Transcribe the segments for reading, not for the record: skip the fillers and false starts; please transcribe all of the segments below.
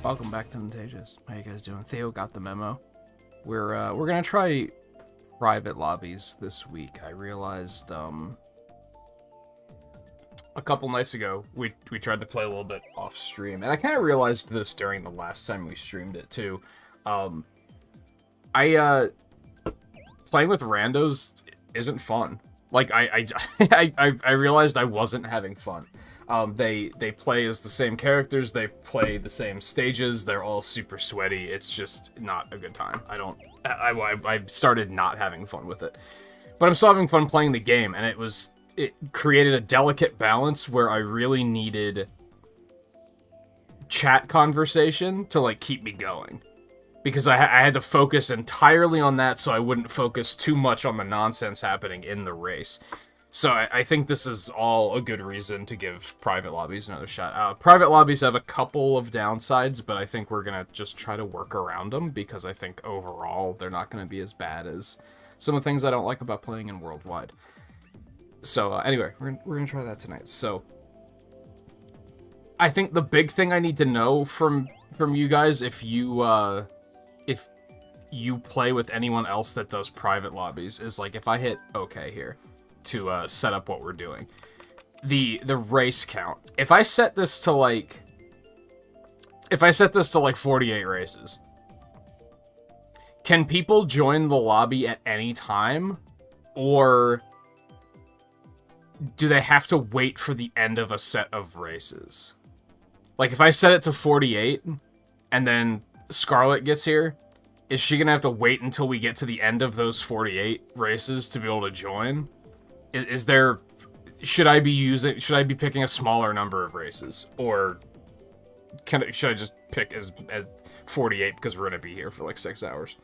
Welcome back to Nintagious. How you guys doing? Theo got the memo. We're gonna try private lobbies this week. I realized a couple nights ago we tried to play a little bit off stream, and I kind of realized this during the last time we streamed it too. I playing with randos isn't fun. Like I realized I wasn't having fun. They play as the same characters, they play the same stages, they're all super sweaty. It's just not a good time. I started not having fun with it. But I'm still having fun playing the game, and it created a delicate balance where I really needed chat conversation to like keep me going. Because I had to focus entirely on that so I wouldn't focus too much on the nonsense happening in the race. So I think this is all a good reason to give private lobbies another shot. Private lobbies have a couple of downsides, but I think we're going to just try to work around them, because I think overall they're not going to be as bad as some of the things I don't like about playing in Worldwide. So anyway, we're going to try that tonight. So I think the big thing I need to know from you guys, if you play with anyone else that does private lobbies, is like if I hit OK here to set up what we're doing, the race count. If I set this to like 48 races, can people join the lobby at any time, or do they have to wait for the end of a set of races? Like if I set it to 48 and then Scarlet gets here, is she gonna have to wait until we get to the end of those 48 races to be able to join? Should I be picking a smaller number of races, or should I just pick as 48 because we're gonna be here for like 6 hours?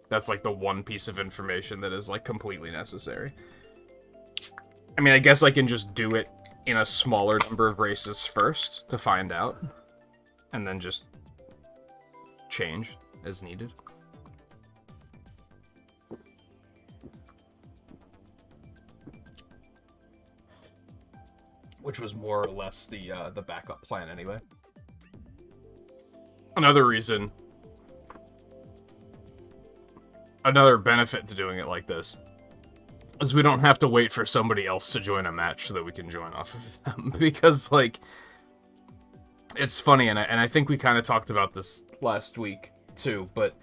That's like the one piece of information that is like completely necessary. I mean, I guess I can just do it in a smaller number of races first to find out, and then just change as needed. Which was more or less the backup plan anyway. Another benefit to doing it like this is we don't have to wait for somebody else to join a match so that we can join off of them. Because, like, it's funny, and I think we kind of talked about this last week too, but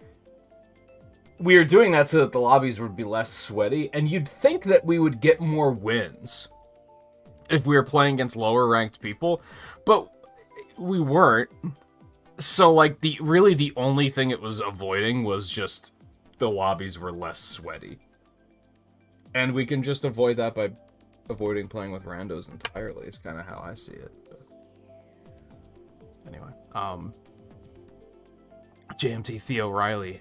we are doing that so that the lobbies would be less sweaty, and you'd think that we would get more wins if we were playing against lower ranked people, but we weren't. So, like, the only thing it was avoiding was just the lobbies were less sweaty. And we can just avoid that by avoiding playing with randos entirely, is kind of how I see it. But anyway, JMT, Theo, Riley,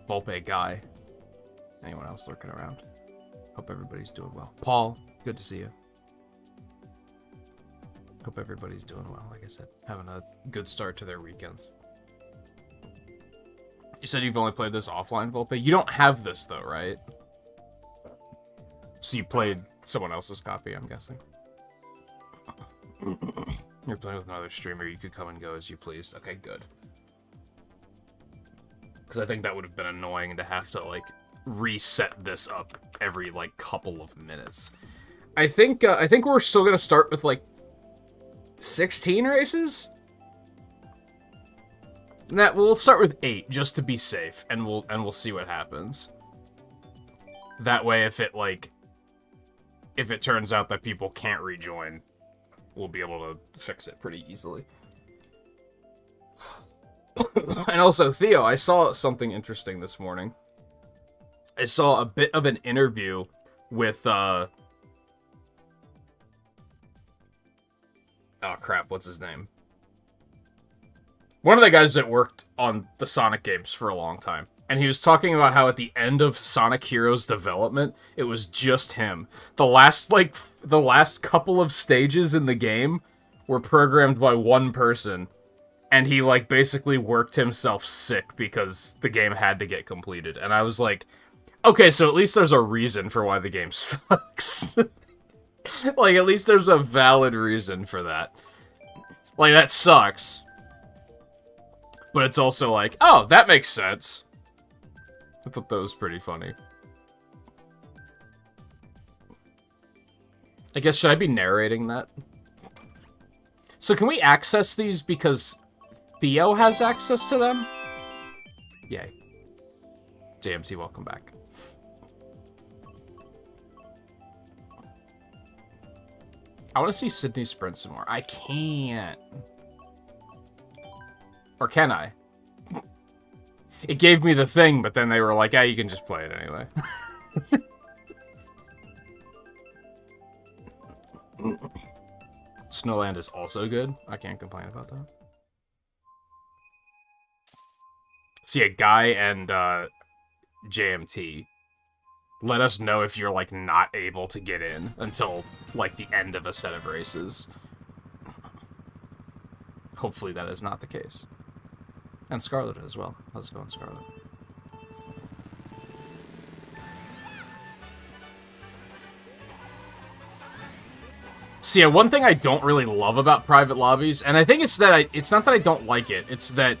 Volpe, Guy, anyone else lurking around? Hope everybody's doing well. Paul, good to see you. Hope everybody's doing well, like I said. Having a good start to their weekends. You said you've only played this offline, Volpe? You don't have this, though, right? So you played someone else's copy, I'm guessing. You're playing with another streamer, you could come and go as you please. Okay, good. Because I think that would have been annoying to have to, like, reset this up every, like, couple of minutes. I think we're still gonna start with, like, 16 races? We'll start with 8 just to be safe, and we'll see what happens. That way, if it turns out that people can't rejoin, we'll be able to fix it pretty easily. And also, Theo, I saw something interesting this morning. I saw a bit of an interview with oh crap, what's his name? One of the guys that worked on the Sonic games for a long time. And he was talking about how at the end of Sonic Heroes development, it was just him. The last couple of stages in the game were programmed by one person. And he, like, basically worked himself sick because the game had to get completed. And I was like, okay, so at least there's a reason for why the game sucks. Like, at least there's a valid reason for that. Like, that sucks. But it's also like, oh, that makes sense. I thought that was pretty funny. I guess, should I be narrating that? So can we access these because Theo has access to them? Yay. JMT, welcome back. I want to see Sydney sprint some more. I can't. Or can I? It gave me the thing, but then they were like, ah, you can just play it anyway. Snowland is also good. I can't complain about that. See, a Guy and JMT, let us know if you're, like, not able to get in until, like, the end of a set of races. Hopefully that is not the case. And Scarlet as well. How's it going, Scarlet? So yeah, one thing I don't really love about private lobbies, and I think it's that it's not that I don't like it, it's that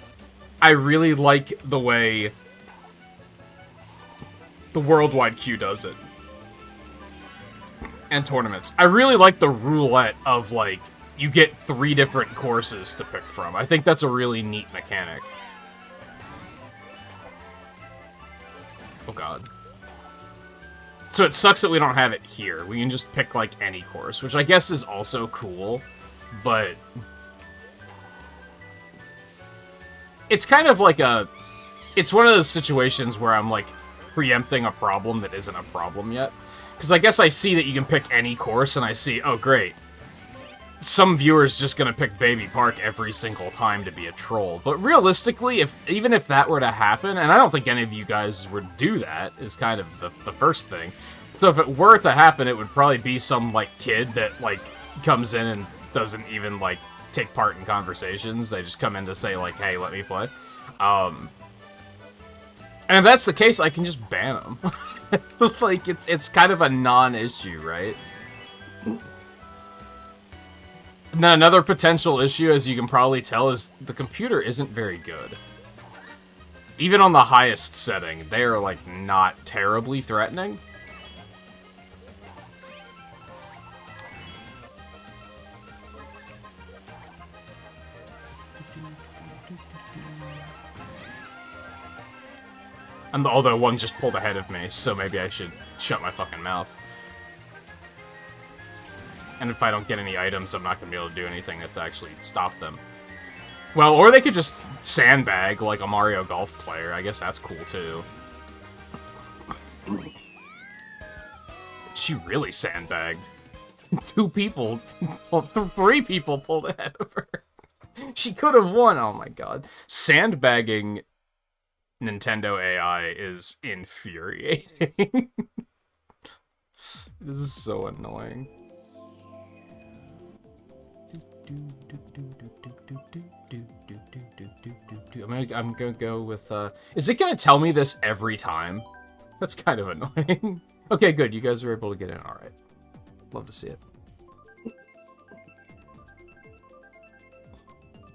I really like the way the worldwide queue does it. And tournaments. I really like the roulette of, like, you get 3 different courses to pick from. I think that's a really neat mechanic. Oh god. So it sucks that we don't have it here. We can just pick, like, any course, which I guess is also cool, but it's kind of like a... It's one of those situations where I'm, like, preempting a problem that isn't a problem yet. Because I guess I see that you can pick any course, and I see, oh, great. Some viewer's just gonna pick Baby Park every single time to be a troll. But realistically, even if that were to happen, and I don't think any of you guys would do that, is kind of the first thing. So if it were to happen, it would probably be some, like, kid that, like, comes in and doesn't even, like, take part in conversations. They just come in to say, like, hey, let me play. And if that's the case, I can just ban them. Like, it's kind of a non-issue, right? Now, another potential issue, as you can probably tell, is the computer isn't very good. Even on the highest setting, they are, like, not terribly threatening. And although one just pulled ahead of me, so maybe I should shut my fucking mouth. And if I don't get any items, I'm not going to be able to do anything to actually stop them. Well, or they could just sandbag like a Mario Golf player. I guess that's cool, too. She really sandbagged. 2 people, well, 3 people pulled ahead of her. She could have won. Oh my god. Sandbagging Nintendo AI is infuriating. This is so annoying. I'm gonna go with, is it gonna tell me this every time? That's kind of annoying. Okay, good, you guys are able to get in, alright. Love to see it.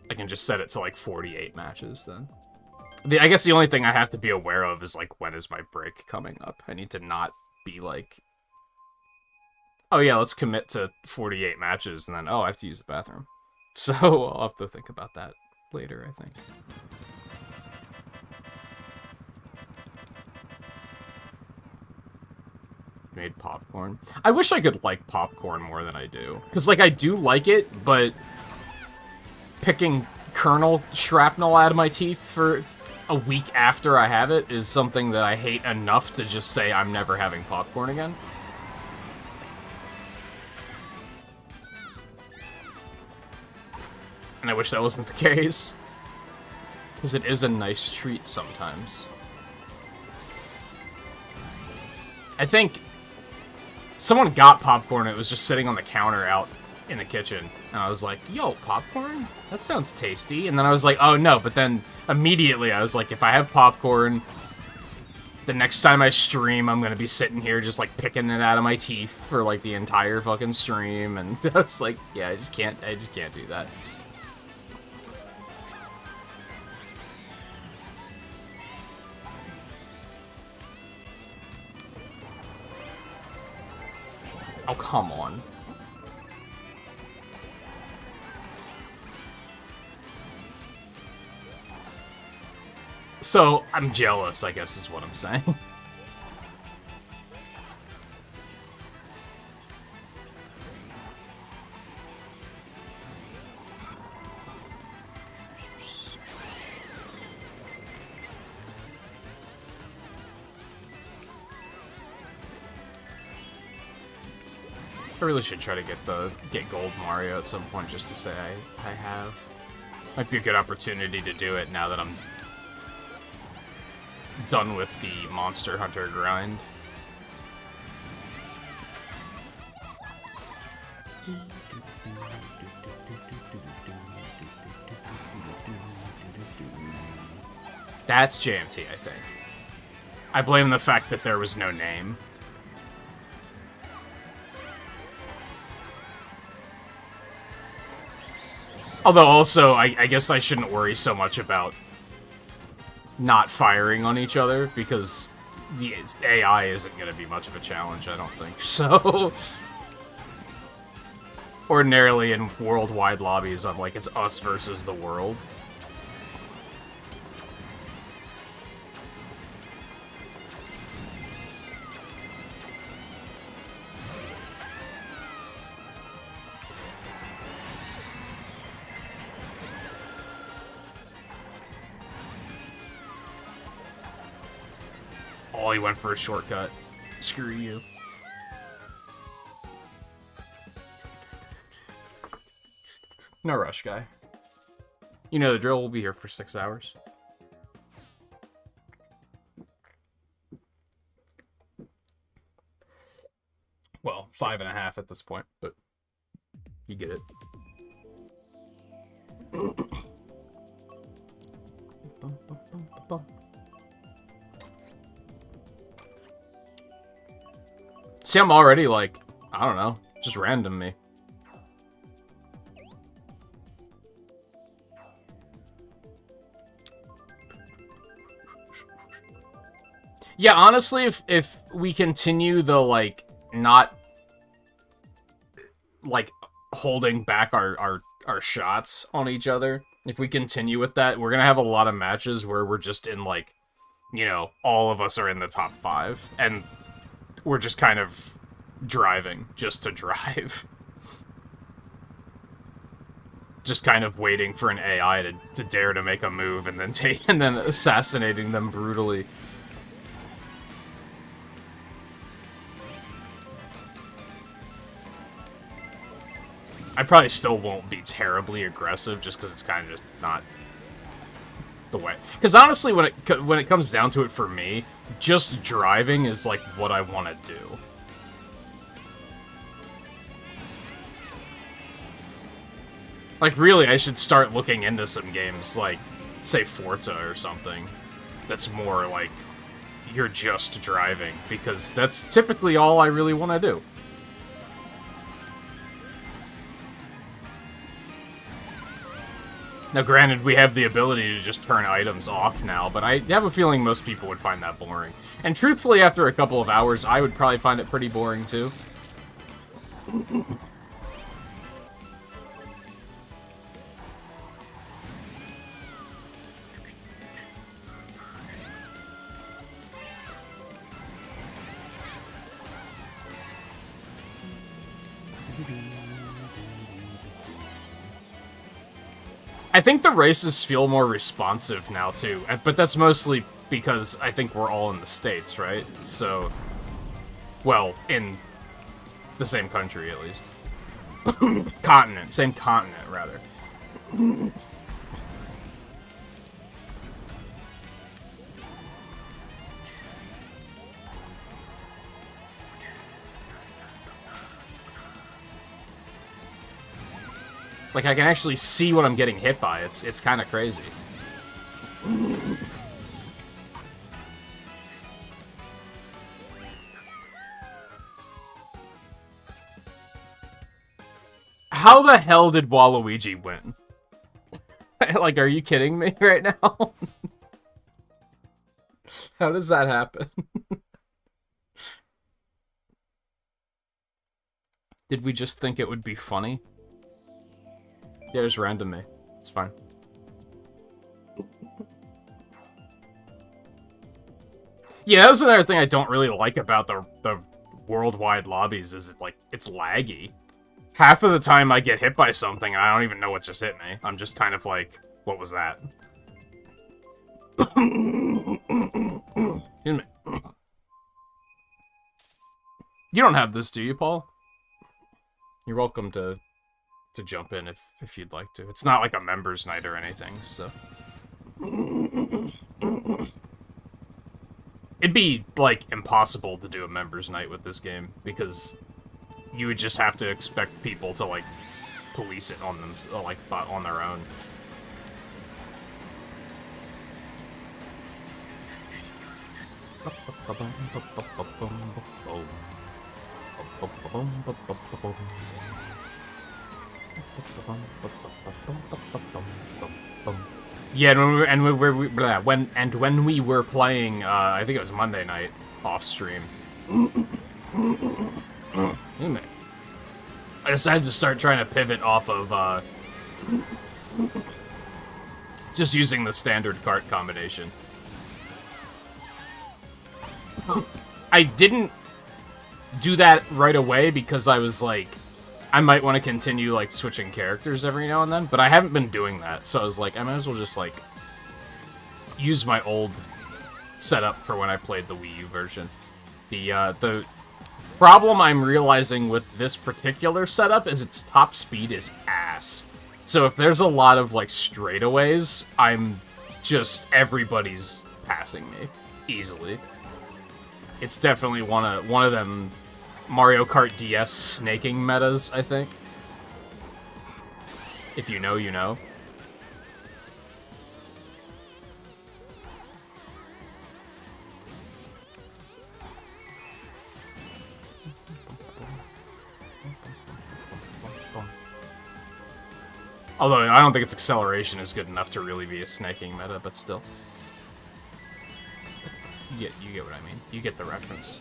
I can just set it to, like, 48 matches, then. I guess the only thing I have to be aware of is, like, when is my break coming up? I need to not be, like, oh yeah, let's commit to 48 matches, and then, oh, I have to use the bathroom. So, I'll have to think about that later, I think. Made popcorn. I wish I could like popcorn more than I do. Because, like, I do like it, but picking kernel shrapnel out of my teeth for a week after I have it is something that I hate enough to just say I'm never having popcorn again. And I wish that wasn't the case. Because it is a nice treat sometimes. I think someone got popcorn, it was just sitting on the counter out in the kitchen. And I was like, yo, popcorn? That sounds tasty. And then I was like, oh no, but then immediately I was like, if I have popcorn, the next time I stream, I'm gonna be sitting here just, like, picking it out of my teeth for, like, the entire fucking stream. And I was like, yeah, I just can't do that. Oh, come on. So, I'm jealous, I guess is what I'm saying. I really should try to get Gold Mario at some point just to say I have. Might be a good opportunity to do it now that I'm done with the Monster Hunter grind. That's JMT, I think. I blame the fact that there was no name. Although also, I guess I shouldn't worry so much about not firing on each other, because the AI isn't going to be much of a challenge, I don't think. So, ordinarily in worldwide lobbies, I'm like, it's us versus the world. Oh, he went for a shortcut. Screw you. No rush, guy. You know the drill, we'll be here for 6 hours. Well, 5.5 at this point, but you get it. See, I'm already like, I don't know, just random me. Yeah, honestly, if we continue the, like, not, like, holding back our shots on each other, if we continue with that, we're gonna have a lot of matches where we're just in, like, you know, all of us are in the top 5, and we're just kind of driving just to drive. Just kind of waiting for an AI to dare to make a move and then assassinating them brutally. I probably still won't be terribly aggressive just because it's kind of just not the way. Because honestly, when it comes down to it for me, just driving is like what I want to do. Like really, I should start looking into some games like, say, Forza or something. That's more like you're just driving, because that's typically all I really want to do. Now, granted, we have the ability to just turn items off now, but I have a feeling most people would find that boring. And truthfully, after a couple of hours, I would probably find it pretty boring, too. I think the races feel more responsive now, too. But that's mostly because I think we're all in the States, right? So, well, in the same country, at least. Continent. Same continent, rather. Like, I can actually see what I'm getting hit by. It's kind of crazy. How the hell did Waluigi win? Like, are you kidding me right now? How does that happen? Did we just think it would be funny? Yeah, it was random me. It's fine. Yeah, that's another thing I don't really like about the worldwide lobbies is it's laggy. Half of the time I get hit by something and I don't even know what just hit me. I'm just kind of like, what was that? Excuse me. You don't have this, do you, Paul? You're welcome to jump in if you'd like to. It's not like a members night or anything, so. It'd be, like, impossible to do a members night with this game, because you would just have to expect people to, like, police it on them, like, on their own. Yeah, when we were playing, I think it was Monday night off stream. I decided to start trying to pivot off of just using the standard Kart combination. I didn't do that right away because I was like, I might want to continue like switching characters every now and then, but I haven't been doing that, so I was like, I might as well just like use my old setup for when I played the Wii U version. The problem I'm realizing with this particular setup is its top speed is ass. So if there's a lot of like straightaways, I'm just everybody's passing me easily. It's definitely one of them Mario Kart DS snaking metas, I think. If you know, you know. Although, I don't think its acceleration is good enough to really be a snaking meta, but still. You get what I mean. You get the reference.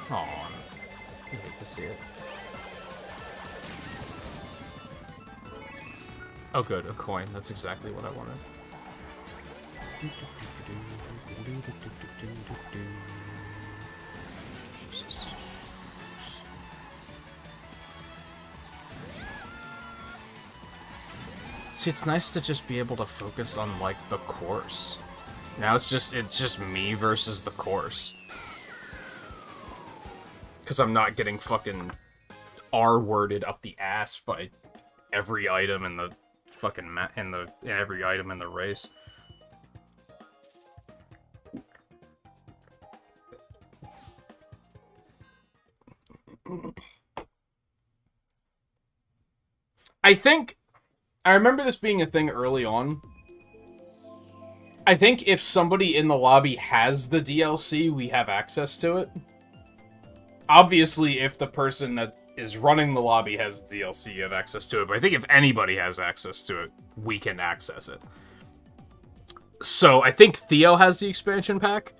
Aw, I hate to see it. Oh good, a coin. That's exactly what I wanted. Jesus. See, it's nice to just be able to focus on, like, the course. Now it's just me versus the course. Because I'm not getting fucking R-worded up the ass by every item in the fucking every item in the race. I remember this being a thing early on. I think if somebody in the lobby has the DLC, we have access to it. Obviously, if the person that is running the lobby has the DLC, you have access to it. But I think if anybody has access to it, we can access it. So I think Theo has the expansion pack.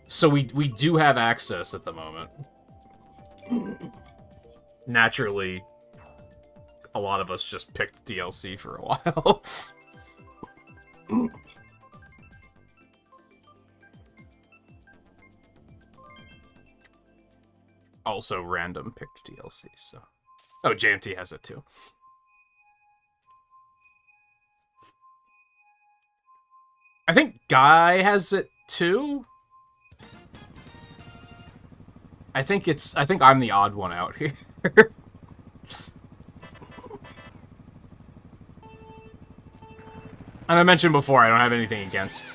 So we do have access at the moment. Naturally, a lot of us just picked DLC for a while. Also random picked DLC, so... Oh, JMT has it too. I think Guy has it too? I think I'm the odd one out here. And I mentioned before, I don't have anything against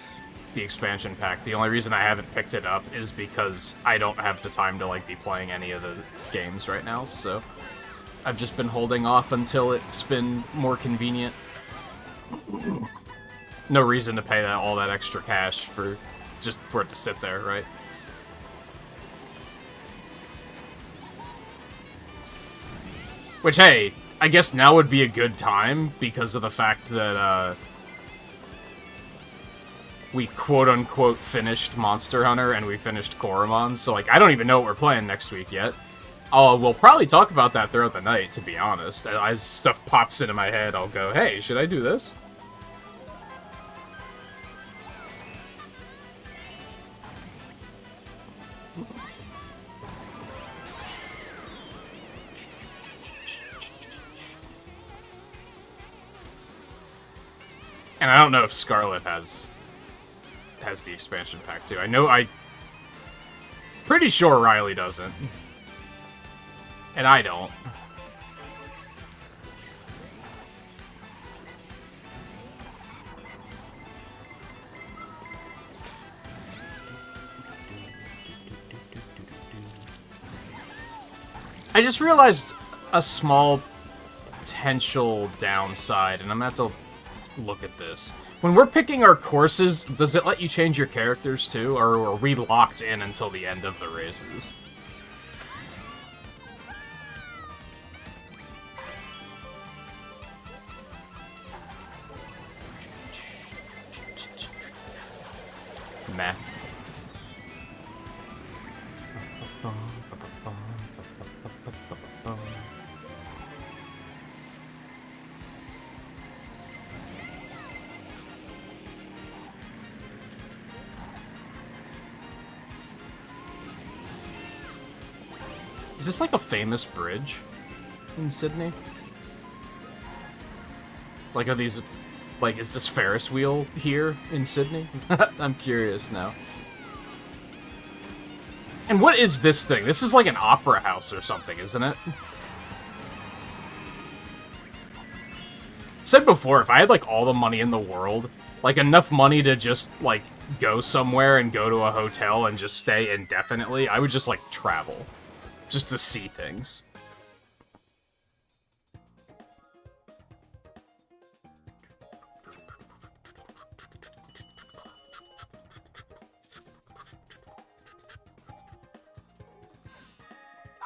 the expansion pack. The only reason I haven't picked it up is because I don't have the time to, like, be playing any of the games right now, so I've just been holding off until it's been more convenient. No reason to pay all that extra cash just for it to sit there, right? Which, hey, I guess now would be a good time because of the fact that, we quote-unquote finished Monster Hunter and we finished Koromon, so, like, I don't even know what we're playing next week yet. We'll probably talk about that throughout the night, to be honest. As stuff pops into my head, I'll go, hey, should I do this? And I don't know if Scarlet has the expansion pack too. Pretty sure Riley doesn't. And I don't. I just realized a small potential downside, and I'm gonna have to look at this. When we're picking our courses, does it let you change your characters too, or are we locked in until the end of the races? Meh. Is this like a famous bridge in Sydney? Like, are these... Like, is this Ferris wheel here in Sydney? I'm curious now. And what is this thing? This is like an opera house or something, isn't it? Said before, if I had, like, all the money in the world, like, enough money to just, like, go somewhere and go to a hotel and just stay indefinitely, I would just, like, travel. Just to see things.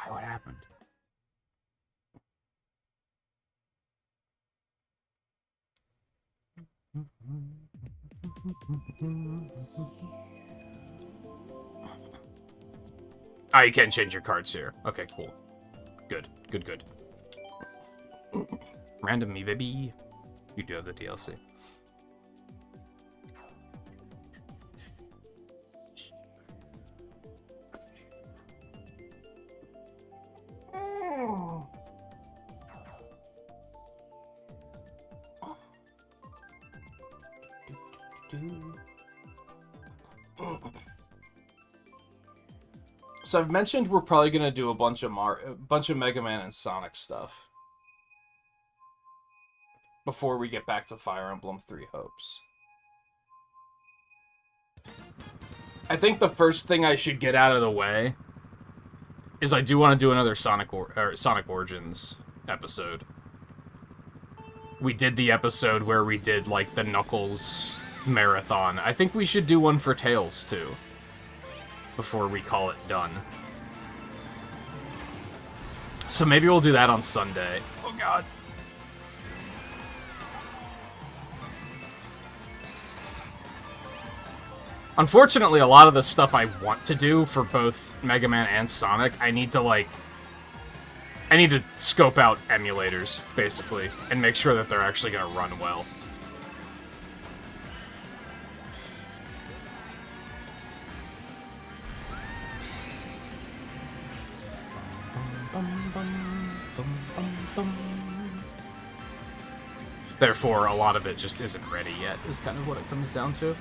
What happened? Ah, you can change your cards here. Okay, cool. Good, good, good. Random me, baby. You do have the DLC. So I've mentioned we're probably gonna do a bunch of Mega Man and Sonic stuff before we get back to Fire Emblem Three Hopes. I think the first thing I should get out of the way is I do want to do another Sonic Origins episode. We did the episode where we did, like, the Knuckles marathon. I think we should do one for Tails, too, before we call it done. So maybe we'll do that on Sunday. Oh, God. Unfortunately, a lot of the stuff I want to do for both Mega Man and Sonic, I need to scope out emulators, basically, and make sure that they're actually going to run well. Therefore, a lot of it just isn't ready yet, is kind of what it comes down to.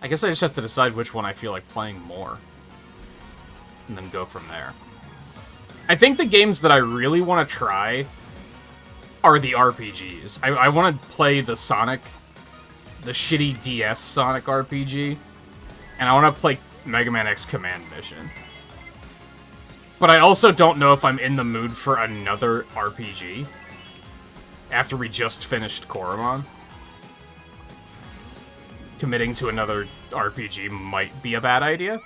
I guess I just have to decide which one I feel like playing more. And then go from there. I think the games that I really want to try are the RPGs. I want to play the shitty DS Sonic RPG. And I want to play Mega Man X Command mission. But I also don't know if I'm in the mood for another RPG after we just finished Koromon. Committing to another RPG might be a bad idea.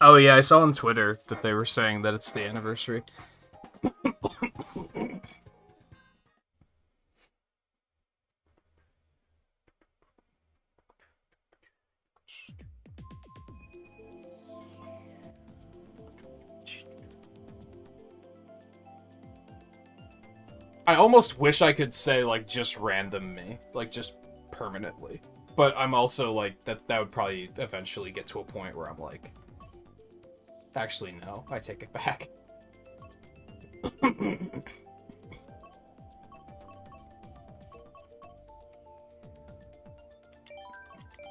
Oh yeah, I saw on Twitter that they were saying that it's the anniversary. I almost wish I could say, like, just random me. Like, just permanently. But I'm also, like, that would probably eventually get to a point where I'm like... Actually, no. I take it back.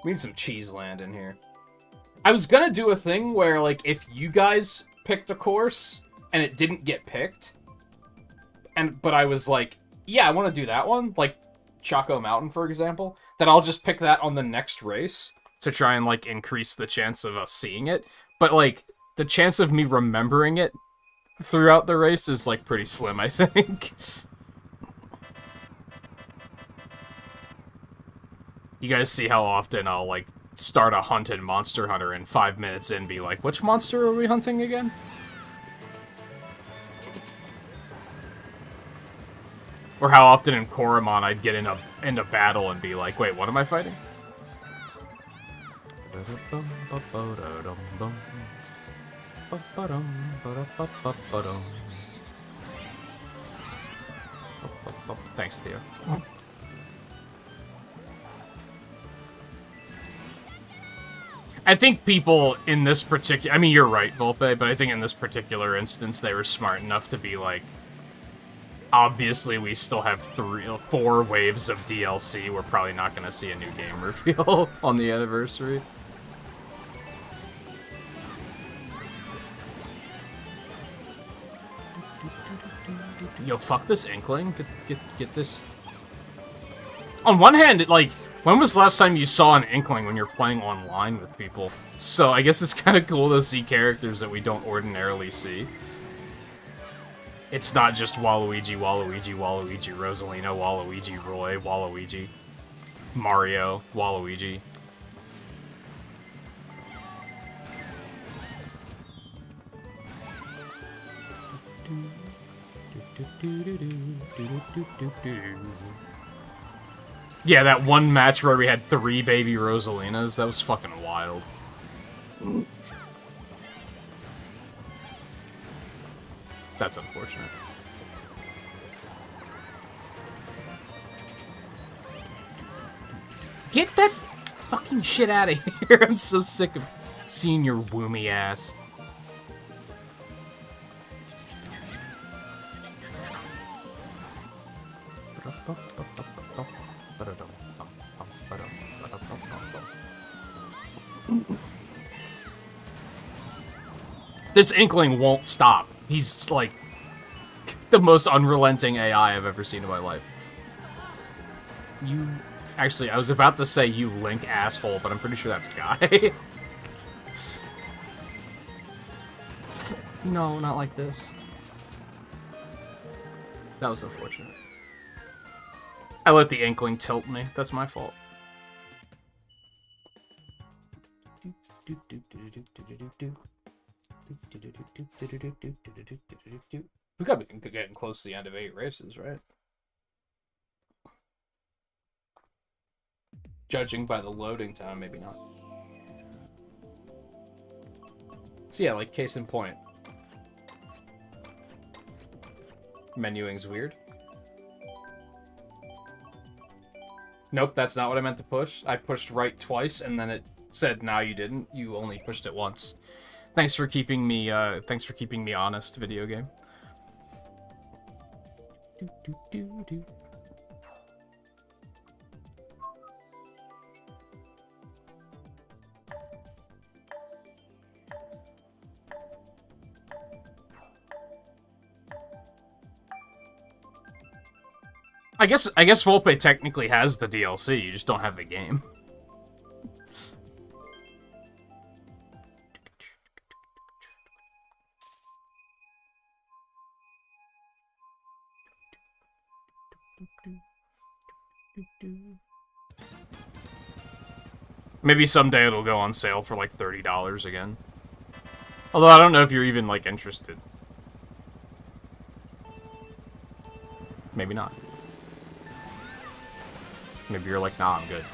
We need some cheese land in here. I was gonna do a thing where, like, if you guys picked a course and it didn't get picked, but I was like, yeah, I want to do that one, like Choco Mountain, for example, then I'll just pick that on the next race to try and, like, increase the chance of us seeing it. But, like, the chance of me remembering it throughout the race is, like, pretty slim, I think. You guys see how often I'll, like, start a hunt in Monster Hunter and 5 minutes in be like, which monster are we hunting again? Or how often in Koromon I'd get into battle and be like, wait, what am I fighting? Thanks, Theo. I think people in this particular... I mean, you're right, Volpe, but I think in this particular instance they were smart enough to be like, obviously we still have 4 waves of DLC. We're probably not going to see a new game reveal on the anniversary. Yo, fuck this Inkling. Get this... On one hand, like, when was the last time you saw an Inkling when you're playing online with people? So I guess it's kind of cool to see characters that we don't ordinarily see. It's not just Waluigi, Waluigi, Waluigi, Rosalina, Waluigi, Roy, Waluigi, Mario, Waluigi. Yeah, that one match where we had 3 baby Rosalinas, that was fucking wild. That's unfortunate. Get that fucking shit out of here. I'm so sick of seeing your woomy ass. This Inkling won't stop. He's, like, the most unrelenting AI I've ever seen in my life. You... Actually, I was about to say you Link asshole, but I'm pretty sure that's Guy. No, not like this. That was unfortunate. I let the Inkling tilt me. That's my fault. We gotta be getting close to the end of 8 races, right? Judging by the loading time, maybe not. So yeah, like, case in point. Menuing's weird. Nope, that's not what I meant to push. I pushed right twice, and then it said, "No, you didn't. You only pushed it once." Thanks for keeping me honest, video game. I guess Volpe technically has the DLC, you just don't have the game. Maybe someday it'll go on sale for like $30 again. Although I don't know if you're even like interested. Maybe not. Maybe you're like, nah, I'm good.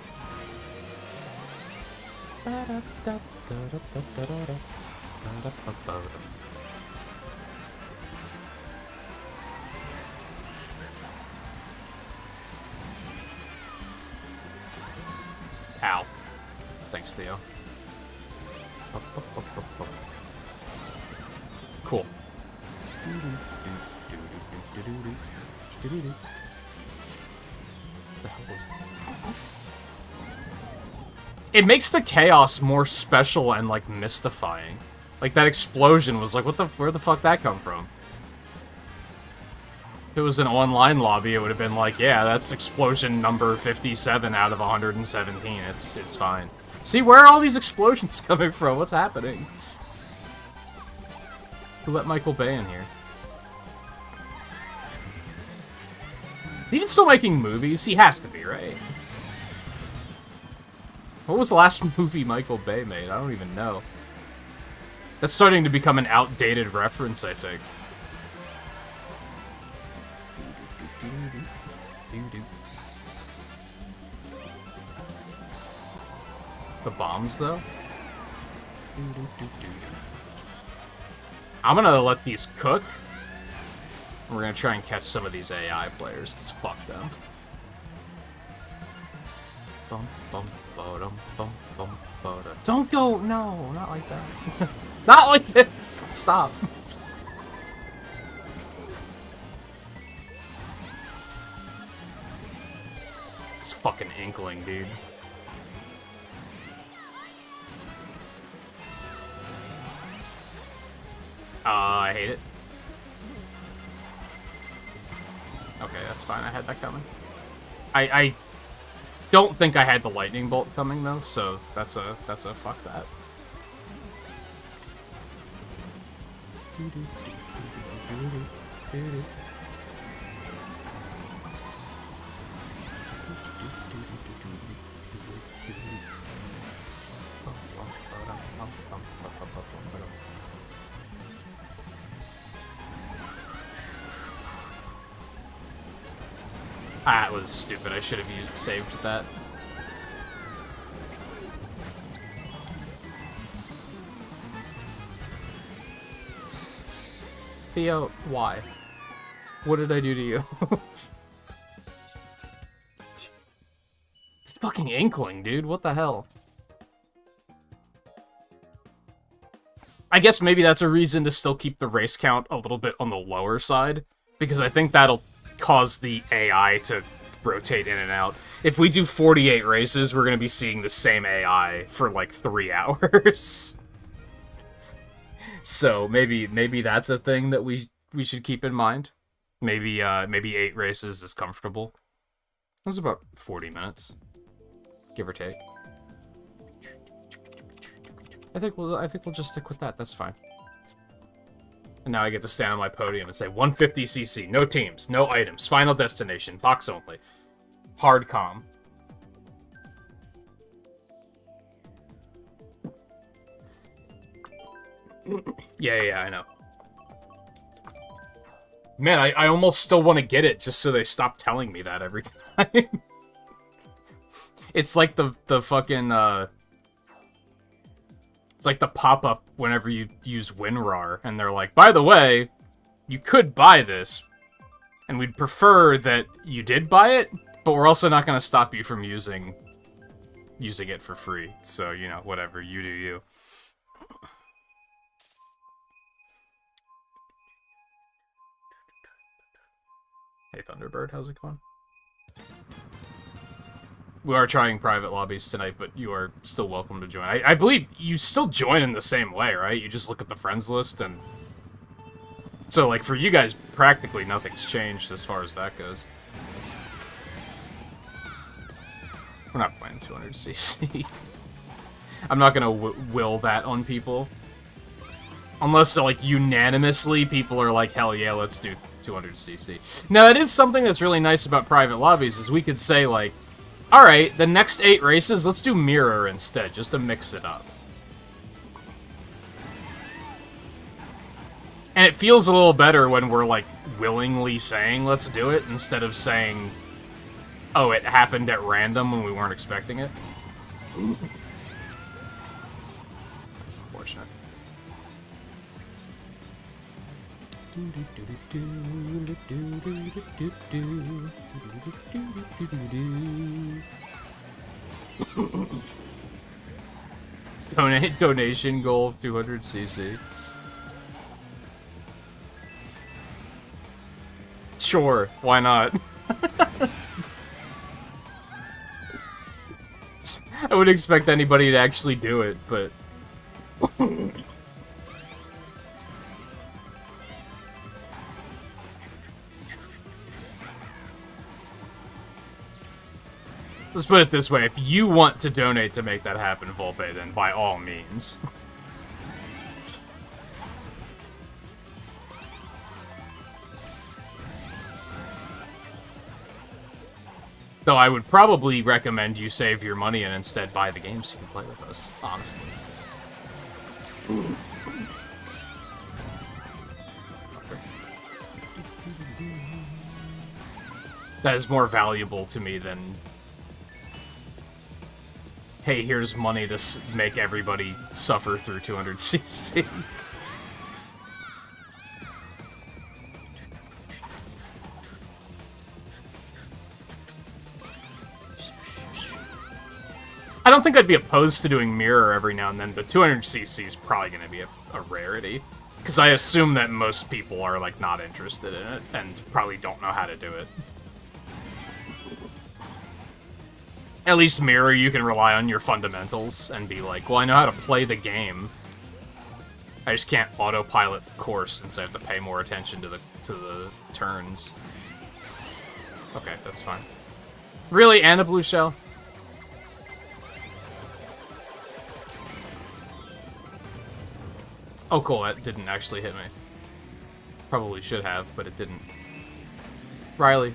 Ow. Thanks, Theo. Cool. The hell was that? It makes the chaos more special and like mystifying. Like that explosion was like, where the fuck that come from? If it was an online lobby, it would have been like, yeah, that's explosion number 57 out of 117. It's fine. See, where are all these explosions coming from? What's happening? Who let Michael Bay in here? Is he even still making movies? He has to be, right? What was the last movie Michael Bay made? I don't even know. That's starting to become an outdated reference, I think. The bombs, though? I'm gonna let these cook. We're gonna try and catch some of these AI players, because fuck them. Bum, bum, ba-dum, bum, bum, ba-da. Don't go! No, not like that. Not like this! Stop. This fucking inkling, dude. I hate it. Okay, that's fine. I had that coming. I don't think I had the lightning bolt coming though, so that's a fuck that. That was stupid. I should have saved that. Theo, why? What did I do to you? This fucking inkling, dude. What the hell? I guess maybe that's a reason to still keep the race count a little bit on the lower side, because I think that'll cause the AI to rotate in and out. If we do 48 races, we're going to be seeing the same AI for like 3 hours. So maybe that's a thing that we should keep in mind. Maybe 8 races is comfortable. It was about 40 minutes, give or take. I think we'll just stick with that. That's fine. And now I get to stand on my podium and say 150cc, no teams, no items, final destination, box only. Hard comm. Yeah, I know. Man, I almost still want to get it just so they stop telling me that every time. It's like the fucking, it's like the pop-up whenever you use WinRAR, and they're like, by the way, you could buy this, and we'd prefer that you did buy it, but we're also not going to stop you from using it for free. So, you know, whatever, you do you. Hey, Thunderbird, how's it going? We are trying private lobbies tonight, but you are still welcome to join. I believe you still join in the same way, right? You just look at the friends list, and... So, like, for you guys, practically nothing's changed as far as that goes. We're not playing 200cc. I'm not gonna will that on people. Unless, like, unanimously people are like, hell yeah, let's do 200cc. Now, that is something that's really nice about private lobbies, is we could say, like, alright, the next 8 races, let's do mirror instead, just to mix it up. And it feels a little better when we're, like, willingly saying, let's do it, instead of saying, oh, it happened at random when we weren't expecting it. That's unfortunate. Donation goal of 200cc. Sure, why not? I wouldn't expect anybody to actually do it, but... Let's put it this way, if you want to donate to make that happen, Volpe, then by all means. Though I would probably recommend you save your money and instead buy the games so you can play with us, honestly. That is more valuable to me than... hey, here's money to make everybody suffer through 200cc. I don't think I'd be opposed to doing mirror every now and then, but 200cc is probably going to be a rarity. Because I assume that most people are, like, not interested in it, and probably don't know how to do it. At least mirror, you can rely on your fundamentals and be like, well, I know how to play the game. I just can't autopilot the course since I have to pay more attention to the turns. Okay, that's fine. Really? And a blue shell? Oh, cool, that didn't actually hit me. Probably should have, but it didn't. Riley.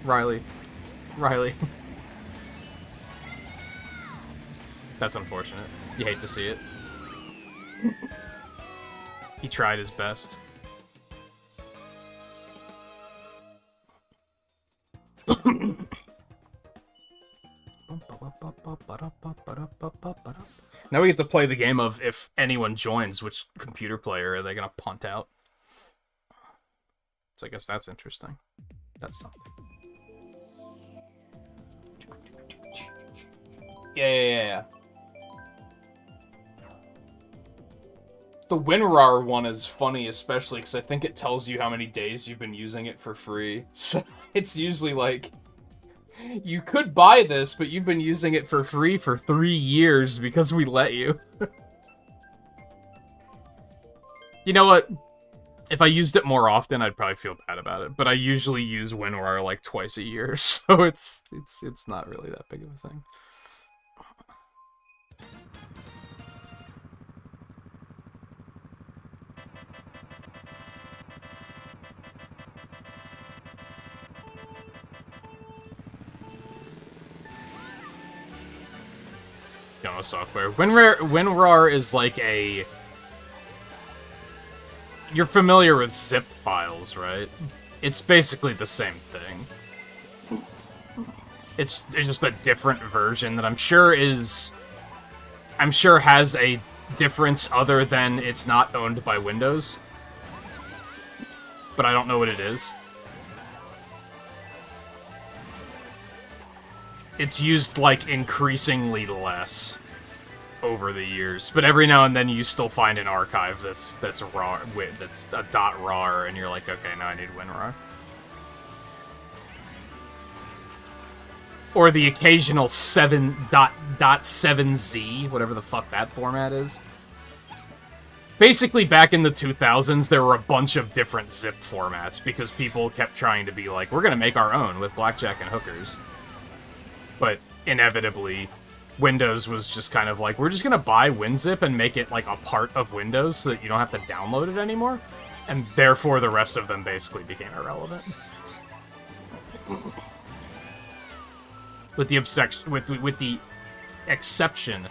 Riley. Riley. That's unfortunate. You hate to see it. He tried his best. Now we get to play the game of if anyone joins, which computer player are they gonna punt out? So I guess that's interesting. That's something. Yeah. The WinRAR one is funny, especially because I think it tells you how many days you've been using it for free. So it's usually like, you could buy this, but you've been using it for free for 3 years because we let you. You know what? If I used it more often, I'd probably feel bad about it. But I usually use WinRAR like twice a year, so it's not really that big of a thing. Demo software. WinRAR is like a... You're familiar with zip files, right? It's basically the same thing. It's just a different version that I'm sure has a difference other than it's not owned by Windows. But I don't know what it is. It's used, like, increasingly less over the years, but every now and then you still find an archive that's raw, that's a .rar, and you're like, okay, now I need WinRAR. Or the occasional 7.7z, whatever the fuck that format is. Basically, back in the 2000s, there were a bunch of different zip formats because people kept trying to be like, we're gonna make our own with blackjack and hookers. But inevitably, Windows was just kind of like, we're just gonna buy WinZip and make it like a part of Windows so that you don't have to download it anymore, and therefore the rest of them basically became irrelevant. With the exception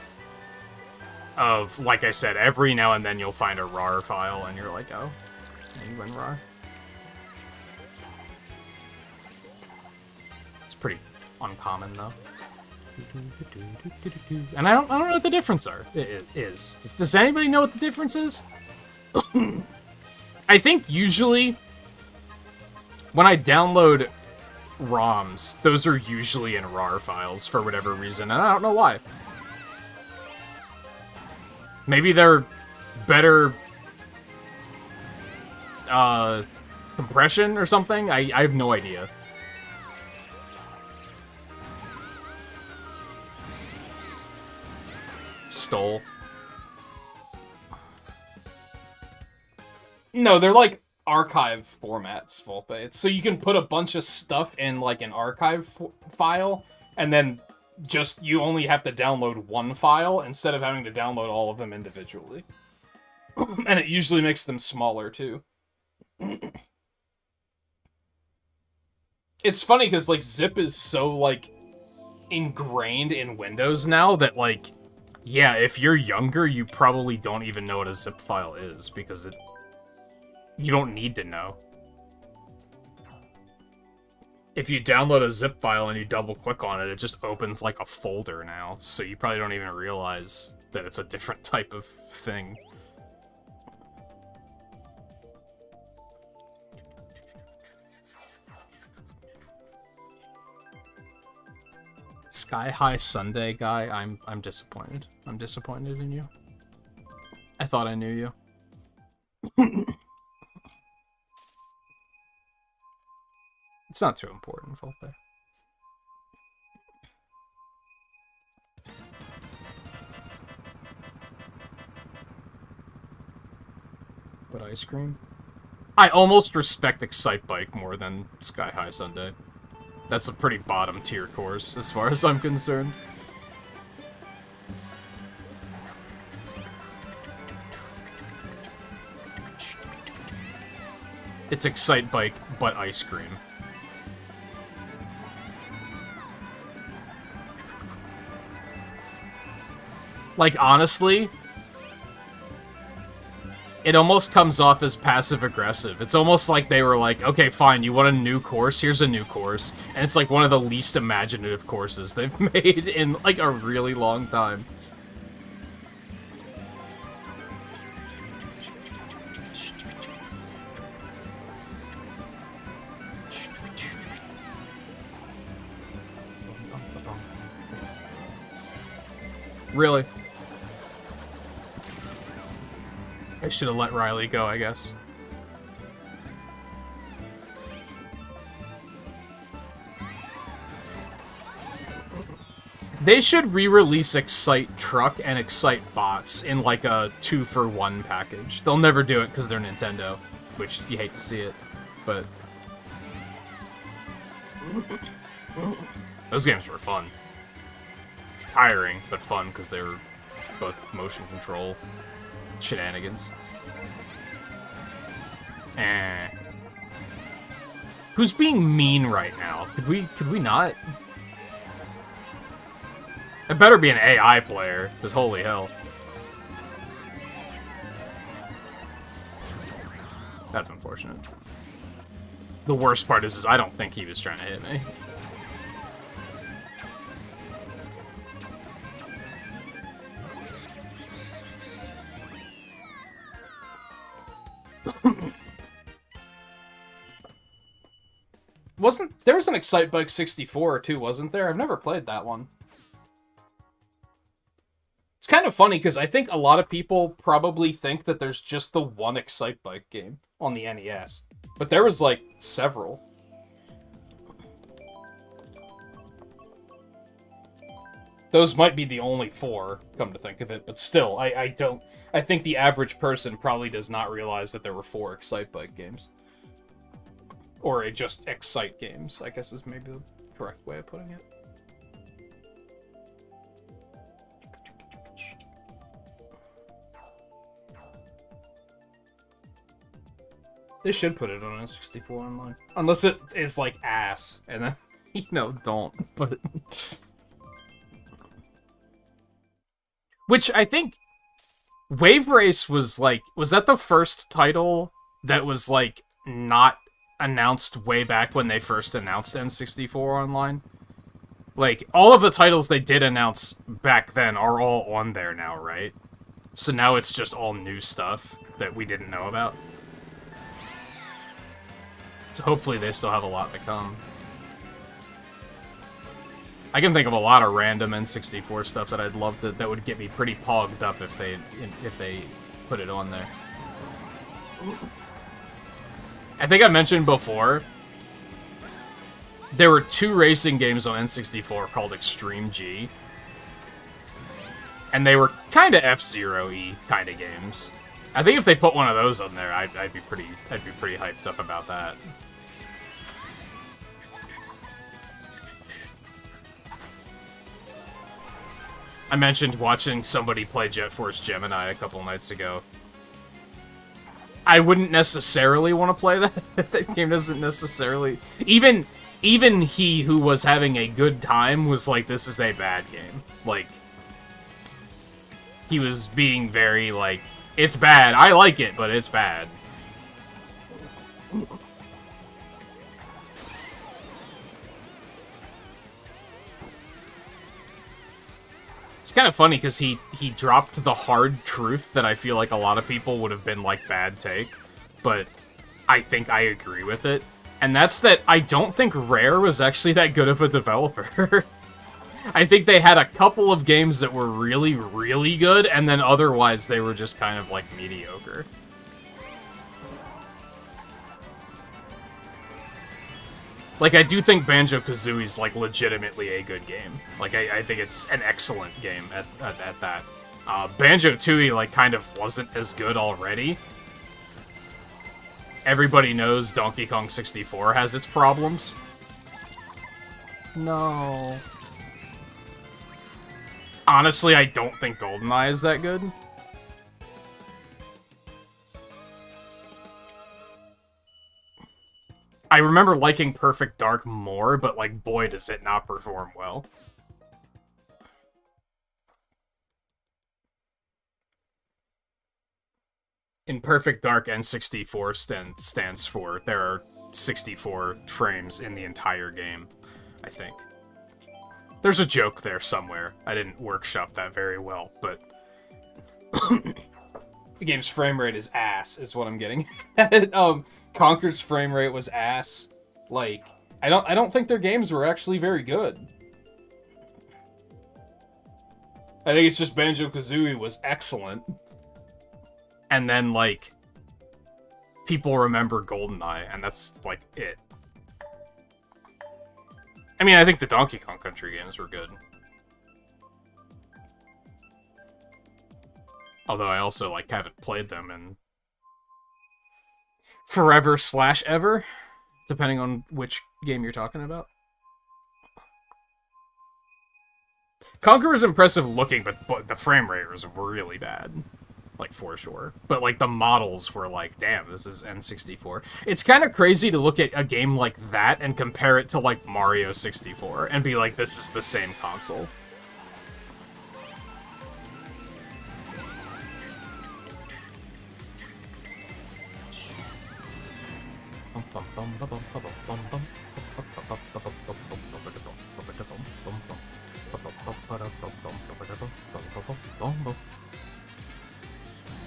of, like I said, every now and then you'll find a RAR file and you're like, oh, you run RAR. It's pretty uncommon though. And I don't know what the difference is. Does anybody know what the difference is? I think usually when I download ROMs, those are usually in RAR files for whatever reason, and I don't know why. Maybe they're better compression or something? I have no idea. Stole. No, they're like archive formats, Volpe. So you can put a bunch of stuff in like an archive file, and then just you only have to download one file instead of having to download all of them individually. And it usually makes them smaller too. It's funny because like zip is so like ingrained in Windows now that like, yeah, if you're younger, you probably don't even know what a zip file is because you don't need to know. If you download a zip file and you double click on it, it just opens like a folder now, so you probably don't even realize that it's a different type of thing. Sky High Sunday guy, I'm disappointed. I'm disappointed in you. I thought I knew you. It's not too important, Volpe. What ice cream? I almost respect Excitebike more than Sky High Sunday. That's a pretty bottom tier course, as far as I'm concerned. It's Excitebike, but ice cream. Like, honestly, it almost comes off as passive-aggressive. It's almost like they were like, okay, fine, you want a new course? Here's a new course. And it's like one of the least imaginative courses they've made in, like, a really long time. Really? I should have let Riley go, I guess. They should re-release Excite Truck and Excite Bots in like a 2-for-1 package. They'll never do it because they're Nintendo, which you hate to see it, but those games were fun. Tiring, but fun because they were both motion control shenanigans. Who's being mean right now? Could we not? It better be an AI player, because holy hell. That's unfortunate. The worst part is I don't think he was trying to hit me. There was an Excitebike 64 too, wasn't there? I've never played that one. It's kind of funny because I think a lot of people probably think that there's just the one Excitebike game on the NES, but there was like several. Those might be the only 4, come to think of it, but still, I think the average person probably does not realize that there were 4 Excitebike games. Or just Excite games, I guess is maybe the correct way of putting it. They should put it on N64 online. Unless it is, like, ass. And then, you know, don't. But... Which, I think... Wave Race was, like... Was that the first title that was, like, not announced way back when they first announced N64 online? Like, all of the titles they did announce back then are all on there now, right? So now it's just all new stuff that we didn't know about. So hopefully they still have a lot to come. I can think of a lot of random N64 stuff that I'd love to, that would get me pretty pogged up if they put it on there. I think I mentioned before, there were 2 racing games on N64 called Extreme G. And they were kind of F-Zero-y kind of games. I think if they put one of those on there, I'd be pretty hyped up about that. I mentioned watching somebody play Jet Force Gemini a couple nights ago. I wouldn't necessarily want to play that. That game doesn't necessarily... Even he who was having a good time was like, this is a bad game. Like, he was being very, like, it's bad. I like it, but it's bad. It's kind of funny because he dropped the hard truth that I feel like a lot of people would have been like, bad take, but I think I agree with it. And that's that I don't think Rare was actually that good of a developer. I think they had a couple of games that were really, really good, and then otherwise they were just kind of like mediocre. Like, I do think Banjo-Kazooie's, like, legitimately a good game. Like, I think it's an excellent game at that. Banjo-Tooie, like, kind of wasn't as good already. Everybody knows Donkey Kong 64 has its problems. No. Honestly, I don't think GoldenEye is that good. I remember liking Perfect Dark more, but, like, boy, does it not perform well. In Perfect Dark, N64 stands for there are 64 frames in the entire game, I think. There's a joke there somewhere. I didn't workshop that very well, but... The game's frame rate is ass, is what I'm getting at. Conker's frame rate was ass. Like, I don't think their games were actually very good. I think it's just Banjo-Kazooie was excellent. And then, like, people remember GoldenEye, and that's, like, it. I mean, I think the Donkey Kong Country games were good. Although I also, like, haven't played them in forever/ever, depending on which game you're talking about. Conker was impressive looking, but the frame rate was really bad. Like, for sure. But, like, the models were like, damn, this is N64. It's kind of crazy to look at a game like that and compare it to, like, Mario 64 and be like, this is the same console.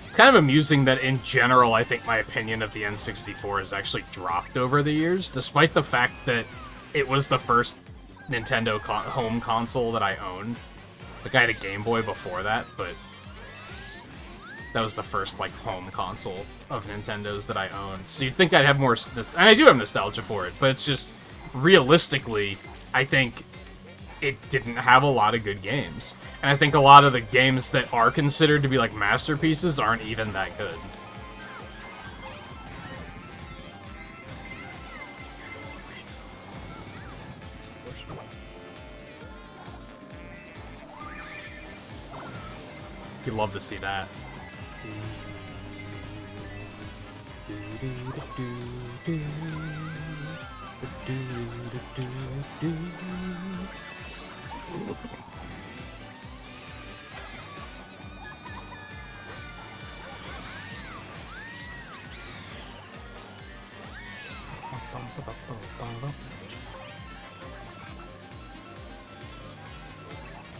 It's kind of amusing that in general, I think my opinion of the N64 has actually dropped over the years, despite the fact that it was the first Nintendo home console that I owned. Like, I had a Game Boy before that, but that was the first, like, home console of Nintendo's that I owned. So you'd think I'd have more... And I do have nostalgia for it, but it's just... Realistically, I think it didn't have a lot of good games. And I think a lot of the games that are considered to be, like, masterpieces aren't even that good. You'd love to see that.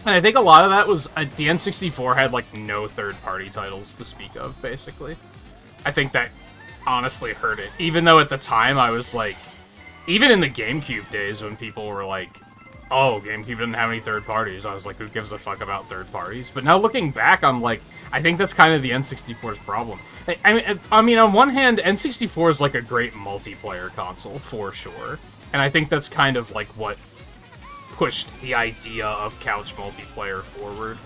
And I think a lot of that was the N64 had like no third-party titles to speak of, basically. I think that honestly hurt it. Even though at the time I was like, even in the GameCube days when people were like, oh, GameCube didn't have any third parties, I was like, who gives a fuck about third parties? But now looking back, I'm like, I think that's kind of the N64's problem. I mean, on one hand, N64 is like a great multiplayer console, for sure. And I think that's kind of like what pushed the idea of couch multiplayer forward.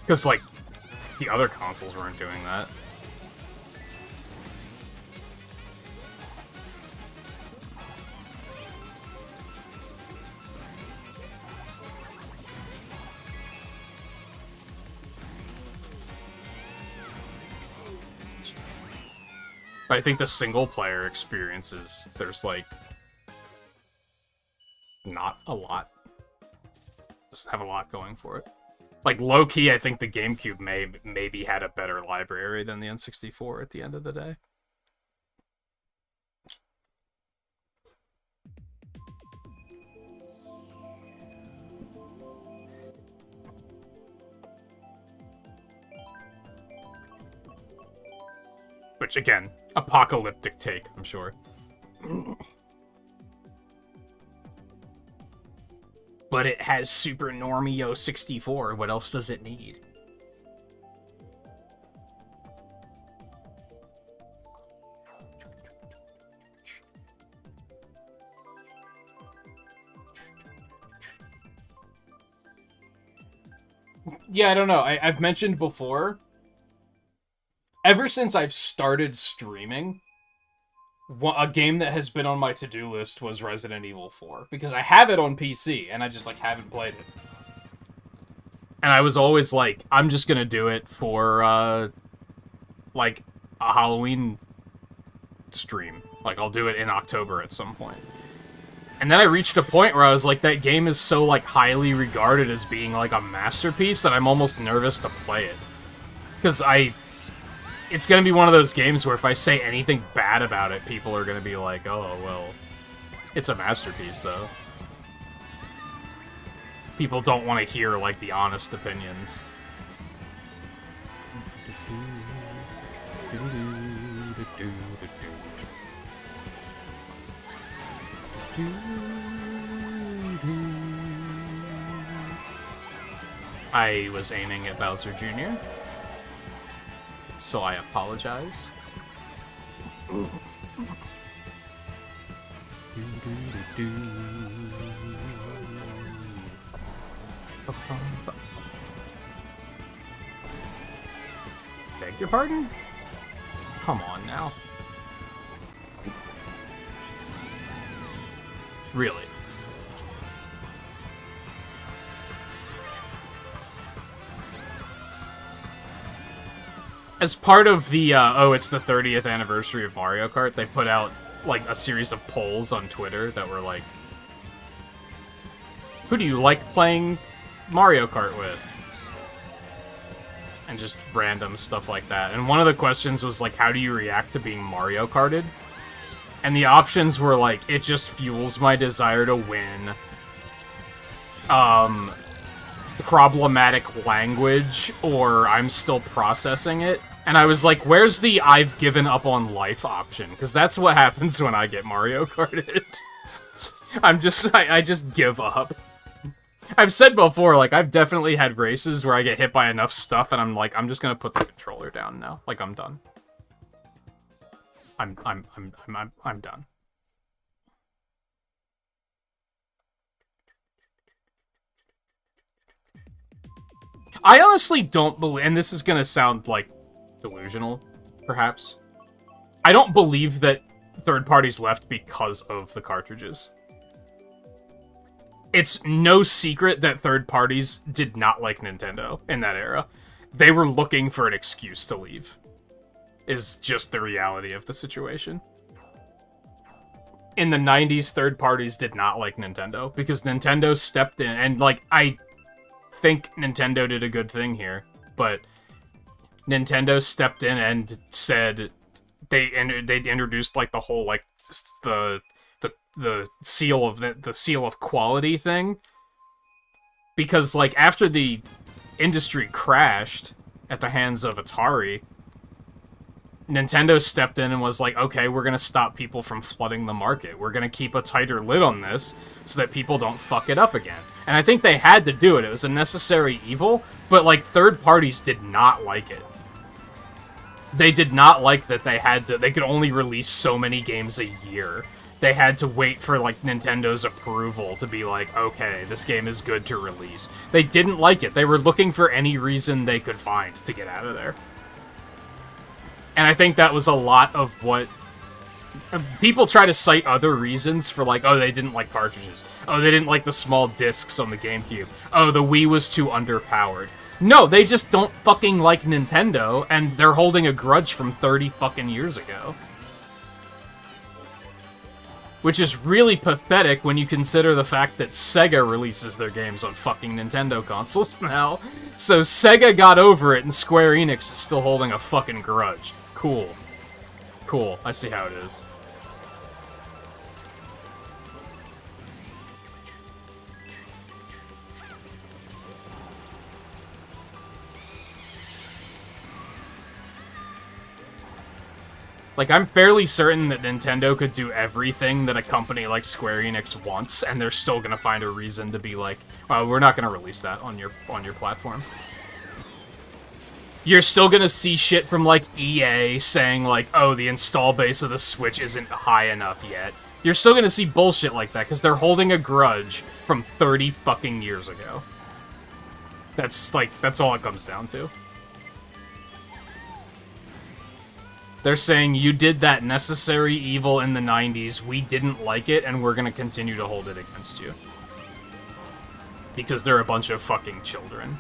Because, like, the other consoles weren't doing that. But I think the single-player experiences, there's, like, not a lot. Doesn't have a lot going for it. Like, low-key, I think the GameCube maybe had a better library than the N64 at the end of the day. Which, again, apocalyptic take, I'm sure. But it has Super Normio 64. What else does it need? Yeah, I don't know. I've mentioned before, ever since I've started streaming, a game that has been on my to-do list was Resident Evil 4. Because I have it on PC, and I just, like, haven't played it. And I was always like, I'm just gonna do it for, like, a Halloween stream. Like, I'll do it in October at some point. And then I reached a point where I was like, that game is so, like, highly regarded as being, like, a masterpiece that I'm almost nervous to play it. Because it's gonna be one of those games where if I say anything bad about it, people are gonna be like, oh, well, it's a masterpiece, though. People don't want to hear, like, the honest opinions. I was aiming at Bowser Jr., so I apologize. Beg your pardon? Come on now. Really? As part of the, it's the 30th anniversary of Mario Kart, they put out, like, a series of polls on Twitter that were like, who do you like playing Mario Kart with? And just random stuff like that. And one of the questions was, like, how do you react to being Mario Karted? And the options were, like, it just fuels my desire to win. Problematic language, or I'm still processing it. And I was like, where's the I've given up on life option? Because that's what happens when I get Mario Karted. I just give up. I've said before, like, I've definitely had races where I get hit by enough stuff and I'm like, I'm just gonna put the controller down now. Like, I'm done. I'm done. I honestly don't believe, and this is gonna sound, like, delusional, perhaps. I don't believe that third parties left because of the cartridges. It's no secret that third parties did not like Nintendo in that era. They were looking for an excuse to leave. Is just the reality of the situation. In the 90s, third parties did not like Nintendo, because Nintendo stepped in, and, like, I think Nintendo did a good thing here, but Nintendo stepped in and said they introduced, like, the whole, like, the seal of the seal of quality thing, because, like, after the industry crashed at the hands of Atari, Nintendo stepped in and was like, okay, we're gonna stop people from flooding the market. We're gonna keep a tighter lid on this so that people don't fuck it up again. And I think they had to do it. It was a necessary evil, but, like, third parties did not like it. They did not like that they could only release so many games a year. They had to wait for, like, Nintendo's approval to be like, okay, this game is good to release. They didn't like it. They were looking for any reason they could find to get out of there. And I think that was a lot of what... People try to cite other reasons for, like, oh, they didn't like cartridges. Oh, they didn't like the small discs on the GameCube. Oh, the Wii was too underpowered. No, they just don't fucking like Nintendo, and they're holding a grudge from 30 fucking years ago. Which is really pathetic when you consider the fact that Sega releases their games on fucking Nintendo consoles now. So Sega got over it, and Square Enix is still holding a fucking grudge. Cool. Cool. I see how it is. Like, I'm fairly certain that Nintendo could do everything that a company like Square Enix wants, and they're still gonna find a reason to be like, well, we're not gonna release that on your platform. You're still gonna see shit from, like, EA saying, like, oh, the install base of the Switch isn't high enough yet. You're still gonna see bullshit like that, because they're holding a grudge from 30 fucking years ago. That's, like, that's all it comes down to. They're saying, you did that necessary evil in the 90s, we didn't like it, and we're gonna continue to hold it against you. Because they're a bunch of fucking children.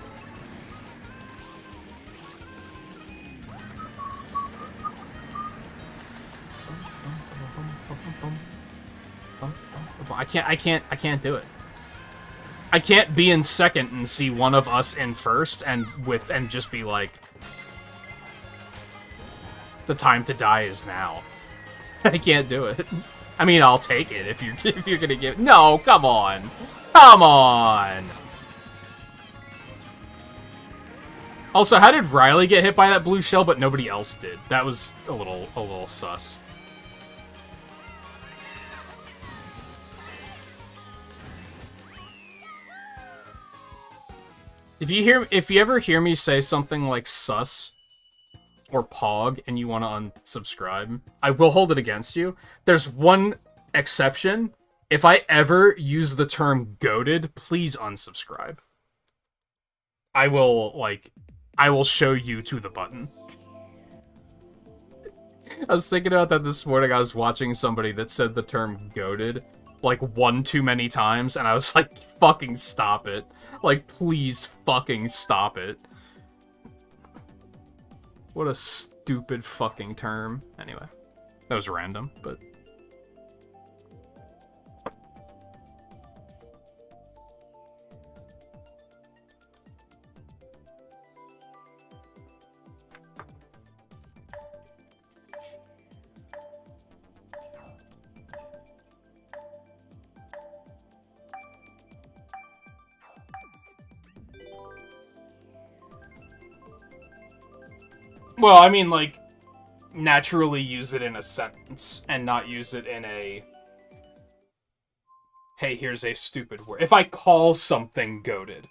I can't do it. I can't be in second and see one of us in first and just be like, the time to die is now. I can't do it. I mean, I'll take it if you're gonna give. No, come on, come on. Also, how did Riley get hit by that blue shell, but nobody else did? That was a little sus. If you ever hear me say something like sus or pog and you want to unsubscribe, I will hold it against you. There's one exception. If I ever use the term goated, please unsubscribe. I will show you to the button. I was thinking about that this morning. I was watching somebody that said the term goated like one too many times, and I was like, fucking stop it. Like, please fucking stop it. What a stupid fucking term. Anyway, that was random, but... Well, I mean, like, naturally use it in a sentence and not use it in a, hey, here's a stupid word. If I call something goated,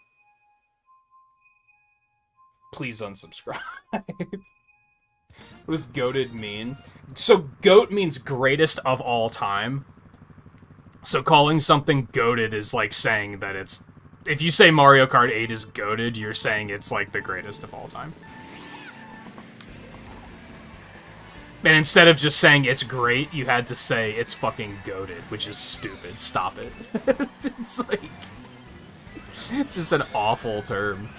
please unsubscribe. What does goated mean? So goat means greatest of all time. So calling something goated is like saying that it's... If you say Mario Kart 8 is goated, you're saying it's like the greatest of all time. And instead of just saying it's great, you had to say it's fucking goated, which is stupid. Stop it. It's like... It's just an awful term.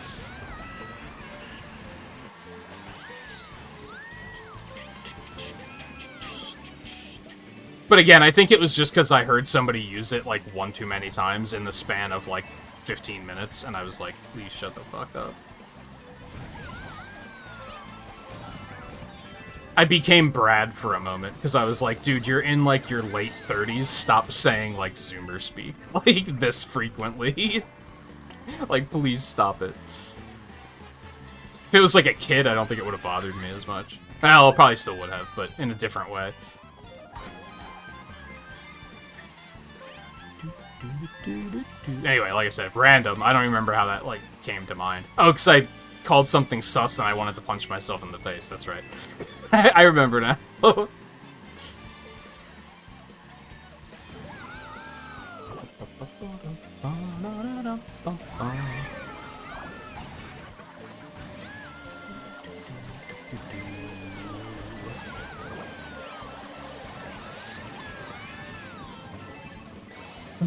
But again, I think it was just because I heard somebody use it, like, one too many times in the span of, like, 15 minutes, and I was like, please shut the fuck up. I became Brad for a moment, because I was like, dude, you're in, like, your late 30s, stop saying, like, Zoomer speak, like, this frequently. Like, please stop it. If it was, like, a kid, I don't think it would have bothered me as much. Well, it probably still would have, but in a different way. Anyway, like I said, random. I don't remember how that, like, came to mind. Oh, because I called something sus and I wanted to punch myself in the face. That's right. I remember now.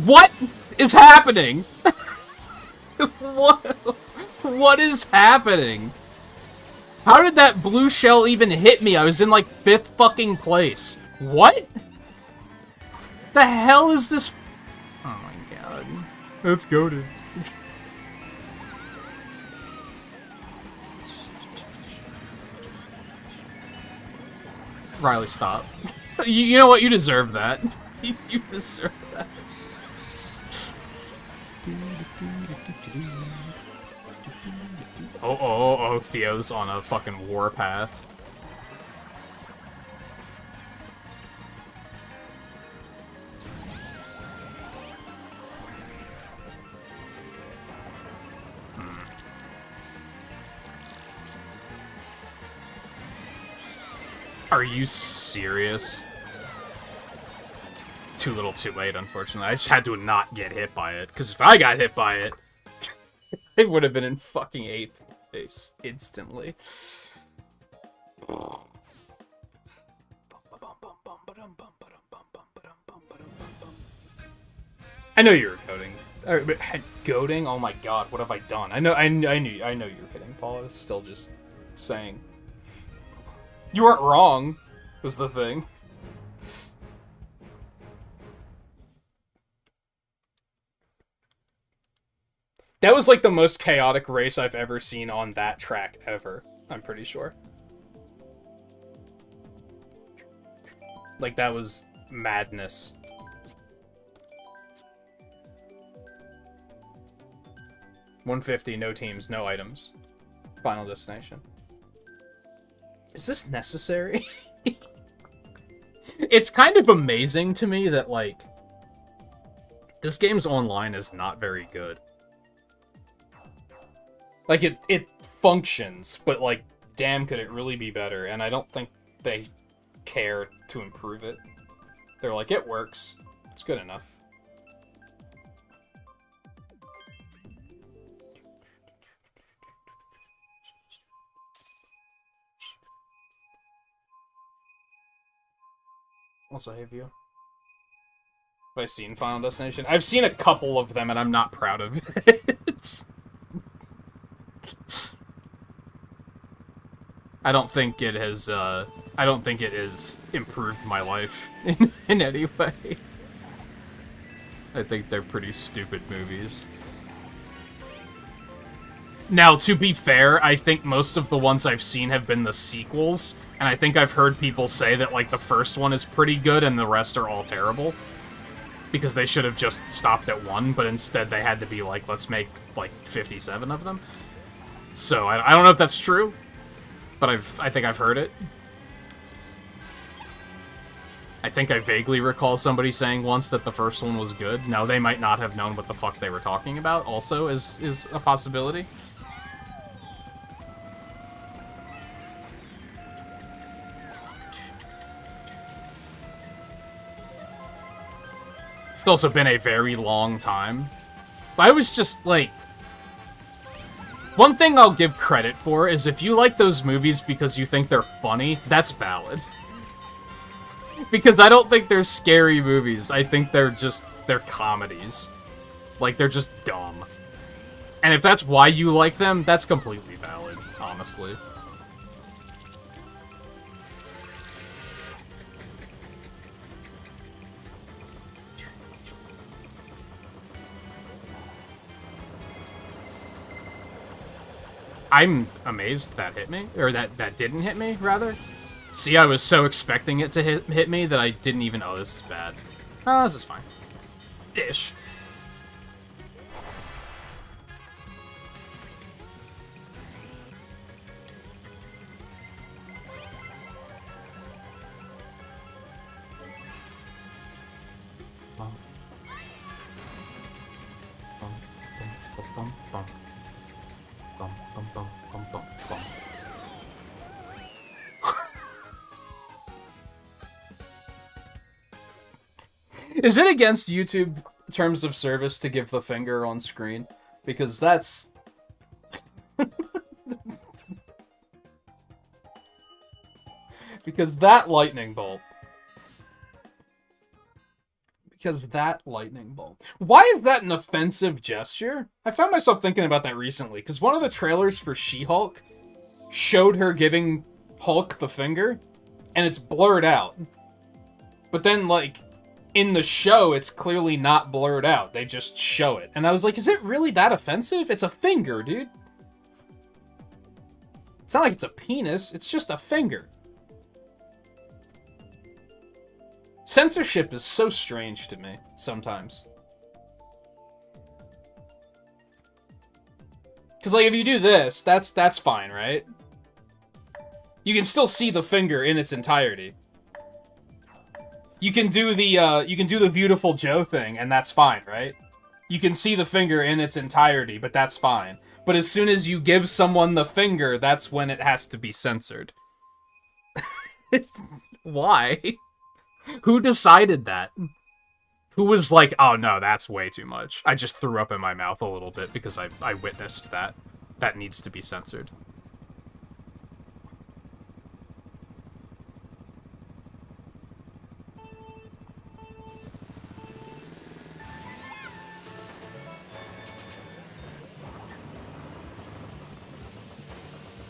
What is happening? What is happening? How did that blue shell even hit me? I was in, like, 5th fucking place. What? The hell is this? Oh my god. Let's go to... Riley, stop. You know what? You deserve that. You deserve that. Oh, Theo's on a fucking warpath. Are you serious? Too little too late, unfortunately. I just had to not get hit by it, because if I got hit by it, it would have been in fucking 8th place instantly. I know you were coding. But goading? Oh my god, what have I done? I know you were kidding, Paul. I was still just saying. You weren't wrong, was the thing. That was like the most chaotic race I've ever seen on that track ever, I'm pretty sure. Like, that was madness. $150, no teams, no items. Final destination. Is this necessary? It's kind of amazing to me that, like, this game's online is not very good. Like, it functions, but, like, damn, could it really be better? And I don't think they care to improve it. They're like, it works. It's good enough. Also, hey, view. Have I seen Final Destination? I've seen a couple of them, and I'm not proud of it. I don't think it has, I don't think it has improved my life in any way. I think they're pretty stupid movies. Now, to be fair, I think most of the ones I've seen have been the sequels, and I think I've heard people say that, like, the first one is pretty good and the rest are all terrible. Because they should have just stopped at 1, but instead they had to be like, let's make, like, 57 of them. So, I don't know if that's true. But I think I've heard it. I think I vaguely recall somebody saying once that the first one was good. Now, they might not have known what the fuck they were talking about, also, is a possibility. It's also been a very long time. But I was just, like... One thing I'll give credit for is if you like those movies because you think they're funny, that's valid. Because I don't think they're scary movies. I think they're comedies. Like, they're just dumb. And if that's why you like them, that's completely valid, honestly. I'm amazed that hit me, or that didn't hit me, rather. See, I was so expecting it to hit me that I didn't even... Oh, this is bad. Oh, this is fine. Ish. Is it against YouTube terms of service to give the finger on screen? Because that's... Because that lightning bolt... Why is that an offensive gesture? I found myself thinking about that recently, because one of the trailers for She-Hulk showed her giving Hulk the finger, and it's blurred out. But then, like, in the show, it's clearly not blurred out. They just show it. And I was like, is it really that offensive? It's a finger, dude. It's not like it's a penis, it's just a finger. Censorship is so strange to me, sometimes. Because, like, if you do this, that's fine, right? You can still see the finger in its entirety. You can do the Beautiful Joe thing, and that's fine, right? You can see the finger in its entirety, but that's fine. But as soon as you give someone the finger, that's when it has to be censored. Why? Who decided that? Who was like, oh no, that's way too much. I just threw up in my mouth a little bit because I witnessed that. That needs to be censored.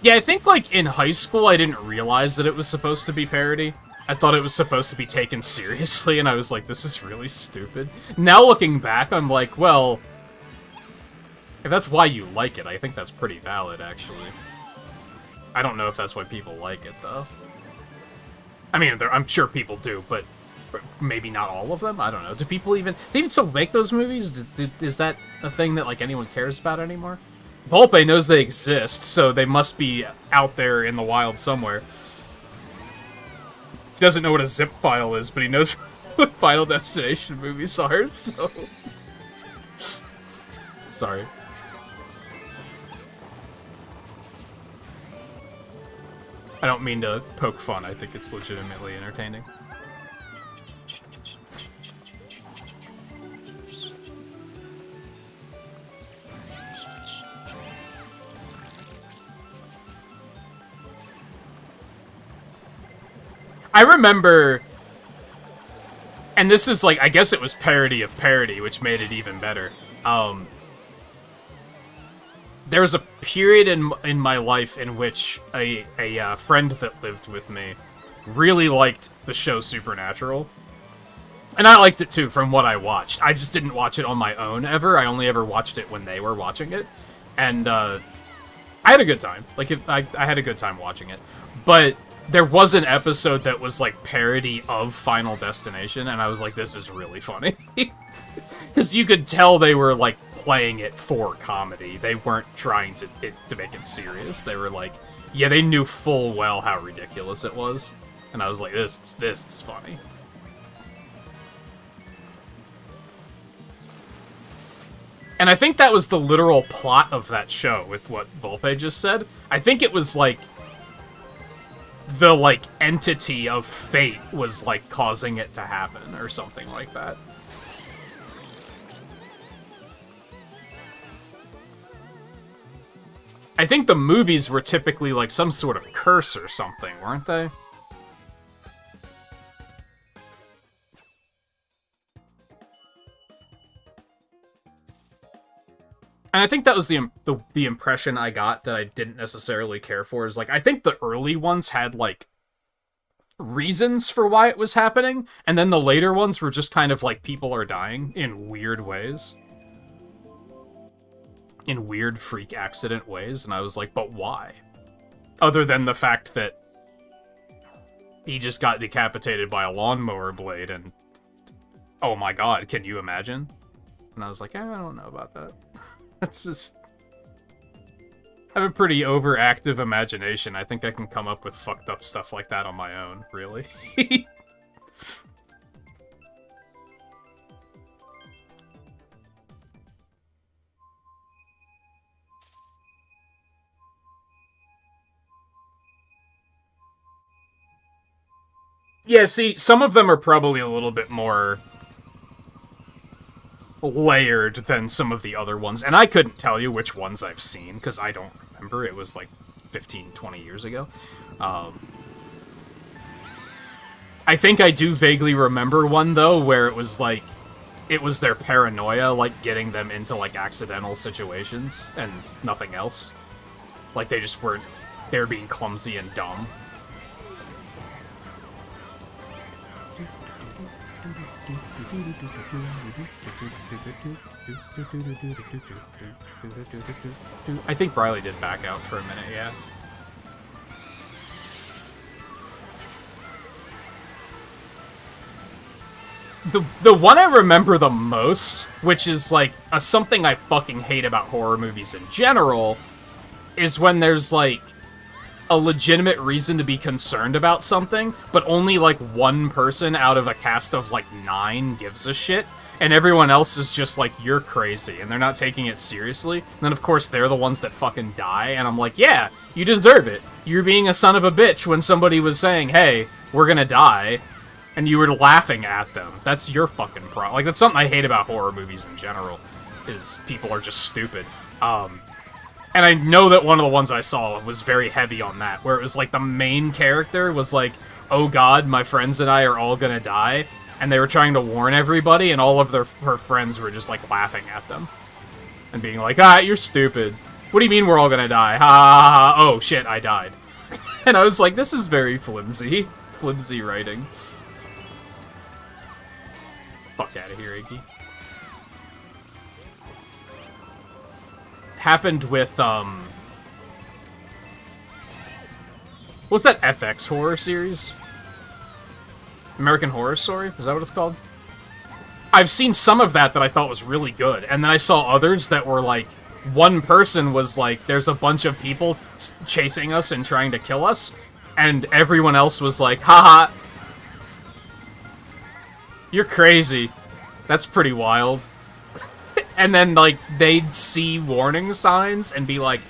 Yeah, I think, like, in high school, I didn't realize that it was supposed to be parody. I thought it was supposed to be taken seriously, and I was like, this is really stupid. Now, looking back, I'm like, well, if that's why you like it, I think that's pretty valid, actually. I don't know if that's why people like it, though. I mean, I'm sure people do, but maybe not all of them? I don't know. Do people even still make those movies? Is that a thing that, like, anyone cares about anymore? Volpe knows they exist, so they must be out there in the wild somewhere. He doesn't know what a zip file is, but he knows what Final Destination movies are, so... Sorry. I don't mean to poke fun, I think it's legitimately entertaining. I remember, and this is like, I guess it was parody of parody, which made it even better. There was a period in my life in which a friend that lived with me really liked the show Supernatural. And I liked it too, from what I watched. I just didn't watch it on my own ever. I only ever watched it when they were watching it. And I had a good time. Like, I had a good time watching it. But there was an episode that was, like, parody of Final Destination, and I was like, this is really funny. Because you could tell they were, like, playing it for comedy. They weren't trying to make it serious. They were like, yeah, they knew full well how ridiculous it was. And I was like, this is funny. And I think that was the literal plot of that show, with what Volpe just said. I think it was, like, the, like, entity of fate was, like, causing it to happen, or something like that. I think the movies were typically, like, some sort of curse or something, weren't they? And I think that was the impression I got that I didn't necessarily care for, is, like, I think the early ones had, like, reasons for why it was happening, and then the later ones were just kind of like, people are dying in weird ways. in weird freak accident ways, and I was like, but why? Other than the fact that he just got decapitated by a lawnmower blade, and oh my god, can you imagine? And I was like, I don't know about that. That's just... I have a pretty overactive imagination. I think I can come up with fucked up stuff like that on my own, really. Yeah, see, some of them are probably a little bit more layered than some of the other ones, and I couldn't tell you which ones I've seen, because I don't remember. It was like 15, 20 years ago. I think I do vaguely remember one, though, where it was like, it was their paranoia, like, getting them into, like, accidental situations, and nothing else. Like, they just weren't, they were being clumsy and dumb. I think Riley did back out for a minute, yeah. The one I remember the most, which is like something I fucking hate about horror movies in general, is when there's like a legitimate reason to be concerned about something, but only like one person out of a cast of like 9 gives a shit, and everyone else is just like, you're crazy, and they're not taking it seriously. And then of course they're the ones that fucking die, and I'm like, yeah, you deserve it. You're being a son of a bitch when somebody was saying, hey, we're gonna die, and you were laughing at them. That's your fucking problem. Like, that's something I hate about horror movies in general, is people are just stupid. And I know that one of the ones I saw was very heavy on that, where it was like the main character was like, oh god, my friends and I are all gonna die, and they were trying to warn everybody, and all of her friends were just like laughing at them. And being like, ah, you're stupid. What do you mean we're all gonna die? Ha ha ha ha, oh shit, I died. And I was like, this is very flimsy. Flimsy writing. Fuck out of here, Iggy. Happened with, what's that FX horror series? American Horror Story? Is that what it's called? I've seen some of that I thought was really good, and then I saw others that were like, one person was like, there's a bunch of people chasing us and trying to kill us, and everyone else was like, haha, you're crazy. That's pretty wild. And then, like, they'd see warning signs and be like,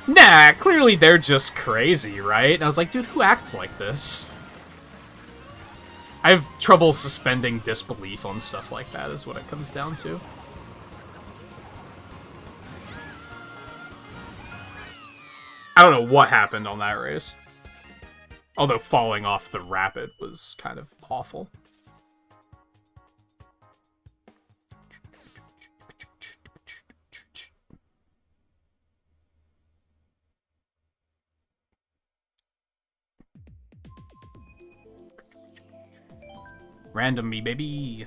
nah, clearly they're just crazy, right? And I was like, dude, who acts like this? I have trouble suspending disbelief on stuff like that, is what it comes down to. I don't know what happened on that race. Although falling off the rapid was kind of awful. Random me, baby.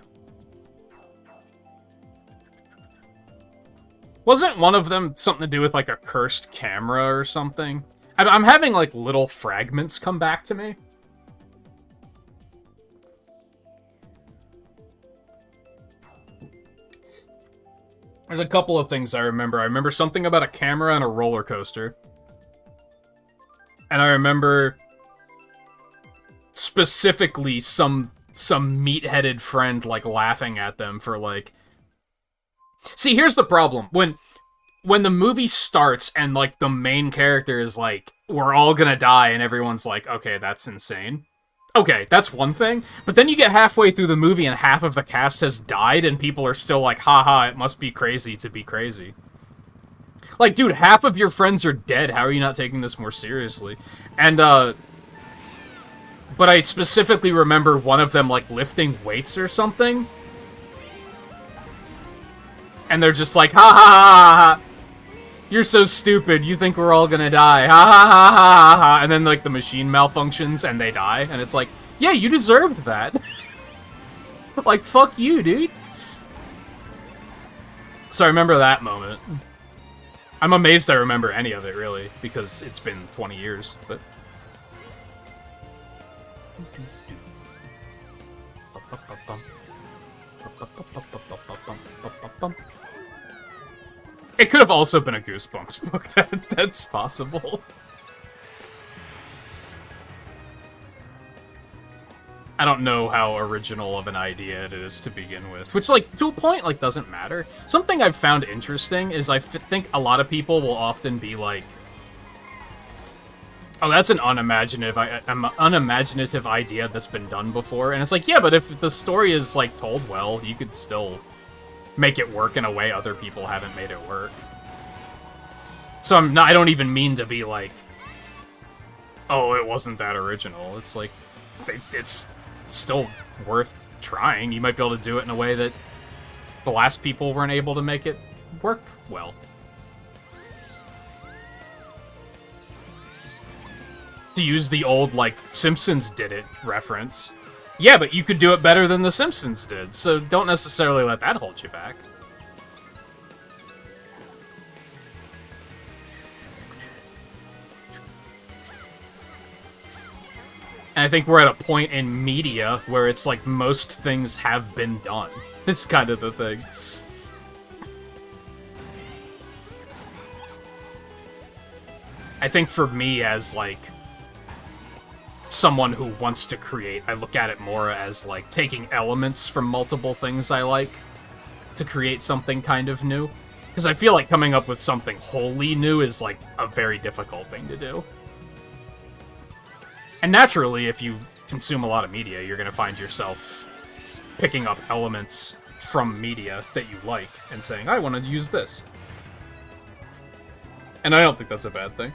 Wasn't one of them something to do with, like, a cursed camera or something? I'm having, like, little fragments come back to me. There's a couple of things I remember. I remember something about a camera and a roller coaster. And I remember specifically some meat-headed friend, like, laughing at them for, like... See, here's the problem. When the movie starts and, like, the main character is like, we're all gonna die, and everyone's like, okay, that's insane. Okay, that's one thing. But then you get halfway through the movie and half of the cast has died, and people are still like, haha, it must be crazy to be crazy. Like, dude, half of your friends are dead. How are you not taking this more seriously? And, but I specifically remember one of them, like, lifting weights or something. And they're just like, ha ha ha ha, you're so stupid, you think we're all gonna die, ha ha ha ha ha, and then, like, the machine malfunctions and they die, and it's like, yeah, you deserved that. Like, fuck you, dude. So I remember that moment. I'm amazed I remember any of it, really, because it's been 20 years, but... It could have also been a Goosebumps book. That's possible. I don't know how original of an idea it is to begin with. Which, like, to a point, like, doesn't matter. Something I've found interesting is I think a lot of people will often be like, oh, that's an unimaginative idea that's been done before. And it's like, yeah, but if the story is, like, told well, you could still make it work in a way other people haven't made it work. So I don't even mean to be like, oh, it wasn't that original. It's like, it's still worth trying. You might be able to do it in a way that the last people weren't able to make it work well. To use the old, like, Simpsons did it reference. Yeah, but you could do it better than the Simpsons did, so don't necessarily let that hold you back. And I think we're at a point in media where it's like most things have been done. It's kind of the thing. I think for me as, like, someone who wants to create, I look at it more as, like, taking elements from multiple things I like to create something kind of new. Because I feel like coming up with something wholly new is, like, a very difficult thing to do. And naturally, if you consume a lot of media, you're going to find yourself picking up elements from media that you like and saying, I want to use this. And I don't think that's a bad thing.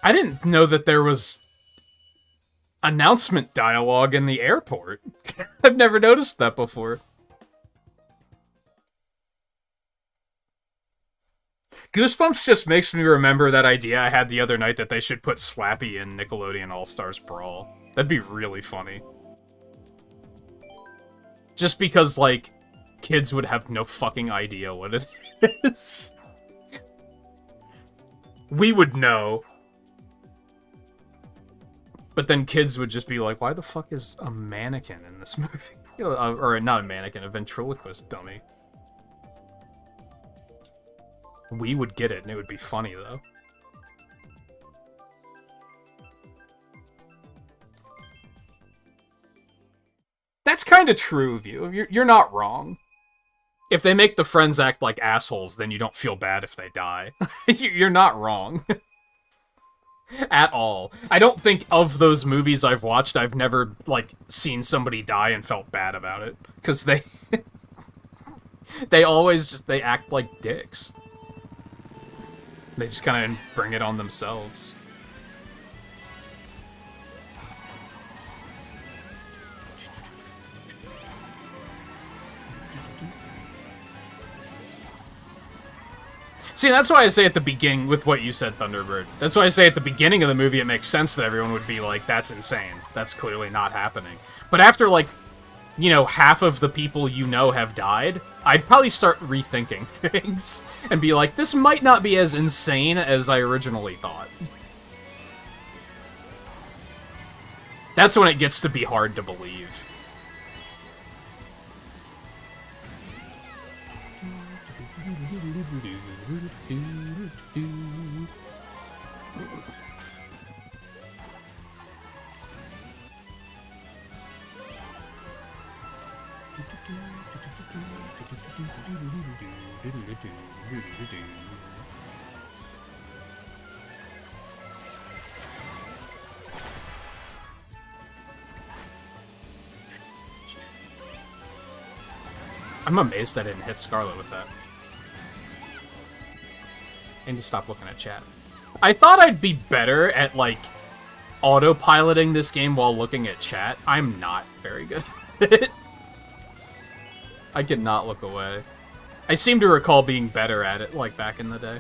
I didn't know that there was announcement dialogue in the airport. I've never noticed that before. Goosebumps just makes me remember that idea I had the other night that they should put Slappy in Nickelodeon All-Stars Brawl. That'd be really funny. Just because, like, kids would have no fucking idea what it is. We would know. But then kids would just be like, why the fuck is a mannequin in this movie? Or not a mannequin, a ventriloquist dummy. We would get it, and it would be funny, though. That's kind of true of you. You're not wrong. If they make the friends act like assholes, then you don't feel bad if they die. You're not wrong. At all. I don't think of those movies I've watched, I've never, like, seen somebody die and felt bad about it. Because they... they always just, they act like dicks. They just kind of bring it on themselves. See, that's why I say at the beginning, with what you said, Thunderbird, that's why I say at the beginning of the movie it makes sense that everyone would be like, that's insane. That's clearly not happening. But after, like, you know, half of the people you know have died, I'd probably start rethinking things and be like, this might not be as insane as I originally thought. That's when it gets to be hard to believe. I'm amazed I didn't hit Scarlet with that. I need to stop looking at chat. I thought I'd be better at, like, autopiloting this game while looking at chat. I'm not very good at it. I cannot look away. I seem to recall being better at it, like, back in the day.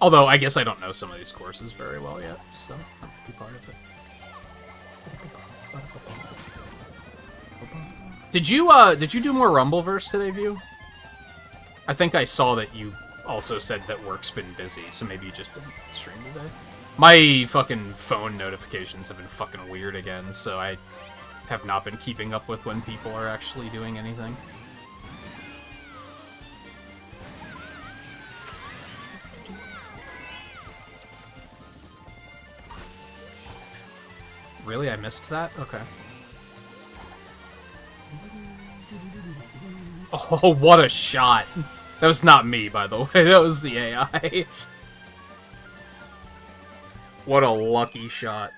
Although, I guess I don't know some of these courses very well yet, so that might be part of it. Did you do more Rumbleverse today, View? I think I saw that you also said that work's been busy, so maybe you just didn't stream today. My fucking phone notifications have been fucking weird again, so I have not been keeping up with when people are actually doing anything. Really? I missed that? Okay. Oh, what a shot. That was not me, by the way. That was the AI. What a lucky shot.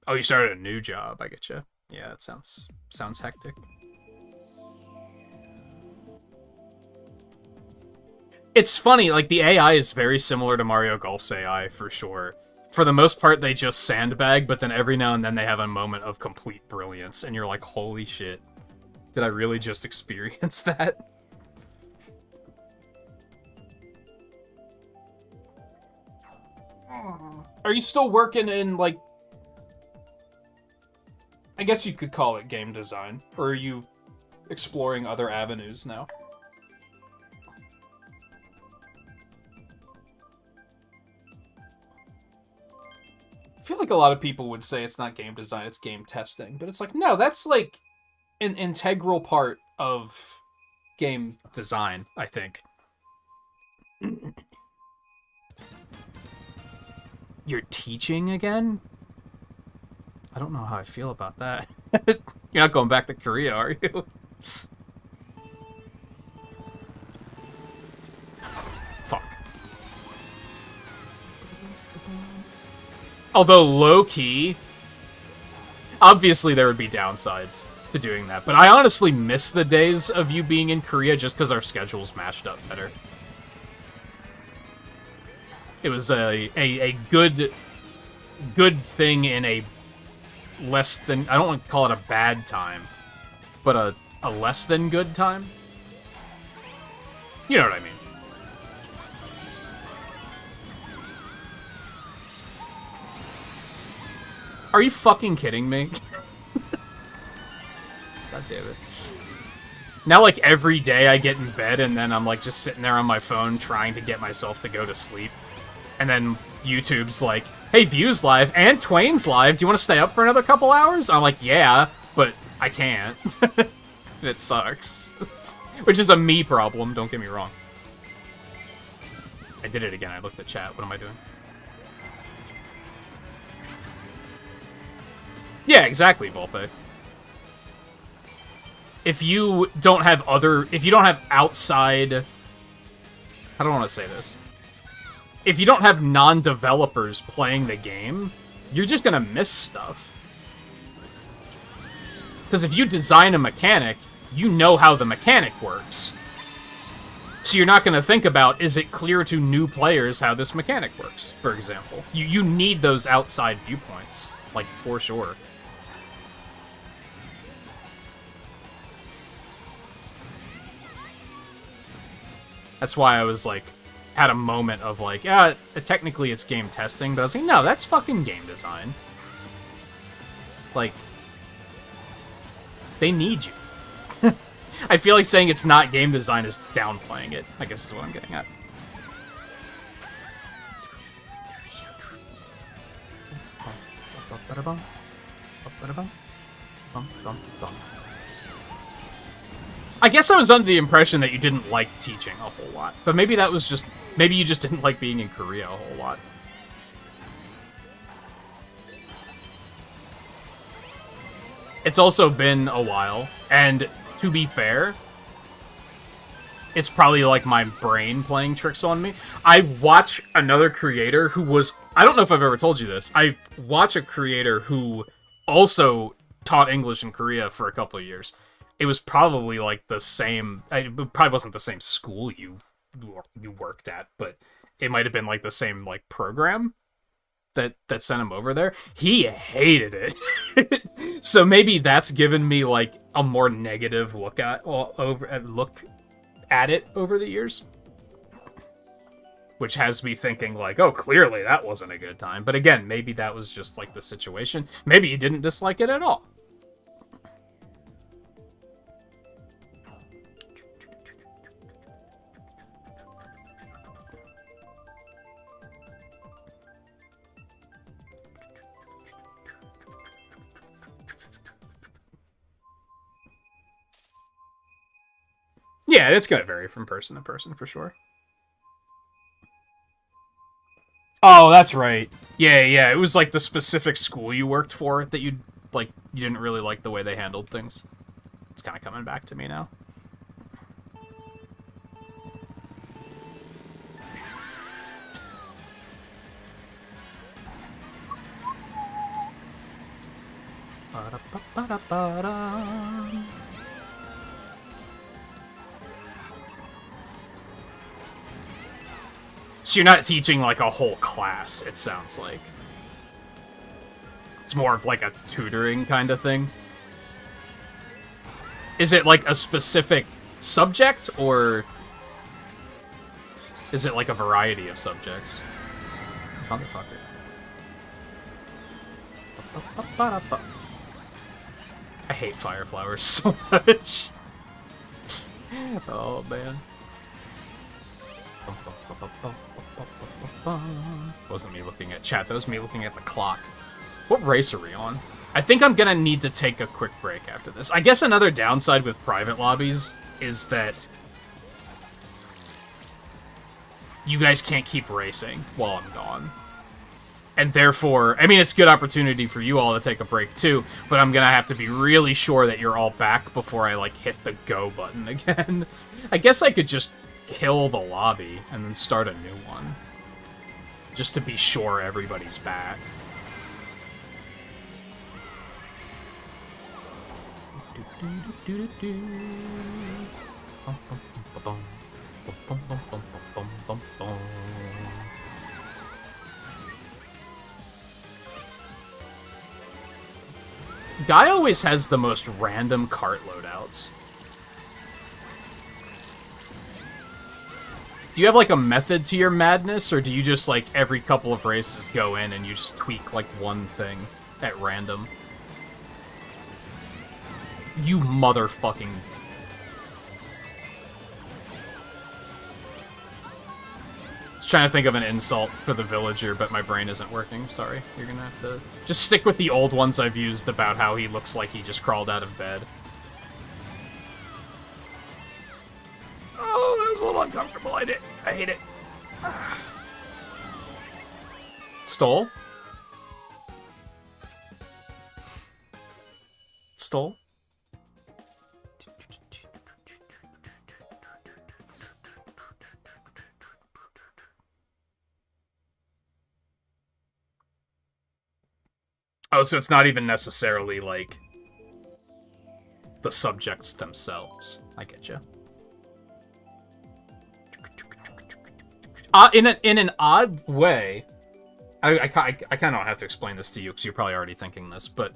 Oh, you started a new job. I get you. Yeah, that sounds hectic. It's funny, like, the AI is very similar to Mario Golf's AI, for sure. For the most part, they just sandbag, but then every now and then they have a moment of complete brilliance, and you're like, holy shit. Did I really just experience that? Are you still working in, like... I guess you could call it game design. Or are you exploring other avenues now? I feel like a lot of people would say it's not game design, it's game testing. But it's like, no, that's like an integral part of game design, I think. You're teaching again? I don't know how I feel about that. You're not going back to Korea, are you? Fuck. Although low-key, obviously there would be downsides to doing that, but I honestly miss the days of you being in Korea just because our schedules matched up better. It was a good thing in a less than, I don't want to call it a bad time, but a less than good time. You know what I mean. Are you fucking kidding me? God damn it. Now, like, every day I get in bed and then I'm, like, just sitting there on my phone trying to get myself to go to sleep. And then YouTube's like, hey, View's live and Twain's live. Do you want to stay up for another couple hours? I'm like, yeah, but I can't. It sucks. Which is a me problem, don't get me wrong. I did it again. I looked at chat. What am I doing? Yeah, exactly, Volpe. If you don't have outside... How do I want to say this? If you don't have non-developers playing the game, you're just gonna miss stuff. Because if you design a mechanic, you know how the mechanic works. So you're not gonna think about, is it clear to new players how this mechanic works, for example. You need those outside viewpoints, like, for sure. That's why I was like, had a moment of like, yeah, technically it's game testing, but I was like, no, that's fucking game design. Like, they need you. I feel like saying it's not game design is downplaying it, I guess is what I'm getting at. I guess I was under the impression that you didn't like teaching a whole lot, but maybe that was just, maybe you just didn't like being in Korea a whole lot. It's also been a while, and to be fair, it's probably like my brain playing tricks on me. I watch another creator who was, I don't know if I've ever told you this, I watch a creator who also taught English in Korea for a couple of years. It was probably like the same, it probably wasn't the same school you you worked at, but it might have been like the same like program that sent him over there. He hated it. So maybe that's given me like a more negative look at it over the years, which has me thinking like, oh, clearly that wasn't a good time. But again, maybe that was just like the situation. Maybe he didn't dislike it at all. Yeah, it's gonna vary from person to person for sure. Oh, that's right. Yeah. It was like the specific school you worked for that you didn't really like the way they handled things. It's kind of coming back to me now. So you're not teaching like a whole class, it sounds like. It's more of like a tutoring kind of thing. Is it like a specific subject, or is it like a variety of subjects? Motherfucker. I hate fire flowers so much. Oh, man. Wasn't me looking at chat, that was me looking at the clock. What race are we on? I think I'm gonna need to take a quick break after this. I guess another downside with private lobbies is that you guys can't keep racing while I'm gone. And therefore, I mean, it's a good opportunity for you all to take a break too, but I'm gonna have to be really sure that you're all back before I, like, hit the go button again. I guess I could just kill the lobby and then start a new one. Just to be sure everybody's back. Guy always has the most random cart loadouts. Do you have, like, a method to your madness, or do you just, like, every couple of races go in and you just tweak, like, one thing at random? You motherfucking... I was trying to think of an insult for the villager, but my brain isn't working. Sorry. You're gonna have to... Just stick with the old ones I've used about how he looks like he just crawled out of bed. Oh, that was a little uncomfortable. I hate it. Stole? Stole? Oh, so it's not even necessarily, like, the subjects themselves. I get you. In an odd way, I kind of don't have to explain this to you, because you're probably already thinking this, but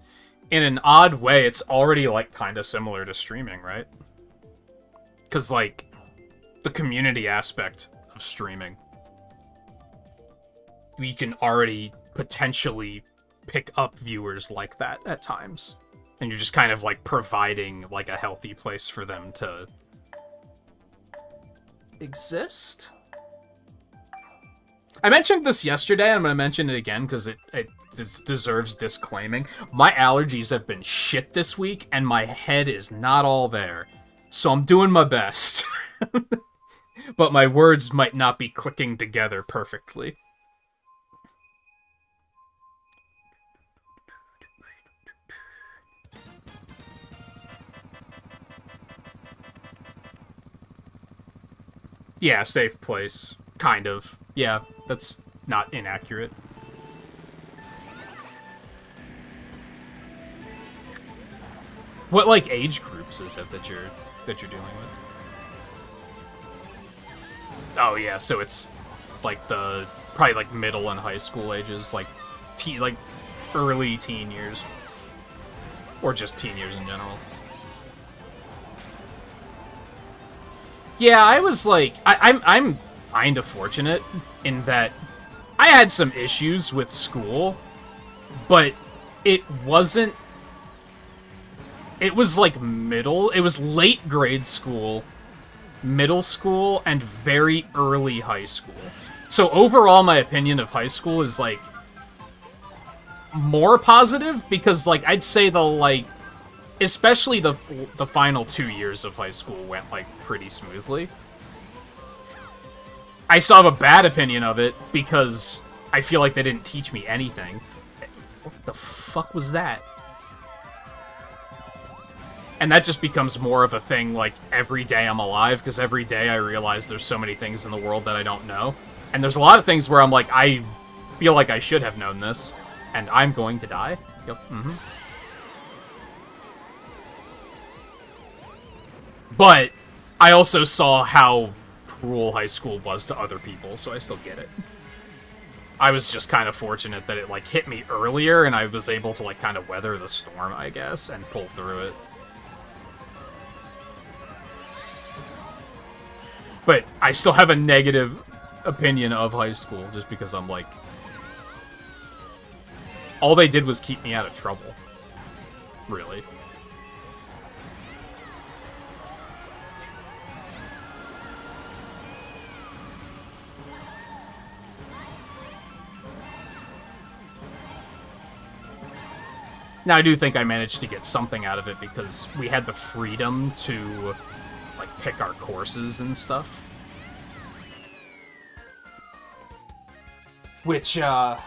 in an odd way, it's already, like, kind of similar to streaming, right? Because, like, the community aspect of streaming, we can already potentially pick up viewers like that at times. And you're just kind of, like, providing, like, a healthy place for them to exist? I mentioned this yesterday, and I'm going to mention it again because it deserves disclaiming. My allergies have been shit this week, and my head is not all there. So I'm doing my best. But my words might not be clicking together perfectly. Yeah, safe place. Kind of. Yeah, that's not inaccurate. What, like, age groups is it that you're dealing with? Oh yeah, so it's like the probably like middle and high school ages, like like early teen years, or just teen years in general. Yeah, I was like, I'm kind of fortunate in that I had some issues with school, but it wasn't. It was like it was late grade school, middle school, and very early high school. So overall, my opinion of high school is like more positive because like I'd say especially the final 2 years of high school went like pretty smoothly. I still have a bad opinion of it because I feel like they didn't teach me anything. What the fuck was that? And that just becomes more of a thing, like, every day I'm alive, because every day I realize there's so many things in the world that I don't know. And there's a lot of things where I'm like, I feel like I should have known this, and I'm going to die. Yep, mm-hmm. But I also saw how cruel high school was to other people, so I still get it. I was just kind of fortunate that it, like, hit me earlier, and I was able to, like, kind of weather the storm, I guess, and pull through it. But I still have a negative opinion of high school, just because I'm like... all they did was keep me out of trouble. Really. Now, I do think I managed to get something out of it because we had the freedom to, like, pick our courses and stuff. Which, helped,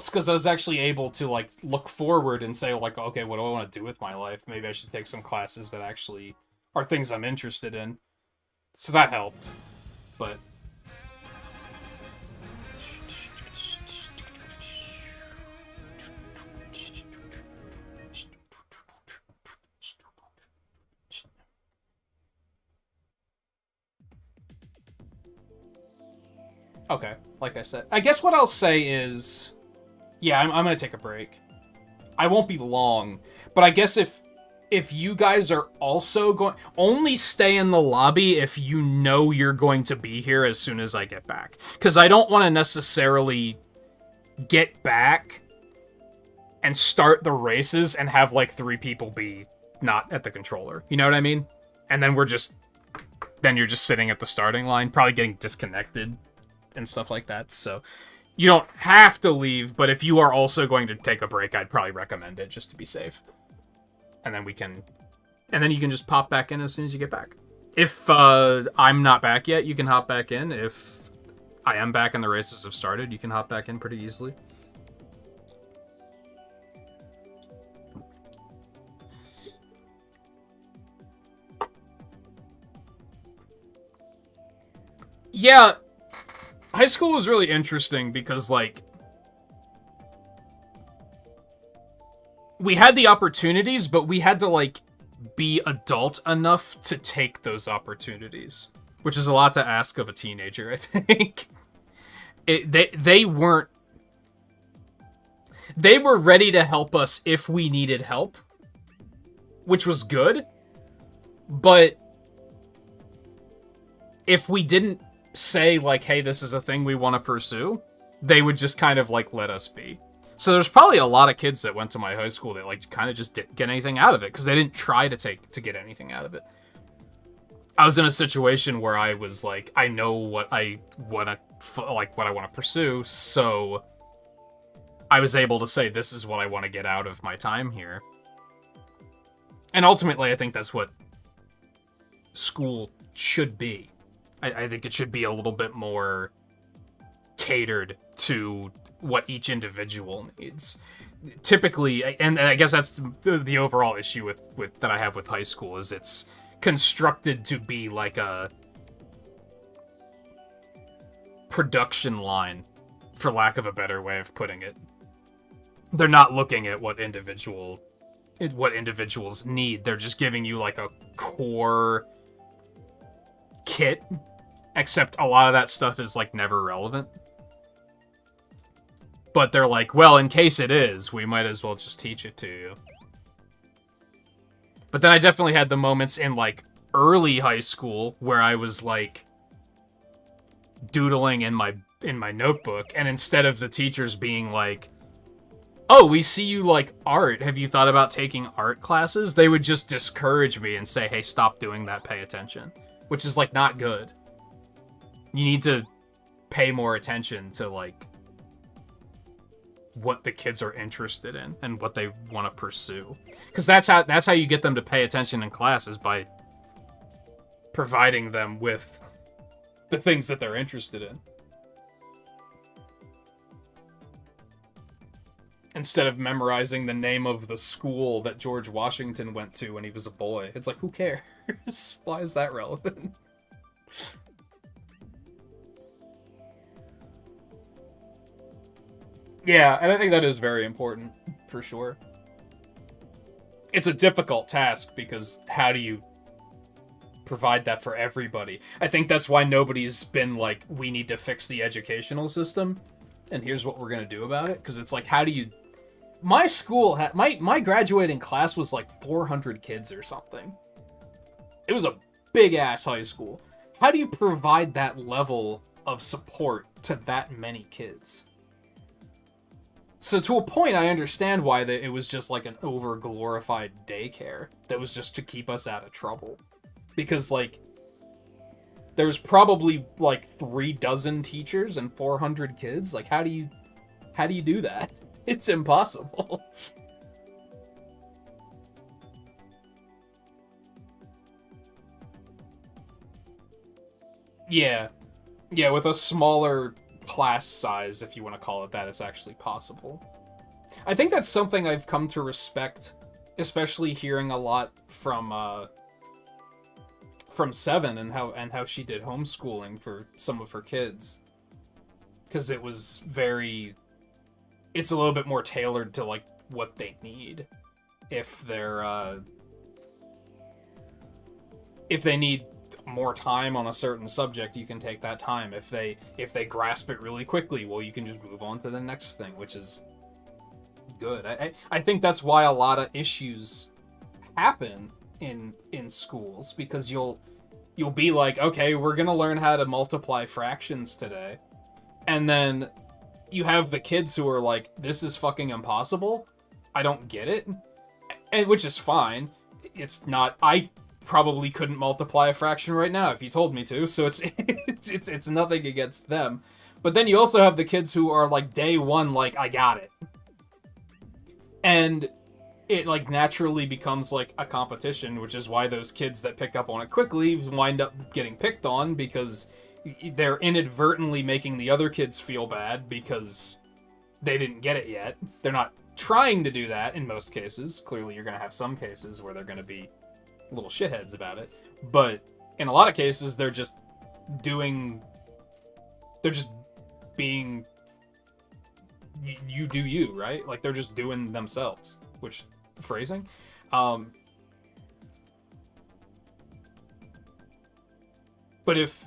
because I was actually able to, like, look forward and say, like, okay, what do I want to do with my life? Maybe I should take some classes that actually are things I'm interested in. So that helped. But... okay, like I said. I guess what I'll say is... yeah, I'm gonna take a break. I won't be long, but I guess if you guys are also going... only stay in the lobby if you know you're going to be here as soon as I get back. Because I don't want to necessarily get back and start the races and have, like, 3 people be not at the controller. You know what I mean? And then we're just... then you're just sitting at the starting line, probably getting disconnected and stuff like that, so... you don't have to leave, but if you are also going to take a break, I'd probably recommend it, just to be safe. And then we can... and then you can just pop back in as soon as you get back. If I'm not back yet, you can hop back in. If I am back and the races have started, you can hop back in pretty easily. Yeah... high school was really interesting because, like, we had the opportunities, but we had to, like, be adult enough to take those opportunities. Which is a lot to ask of a teenager, I think. They weren't... they were ready to help us if we needed help. Which was good. But if we didn't say, like, hey, this is a thing we want to pursue, they would just kind of, like, let us be. So there's probably a lot of kids that went to my high school that, like, kind of just didn't get anything out of it, because they didn't try to get anything out of it. I was in a situation where I was, like, I know what I want to pursue, so I was able to say, this is what I want to get out of my time here. And ultimately, I think that's what school should be. I think it should be a little bit more catered to what each individual needs. Typically, and I guess that's the overall issue with that I have with high school, is it's constructed to be like a production line, for lack of a better way of putting it. They're not looking at what individuals need. They're just giving you, like, a core kit Except a lot of that stuff is, like, never relevant. But they're like, well, in case it is, we might as well just teach it to you. But then I definitely had the moments in, like, early high school where I was, like, doodling in my notebook, and instead of the teachers being like, oh, we see you like art, have you thought about taking art classes? They would just discourage me and say, hey, stop doing that, pay attention. Which is, like, not good. You need to pay more attention to, like, what the kids are interested in and what they want to pursue. Because that's how you get them to pay attention in class, is by providing them with the things that they're interested in. Instead of memorizing the name of the school that George Washington went to when he was a boy. It's like, who cares? Why is that relevant? Yeah, and I think that is very important, for sure. It's a difficult task, because how do you provide that for everybody? I think that's why nobody's been like, we need to fix the educational system, and here's what we're gonna do about it. Because it's like, how do you... My school, my graduating class was like 400 kids or something. It was a big-ass high school. How do you provide that level of support to that many kids? So to a point, I understand why it was just like an over-glorified daycare that was just to keep us out of trouble. Because, like, there's probably, like, 36 teachers and 400 kids. Like, how do you do that? It's impossible. Yeah. Yeah, with a smaller class size, if you want to call it that, it's actually possible. I think that's something I've come to respect, especially hearing a lot from Seven and how she did homeschooling for some of her kids. Because it was it's a little bit more tailored to, like, what they need. If they need more time on a certain subject, you can take that time. If they grasp it really quickly, well, you can just move on to the next thing, which is good. I think that's why a lot of issues happen in schools, because you'll be like, okay, we're gonna learn how to multiply fractions today, and then you have the kids who are like, this is fucking impossible, I don't get it, and which is fine. It's not, I probably couldn't multiply a fraction right now if you told me to, so it's nothing against them. But then you also have the kids who are like, day one, like, I got it. And it, like, naturally becomes like a competition, which is why those kids that pick up on it quickly wind up getting picked on, because they're inadvertently making the other kids feel bad because they didn't get it yet. They're not trying to do that in most cases. Clearly you're going to have some cases where they're going to be little shitheads about it, but in a lot of cases they're just being you do you, right? Like, they're just doing themselves, which phrasing. But if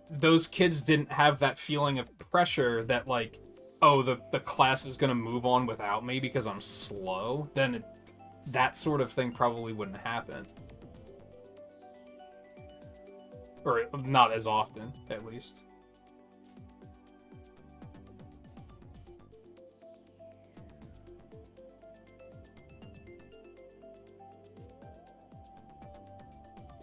those kids didn't have that feeling of pressure that, like, oh, the class is gonna move on without me because I'm slow, then that sort of thing probably wouldn't happen. Or not as often, at least.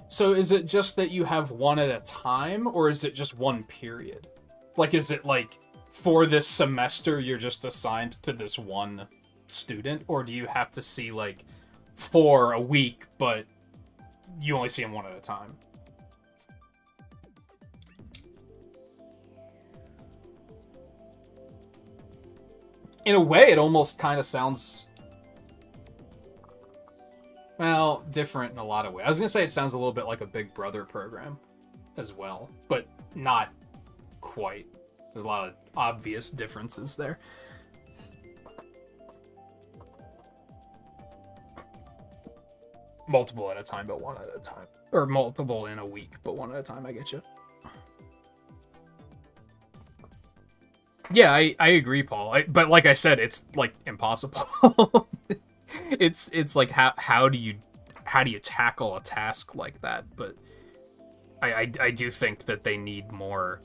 So is it just that you have one at a time, or is it just one period? Like, is it like, for this semester you're just assigned to this one student, or do you have to see, like, 4 a week, but you only see them one at a time? In a way, it almost kind of sounds, well, different in a lot of ways. I was gonna say it sounds a little bit like a Big Brother program as well, but not quite. There's a lot of obvious differences there. Multiple at a time, but one at a time. Or multiple in a week, but one at a time, I get you. Yeah, I agree, Paul. But like I said, it's like impossible. It's like how do you tackle a task like that? But I do think that they need more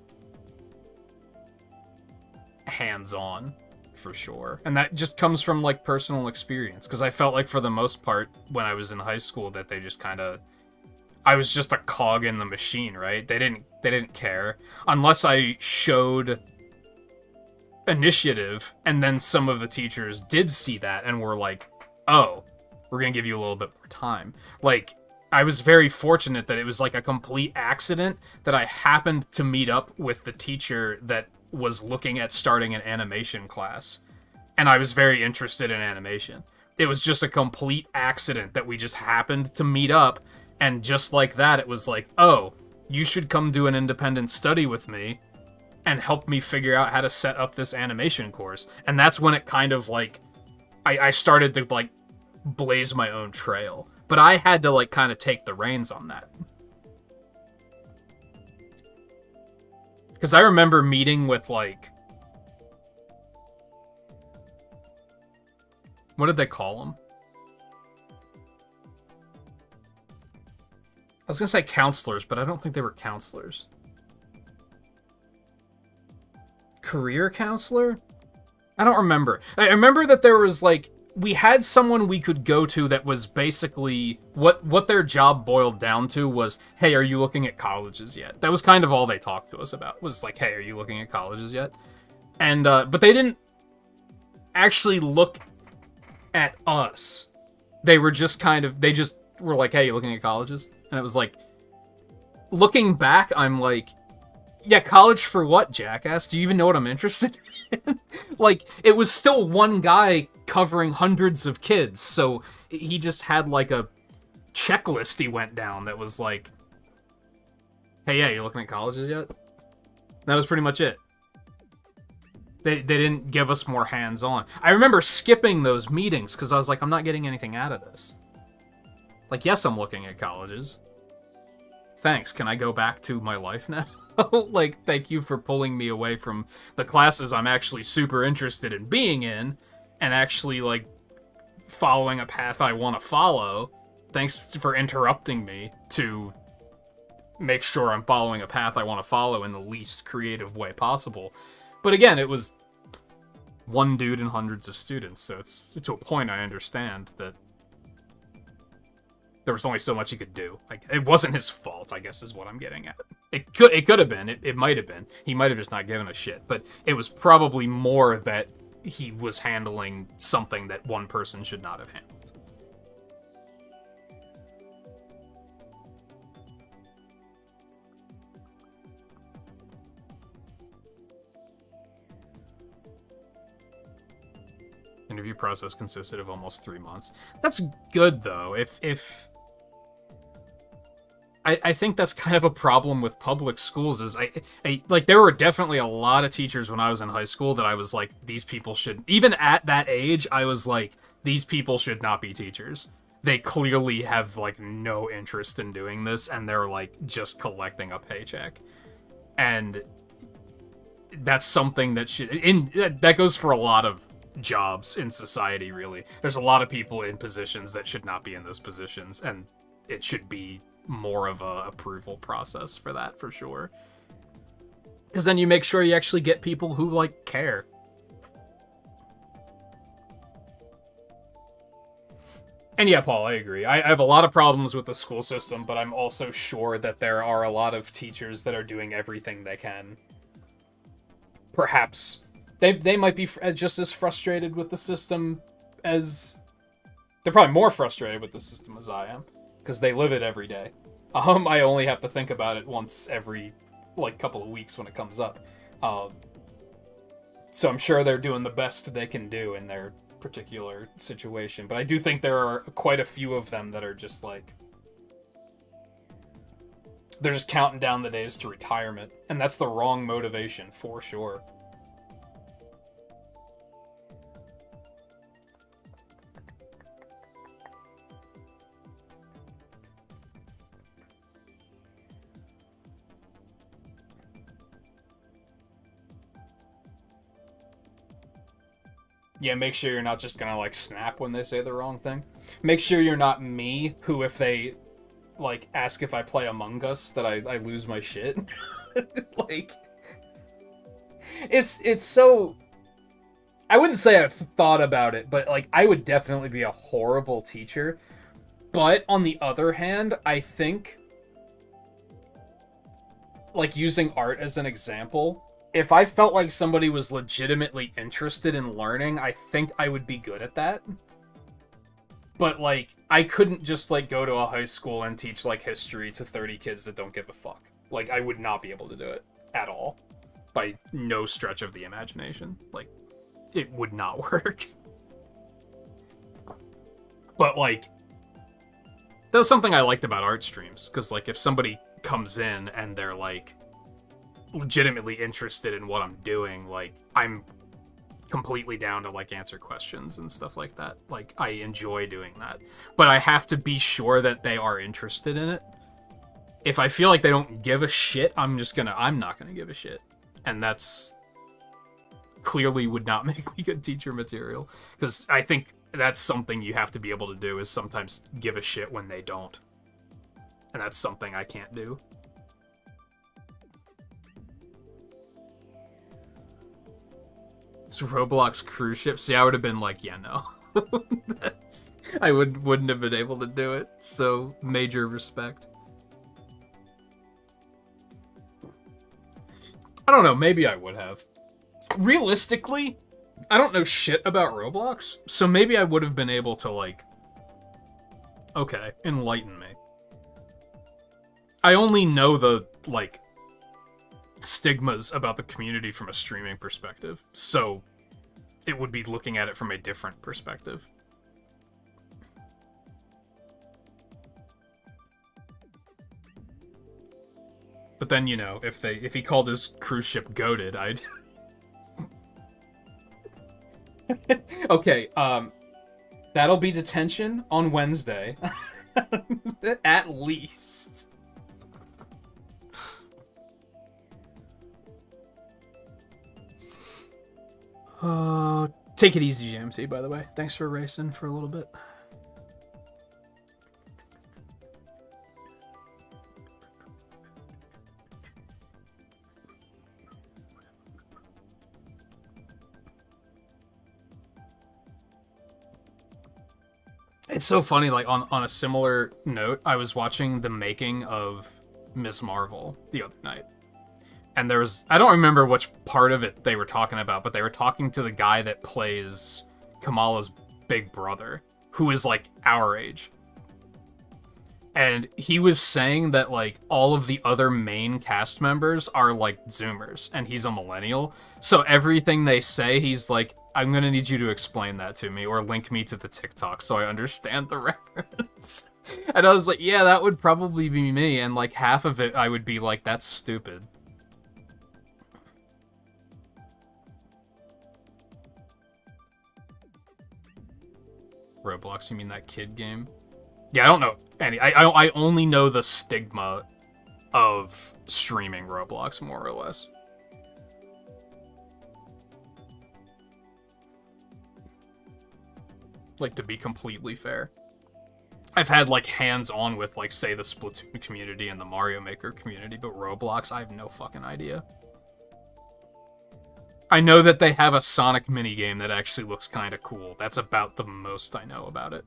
hands-on for sure, and that just comes from like personal experience. Because I felt like for the most part when I was in high school that they just kind of I was just a cog in the machine, right? They didn't care unless I showed initiative, and then some of the teachers did see that and were like, "Oh, we're gonna give you a little bit more time." Like, I was very fortunate that it was like a complete accident that I happened to meet up with the teacher that was looking at starting an animation class, and I was very interested in animation. It was just a complete accident that we just happened to meet up, and just like that, it was like, "Oh, you should come do an independent study with me and help me figure out how to set up this animation course." And that's when it kind of like I started to like blaze my own trail. But I had to like kind of take the reins on that. Because I remember meeting with like, what did they call them? I was gonna say counselors, but I don't think they were counselors. Career counselor? I don't remember. I remember that there was like we had someone we could go to that was basically what their job boiled down to was, "Hey, are you looking at colleges yet?" That was kind of all they talked to us about. Was like, "Hey, are you looking at colleges yet?" And but they didn't actually look at us. They were just kind of they just were like, "Hey, you looking at colleges?" And it was like, looking back, I'm like, yeah, college for what, jackass? Do you even know what I'm interested in? Like, it was still one guy covering hundreds of kids, so he just had like a checklist he went down that was like, "Hey, yeah, you're looking at colleges yet?" That was pretty much it. They didn't give us more hands-on. I remember skipping those meetings because I was like, I'm not getting anything out of this. Like, yes, I'm looking at colleges. Thanks, can I go back to my life now? Like, thank you for pulling me away from the classes I'm actually super interested in being in, and actually, like, following a path I want to follow. Thanks for interrupting me to make sure I'm following a path I want to follow in the least creative way possible. But again, it was one dude and hundreds of students, so it's to a point I understand that there was only so much he could do. Like, it wasn't his fault, I guess, is what I'm getting at. It could have been. It might have been. He might have just not given a shit. But it was probably more that he was handling something that one person should not have handled. Interview process consisted of almost 3 months. That's good, though. If I think that's kind of a problem with public schools is I like there were definitely a lot of teachers when I was in high school that I was like, these people should, even at that age, I was like, these people should not be teachers. They clearly have like no interest in doing this, and they're like just collecting a paycheck. And that's something that that goes for a lot of jobs in society, really. There's a lot of people in positions that should not be in those positions, and it should be more of a approval process for that, for sure. Because then you make sure you actually get people who, like, care. And yeah, Paul, I agree. I have a lot of problems with the school system, but I'm also sure that there are a lot of teachers that are doing everything they can. Perhaps they might be just as frustrated with the system as... They're probably more frustrated with the system as I am, because they live it every day. I only have to think about it once every, like, couple of weeks when it comes up. So I'm sure they're doing the best they can do in their particular situation. But I do think there are quite a few of them that are just, like... They're just counting down the days to retirement. And that's the wrong motivation, for sure. Yeah, make sure you're not just gonna, like, snap when they say the wrong thing. Make sure you're not me, who, if they, like, ask if I play Among Us, that I lose my shit. Like, it's so... I wouldn't say I've thought about it, but, like, I would definitely be a horrible teacher. But, on the other hand, I think, like, using art as an example, if I felt like somebody was legitimately interested in learning, I think I would be good at that. But, like, I couldn't just, like, go to a high school and teach, like, history to 30 kids that don't give a fuck. Like, I would not be able to do it at all. By no stretch of the imagination. Like, it would not work. But, like, that's something I liked about art streams. Because, like, if somebody comes in and they're, like, legitimately interested in what I'm doing, like, I'm completely down to, like, answer questions and stuff like that. Like, I enjoy doing that. But I have to be sure that they are interested in it. If I feel like they don't give a shit, I'm not gonna give a shit. And that's clearly would not make me good teacher material. Because I think that's something you have to be able to do, is sometimes give a shit when they don't. And that's something I can't do. Roblox cruise ship. See, I would have been like, yeah, no. I wouldn't have been able to do it. So, major respect. I don't know, maybe I would have. Realistically, I don't know shit about Roblox, so maybe I would have been able to, like... Okay, enlighten me. I only know the, like, stigmas about the community from a streaming perspective, so it would be looking at it from a different perspective. But then, you know, if he called his cruise ship goated, I'd... Okay, that'll be detention on Wednesday. At least. Take it easy, JMT, by the way. Thanks for racing for a little bit. It's so funny, like, on a similar note, I was watching the making of Ms. Marvel the other night. And there was... I don't remember which part of it they were talking about, but they were talking to the guy that plays Kamala's big brother, who is, like, our age. And he was saying that, like, all of the other main cast members are, like, Zoomers, and he's a millennial. So everything they say, he's like, I'm gonna need you to explain that to me, or link me to the TikTok so I understand the reference. And I was like, yeah, that would probably be me, and, like, half of it I would be like, that's stupid. Roblox, you mean that kid game? Yeah, I don't know any. I only know the stigma of streaming Roblox, more or less. Like, to be completely fair. I've had, like, hands-on with, like, say, the Splatoon community and the Mario Maker community, but Roblox, I have no fucking idea. I know that they have a Sonic minigame that actually looks kind of cool. That's about the most I know about it.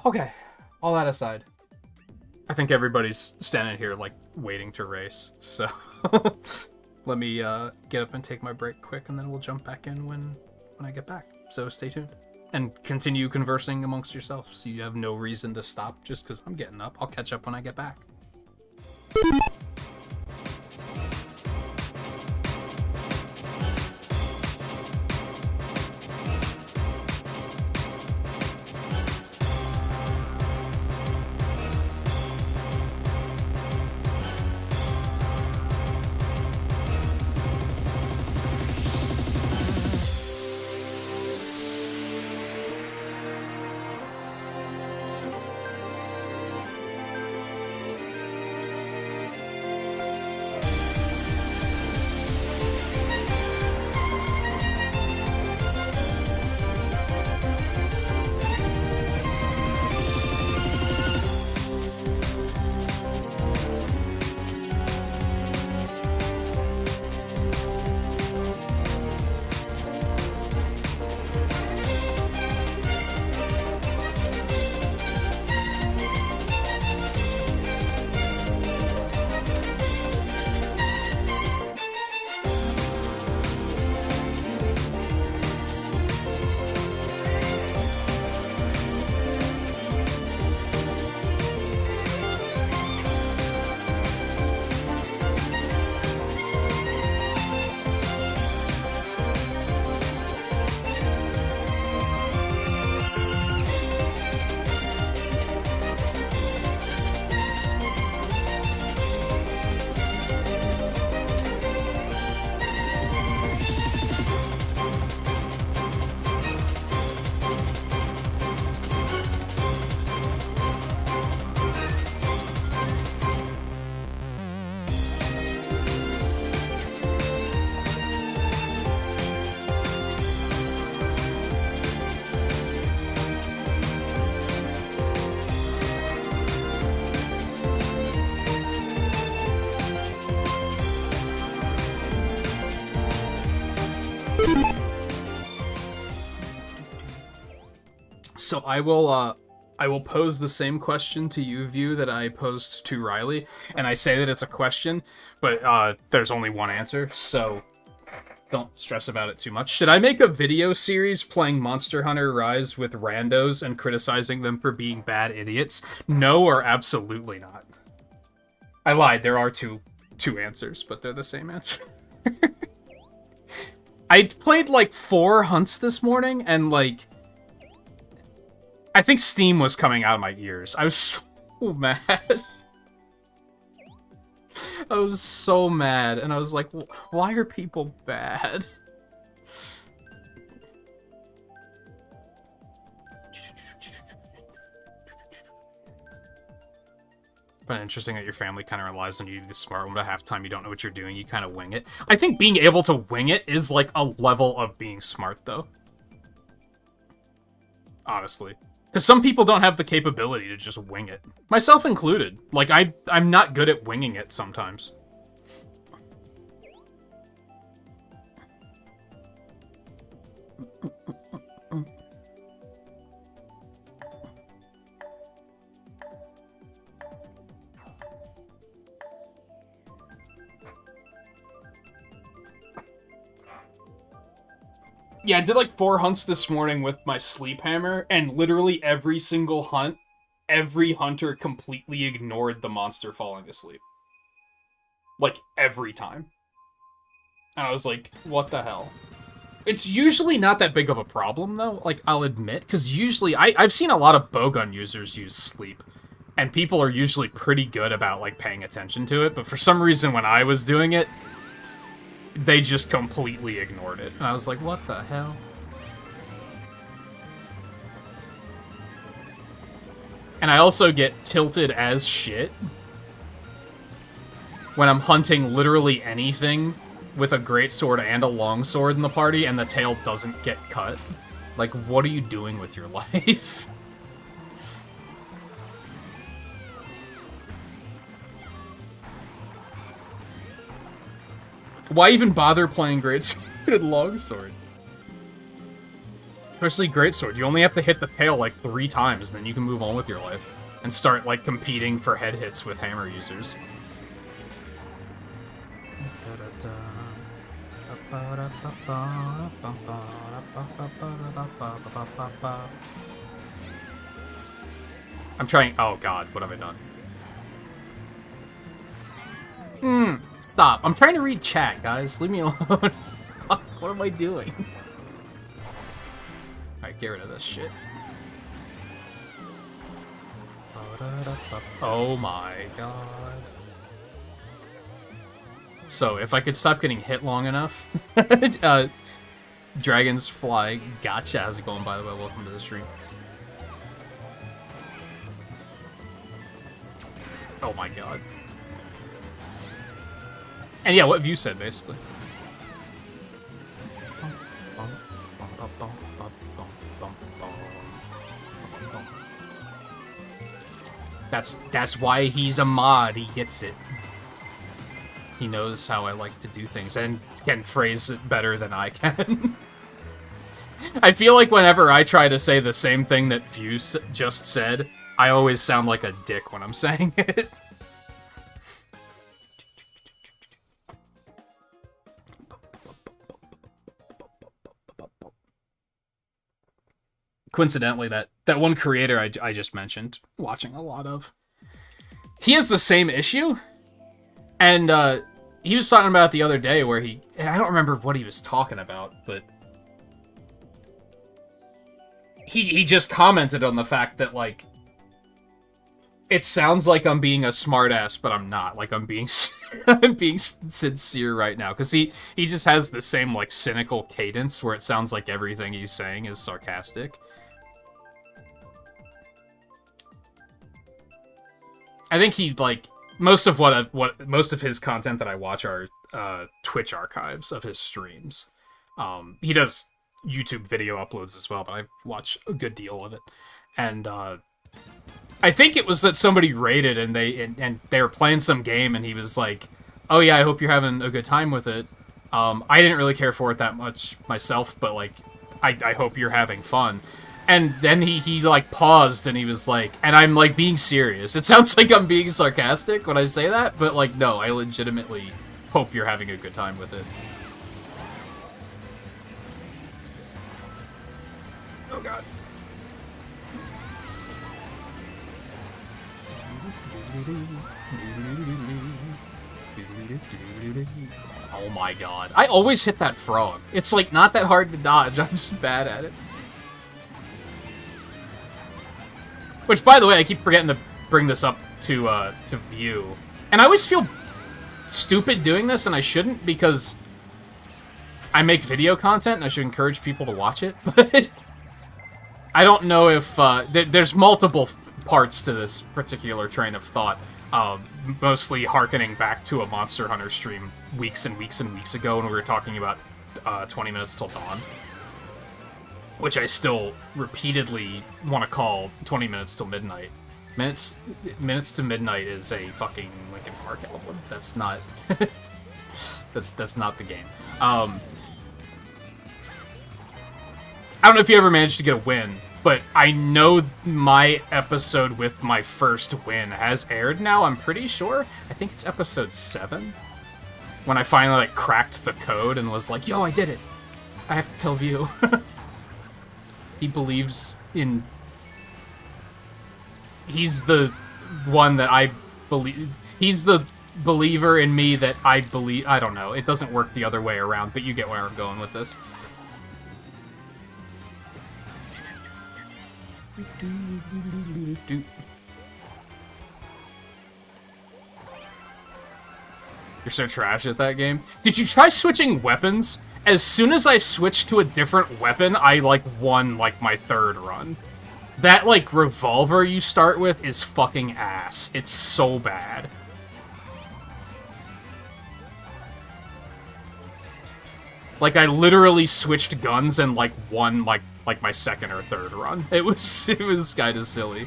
Okay, all that aside, I think everybody's standing here, like, waiting to race, so let me get up and take my break quick, and then we'll jump back in when I get back. So stay tuned. And continue conversing amongst yourselves, so you have no reason to stop just because I'm getting up. I'll catch up when I get back. So I will pose the same question to you, View, that I posed to Riley, and I say that it's a question, but there's only one answer, so don't stress about it too much. Should I make a video series playing Monster Hunter Rise with randos and criticizing them for being bad idiots? No, or absolutely not. I lied, there are two answers, but they're the same answer. I played like 4 hunts this morning, and like, I think steam was coming out of my ears. I was so mad. I was so mad, and I was like, why are people bad? But interesting that your family kind of relies on you to be the smart one, but half the time you don't know what you're doing, you kind of wing it. I think being able to wing it is like a level of being smart, though. Honestly. Because some people don't have the capability to just wing it. Myself included. Like, I'm not good at winging it sometimes. Yeah, I did like 4 hunts this morning with my sleep hammer, and literally every single hunt, every hunter completely ignored the monster falling asleep. Like, every time. And I was like, what the hell? It's usually not that big of a problem, though, like, I'll admit, because usually, I've seen a lot of bowgun users use sleep, and people are usually pretty good about, like, paying attention to it, but for some reason, when I was doing it, they just completely ignored it. And I was like, what the hell? And I also get tilted as shit when I'm hunting literally anything with a greatsword and a longsword in the party and the tail doesn't get cut. Like, what are you doing with your life? Why even bother playing greatsword and longsword? Especially greatsword. You only have to hit the tail like 3 times, then you can move on with your life and start like competing for head hits with hammer users. I'm trying. Oh god, what have I done? Stop. I'm trying to read chat, guys. Leave me alone. What am I doing? Alright, get rid of this shit. Oh my god. So, if I could stop getting hit long enough... Dragons Fly. Gotcha. How's it going, by the way? Welcome to the stream. Oh my god. And yeah, what have you said, basically? That's why he's a mod. He gets it. He knows how I like to do things and can phrase it better than I can. I feel like whenever I try to say the same thing that View just said, I always sound like a dick when I'm saying it. Coincidentally, that one creator I just mentioned, watching a lot of, he has the same issue, and he was talking about it the other day where and I don't remember what he was talking about, but he just commented on the fact that, like, it sounds like I'm being a smartass, but I'm not. Like, I'm being sincere right now, because he just has the same, like, cynical cadence where it sounds like everything he's saying is sarcastic. I think he's like most of his content that I watch are Twitch archives of his streams. He does YouTube video uploads as well, but I watch a good deal of it. And I think it was that somebody raided and they were playing some game and he was like, "Oh yeah, I hope you're having a good time with it." I didn't really care for it that much myself, but like I hope you're having fun. And then he like paused and he was like, and I'm like being serious. It sounds like I'm being sarcastic when I say that, but like no, I legitimately hope you're having a good time with it. Oh god. Oh my god. I always hit that frog. It's like not that hard to dodge, I'm just bad at it. Which, by the way, I keep forgetting to bring this up to view. And I always feel stupid doing this, and I shouldn't, because I make video content, and I should encourage people to watch it. But I don't know if... there's multiple parts to this particular train of thought. Mostly hearkening back to a Monster Hunter stream weeks and weeks and weeks ago when we were talking about 20 Minutes Till Dawn. Which I still repeatedly want to call 20 Minutes Till Midnight. Minutes to Midnight is a fucking Linkin Park album. That's not... that's not the game. I don't know if you ever managed to get a win, but I know my episode with my first win has aired now, I'm pretty sure. I think it's episode 7. When I finally, like, cracked the code and was like, yo, I did it. I have to tell View. He believes in... He's the one that I believe... He's the believer in me that I believe... I don't know. It doesn't work the other way around, but you get where I'm going with this. You're so trash at that game. Did you try switching weapons? As soon as I switched to a different weapon, I, like, won, like, my 3rd run. That, like, revolver you start with is fucking ass. It's so bad. Like, I literally switched guns and, like, won, like my 2nd or 3rd run. It was kind of silly.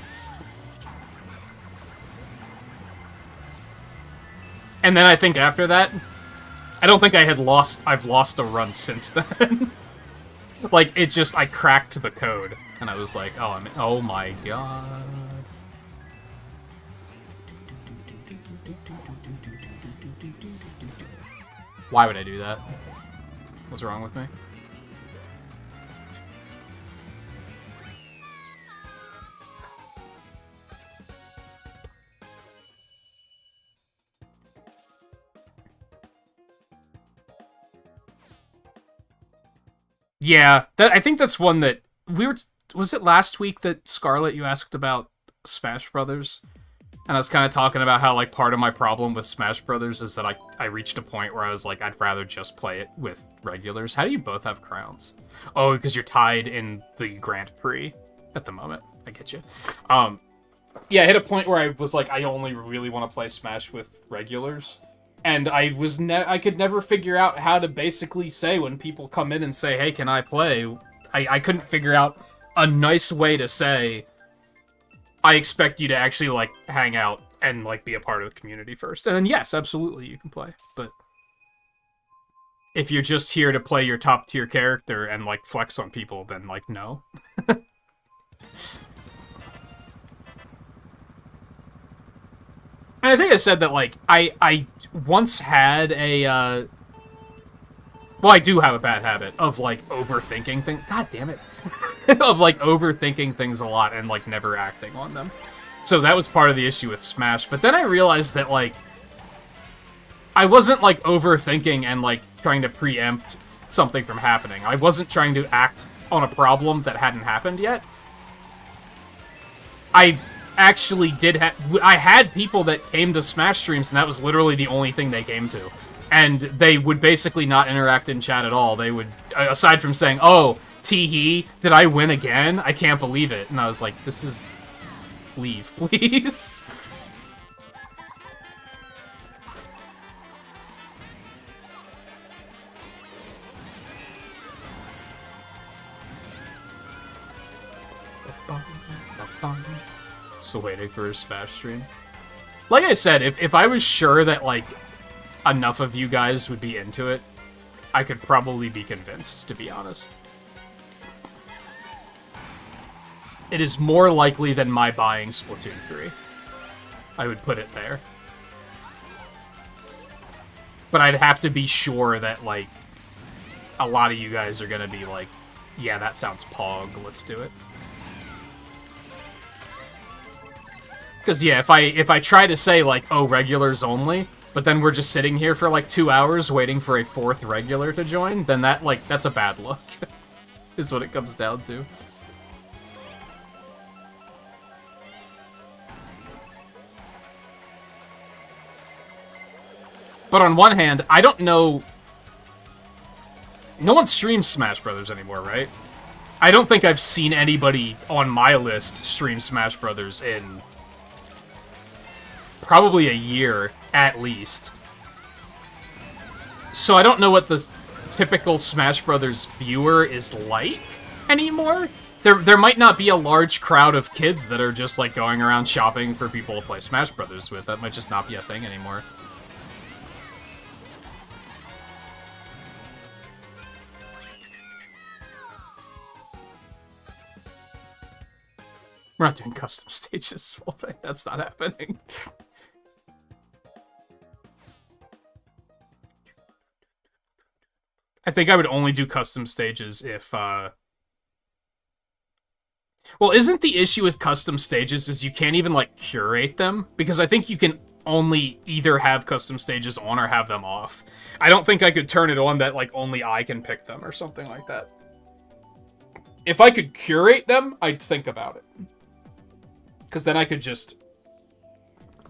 And then I think after that... I don't think I've lost a run since then. Like, it just, I cracked the code, and I was like, oh my god. Why would I do that? What's wrong with me? Yeah, I think that's one that we were... Was it last week that, Scarlett, you asked about Smash Brothers? And I was kind of talking about how, like, part of my problem with Smash Brothers is that I reached a point where I was like, I'd rather just play it with regulars. How do you both have crowns? Oh, because you're tied in the Grand Prix at the moment. I get you. Yeah, I hit a point where I was like, I only really want to play Smash with regulars. And I could never figure out how to basically say when people come in and say, hey, can I play? I couldn't figure out a nice way to say, I expect you to actually, like, hang out and, like, be a part of the community first. And then, yes, absolutely, you can play. But if you're just here to play your top-tier character and, like, flex on people, then, like, no. And I think I said that, like, I once had a, well, I do have a bad habit of, like, overthinking things. God damn it. Of, like, overthinking things a lot and, like, never acting on them. So that was part of the issue with Smash. But then I realized that, like, I wasn't, like, overthinking and, like, trying to preempt something from happening. I wasn't trying to act on a problem that hadn't happened yet. I actually I had people that came to Smash streams, and that was literally the only thing they came to. And they would basically not interact in chat at all. They would, aside from saying, oh, tee-hee, did I win again? I can't believe it. And I was like, this is... Leave, please. Still waiting for a Smash stream. Like I said, if I was sure that, like, enough of you guys would be into it, I could probably be convinced, to be honest. it is more likely than my buying Splatoon 3. I would put it there. But I'd have to be sure that, like, a lot of you guys are gonna be like, yeah, that sounds pog, let's do it. Because, yeah, if I try to say, like, oh, regulars only, but then we're just sitting here for, like, 2 hours waiting for a 4th regular to join, then that, like, that's a bad look. Is what it comes down to. But on one hand, I don't know... No one streams Smash Brothers anymore, right? I don't think I've seen anybody on my list stream Smash Brothers in... probably a year, at least. So I don't know what the typical Smash Brothers viewer is like anymore. There might not be a large crowd of kids that are just, like, going around shopping for people to play Smash Brothers with. That might just not be a thing anymore. We're not doing custom stages, Wolfie. That's not happening. I think I would only do custom stages if, Well, isn't the issue with custom stages is you can't even, like, curate them? Because I think you can only either have custom stages on or have them off. I don't think I could turn it on that, like, only I can pick them or something like that. If I could curate them, I'd think about it. Because then I could just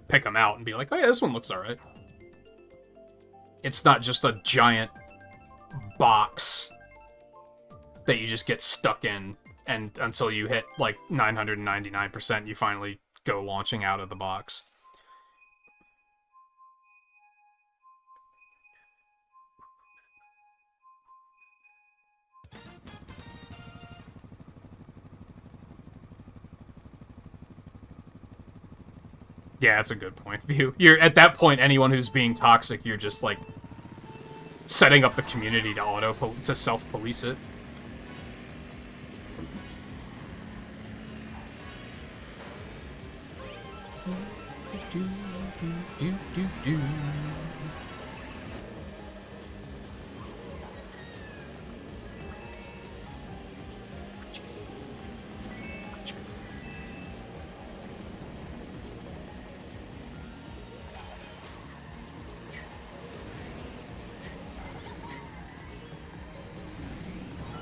pick them out and be like, oh yeah, this one looks alright. It's not just a giant box that you just get stuck in, and until you hit, like, 999%, you finally go launching out of the box. Yeah, that's a good point of view. You're, at that point, anyone who's being toxic, you're just, like, setting up the community to self-police it.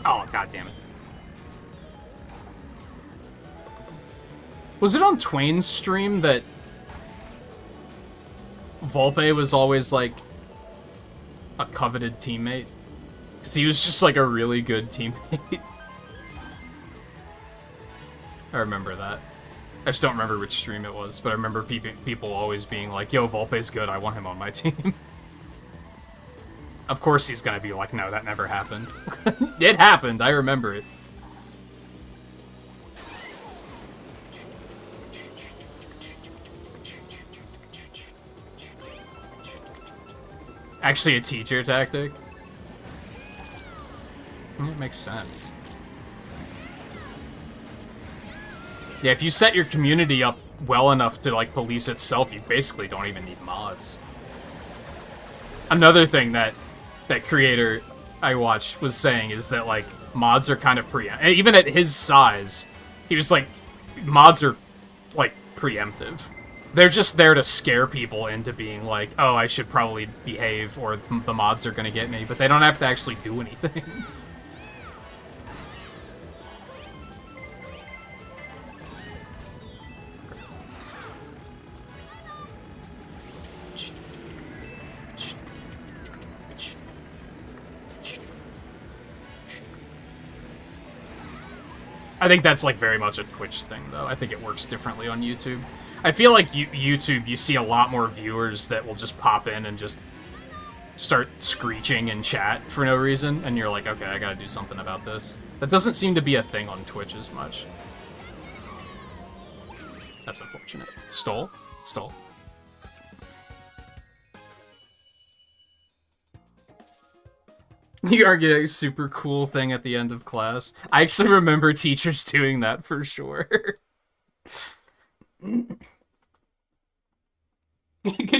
Oh, god damn it. Was it on Twain's stream that Volpe was always, like, a coveted teammate? Because he was just, like, a really good teammate. I remember that. I just don't remember which stream it was, but I remember people always being like, yo, Volpe's good, I want him on my team. Of course he's gonna be like, no, that never happened. It happened, I remember it. Actually a teacher tactic? It makes sense. Yeah, if you set your community up well enough to, like, police itself, you basically don't even need mods. Another thing that creator I watched was saying is that, like, mods are kind of even at his size, he was like, mods are, like, preemptive. They're just there to scare people into being like, oh, I should probably behave or the mods are gonna get me, but they don't have to actually do anything. I think that's, like, very much a Twitch thing, though. I think it works differently on YouTube. I feel like YouTube, you see a lot more viewers that will just pop in and just start screeching in chat for no reason, and you're like, okay, I gotta do something about this. That doesn't seem to be a thing on Twitch as much. That's unfortunate. Stole? Stole. You are getting a super cool thing at the end of class. I actually remember teachers doing that for sure. Can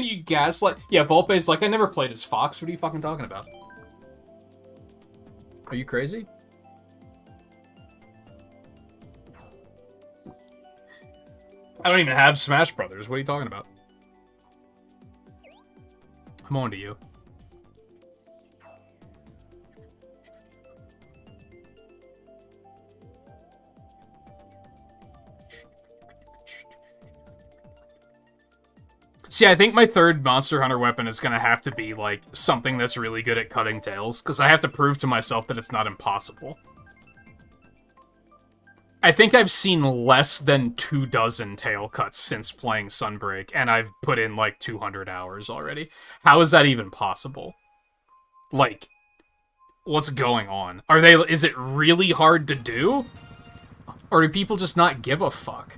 you gaslight? Yeah, Volpe's like, I never played as Fox. What are you fucking talking about? Are you crazy? I don't even have Smash Brothers. What are you talking about? I'm on to you. See, I think my third Monster Hunter weapon is gonna have to be, like, something that's really good at cutting tails, because I have to prove to myself that it's not impossible. I think I've seen less than 24 tail cuts since playing Sunbreak, and I've put in, like, 200 hours already. How is that even possible? Like, what's going on? Is it really hard to do? Or do people just not give a fuck?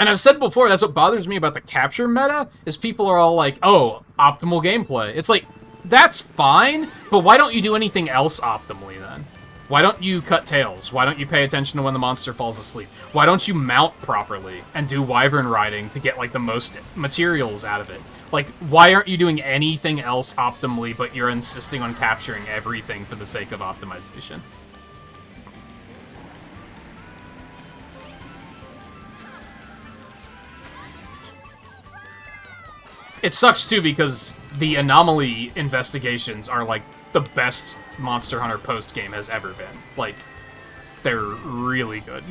And I've said before, that's what bothers me about the capture meta, is people are all like, oh, optimal gameplay. It's like, that's fine, but why don't you do anything else optimally then? Why don't you cut tails? Why don't you pay attention to when the monster falls asleep? Why don't you mount properly and do wyvern riding to get, like, the most materials out of it? Like, why aren't you doing anything else optimally, but you're insisting on capturing everything for the sake of optimization? It sucks, too, because the anomaly investigations are, like, the best Monster Hunter post-game has ever been. Like, they're really good.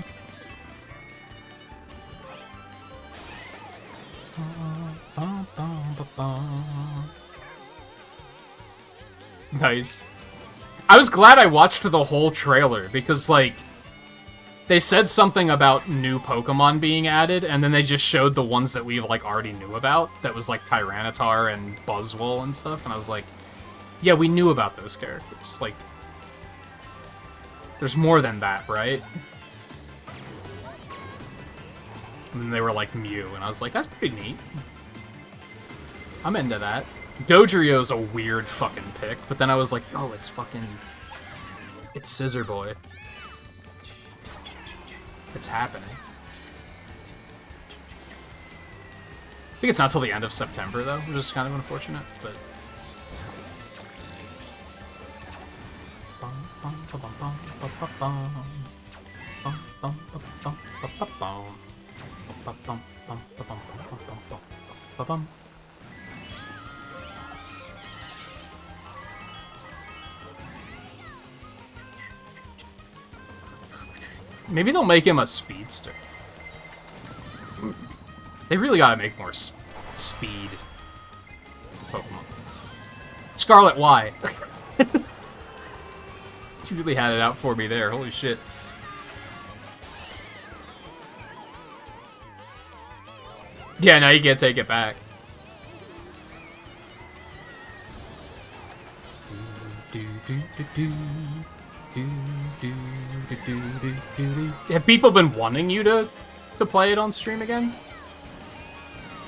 Nice. I was glad I watched the whole trailer, because, like, they said something about new Pokemon being added, and then they just showed the ones that we, like, already knew about. That was, like, Tyranitar and Buzzwole and stuff, and I was like, yeah, we knew about those characters. Like, there's more than that, right? And then they were, like, Mew, and I was like, that's pretty neat. I'm into that. Dodrio's a weird fucking pick, but then I was like, oh, it's fucking... It's Scissor Boy. It's happening. I think it's not till the end of September, though, which is kind of unfortunate, but... Maybe they'll make him a speedster. They really gotta make more speed Pokemon. Scarlet Y. You really had it out for me there, holy shit. Yeah, now you can't take it back. Have people been wanting you to play it on stream again?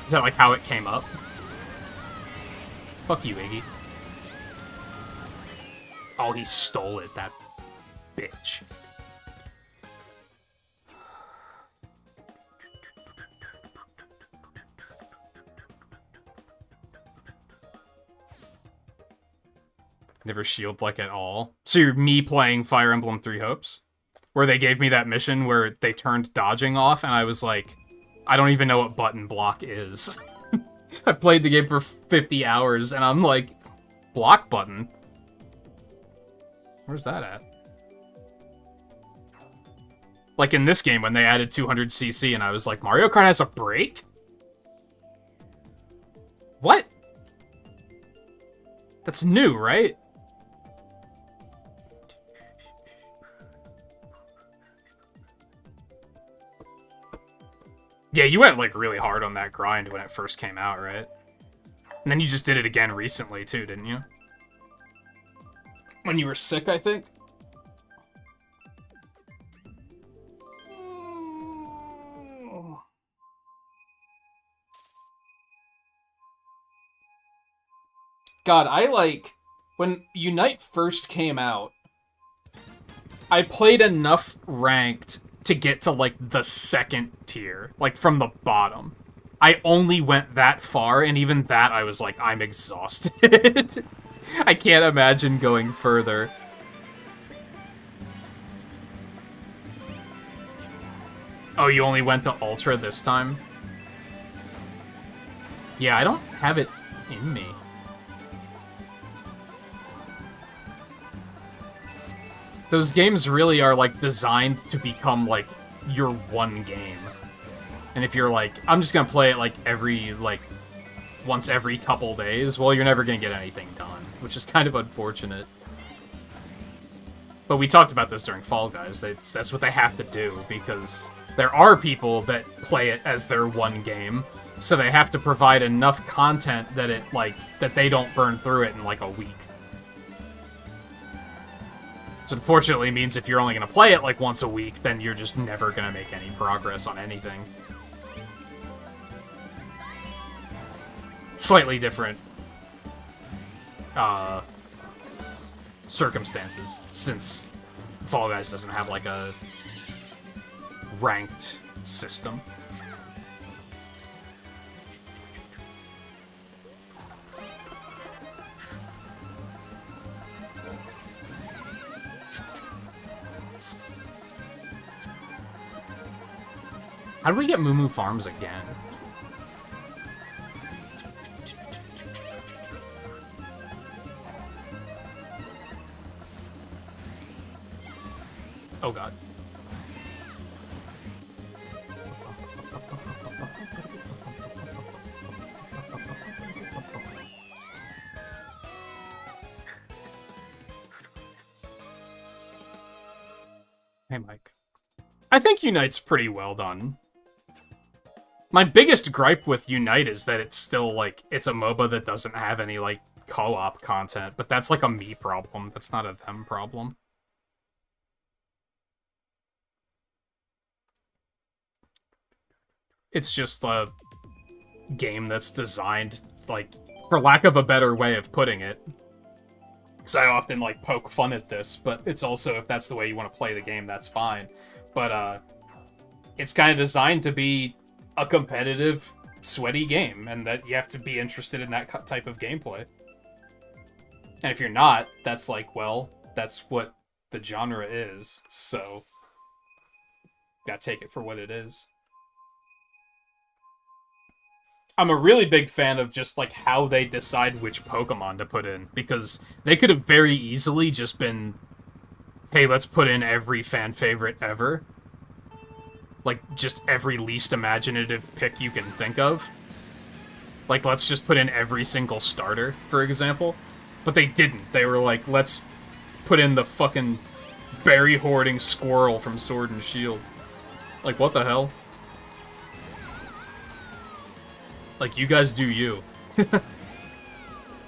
Is that like how it came up? Fuck you, Iggy. Oh, he stole it, that bitch. Never shield like at all. So you're me playing Fire Emblem Three Hopes? Where they gave me that mission where they turned dodging off, and I was like, I don't even know what button block is. I played the game for 50 hours, and I'm like, block button? Where's that at? Like in this game when they added 200cc, and I was like, Mario Kart has a brake? What? That's new, right? Yeah, you went, like, really hard on that grind when it first came out, right? And then you just did it again recently, too, didn't you? When you were sick, I think? God, I, like, When Unite first came out, I played enough ranked to get to, like, the second tier. Like, from the bottom. I only went that far, and even that I was like, I'm exhausted. I can't imagine going further. Oh, you only went to Ultra this time? Yeah, I don't have it in me. Those games really are, like, designed to become, like, your one game. And if you're like, I'm just gonna play it, like, once every couple days, well, you're never gonna get anything done, which is kind of unfortunate. But we talked about this during Fall Guys. That's what they have to do, because there are people that play it as their one game, so they have to provide enough content that that they don't burn through it in, like, a week. Which unfortunately means if you're only gonna play it, like, once a week, then you're just never gonna make any progress on anything. Slightly different circumstances, since Fall Guys doesn't have, like, a ranked system. How do we get Moo Moo Farms again? Oh god. Hey, Mike. I think Unite's pretty well done. My biggest gripe with Unite is that it's still, like, it's a MOBA that doesn't have any, like, co-op content, but that's, like, a me problem. That's not a them problem. It's just a game that's designed, like, for lack of a better way of putting it. Because I often, like, poke fun at this, but it's also, if that's the way you want to play the game, that's fine. But, it's kind of designed to be a competitive, sweaty game, and that you have to be interested in that type of gameplay. And if you're not, that's like, well, that's what the genre is, so gotta take it for what it is. I'm a really big fan of just, like, how they decide which Pokemon to put in, because they could have very easily just been, hey, let's put in every fan favorite ever. Like, just every least imaginative pick you can think of. Like, let's just put in every single starter, for example. But they didn't. They were like, let's put in the fucking berry-hoarding squirrel from Sword and Shield. Like, what the hell? Like, you guys do you.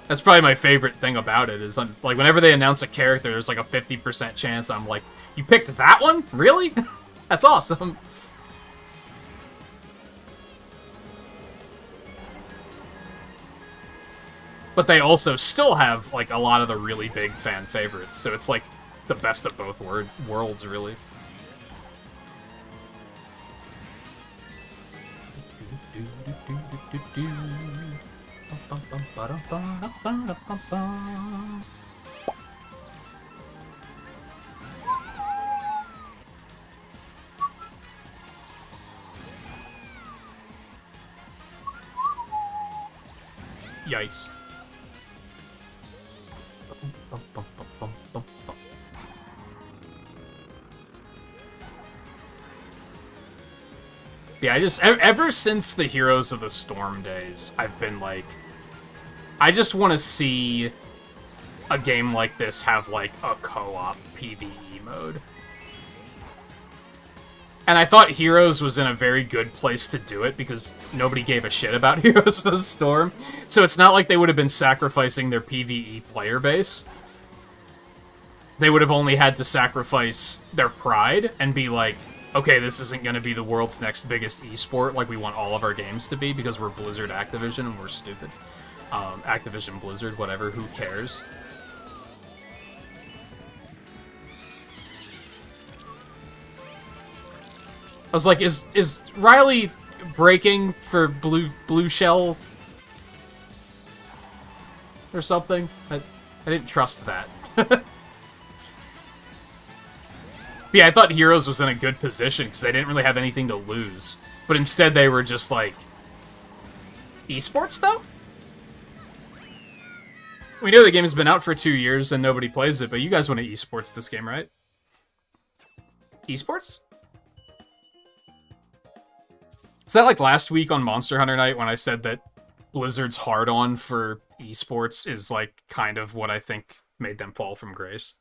That's probably my favorite thing about it, is, like, whenever they announce a character, there's, like, a 50% chance I'm like, you picked that one? Really? That's awesome. But they also still have, like, a lot of the really big fan favorites, so it's, like, the best of both worlds, really. Yikes. Yeah, ever since the Heroes of the Storm days, I've been like, I just want to see a game like this have, like, a co-op PvE mode. And I thought Heroes was in a very good place to do it, because nobody gave a shit about Heroes of the Storm. So it's not like they would have been sacrificing their PvE player base. They would have only had to sacrifice their pride and be like, okay, this isn't going to be the world's next biggest esport like we want all of our games to be, because we're Blizzard Activision and we're stupid. Activision Blizzard, whatever, who cares? I was like, is Riley breaking for blue shell or something? I didn't trust that. Yeah, I thought Heroes was in a good position because they didn't really have anything to lose. But instead they were just like... Esports, though? We know the game has been out for 2 years and nobody plays it, but you guys want to esports this game, right? Esports? Is that like last week on Monster Hunter Night when I said that Blizzard's hard-on for esports is like kind of what I think made them fall from grace?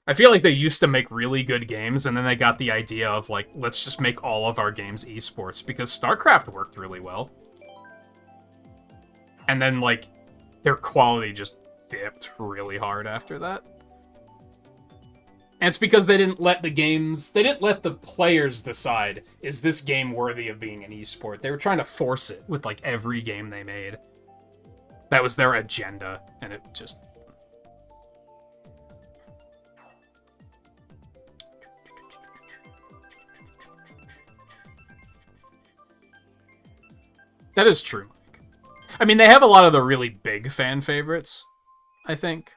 I feel like they used to make really good games, and then they got the idea of, like, let's just make all of our games esports, because StarCraft worked really well. And then, like, their quality just dipped really hard after that. And it's because they didn't let the players decide, is this game worthy of being an esport? They were trying to force it with, like, every game they made. That was their agenda, and it just... That is true, Mike. I mean, they have a lot of the really big fan favorites, I think.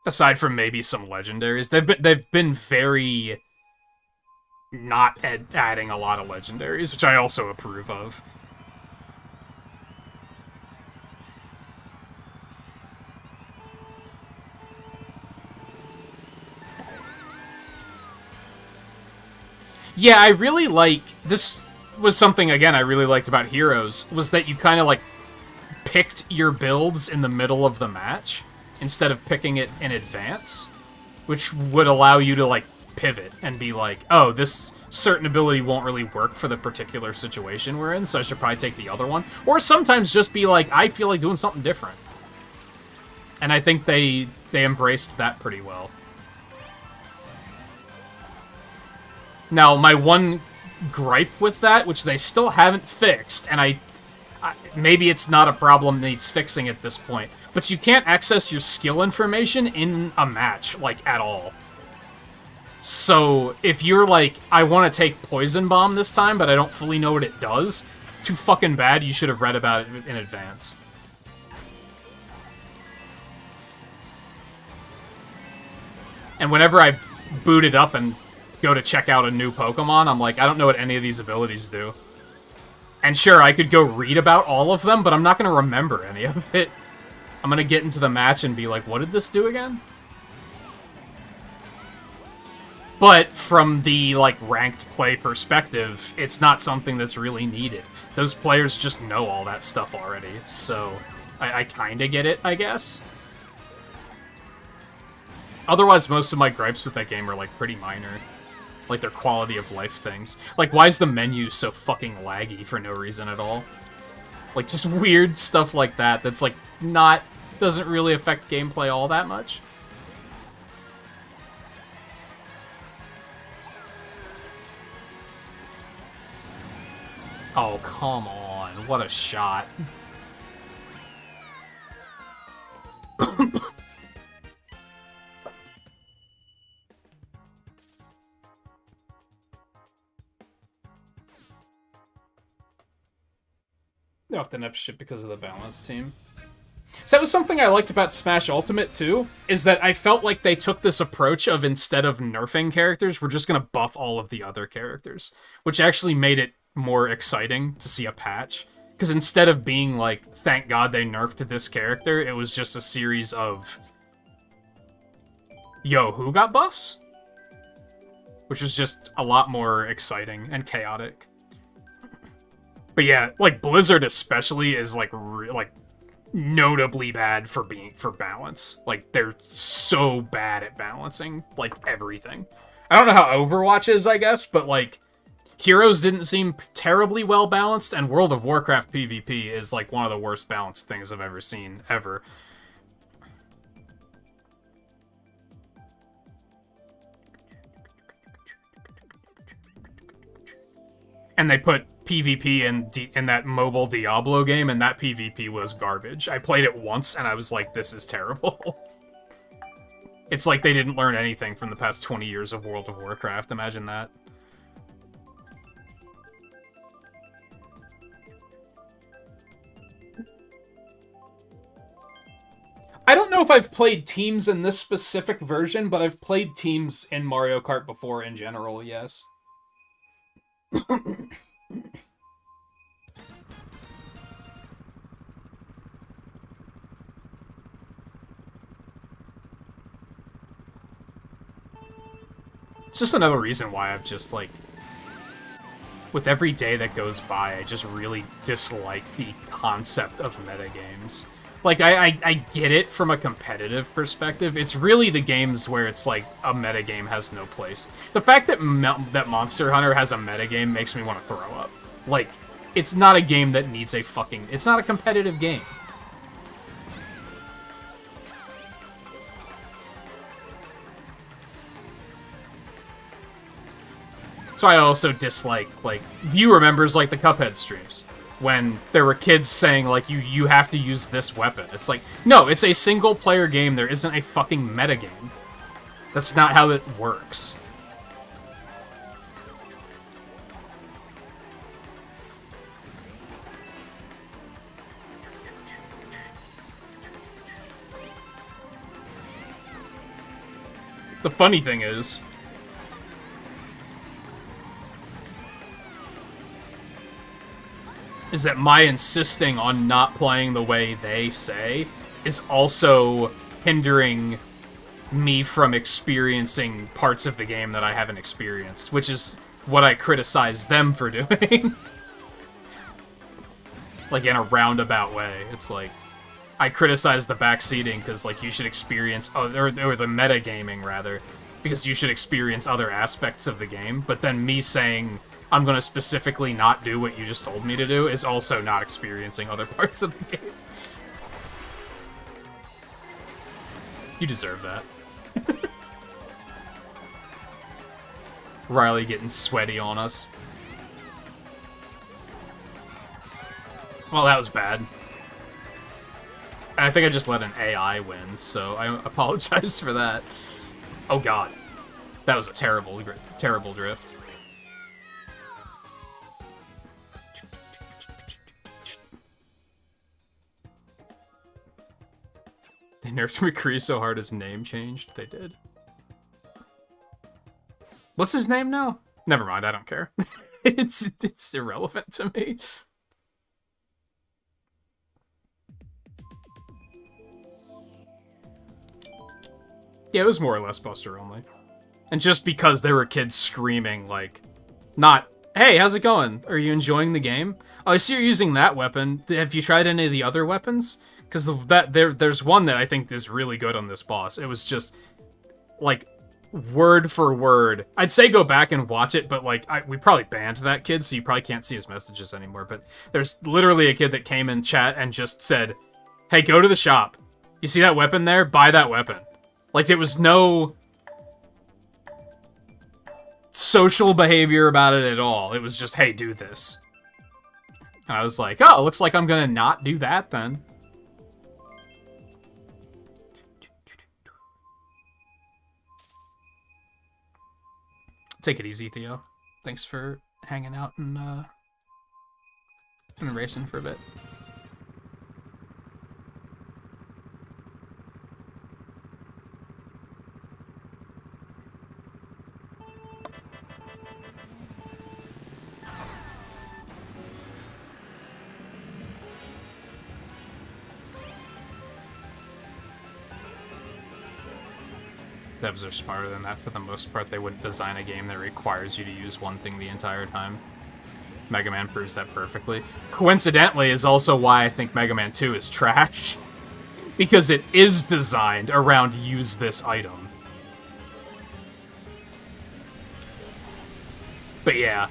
Aside from maybe some legendaries. They've been very not adding a lot of legendaries, which I also approve of. Yeah, I really like... This was something, again, I really liked about Heroes, was that you kind of, like, picked your builds in the middle of the match, instead of picking it in advance, which would allow you to, like, pivot and be like, oh, this certain ability won't really work for the particular situation we're in, so I should probably take the other one. Or sometimes just be like, I feel like doing something different. And I think they embraced that pretty well. Now, my one gripe with that, which they still haven't fixed, and maybe it's not a problem that needs fixing at this point, but you can't access your skill information in a match, like, at all. So, if you're like, I want to take Poison Bomb this time, but I don't fully know what it does, too fucking bad, you should have read about it in advance. And whenever I boot it up and go to check out a new Pokemon, I'm like, I don't know what any of these abilities do. And sure, I could go read about all of them, but I'm not going to remember any of it. I'm going to get into the match and be like, what did this do again? But from the, like, ranked play perspective, it's not something that's really needed. Those players just know all that stuff already, so I kind of get it, I guess. Otherwise, most of my gripes with that game are, like, pretty minor. Like, their quality of life things. Like, why is the menu so fucking laggy for no reason at all? Like, just weird stuff like that that's, like, doesn't really affect gameplay all that much. Oh, come on. What a shot. They often up shit because of the balance team. So that was something I liked about Smash Ultimate, too, is that I felt like they took this approach of, instead of nerfing characters, we're just going to buff all of the other characters, which actually made it more exciting to see a patch. Because instead of being like, thank God they nerfed this character, it was just a series of, yo, who got buffs? Which was just a lot more exciting and chaotic. But yeah, like, Blizzard especially is, like, notably bad for balance. Like, they're so bad at balancing, like, everything. I don't know how Overwatch is, I guess, but, like, Heroes didn't seem terribly well balanced, and World of Warcraft PvP is, like, one of the worst balanced things I've ever seen, ever. And they put PvP in that mobile Diablo game, and that PvP was garbage. I played it once, and I was like, this is terrible. It's like they didn't learn anything from the past 20 years of World of Warcraft. Imagine that. I don't know if I've played teams in this specific version, but I've played teams in Mario Kart before in general, yes. It's just another reason why I've just, like... With every day that goes by, I just really dislike the concept of metagames. Like, I get it from a competitive perspective. It's really the games where it's like, a metagame has no place. The fact that that Monster Hunter has a metagame makes me want to throw up. Like, it's not a game that needs a fucking... It's not a competitive game. So I also dislike, like, viewer members like the Cuphead streams. When there were kids saying, like, you have to use this weapon. It's like, no, it's a single-player game. There isn't a fucking metagame. That's not how it works. The funny thing is... that my insisting on not playing the way they say is also hindering me from experiencing parts of the game that I haven't experienced, which is what I criticize them for doing. Like, in a roundabout way. It's like, I criticize the backseating because, like, you should experience, or the metagaming, rather, because you should experience other aspects of the game, but then me saying... I'm going to specifically not do what you just told me to do is also not experiencing other parts of the game. You deserve that. Riley getting sweaty on us. Well, that was bad. And I think I just let an AI win, so I apologize for that. Oh god. That was a terrible drift. They nerfed McCree so hard his name changed. They did. What's his name now? Never mind, I don't care. It's irrelevant to me. Yeah, it was more or less Buster only. And just because there were kids screaming, like, not, hey, how's it going? Are you enjoying the game? Oh, I see you're using that weapon. Have you tried any of the other weapons? Because there's one that I think is really good on this boss. It was just, like, word for word. I'd say go back and watch it, but, like, we probably banned that kid, so you probably can't see his messages anymore. But there's literally a kid that came in chat and just said, hey, go to the shop. You see that weapon there? Buy that weapon. Like, there was no social behavior about it at all. It was just, hey, do this. And I was like, oh, looks like I'm gonna not do that then. Take it easy, Theo. Thanks for hanging out and racing for a bit. Devs are smarter than that for the most part. They wouldn't design a game that requires you to use one thing the entire time. Mega Man proves that perfectly. Coincidentally, is also why I think Mega Man 2 is trash. Because it is designed around use this item. But yeah.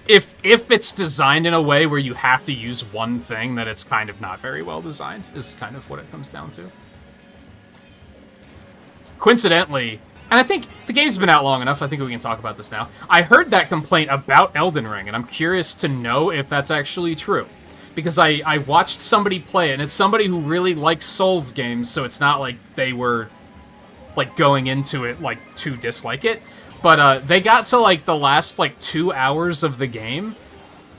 If it's designed in a way where you have to use one thing, then it's kind of not very well designed, is kind of what it comes down to. Coincidentally, and I think the game's been out long enough, I think we can talk about this now. I heard that complaint about Elden Ring, and I'm curious to know if that's actually true. because I watched somebody play it, and it's somebody who really likes Souls games, so it's not like they were, like, going into it, like, to dislike it. But they got to, like, the last, like, 2 hours of the game,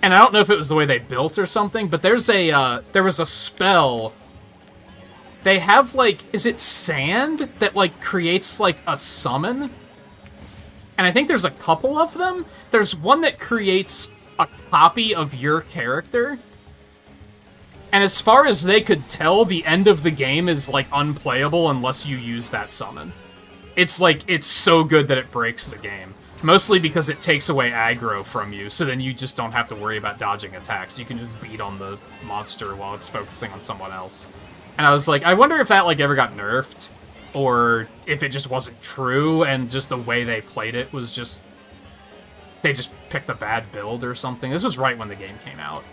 and I don't know if it was the way they built or something, but there was a spell. They have, like, is it sand that, like, creates, like, a summon? And I think there's a couple of them. There's one that creates a copy of your character. And as far as they could tell, the end of the game is, like, unplayable unless you use that summon. It's, like, it's so good that it breaks the game. Mostly because it takes away aggro from you, so then you just don't have to worry about dodging attacks. You can just beat on the monster while it's focusing on someone else. And I was like, I wonder if that, like, ever got nerfed, or if it just wasn't true, and just the way they played it was just... They just picked a bad build or something. This was right when the game came out.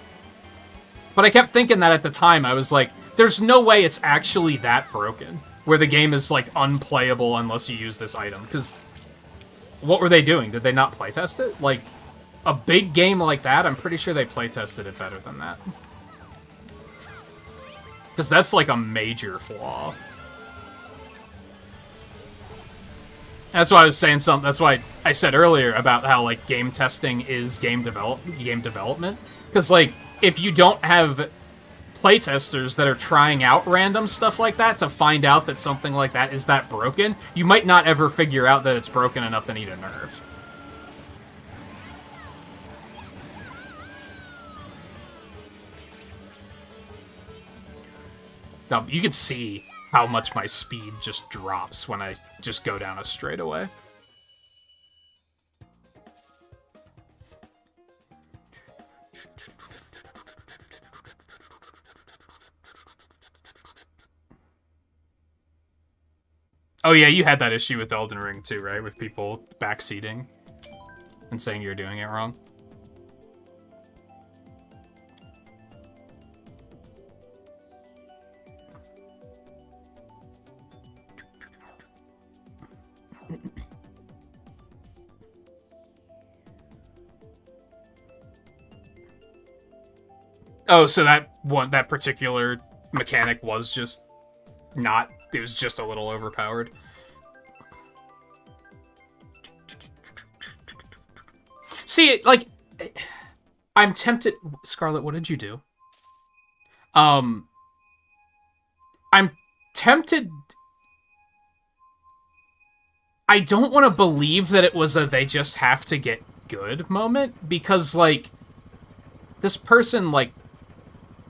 But I kept thinking that at the time. I was like, there's no way it's actually that broken, where the game is, like, unplayable unless you use this item, because... What were they doing? Did they not playtest it? Like, a big game like that, I'm pretty sure they playtested it better than that. Because that's, like, a major flaw. That's why I was saying something. That's why I said earlier about how, like, game testing is game development. Because, like, if you don't have playtesters that are trying out random stuff like that to find out that something like that is that broken, you might not ever figure out that it's broken enough to need a nerf. Now, you can see how much my speed just drops when I just go down a straightaway. Oh yeah, you had that issue with Elden Ring too, right? With people backseating and saying you're doing it wrong. Oh, so that particular mechanic was just not... It was just a little overpowered. See, like... I'm tempted... Scarlet, what did you do? I'm tempted... I don't want to believe that it was a they just have to get good moment, because, like, this person, like,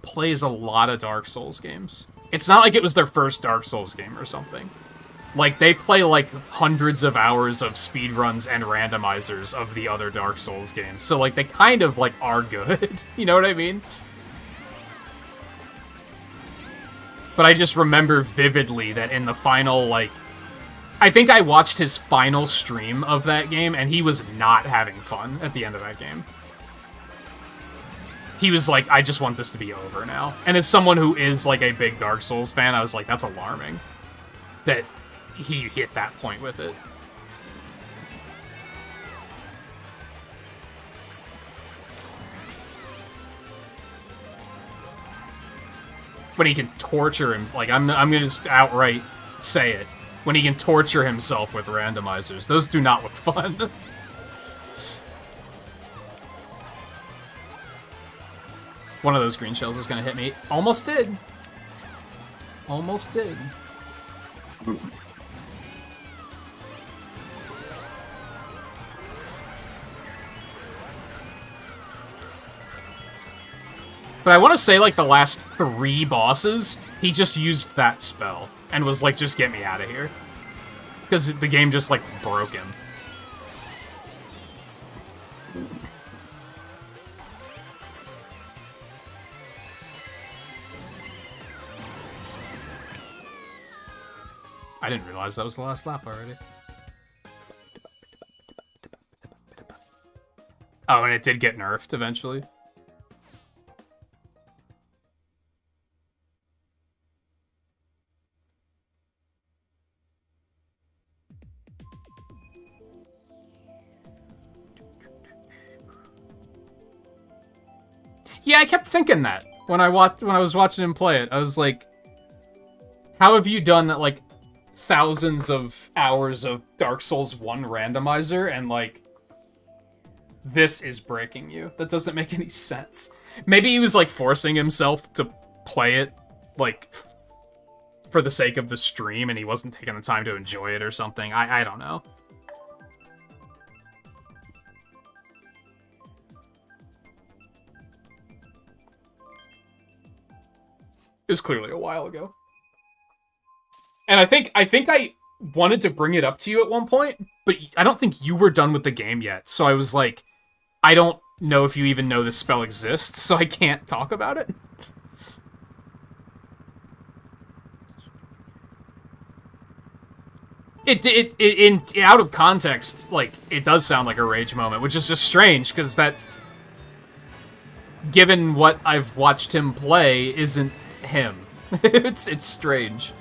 plays a lot of Dark Souls games. It's not like it was their first Dark Souls game or something. Like, they play, like, hundreds of hours of speedruns and randomizers of the other Dark Souls games. So, like, they kind of, like, are good. You know what I mean? But I just remember vividly that in the final, like... I think I watched his final stream of that game, and he was not having fun at the end of that game. He was like, I just want this to be over now. And as someone who is, like, a big Dark Souls fan, I was like, that's alarming. That he hit that point with it. When he can torture him, like, I'm gonna just outright say it. When he can torture himself with randomizers. Those do not look fun. One of those green shells is gonna hit me. Almost did. Almost did. But I want to say, like, the last 3 bosses, he just used that spell. And was like, just get me out of here. Because the game just, like, broke him. I didn't realize that was the last lap already. Oh, and it did get nerfed eventually. Yeah, I kept thinking that. when I was watching him play it. I was like, how have you done like thousands of hours of Dark Souls 1 randomizer and like this is breaking you? That doesn't make any sense. Maybe he was like forcing himself to play it like for the sake of the stream and he wasn't taking the time to enjoy it or something. I don't know. It was clearly a while ago. And I think I wanted to bring it up to you at one point, but I don't think you were done with the game yet. So I was like, I don't know if you even know this spell exists, so I can't talk about it. In out of context, like, it does sound like a rage moment, which is just strange, because that, given what I've watched him play, isn't him. It's strange.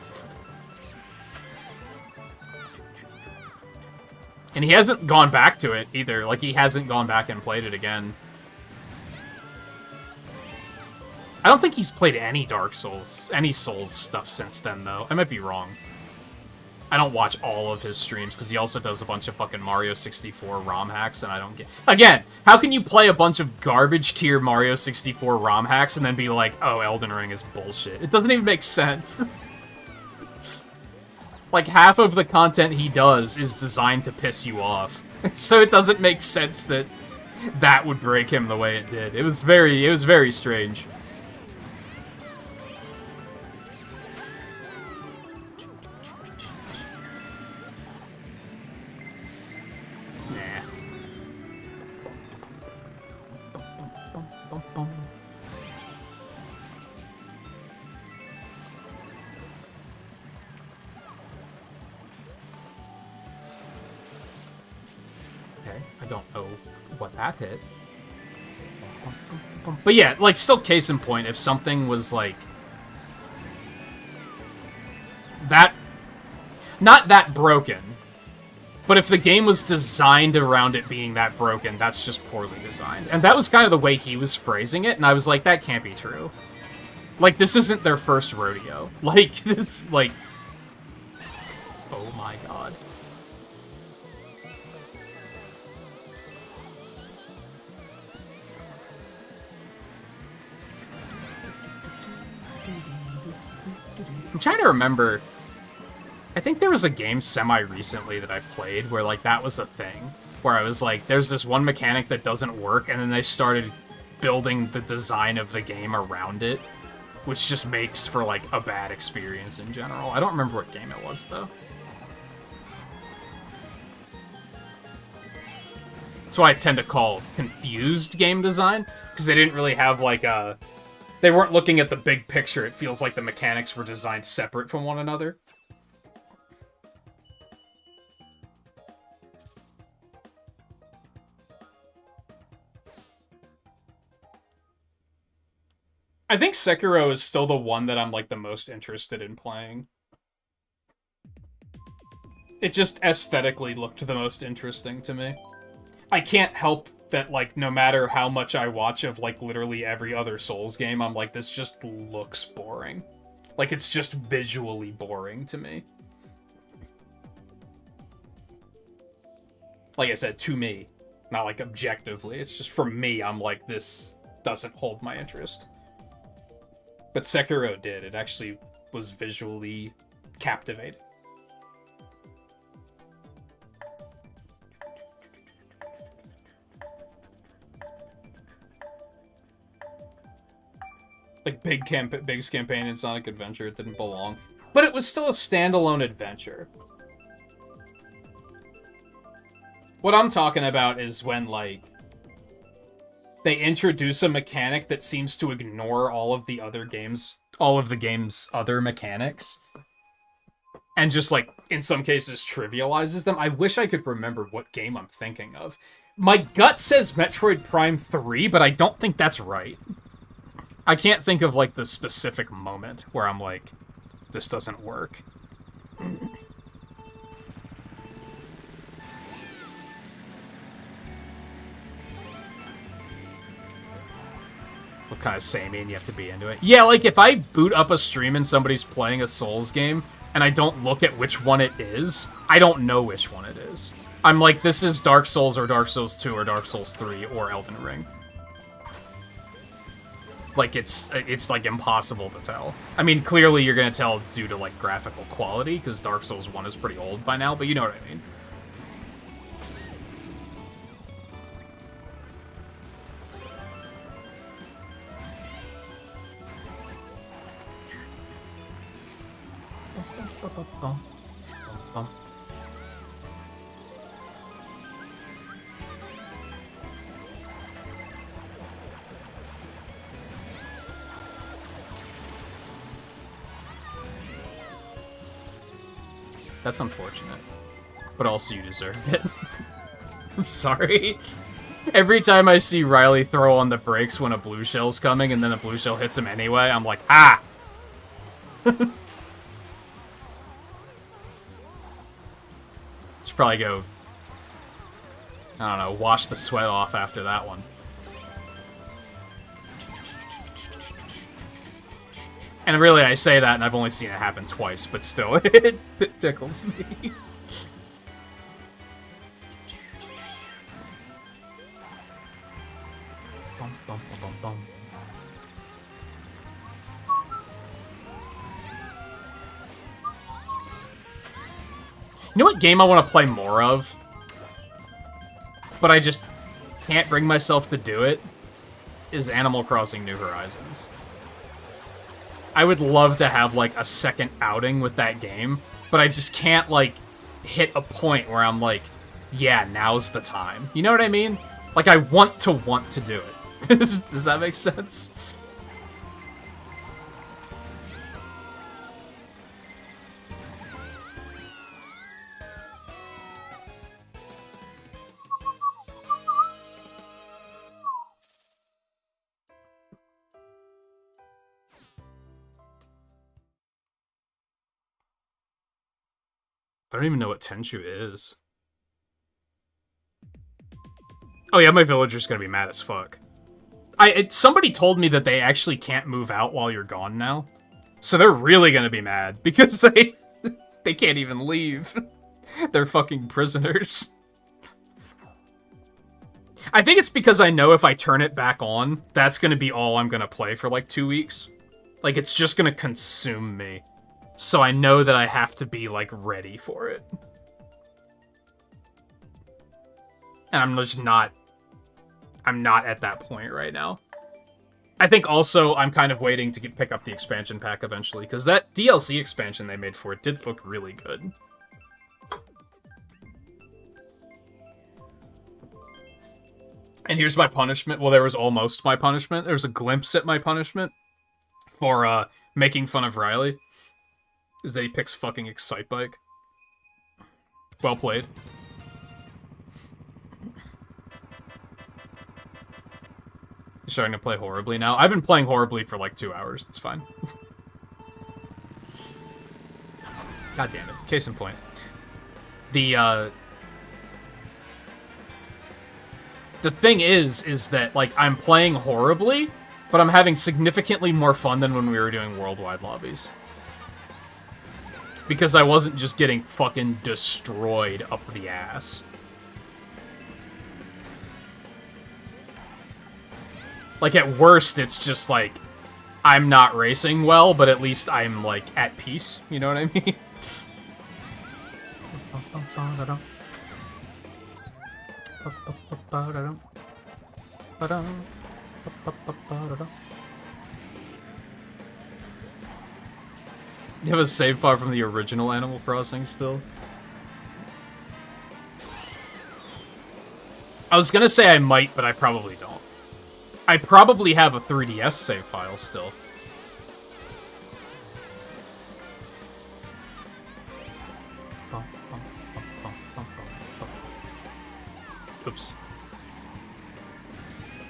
And he hasn't gone back to it, either. Like, he hasn't gone back and played it again. I don't think he's played any Dark Souls, any Souls stuff since then, though. I might be wrong. I don't watch all of his streams, because he also does a bunch of fucking Mario 64 ROM hacks, and I don't get... Again, how can you play a bunch of garbage-tier Mario 64 ROM hacks and then be like, oh, Elden Ring is bullshit? It doesn't even make sense. Like, half of the content he does is designed to piss you off. So it doesn't make sense that that would break him the way it did. It was very strange. I don't know what that hit. But yeah, like, still case in point, if something was, like... that... not that broken. But if the game was designed around it being that broken, that's just poorly designed. And that was kind of the way he was phrasing it, and I was like, that can't be true. Like, this isn't their first rodeo. Like, this, like... oh my god. I'm trying to remember. I think there was a game semi-recently that I played where, like, that was a thing. Where I was like, there's this one mechanic that doesn't work, and then they started building the design of the game around it, which just makes for, like, a bad experience in general. I don't remember what game it was, though. That's why I tend to call confused game design, because they didn't really have, like, a... they weren't looking at the big picture. It feels like the mechanics were designed separate from one another. I think Sekiro is still the one that I'm, like, the most interested in playing. It just aesthetically looked the most interesting to me. I can't help that, like, no matter how much I watch of, like, literally every other Souls game, I'm like, this just looks boring. Like, it's just visually boring to me. Like I said, to me. Not, like, objectively. It's just, for me, I'm like, this doesn't hold my interest. But Sekiro did. It actually was visually captivating. Like, biggest campaign in Sonic Adventure, it didn't belong. But it was still a standalone adventure. What I'm talking about is when, like, they introduce a mechanic that seems to ignore all of the game's other mechanics. And just, like, in some cases, trivializes them. I wish I could remember what game I'm thinking of. My gut says Metroid Prime 3, but I don't think that's right. I can't think of, like, the specific moment where I'm like, this doesn't work. kind of samey and you have to be into it. Yeah, like, if I boot up a stream and somebody's playing a Souls game, and I don't look at which one it is, I don't know which one it is. I'm like, this is Dark Souls or Dark Souls 2 or Dark Souls 3 or Elden Ring. Like, it's like, impossible to tell. I mean, clearly you're gonna tell due to, like, graphical quality, because Dark Souls 1 is pretty old by now, but you know what I mean. That's unfortunate. But also you deserve it. I'm sorry. Every time I see Riley throw on the brakes when a blue shell's coming and then a blue shell hits him anyway, I'm like, ah! Should probably go, I don't know, wash the sweat off after that one. And really, I say that, and I've only seen it happen twice, but still, it tickles me. You know what game I want to play more of? But I just can't bring myself to do it? Is Animal Crossing New Horizons. I would love to have, like, a second outing with that game, but I just can't, like, hit a point where I'm like, yeah, now's the time. You know what I mean? Like, I want to do it. Does that make sense? I don't even know what Tenchu is. Oh yeah, my villager's gonna be mad as fuck. Somebody told me that they actually can't move out while you're gone now. So they're really gonna be mad, because they can't even leave. They're fucking prisoners. I think it's because I know if I turn it back on, that's gonna be all I'm gonna play for like 2 weeks. Like, it's just gonna consume me. So I know that I have to be, like, ready for it. And I'm just not... I'm not at that point right now. I think also I'm kind of waiting to pick up the expansion pack eventually, because that DLC expansion they made for it did look really good. And here's my punishment. Well, there was almost my punishment. There was a glimpse at my punishment for making fun of Riley. Is that he picks fucking Excitebike. Well played. You're starting to play horribly now? I've been playing horribly for like 2 hours. It's fine. God damn it. Case in point. The thing is that, like, I'm playing horribly, but I'm having significantly more fun than when we were doing worldwide lobbies. Because I wasn't just getting fucking destroyed up the ass. Like, at worst, it's just, like, I'm not racing well, but at least I'm, like, at peace. You know what I mean? You have a save bar from the original Animal Crossing still? I was gonna say I might, but I probably don't. I probably have a 3DS save file still. Oops.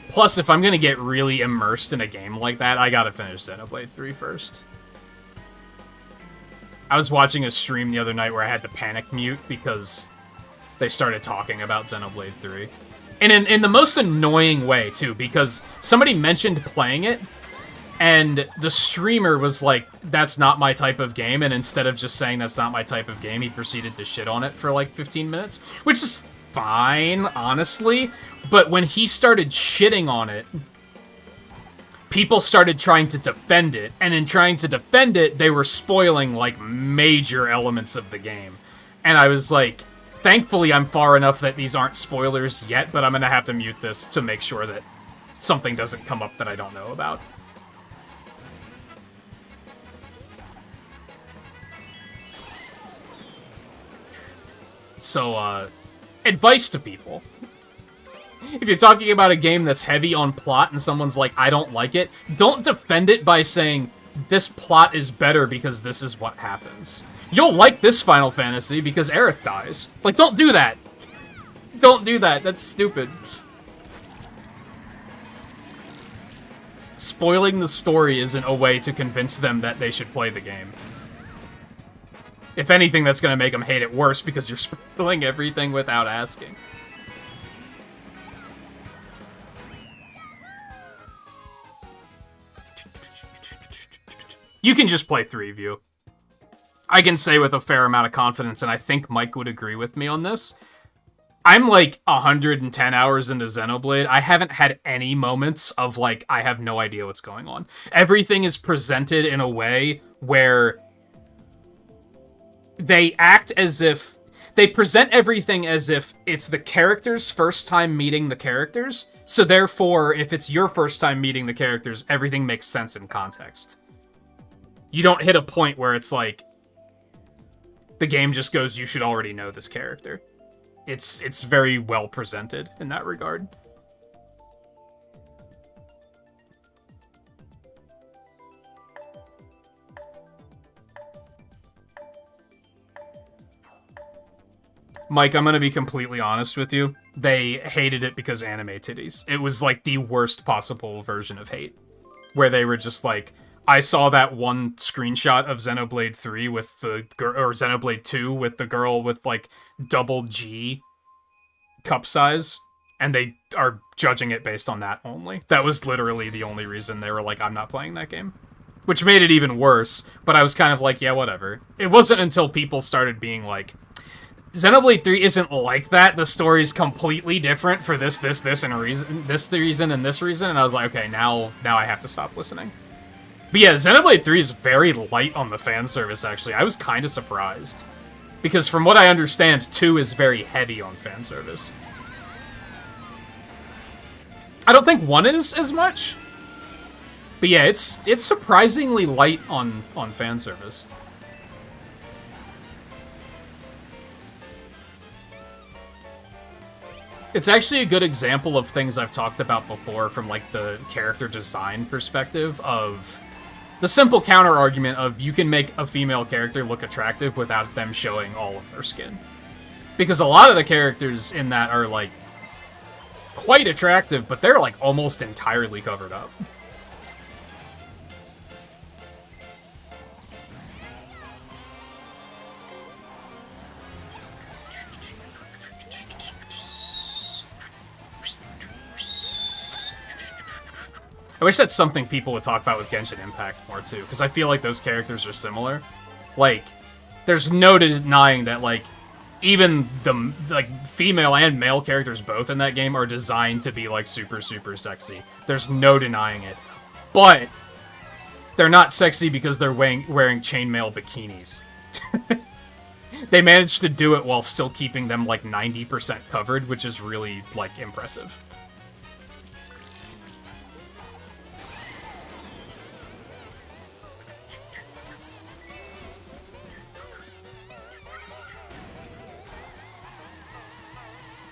Plus, if I'm gonna get really immersed in a game like that, I gotta finish Xenoblade 3 first. I was watching a stream the other night where I had to panic mute because they started talking about Xenoblade 3. And in the most annoying way, too, because somebody mentioned playing it, and the streamer was like, that's not my type of game, and instead of just saying that's not my type of game, he proceeded to shit on it for like 15 minutes, which is fine, honestly, but when he started shitting on it, people started trying to defend it, and in trying to defend it, they were spoiling, like, major elements of the game. And I was like, thankfully I'm far enough that these aren't spoilers yet, but I'm gonna have to mute this to make sure that something doesn't come up that I don't know about. So, advice to people. If you're talking about a game that's heavy on plot and someone's like, I don't like it, don't defend it by saying, this plot is better because this is what happens. You'll like this Final Fantasy because Aerith dies. Like, don't do that. Don't do that. That's stupid. Spoiling the story isn't a way to convince them that they should play the game. If anything, that's going to make them hate it worse because you're spoiling everything without asking. You can just play 3-view. I can say with a fair amount of confidence, and I think Mike would agree with me on this, I'm like 110 hours into Xenoblade. I haven't had any moments of like, I have no idea what's going on. Everything is presented in a way where they act as if... They present everything as if it's the character's first time meeting the characters, so therefore, if it's your first time meeting the characters, everything makes sense in context. You don't hit a point where it's like, the game just goes, you should already know this character. It's very well presented in that regard. Mike, I'm gonna be completely honest with you. They hated it because anime titties. It was like the worst possible version of hate. Where they were just like, I saw that one screenshot of Xenoblade 3 with the girl, or Xenoblade 2 with the girl with like double G cup size, and they are judging it based on that only. That was literally the only reason they were like, I'm not playing that game. Which made it even worse, but I was kind of like, yeah, whatever. It wasn't until people started being like, Xenoblade 3 isn't like that, the story's completely different for this, and a reason, this reason, and this reason, and I was like, okay, now I have to stop listening. But yeah, Xenoblade 3 is very light on the fan service, actually. I was kind of surprised. Because from what I understand, 2 is very heavy on fan service. I don't think 1 is as much. But yeah, it's surprisingly light on fan service. It's actually a good example of things I've talked about before from like the character design perspective of... The simple counter-argument of you can make a female character look attractive without them showing all of their skin. Because a lot of the characters in that are, like, quite attractive, but they're, like, almost entirely covered up. I wish that's something people would talk about with Genshin Impact more, too, because I feel like those characters are similar. Like, there's no denying that, like, even the, like, female and male characters both in that game are designed to be, like, super, super sexy. There's no denying it. But they're not sexy because they're wearing chainmail bikinis. They managed to do it while still keeping them, like, 90% covered, which is really, like, impressive.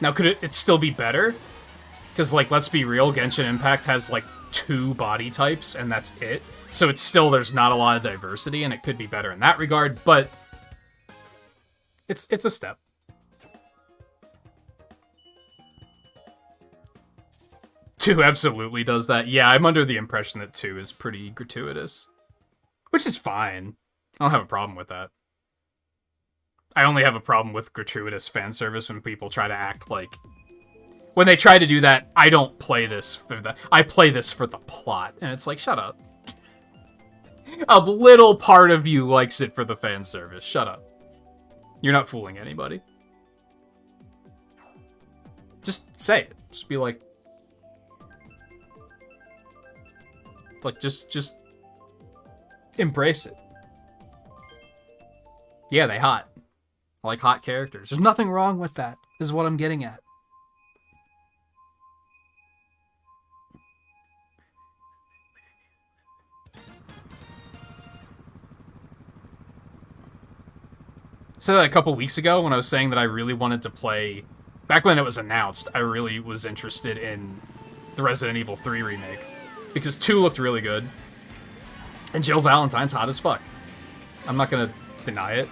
Now, could it still be better? Because, like, let's be real, Genshin Impact has, like, 2 body types, and that's it. So it's still, there's not a lot of diversity, and it could be better in that regard, but it's a step. Two absolutely does that. Yeah, I'm under the impression that 2 is pretty gratuitous. Which is fine. I don't have a problem with that. I only have a problem with gratuitous fan service when people try to act like When they try to do that, I don't play this for the... I play this for the plot. And it's like, shut up. A little part of you likes it for the fan service. Shut up. You're not fooling anybody. Just say it. Just be like... Like, just... Embrace it. Yeah, they hot. I like hot characters. There's nothing wrong with that, is what I'm getting at. So a couple weeks ago, when I was saying that I really wanted to play... Back when it was announced, I really was interested in the Resident Evil 3 remake. Because 2 looked really good. And Jill Valentine's hot as fuck. I'm not gonna deny it.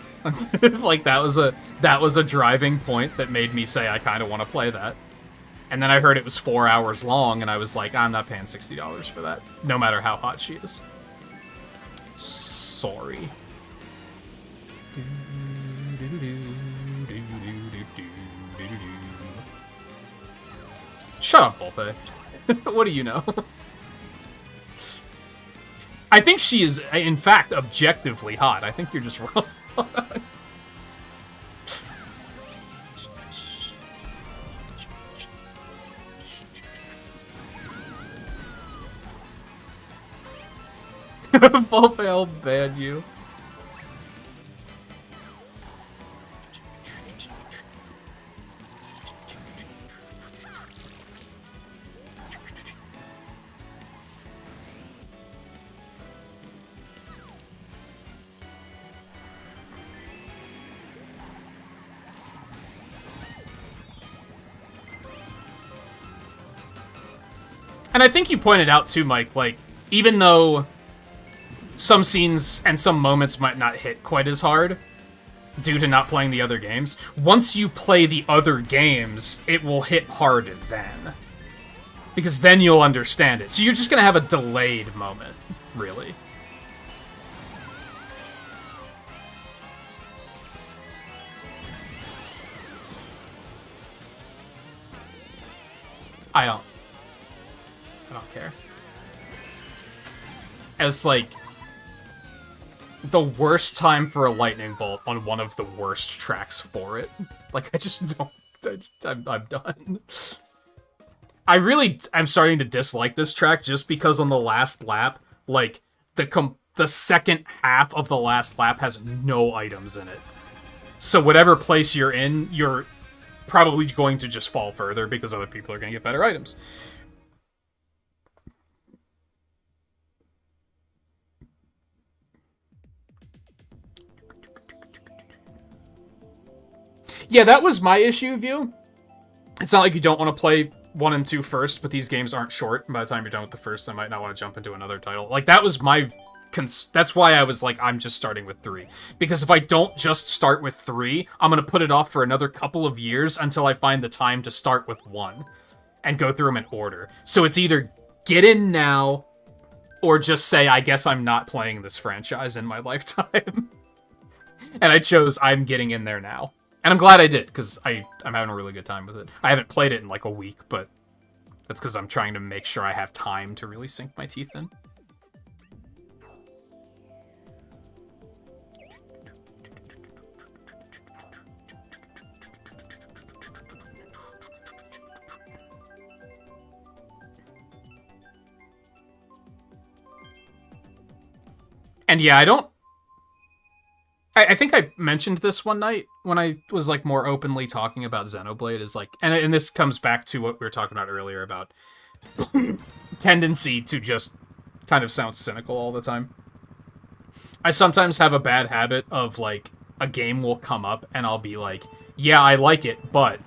Like, that was a driving point that made me say I kind of want to play that. And then I heard it was 4 hours long, and I was like, I'm not paying $60 for that, no matter how hot she is. Sorry. Shut up, Volpe. What do you know? I think she is, in fact, objectively hot. I think you're just wrong. Volpe, I'll ban you. And I think you pointed out too, Mike, like, even though some scenes and some moments might not hit quite as hard due to not playing the other games, once you play the other games, it will hit hard then. Because then you'll understand it. So you're just gonna have a delayed moment, really. I don't care. As, like, the worst time for a lightning bolt on one of the worst tracks for it. Like, I just don't... I'm done. I'm starting to dislike this track just because on the last lap, like, the second half of the last lap has no items in it. So whatever place you're in, you're probably going to just fall further because other people are going to get better items. Yeah, that was my issue, View. It's not like you don't want to play 1 and 2 first, but these games aren't short. And by the time you're done with the first, I might not want to jump into another title. Like, that was my... That's why I was like, I'm just starting with 3. Because if I don't just start with 3, I'm going to put it off for another couple of years until I find the time to start with 1. And go through them in order. So it's either get in now, or just say, I guess I'm not playing this franchise in my lifetime. And I chose, I'm getting in there now. And I'm glad I did, because I'm having a really good time with it. I haven't played it in like a week, but that's because I'm trying to make sure I have time to really sink my teeth in. And yeah, I think I mentioned this one night when I was like more openly talking about Xenoblade, is like, and this comes back to what we were talking about earlier about tendency to just kind of sound cynical all the time. I sometimes have a bad habit of like a game will come up and I'll be like, yeah, I like it, but...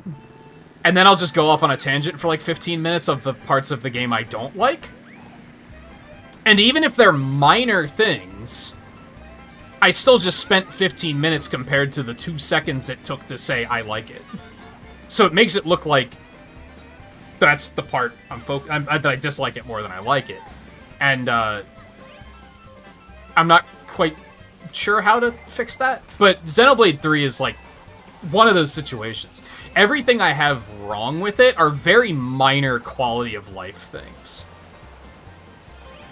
And then I'll just go off on a tangent for like 15 minutes of the parts of the game I don't like. And even if they're minor things, I still just spent 15 minutes compared to the 2 seconds it took to say I like it. So it makes it look like that's the part that I dislike it more than I like it. And I'm not quite sure how to fix that, but Xenoblade 3 is like one of those situations. Everything I have wrong with it are very minor quality of life things.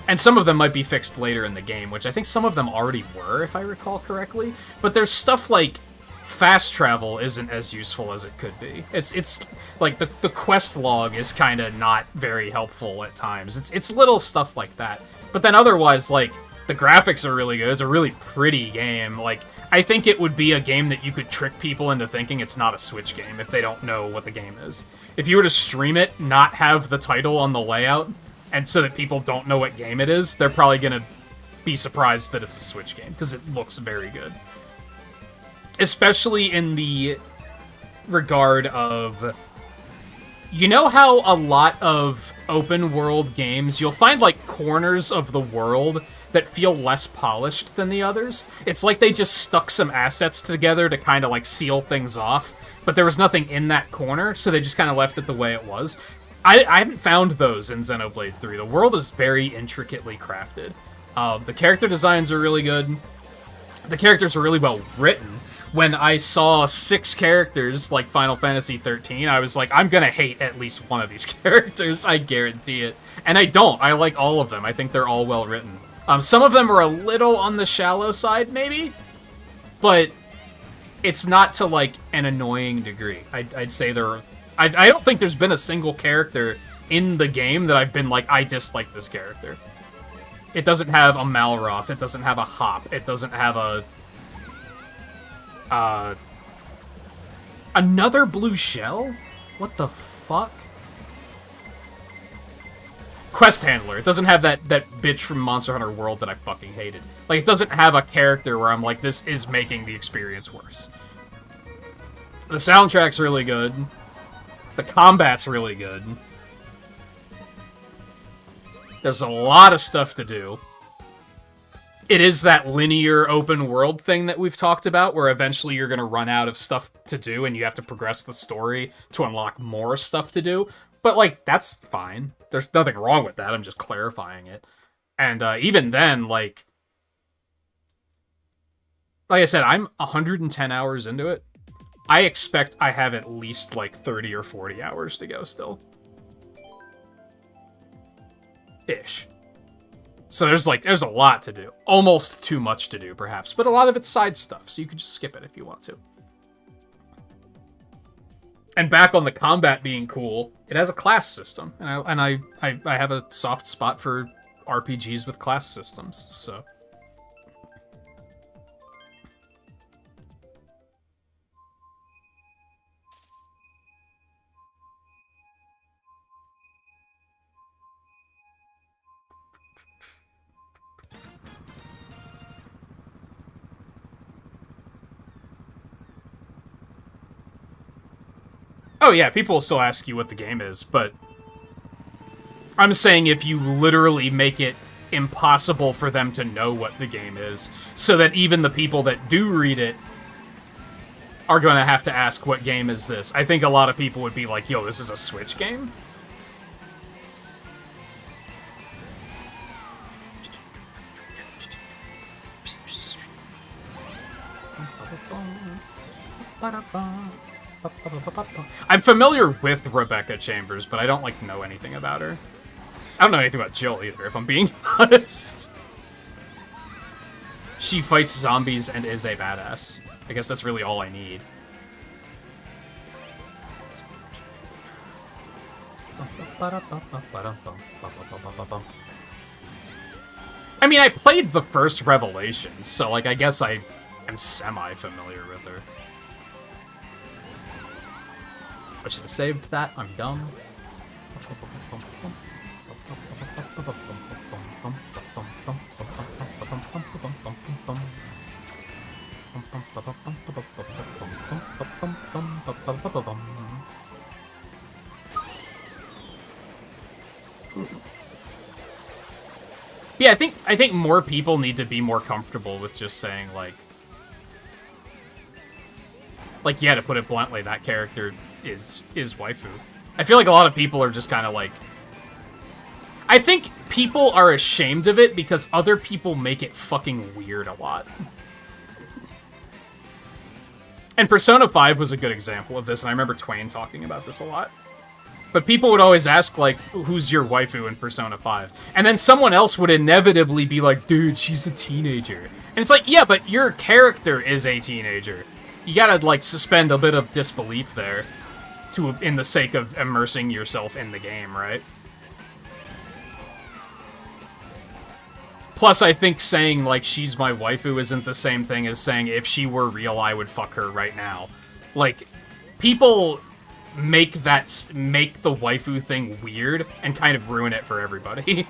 And some of them might be fixed later in the game, which I think some of them already were, if I recall correctly. But there's stuff like fast travel isn't as useful as it could be. It's like the quest log is kind of not very helpful at times. It's little stuff like that. But then otherwise, like, the graphics are really good. It's a really pretty game. Like, I think it would be a game that you could trick people into thinking it's not a Switch game if they don't know what the game is. If you were to stream it, not have the title on the layout, and so that people don't know what game it is, they're probably going to be surprised that it's a Switch game, because it looks very good. Especially in the regard of... You know how a lot of open-world games, you'll find, like, corners of the world that feel less polished than the others? It's like they just stuck some assets together to kind of, like, seal things off, but there was nothing in that corner, so they just kind of left it the way it was. I haven't found those in Xenoblade 3. The world is very intricately crafted. The character designs are really good. The characters are really well written. When I saw 6 characters like Final Fantasy 13, I was like, I'm gonna hate at least one of these characters, I guarantee it. And I don't. I like all of them. I think they're all well written. Some of them are a little on the shallow side, maybe, but it's not to, like, an annoying degree. I'd say they're... I don't think there's been a single character in the game that I've been like, I dislike this character. It doesn't have a Malroth, it doesn't have a Hop, it doesn't have a... Another blue shell? What the fuck? Quest handler. It doesn't have that bitch from Monster Hunter World that I fucking hated. Like, it doesn't have a character where I'm like, this is making the experience worse. The soundtrack's really good. The combat's really good. There's a lot of stuff to do. It is that linear open world thing that we've talked about, where eventually you're going to run out of stuff to do and you have to progress the story to unlock more stuff to do. But, like, that's fine. There's nothing wrong with that. I'm just clarifying it. And even then, like I said, I'm 110 hours into it. I expect I have at least, like, 30 or 40 hours to go still. Ish. So there's a lot to do. Almost too much to do, perhaps. But a lot of it's side stuff, so you can just skip it if you want to. And back on the combat being cool, it has a class system. And I have a soft spot for RPGs with class systems, so... Oh yeah, people will still ask you what the game is, but I'm saying if you literally make it impossible for them to know what the game is, so that even the people that do read it are going to have to ask, what game is this? I think a lot of people would be like, yo, this is a Switch game? I'm familiar with Rebecca Chambers, but I don't, like, know anything about her. I don't know anything about Jill either, if I'm being honest. She fights zombies and is a badass. I guess that's really all I need. I mean, I played the first Revelations, so, like, I guess I am semi-familiar with her. I should have saved that. I'm dumb. Yeah, I think more people need to be more comfortable with just saying, like, yeah, to put it bluntly, that character is waifu. I feel like a lot of people are just kind of like... I think people are ashamed of it because other people make it fucking weird a lot. And Persona 5 was a good example of this, and I remember Twain talking about this a lot. But people would always ask, like, who's your waifu in Persona 5? And then someone else would inevitably be like, dude, she's a teenager. And it's like, yeah, but your character is a teenager. You gotta, like, suspend a bit of disbelief there in the sake of immersing yourself in the game, right? Plus, I think saying, like, she's my waifu isn't the same thing as saying, if she were real, I would fuck her right now. Like, people make the waifu thing weird and kind of ruin it for everybody.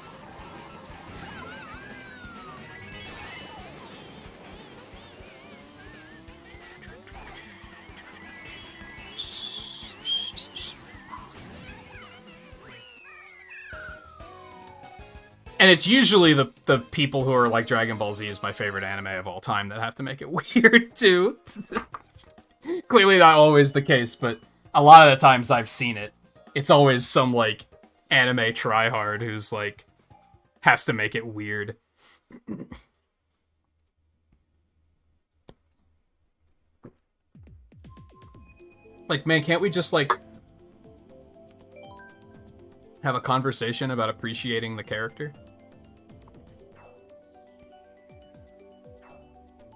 And it's usually the people who are like, Dragon Ball Z is my favorite anime of all time that have to make it weird, too. Clearly not always the case, but a lot of the times I've seen it. It's always some, like, anime tryhard who's, like, has to make it weird. Like, man, can't we just, like, have a conversation about appreciating the character?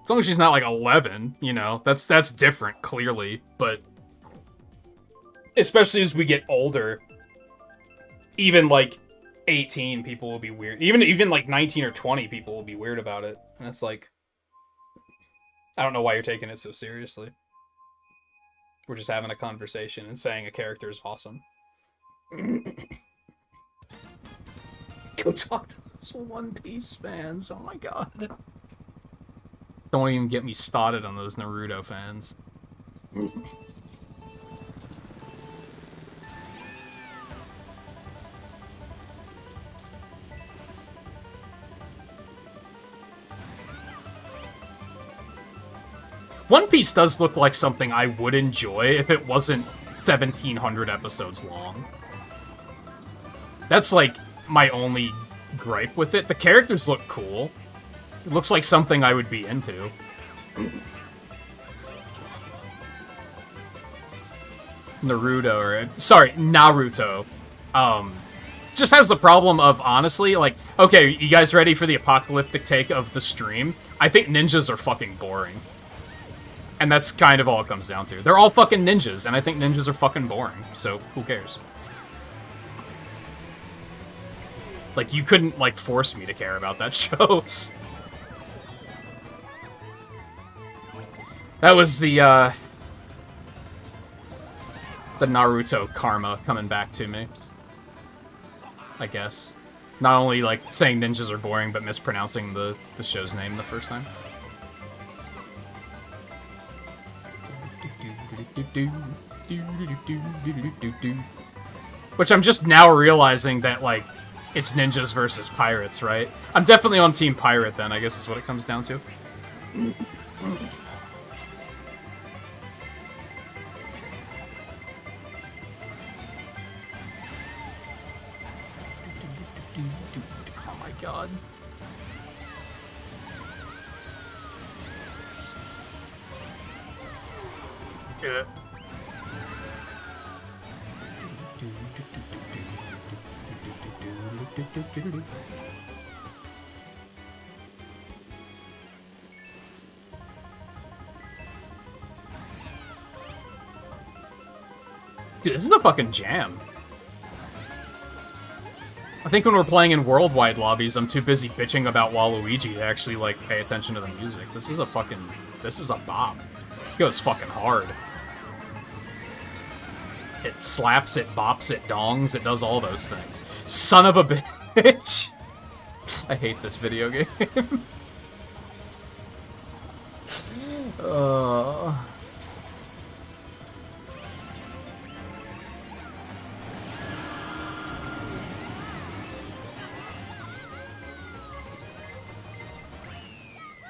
As long as she's not, like, 11, you know? That's different, clearly, but especially as we get older, even, like, 18 people will be weird. Even like, 19 or 20 people will be weird about it. And it's like, I don't know why you're taking it so seriously. We're just having a conversation and saying a character is awesome. Go talk to those One Piece fans. Oh my god. Don't even get me started on those Naruto fans. One Piece does look like something I would enjoy if it wasn't 1,700 episodes long. That's, like, my only gripe with it. The characters look cool. It looks like something I would be into. Naruto. Just has the problem of, honestly, like, okay, you guys ready for the apocalyptic take of the stream? I think ninjas are fucking boring. And that's kind of all it comes down to. They're all fucking ninjas, and I think ninjas are fucking boring, so who cares? Like, you couldn't, like, force me to care about that show. That was the Naruto karma coming back to me. I guess. Not only, like, saying ninjas are boring, but mispronouncing the show's name the first time. Which I'm just now realizing that, like, it's ninjas versus pirates, right? I'm definitely on Team Pirate, then, I guess is what it comes down to. Oh my god. Yeah. Dude, this is a fucking jam. I think when we're playing in worldwide lobbies, I'm too busy bitching about Waluigi to actually, like, pay attention to the music. This is a bop. It goes fucking hard. It slaps, it bops, it dongs, it does all those things. Son of a bitch! I hate this video game.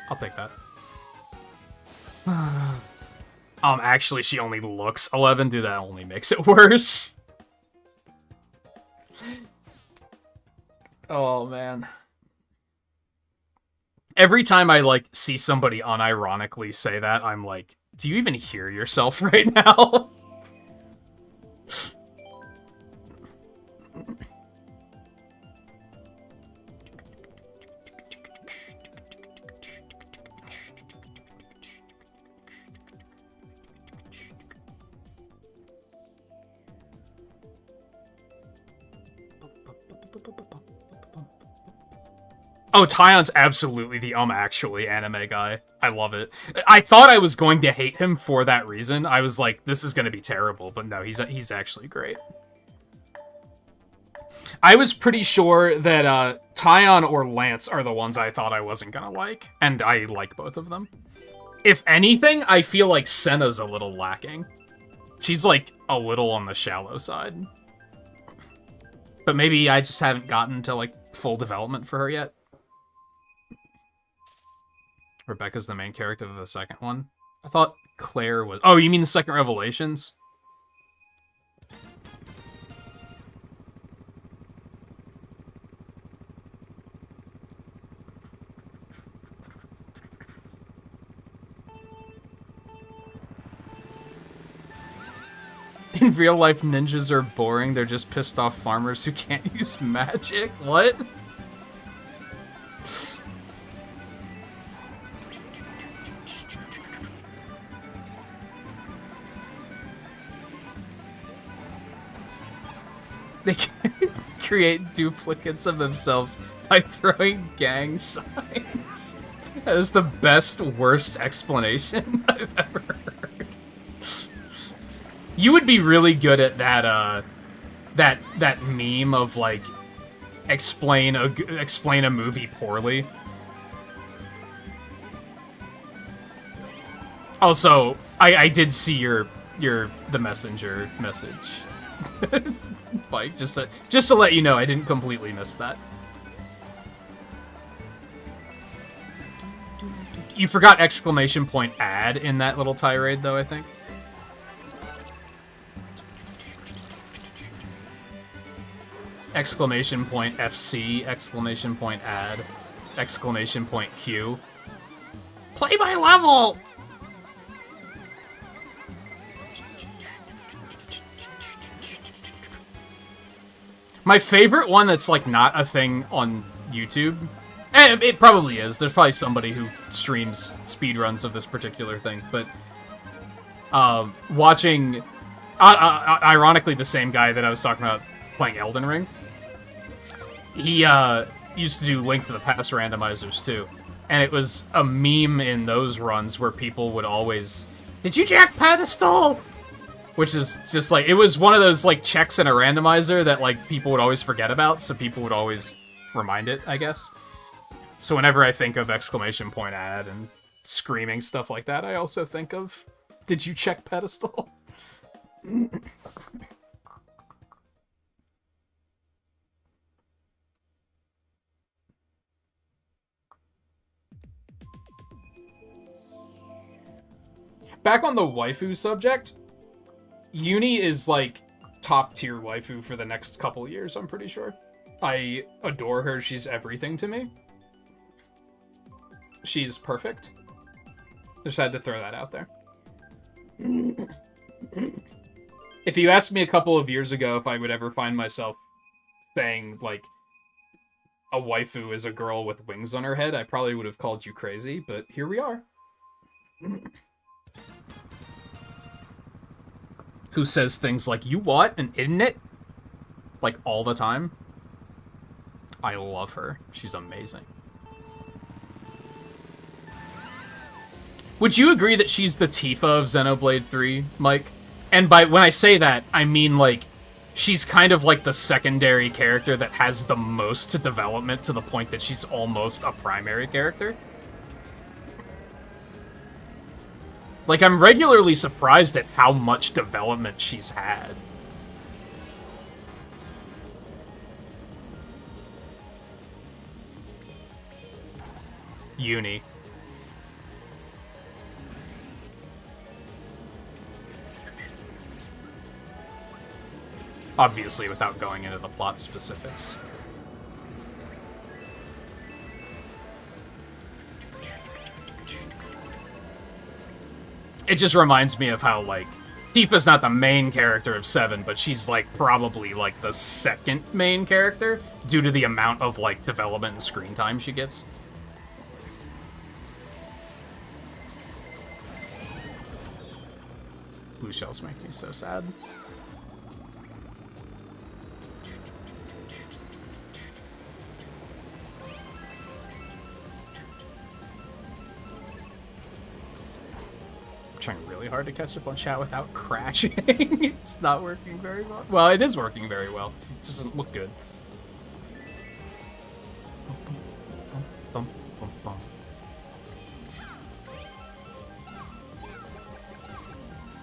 I'll take that. Actually, she only looks 11. Dude, that only makes it worse. Oh, man. Every time I, like, see somebody unironically say that, I'm, like, Do you even hear yourself right now? Oh, Tion's absolutely the actually anime guy. I love it. I thought I was going to hate him for that reason. I was like, this is going to be terrible, but no, he's actually great. I was pretty sure that Tion or Lance are the ones I thought I wasn't going to like, and I like both of them. If anything, I feel like Senna's a little lacking. She's like a little on the shallow side. But maybe I just haven't gotten to like full development for her yet. Rebecca's the main character of the second one. I thought Claire was... Oh, you mean the second Revelations? In real life, ninjas are boring. They're just pissed off farmers who can't use magic. What? They can create duplicates of themselves by throwing gang signs. That is the best, worst explanation I've ever heard. You would be really good at that, that meme of, like, explain a movie poorly. Also, I did see the messenger message. Like, just to let you know, I didn't completely miss that. You forgot exclamation point ad in that little tirade, though, I think. Exclamation point FC, exclamation point ad, exclamation point Q. Play my level! My favorite one that's, like, not a thing on YouTube, and it probably is, there's probably somebody who streams speedruns of this particular thing, but, watching, ironically the same guy that I was talking about playing Elden Ring, he, used to do Link to the Past randomizers, too, and it was a meme in those runs where people would always, "Did you jack pedestal?" Which is just, like, it was one of those, like, checks in a randomizer that, like, people would always forget about, so people would always remind it, I guess. So whenever I think of exclamation point ad and screaming stuff like that, I also think of, "Did you check pedestal?" Back on the waifu subject, Uni is, like, top-tier waifu for the next couple years, I'm pretty sure. I adore her. She's everything to me. She's perfect. Just had to throw that out there. If you asked me a couple of years ago if I would ever find myself saying, like, a waifu is a girl with wings on her head, I probably would have called you crazy, but here we are. Who says things like, "You what? An internet?" Like, all the time. I love her. She's amazing. Would you agree that she's the Tifa of Xenoblade 3, Mike? And when I say that, I mean, like, she's kind of like the secondary character that has the most development to the point that she's almost a primary character? Like, I'm regularly surprised at how much development she's had. Uni. Obviously, without going into the plot specifics. It just reminds me of how, like, Tifa's not the main character of 7, but she's, like, probably, like, the second main character due to the amount of, like, development and screen time she gets. Blue shells make me so sad. Trying really hard to catch up on chat without crashing. It's not working very well. Well, it is working very well. It just doesn't look good.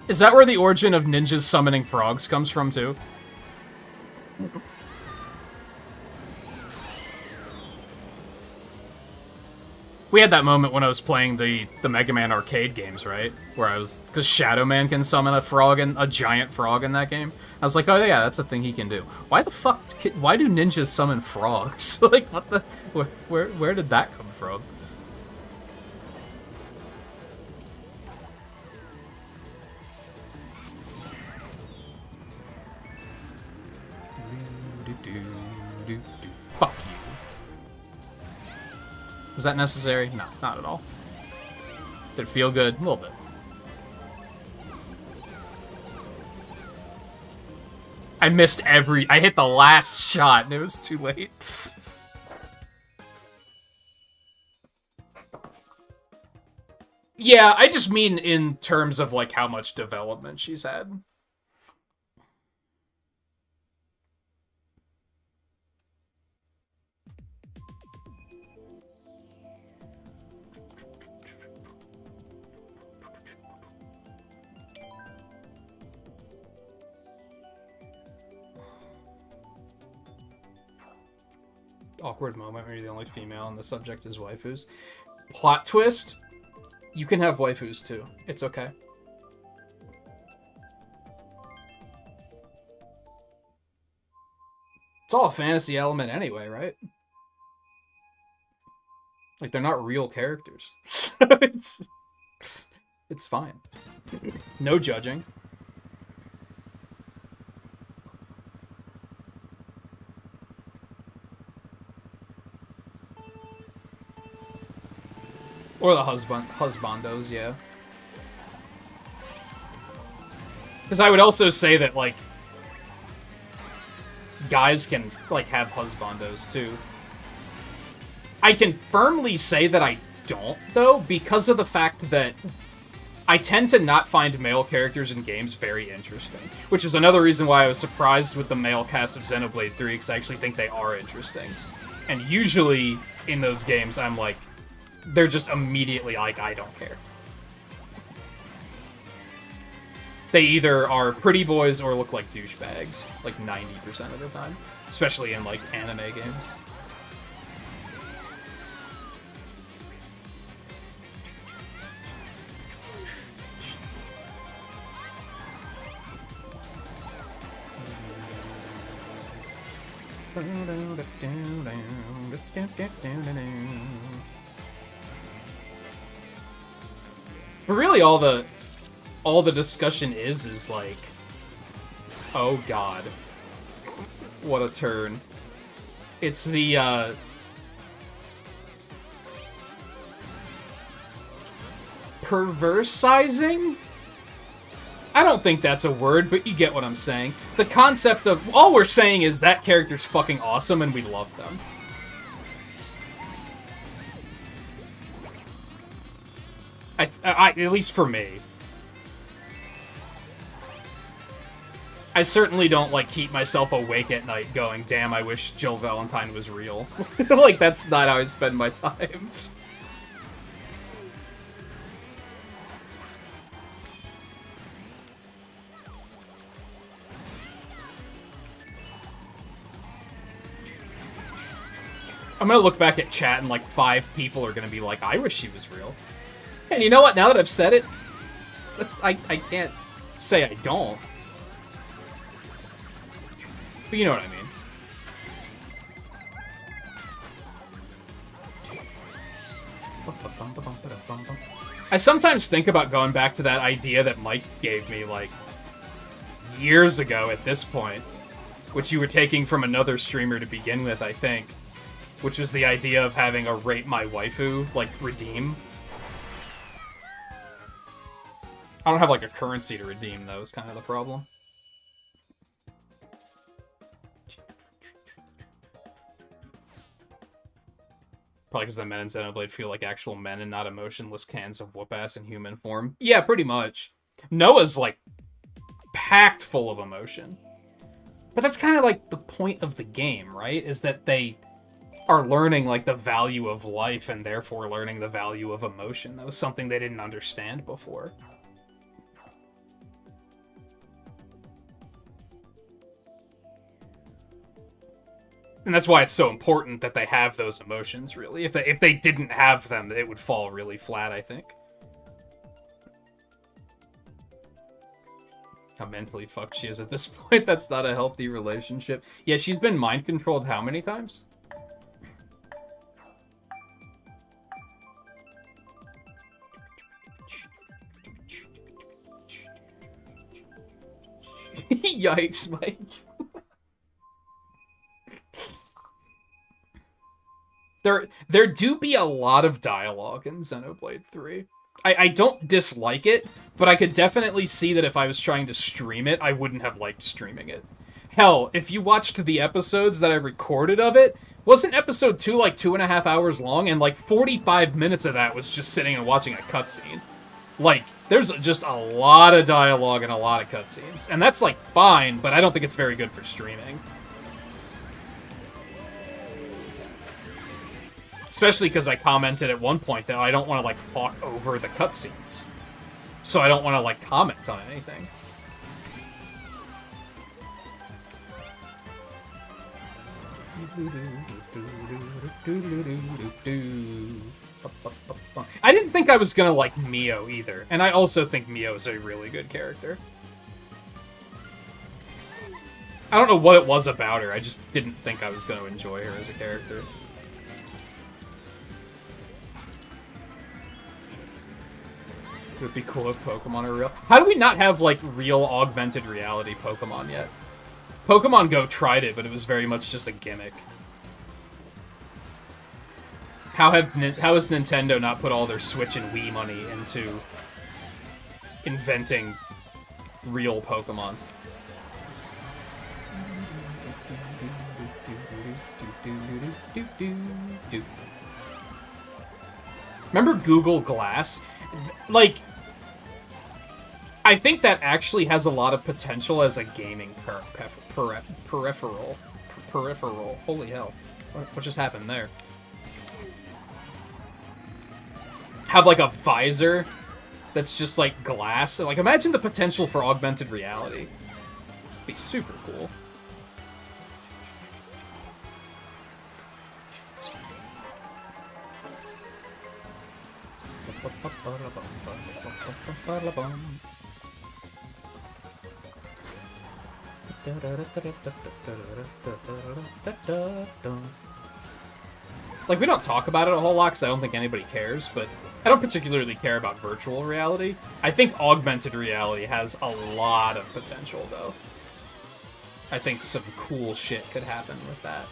Is that where the origin of ninjas summoning frogs comes from, too? We had that moment when I was playing the Mega Man arcade games, right? Where I was... Because Shadow Man can summon a frog, a giant frog in that game. I was like, oh yeah, that's a thing he can do. Why the fuck... Why do ninjas summon frogs? Like, what the... Where did that come from? Fuck you. Was that necessary? No, not at all. Did it feel good? A little bit. I missed I hit the last shot and it was too late. Yeah, I just mean in terms of, like, how much development she's had. Awkward moment where you're the only female and the subject is waifus. Plot twist? You can have waifus too. It's okay. It's all a fantasy element anyway, right? Like, they're not real characters. So it's fine. No judging. Or the husbandos, yeah. Because I would also say that, like, guys can, like, have husbandos, too. I can firmly say that I don't, though, because of the fact that I tend to not find male characters in games very interesting. Which is another reason why I was surprised with the male cast of Xenoblade 3, because I actually think they are interesting. And usually, in those games, I'm like... They're just immediately like, I don't care. They either are pretty boys or look like douchebags, like 90% of the time. Especially in, like, anime games. But really, all the discussion is like, oh god, what a turn. It's the perversizing? I don't think that's a word, but you get what I'm saying. The concept of, all we're saying is that character's fucking awesome and we love them. At least for me. I certainly don't, like, keep myself awake at night going, damn, I wish Jill Valentine was real. Like, that's not how I spend my time. I'm gonna look back at chat and, like, 5 people are gonna be like, I wish she was real. And you know what? Now that I've said it, I can't say I don't. But you know what I mean. I I sometimes think about going back to that idea that Mike gave me, like, years ago at this point, which you were taking from another streamer to begin with, I think, which was the idea of having a rate my waifu, like, redeem. I don't have, like, a currency to redeem, though, is kind of the problem. Probably because the men in Xenoblade feel like actual men and not emotionless cans of whoop-ass in human form. Yeah, pretty much. Noah's, like, packed full of emotion. But that's kind of, like, the point of the game, right? Is that they are learning, like, the value of life and therefore learning the value of emotion. That was something they didn't understand before. And that's why it's so important that they have those emotions, really. If they didn't have them, it would fall really flat, I think. How mentally fucked she is at this point. That's not a healthy relationship. Yeah, she's been mind-controlled how many times? Yikes, Mike. There do be a lot of dialogue in Xenoblade 3. I don't dislike it, but I could definitely see that if I was trying to stream it, I wouldn't have liked streaming it. Hell, if you watched the episodes that I recorded of it, wasn't episode 2 like 2.5 hours long, and like 45 minutes of that was just sitting and watching a cutscene. Like, there's just a lot of dialogue and a lot of cutscenes. And that's, like, fine, but I don't think it's very good for streaming. Especially because I commented at one point that I don't want to, like, talk over the cutscenes. So I don't want to, like, comment on anything. I didn't think I was gonna like Mio either, and I also think Mio's a really good character. I don't know what it was about her, I just didn't think I was gonna enjoy her as a character. It would be cool if Pokemon are real. How do we not have, like, real augmented reality Pokemon yet? Pokemon Go tried it, but it was very much just a gimmick. How has Nintendo not put all their Switch and Wii money into inventing real Pokemon? Remember Google Glass? Like, I think that actually has a lot of potential as a gaming peripheral. Holy hell. What just happened there? Have, like, a visor that's just, like, glass. Like, imagine the potential for augmented reality. It'd be super cool. Like, we don't talk about it a whole lot because I don't think anybody cares, but I don't particularly care about virtual reality. I think augmented reality has a lot of potential, though. I think some cool shit could happen with that.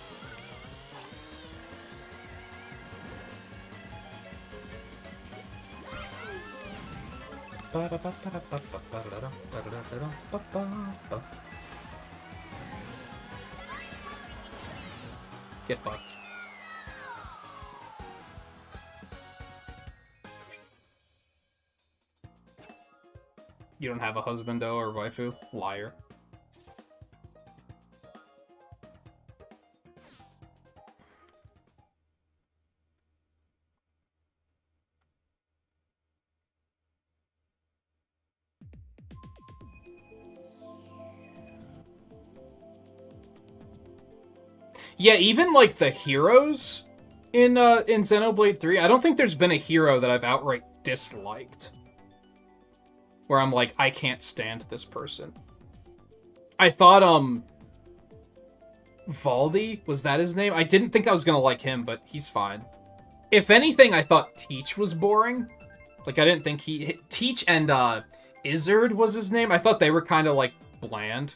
Get fucked. You don't have a husbando or waifu? Liar. Yeah, even, like, the heroes in Xenoblade 3, I don't think there's been a hero that I've outright disliked. Where I'm like, I can't stand this person. I thought, Valdi, was that his name? I didn't think I was gonna like him, but he's fine. If anything, I thought Teach was boring. Like, I didn't think Teach and, Izzard was his name. I thought they were kind of, like, bland.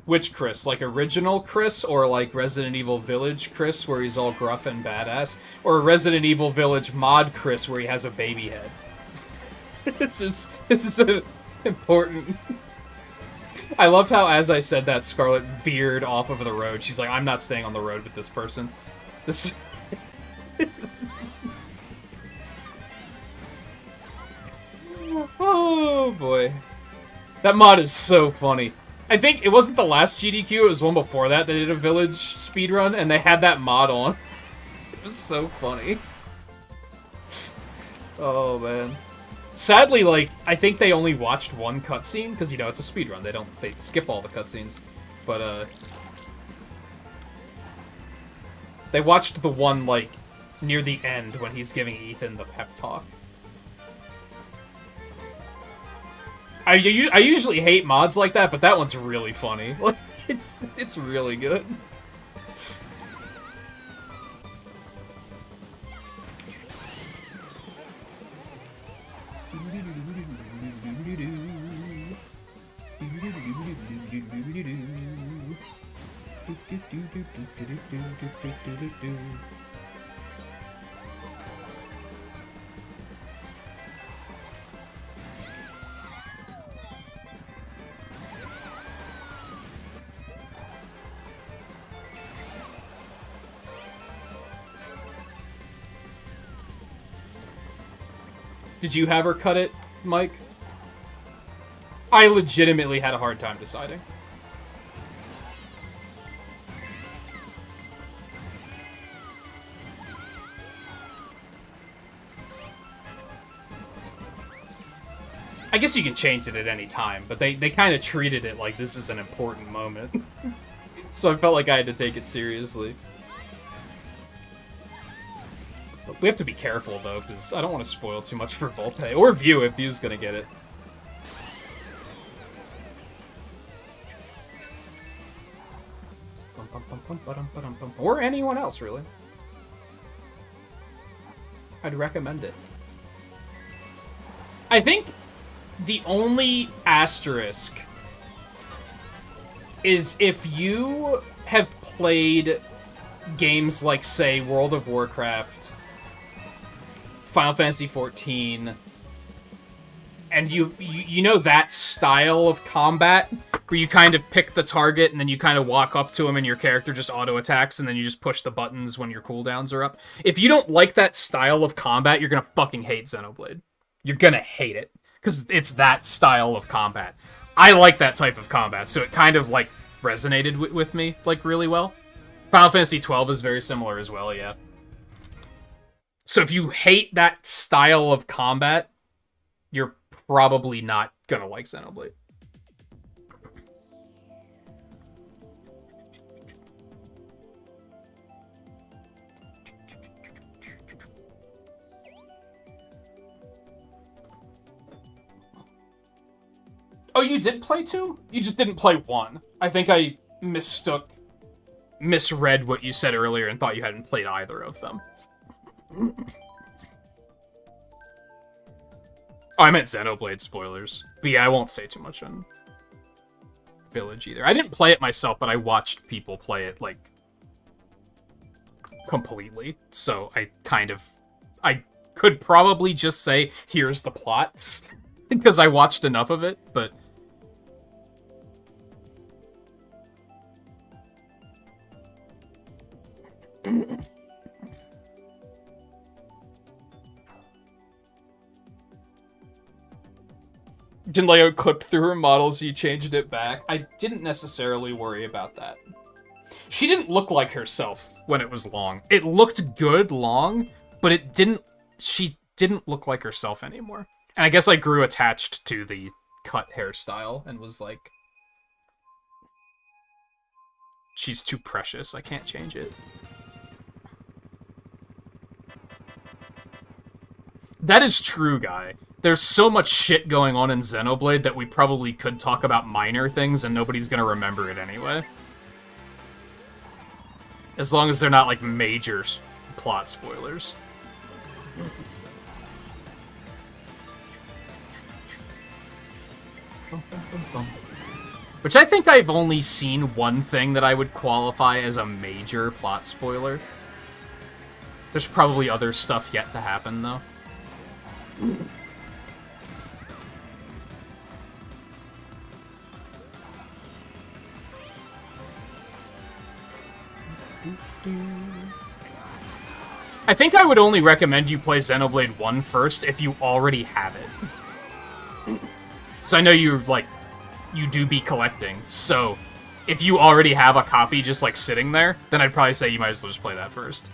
Which Chris? Like original Chris, or like Resident Evil Village Chris, where he's all gruff and badass? Or Resident Evil Village mod Chris, where he has a baby head? this is an important... I love how, as I said that, Scarlet veered off of the road. She's like, I'm not staying on the road with this person. This... Oh, boy. That mod is so funny. I think it wasn't the last GDQ, it was one before that. They did a village speedrun, and they had that mod on. It was so funny. Oh, man. Sadly, like, I think they only watched one cutscene, because, you know, it's a speedrun. They skip all the cutscenes. But, they watched the one, like, near the end when he's giving Ethan the pep talk. I usually hate mods like that, but that one's really funny. Like, it's really good. Did you have her cut it, Mike? I legitimately had a hard time deciding. I guess you can change it at any time, but they kind of treated it like this is an important moment. So I felt like I had to take it seriously. We have to be careful, though, because I don't want to spoil too much for Volpe. Or View, if View's gonna get it. Or anyone else, really. I'd recommend it. I think the only asterisk is if you have played games like, say, World of Warcraft, Final Fantasy XIV, and you know that style of combat where you kind of pick the target and then you kind of walk up to him and your character just auto-attacks and then you just push the buttons when your cooldowns are up. If you don't like that style of combat, you're gonna fucking hate Xenoblade. You're gonna hate it, because it's that style of combat. I like that type of combat, so it kind of, like, resonated with me, like, really well. Final Fantasy XII is very similar as well, yeah. So if you hate that style of combat, you're probably not gonna like Xenoblade. Oh, you did play 2? You just didn't play 1. I think I misread what you said earlier and thought you hadn't played either of them. Oh, I meant Xenoblade spoilers. But yeah, I won't say too much on Village either. I didn't play it myself, but I watched people play it, like, completely. So I could probably just say, here's the plot. Because I watched enough of it, but... Jinleo clipped through her models, you changed it back. I didn't necessarily worry about that. She didn't look like herself when it was long. It looked good long, but she didn't look like herself anymore. And I guess I grew attached to the cut hairstyle and was like, she's too precious, I can't change it. That is true, Guy. There's so much shit going on in Xenoblade that we probably could talk about minor things and nobody's gonna remember it anyway. As long as they're not, like, major plot spoilers. Which I think I've only seen one thing that I would qualify as a major plot spoiler. There's probably other stuff yet to happen, though. I think I would only recommend you play Xenoblade 1 first if you already have it. So I know you're, like, you do be collecting, so if you already have a copy just, like, sitting there, then I'd probably say you might as well just play that first.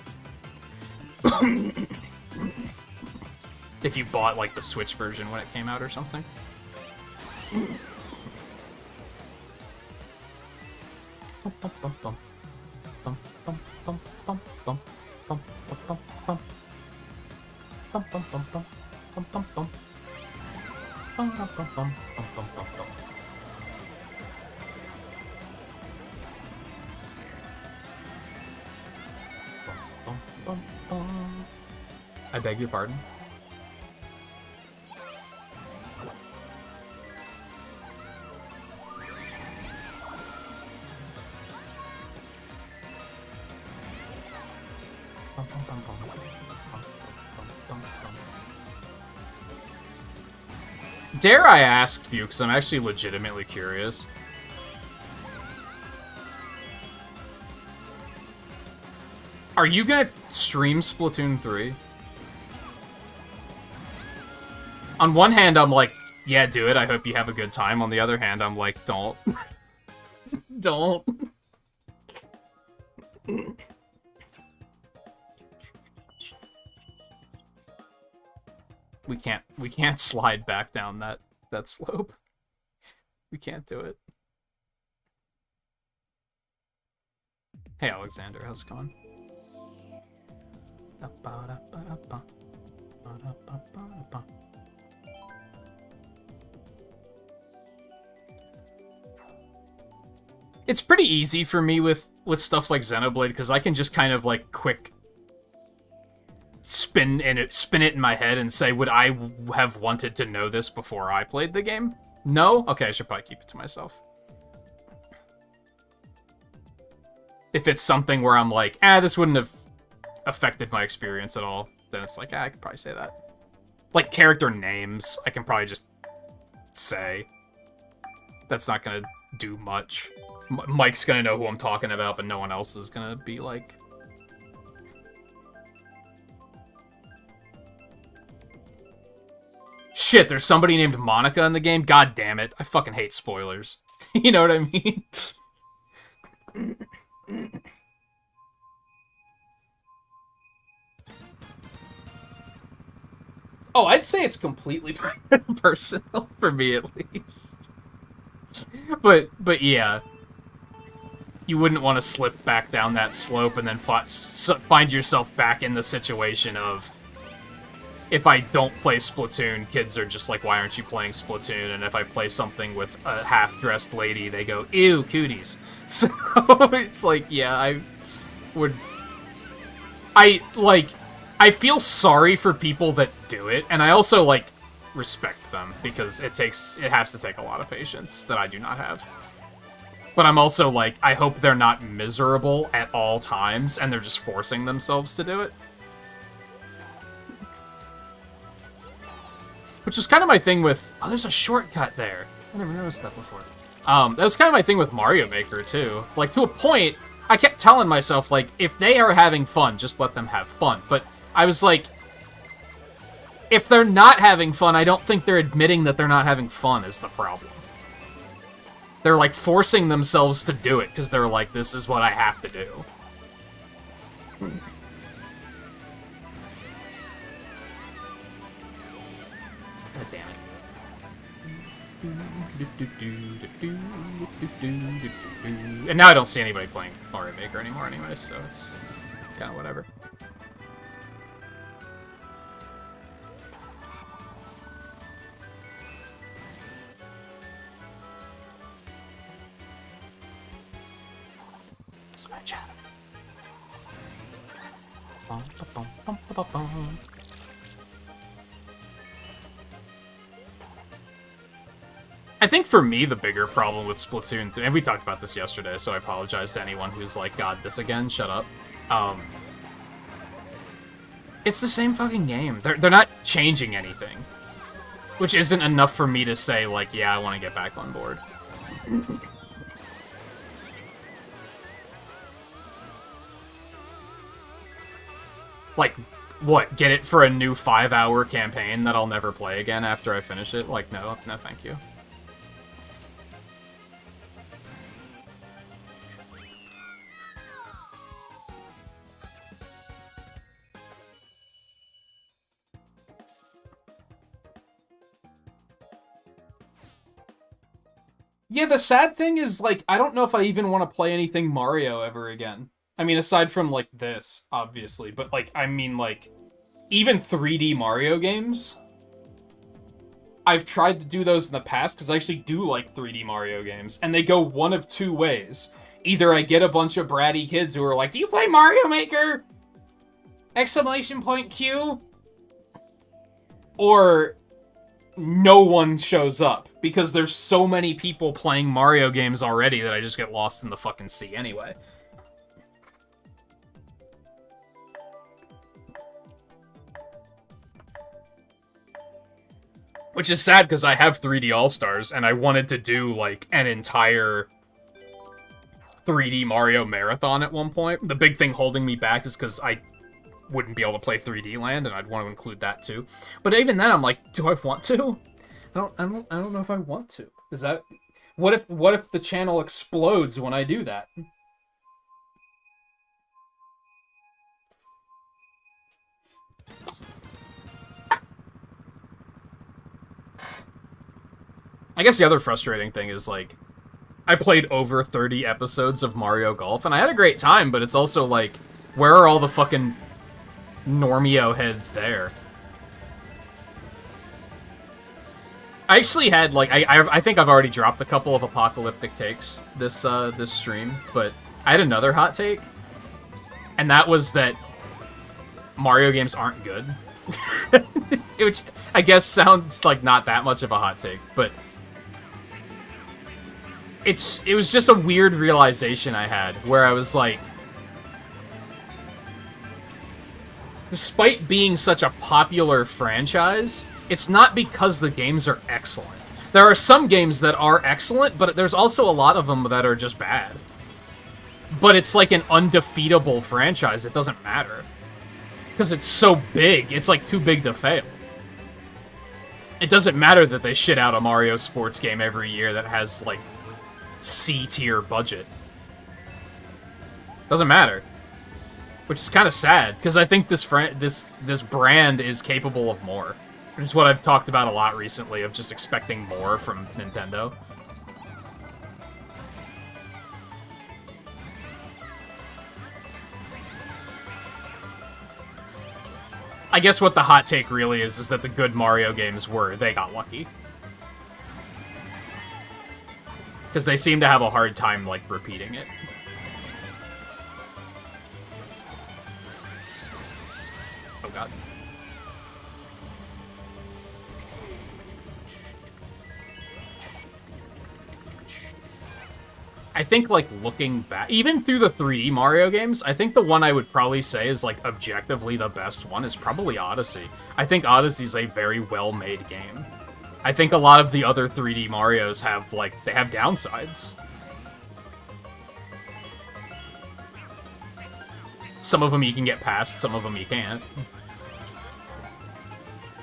If you bought, like, the Switch version when it came out or something. I beg your pardon? Dare I ask you, because I'm actually legitimately curious. Are you gonna stream Splatoon 3? On one hand, I'm like, yeah, do it, I hope you have a good time. On the other hand, I'm like, don't. Don't. We can't slide back down that slope. We can't do it. Hey Alexander, how's it going? It's pretty easy for me with stuff like Xenoblade because I can just kind of like quick spin it in my head and say, would I have wanted to know this before I played the game? No? Okay, I should probably keep it to myself. If it's something where I'm like, this wouldn't have affected my experience at all, then it's like, I could probably say that. Like, character names, I can probably just say. That's not gonna do much. Mike's gonna know who I'm talking about, but no one else is gonna be like... Shit, there's somebody named Monica in the game? God damn it. I fucking hate spoilers. You know what I mean? Oh, I'd say it's completely personal, for me at least. But yeah. You wouldn't want to slip back down that slope and then find yourself back in the situation of... If I don't play Splatoon, kids are just like, why aren't you playing Splatoon? And if I play something with a half-dressed lady, they go, ew, cooties. So, it's like, yeah, I feel sorry for people that do it, and I also, like, respect them, because it has to take a lot of patience that I do not have. But I'm also like, I hope they're not miserable at all times, and they're just forcing themselves to do it. Which is kind of my thing with... Oh, there's a shortcut there. I never noticed that before. That was kind of my thing with Mario Maker, too. Like, to a point, I kept telling myself, like, if they are having fun, just let them have fun. But I was like... If they're not having fun, I don't think they're admitting that they're not having fun is the problem. They're, like, forcing themselves to do it, because they're like, this is what I have to do. God damn it. And now I don't see anybody playing Mario Maker anymore anyway, so it's kind of whatever. so much chat. I think for me, the bigger problem with Splatoon 3, and we talked about this yesterday, so I apologize to anyone who's like, God, this again, shut up. It's the same fucking game. They're not changing anything. Which isn't enough for me to say, like, yeah, I want to get back on board. Like, what, get it for a new 5-hour campaign that I'll never play again after I finish it? Like, no, thank you. Yeah, the sad thing is, like, I don't know if I even want to play anything Mario ever again. I mean, aside from, like, this, obviously, but, like, I mean, like, even 3D Mario games, I've tried to do those in the past, because I actually do like 3D Mario games, and they go one of two ways. Either I get a bunch of bratty kids who are like, do you play Mario Maker? Exclamation point Q? Or no one shows up, because there's so many people playing Mario games already that I just get lost in the fucking sea anyway. Which is sad, because I have 3D All-Stars, and I wanted to do, like, an entire 3D Mario marathon at one point. The big thing holding me back is because I wouldn't be able to play 3D Land, and I'd want to include that too. But even then, I'm like, do I want to? I don't know if I want to. Is that... What if the channel explodes when I do that? I guess the other frustrating thing is, like, I played over 30 episodes of Mario Golf, and I had a great time, but it's also, like, where are all the fucking Normio heads there? I actually had, like, I think I've already dropped a couple of apocalyptic takes this stream, but I had another hot take, and that was that Mario games aren't good. Which, I guess, sounds like not that much of a hot take, but it was just a weird realization I had, where I was like, despite being such a popular franchise, it's not because the games are excellent. There are some games that are excellent, but there's also a lot of them that are just bad. But it's like an undefeatable franchise, it doesn't matter. Because it's so big, it's like too big to fail. It doesn't matter that they shit out a Mario sports game every year that has, like, C-tier budget. Doesn't matter. Which is kind of sad, because I think this brand is capable of more. Which is what I've talked about a lot recently, of just expecting more from Nintendo. I guess what the hot take really is that the good Mario games they got lucky. Because they seem to have a hard time, like, repeating it. Oh god. I think, like, looking back, even through the 3D Mario games, I think the one I would probably say is, like, objectively the best one is probably Odyssey. I think Odyssey's a very well-made game. I think a lot of the other 3D Marios have, like, they have downsides. Some of them you can get past, some of them you can't.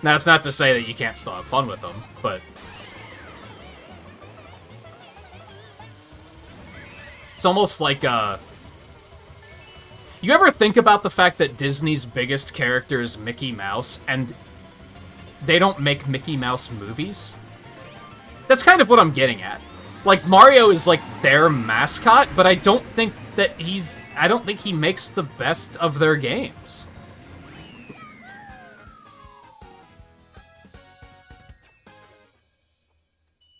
Now, that's not to say that you can't still have fun with them, but... It's almost like, You ever think about the fact that Disney's biggest character is Mickey Mouse, and they don't make Mickey Mouse movies? That's kind of what I'm getting at. Like, Mario is, like, their mascot, but I don't think that I don't think he makes the best of their games.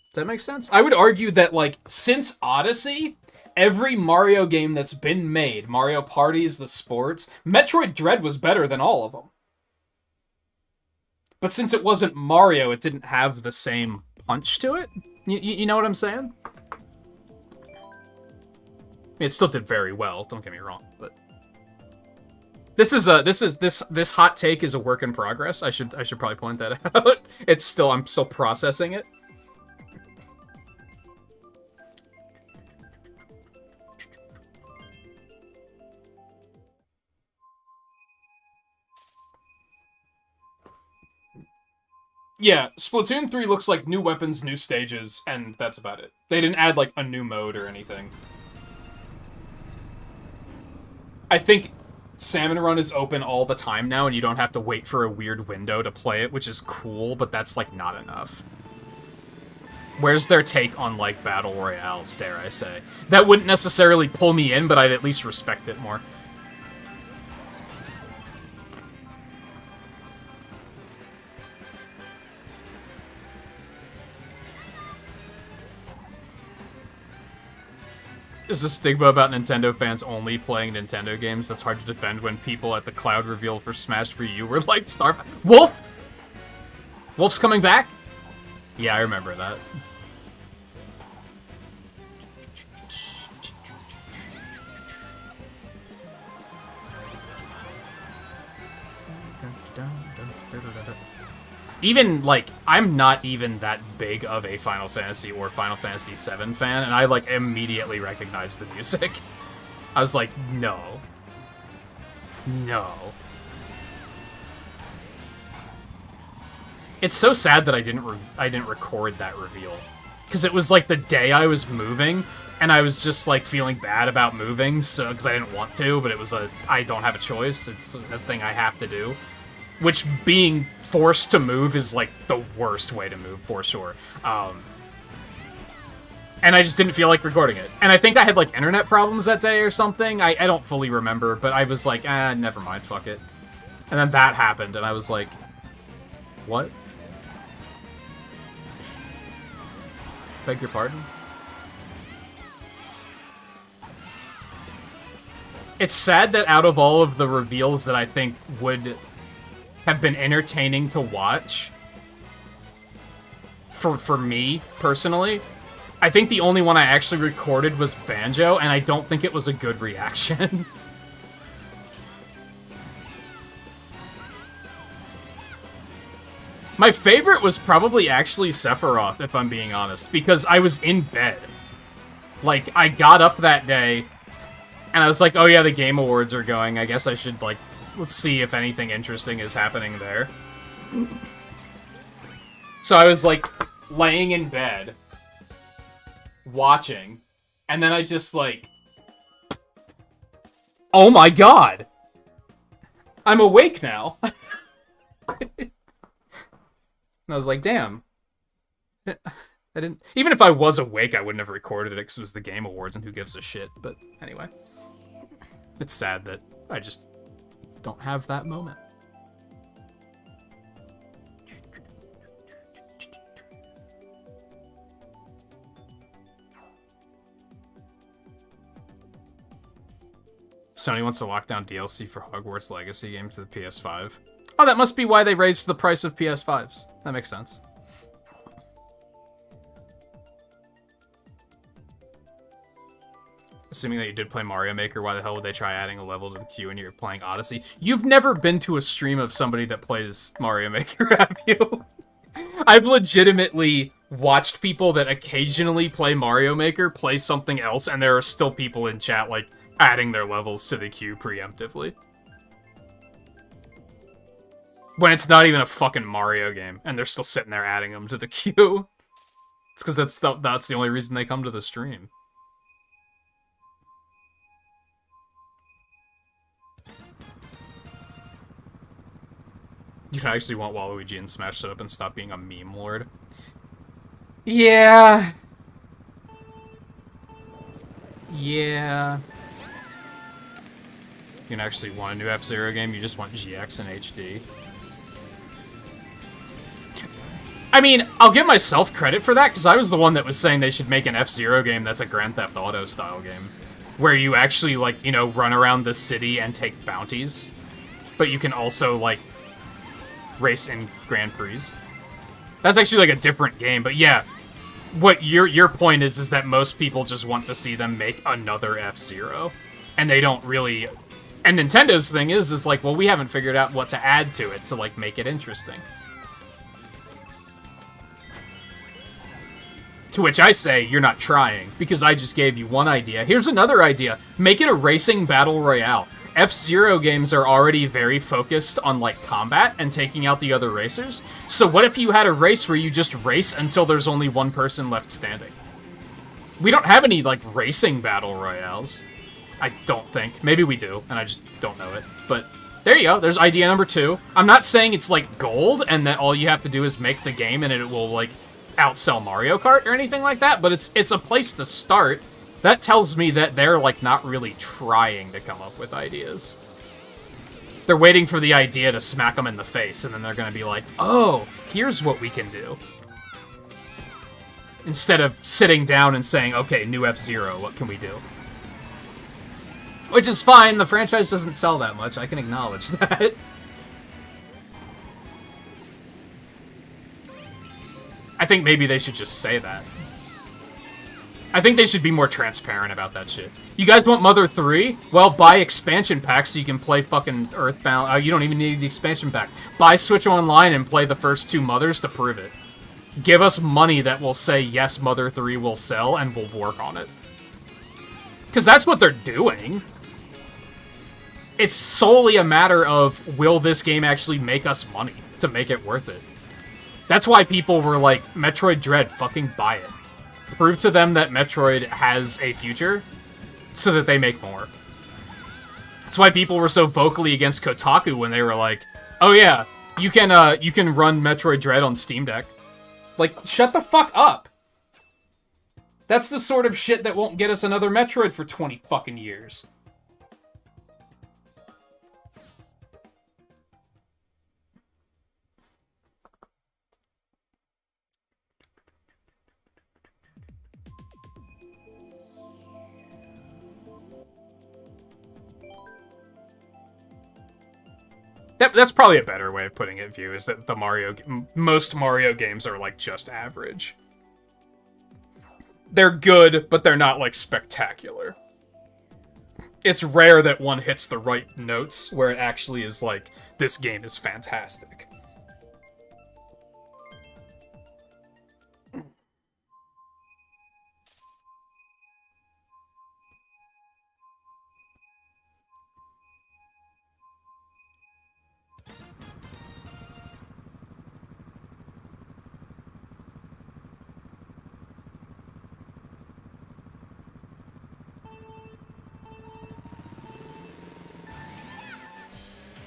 Does that make sense? I would argue that, like, since Odyssey, every Mario game that's been made, Mario Parties, the sports, Metroid Dread was better than all of them. But since it wasn't Mario, it didn't have the same punch to it. You know what I'm saying? I mean, it still did very well, don't get me wrong, but this hot take is a work in progress. I should probably point that out. I'm still processing it. Yeah, Splatoon 3 looks like new weapons, new stages, and that's about it. They didn't add, like, a new mode or anything. I think Salmon Run is open all the time now, and you don't have to wait for a weird window to play it, which is cool, but that's, like, not enough. Where's their take on, like, Battle Royales, dare I say? That wouldn't necessarily pull me in, but I'd at least respect it more. Is a stigma about Nintendo fans only playing Nintendo games that's hard to defend when people at the cloud reveal for Smash for You were like, Wolf? Wolf's coming back? Yeah, I remember that. Even, like, I'm not even that big of a Final Fantasy or Final Fantasy VII fan, and I, like, immediately recognized the music. I was like, no. No. It's so sad that I didn't record that reveal. Because it was, like, the day I was moving, and I was just, like, feeling bad about moving, so because I didn't want to, but it was I don't have a choice. It's a thing I have to do. Which, being forced to move is, like, the worst way to move, for sure. And I just didn't feel like recording it. And I think I had, like, internet problems that day or something. I don't fully remember, but I was like, never mind, fuck it. And then that happened, and I was like, what? Beg your pardon? It's sad that out of all of the reveals that I think would have been entertaining to watch, for me, personally, I think the only one I actually recorded was Banjo, and I don't think it was a good reaction. My favorite was probably actually Sephiroth, if I'm being honest, because I was in bed. Like, I got up that day, and I was like, oh yeah, the Game Awards are going, I guess I should, like, let's see if anything interesting is happening there. So I was, like, laying in bed, watching, and then I just, like, oh my god! I'm awake now! And I was like, damn. I didn't... Even if I was awake, I wouldn't have recorded it because it was the Game Awards and who gives a shit. But anyway. It's sad that I just don't have that moment. Sony wants to lock down DLC for Hogwarts Legacy game to the PS5. Oh, that must be why they raised the price of PS5s. That makes sense. Assuming that you did play Mario Maker, why the hell would they try adding a level to the queue when you're playing Odyssey? You've never been to a stream of somebody that plays Mario Maker, have you? I've legitimately watched people that occasionally play Mario Maker play something else, and there are still people in chat, like, adding their levels to the queue preemptively. When it's not even a fucking Mario game, and they're still sitting there adding them to the queue. It's because that's the only reason they come to the stream. You actually want Waluigi and Smash Shut Up and stop being a meme lord? Yeah. Yeah. You can actually want a new F-Zero game, you just want GX and HD. I mean, I'll give myself credit for that, because I was the one that was saying they should make an F-Zero game that's a Grand Theft Auto style game. Where you actually, like, you know, run around the city and take bounties. But you can also, like, race in Grand Prix. That's actually, like, a different game, but yeah. What your point is that most people just want to see them make another F-Zero. And they don't really... And Nintendo's thing is like, well, we haven't figured out what to add to it to, like, make it interesting. To which I say, you're not trying, because I just gave you one idea. Here's another idea. Make it a racing battle royale. F-Zero games are already very focused on, like, combat and taking out the other racers. So what if you had a race where you just race until there's only one person left standing? We don't have any, like, racing battle royales. I don't think. Maybe we do, and I just don't know it. But there you go. There's idea number 2. I'm not saying it's, like, gold, and that all you have to do is make the game and it will, like, outsell Mario Kart or anything like that, but it's a place to start. That tells me that they're, like, not really trying to come up with ideas. They're waiting for the idea to smack them in the face, and then they're gonna be like, oh, here's what we can do. Instead of sitting down and saying, okay, new F-Zero, what can we do? Which is fine, the franchise doesn't sell that much, I can acknowledge that. I think maybe they should just say that. I think they should be more transparent about that shit. You guys want Mother 3? Well, buy expansion packs so you can play fucking Earthbound. You don't even need the expansion pack. Buy Switch Online and play the first 2 Mothers to prove it. Give us money that will say, yes, Mother 3 will sell, and we'll work on it. Because that's what they're doing. It's solely a matter of, will this game actually make us money to make it worth it? That's why people were like, Metroid Dread, fucking buy it. Prove to them that Metroid has a future, so that they make more. That's why people were so vocally against Kotaku when they were like, oh yeah, you can run Metroid Dread on Steam Deck. Like, shut the fuck up! That's the sort of shit that won't get us another Metroid for 20 fucking years. That's probably a better way of putting it, View, is that most Mario games are, like, just average. They're good, but they're not, like, spectacular. It's rare that one hits the right notes where it actually is like, this game is fantastic.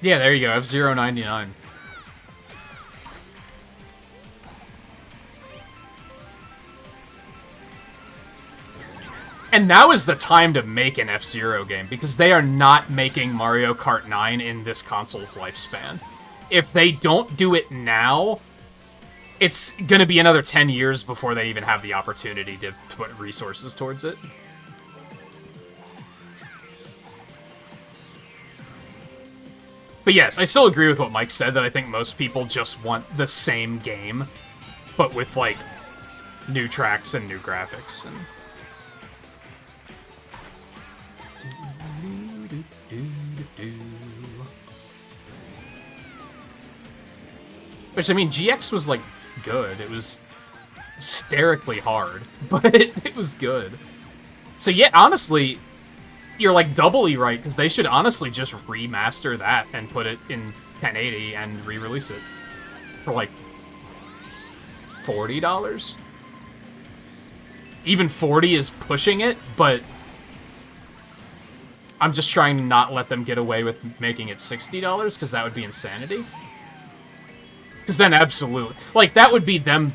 Yeah, there you go, F-Zero 99. And now is the time to make an F-Zero game, because they are not making Mario Kart 9 in this console's lifespan. If they don't do it now, it's gonna be another 10 years before they even have the opportunity to put resources towards it. But yes, I still agree with what Mike said, that I think most people just want the same game, but with, like, new tracks and new graphics. And which, I mean, GX was, like, good. It was hysterically hard, but it was good. So yeah, honestly, you're, like, doubly right, because they should honestly just remaster that and put it in 1080 and re-release it for, like, $40? Even 40 is pushing it, but I'm just trying to not let them get away with making it $60, because that would be insanity. Because then absolutely, like, that would be them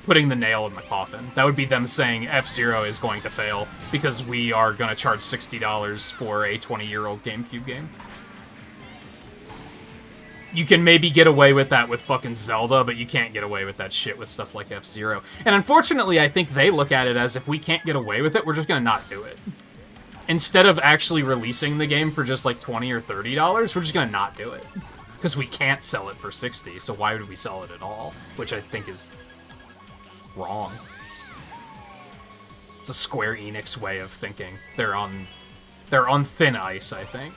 putting the nail in the coffin. That would be them saying F-Zero is going to fail because we are going to charge $60 for a 20-year-old GameCube game. You can maybe get away with that with fucking Zelda, but you can't get away with that shit with stuff like F-Zero. And unfortunately, I think they look at it as if we can't get away with it, we're just gonna not do it. Instead of actually releasing the game for just like $20 or $30, we're just gonna not do it. Because we can't sell it for $60, so why would we sell it at all? Which I think is wrong. It's a Square Enix way of thinking. They're on thin ice, I think.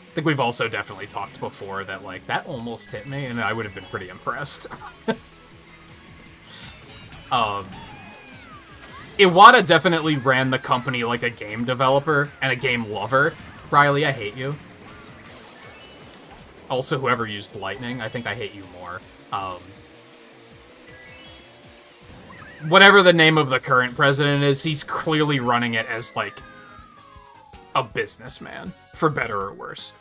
I think we've also definitely talked before that, like, that almost hit me, and I would have been pretty impressed. Iwata definitely ran the company like a game developer and a game lover. Riley, I hate you. Also, whoever used lightning, I think I hate you more. Whatever the name of the current president is, he's clearly running it as, like, a businessman, for better or worse.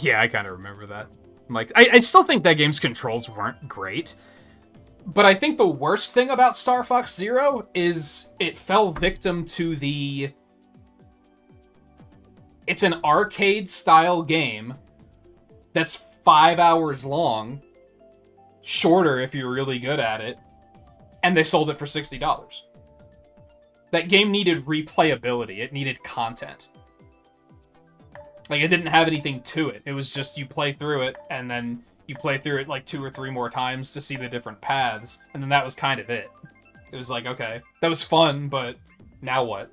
Yeah, I kind of remember that. Like, I still think that game's controls weren't great. But I think the worst thing about Star Fox Zero is it fell victim to the... It's an arcade-style game that's 5 hours long, shorter if you're really good at it, and they sold it for $60. That game needed replayability. It needed content. Like, it didn't have anything to it. It was just you play through it, and then you play through it like 2 or 3 more times to see the different paths, and then that was kind of it. It was like, okay, that was fun, but now what?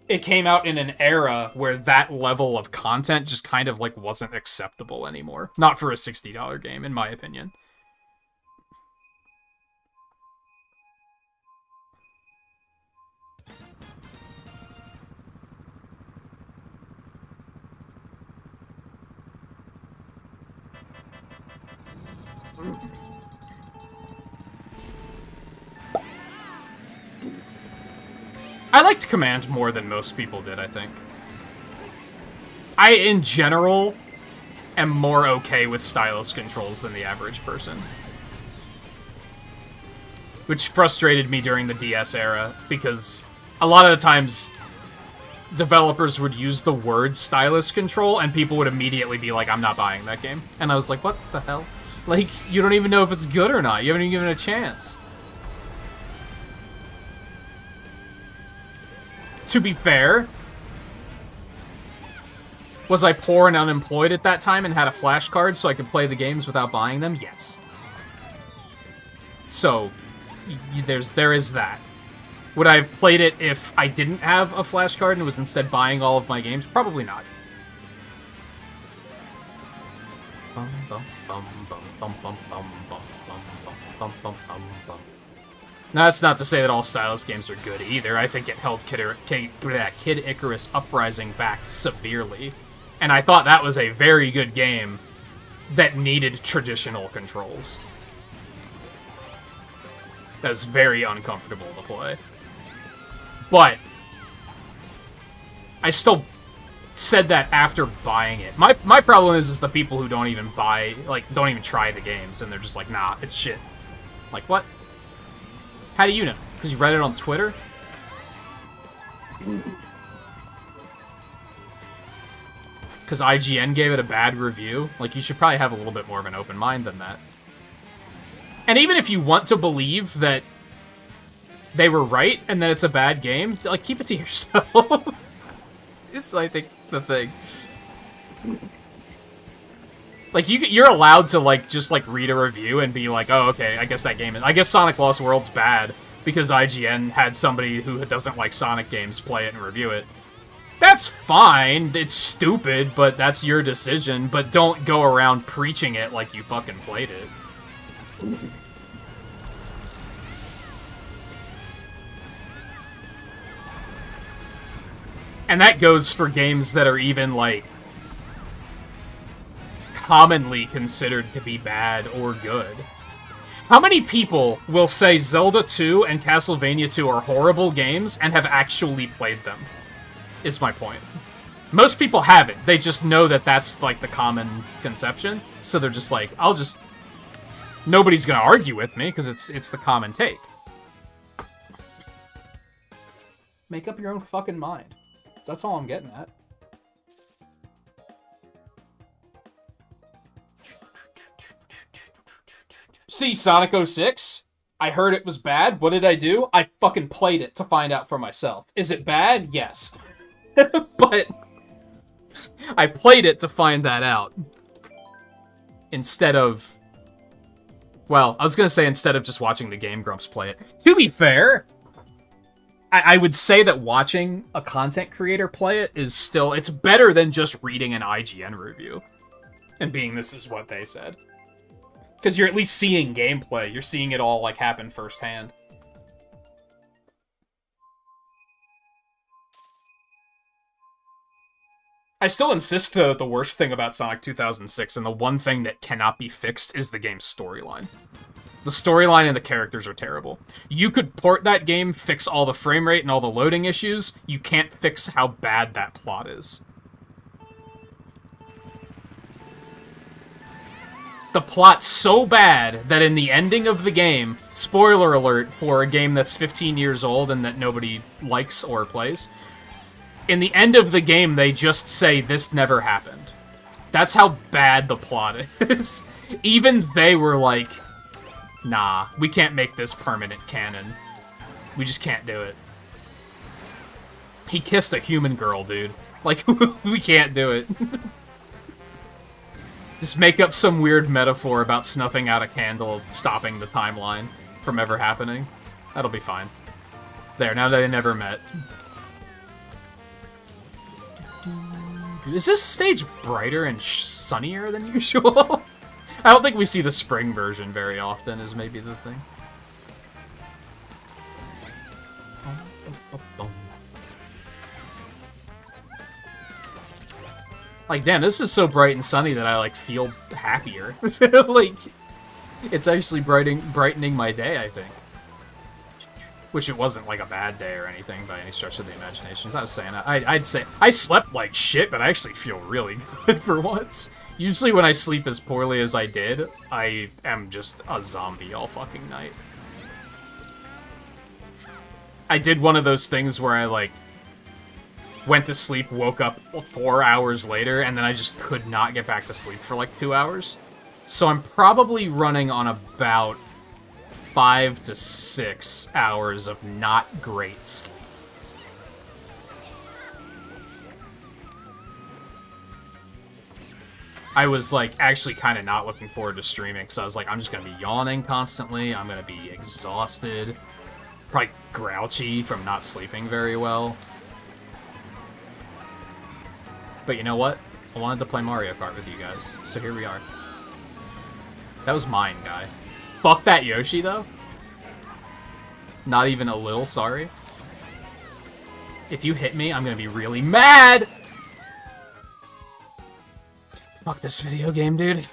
It came out in an era where that level of content just kind of, like, wasn't acceptable anymore. Not for a $60 game, in my opinion. I liked Command more than most people did, I think. I, in general, am more okay with stylus controls than the average person. Which frustrated me during the DS era, because a lot of the times developers would use the word stylus control, and people would immediately be like, I'm not buying that game. And I was like, what the hell? Like, you don't even know if it's good or not. You haven't even given it a chance. To be fair, was I poor and unemployed at that time and had a flashcard so I could play the games without buying them? Yes. So, there is that. Would I have played it if I didn't have a flashcard and was instead buying all of my games? Probably not. Now, that's not to say that all stylus games are good either. I think it held Kid Icarus Uprising back severely. And I thought that was a very good game that needed traditional controls. That was very uncomfortable to play. But I still said that after buying it. My problem is the people who don't even buy, like, don't even try the games, and they're just like, nah, it's shit. Like, what? How do you know? Because you read it on Twitter? Because IGN gave it a bad review? Like, you should probably have a little bit more of an open mind than that. And even if you want to believe that they were right and that it's a bad game, like, keep it to yourself. It's, I think, the thing. Like, you're allowed to, like, just, like, read a review and be like, oh, okay, I guess that game is... I guess Sonic Lost World's bad because IGN had somebody who doesn't like Sonic games play it and review it. That's fine. It's stupid, but that's your decision. But don't go around preaching it like you fucking played it. And that goes for games that are even, like, commonly considered to be bad or good. How many people will say Zelda 2 and Castlevania 2 are horrible games and have actually played them? Is my point. Most people haven't. They just know that that's, like, the common conception. So they're just like, nobody's gonna argue with me, because it's the common take. Make up your own fucking mind. That's all I'm getting at. See, Sonic 06? I heard it was bad. What did I do? I fucking played it to find out for myself. Is it bad? Yes. But I played it to find that out. Instead of... Well, I was gonna say instead of just watching the Game Grumps play it. To be fair, I would say that watching a content creator play it is still... It's better than just reading an IGN review. And being, this is what they said. Because you're at least seeing gameplay. You're seeing it all, like, happen firsthand. I still insist, though, that the worst thing about Sonic 2006, and the one thing that cannot be fixed, is the game's storyline. The storyline and the characters are terrible. You could port that game, fix all the frame rate and all the loading issues. You can't fix how bad that plot is. The plot's so bad that in the ending of the game, spoiler alert for a game that's 15 years old and that nobody likes or plays, in the end of the game, they just say, this never happened. That's how bad the plot is. Even they were like, nah, we can't make this permanent canon. We just can't do it. He kissed a human girl, dude. Like, we can't do it. Just make up some weird metaphor about snuffing out a candle, stopping the timeline from ever happening. That'll be fine. There, now they never met. Is this stage brighter and sunnier than usual? I don't think we see the spring version very often, is maybe the thing. Like, damn, this is so bright and sunny that I, like, feel happier. Like, it's actually brightening my day, I think. Which it wasn't, like, a bad day or anything by any stretch of the imagination. As I was saying, I'd say I slept like shit, but I actually feel really good for once. Usually when I sleep as poorly as I did, I am just a zombie all fucking night. I did one of those things where I, like, went to sleep, woke up 4 hours later, and then I just could not get back to sleep for like 2 hours. So I'm probably running on about 5 to 6 hours of not great sleep. I was, like, actually kind of not looking forward to streaming, because I was like, I'm just going to be yawning constantly, I'm going to be exhausted, probably grouchy from not sleeping very well. But you know what? I wanted to play Mario Kart with you guys, so here we are. That was mine, guy. Fuck that Yoshi, though. Not even a little sorry. If you hit me, I'm gonna be really mad! Fuck this video game, dude.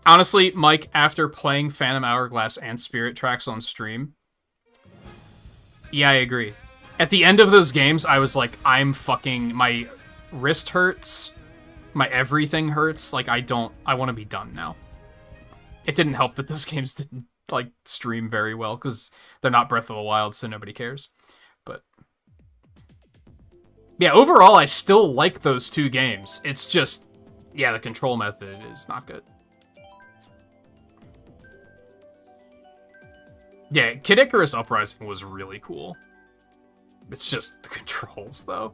Honestly, Mike, after playing Phantom Hourglass and Spirit Tracks on stream, yeah, I agree. At the end of those games, I was like, my wrist hurts, my everything hurts, like, I want to be done now. It didn't help that those games didn't, like, stream very well, because they're not Breath of the Wild, so nobody cares. But yeah, overall, I still like those two games. It's just, yeah, the control method is not good. Yeah, Kid Icarus Uprising was really cool. It's just the controls, though.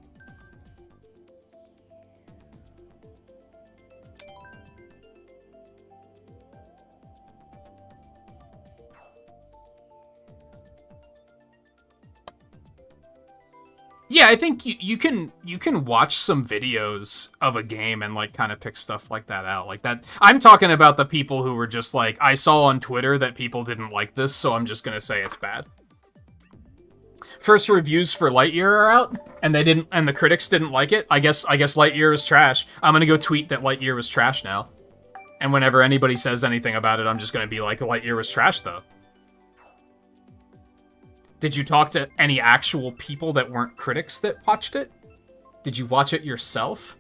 Yeah, I think you can watch some videos of a game and, like, kind of pick stuff like that out. Like that, I'm talking about the people who were just like, I saw on Twitter that people didn't like this, so I'm just gonna say it's bad. first reviews for Lightyear are out, and the critics didn't like it. I guess Lightyear is trash. I'm gonna go tweet that Lightyear was trash now. And whenever anybody says anything about it, I'm just gonna be like, Lightyear was trash though. Did you talk to any actual people that weren't critics that watched it? Did you watch it yourself?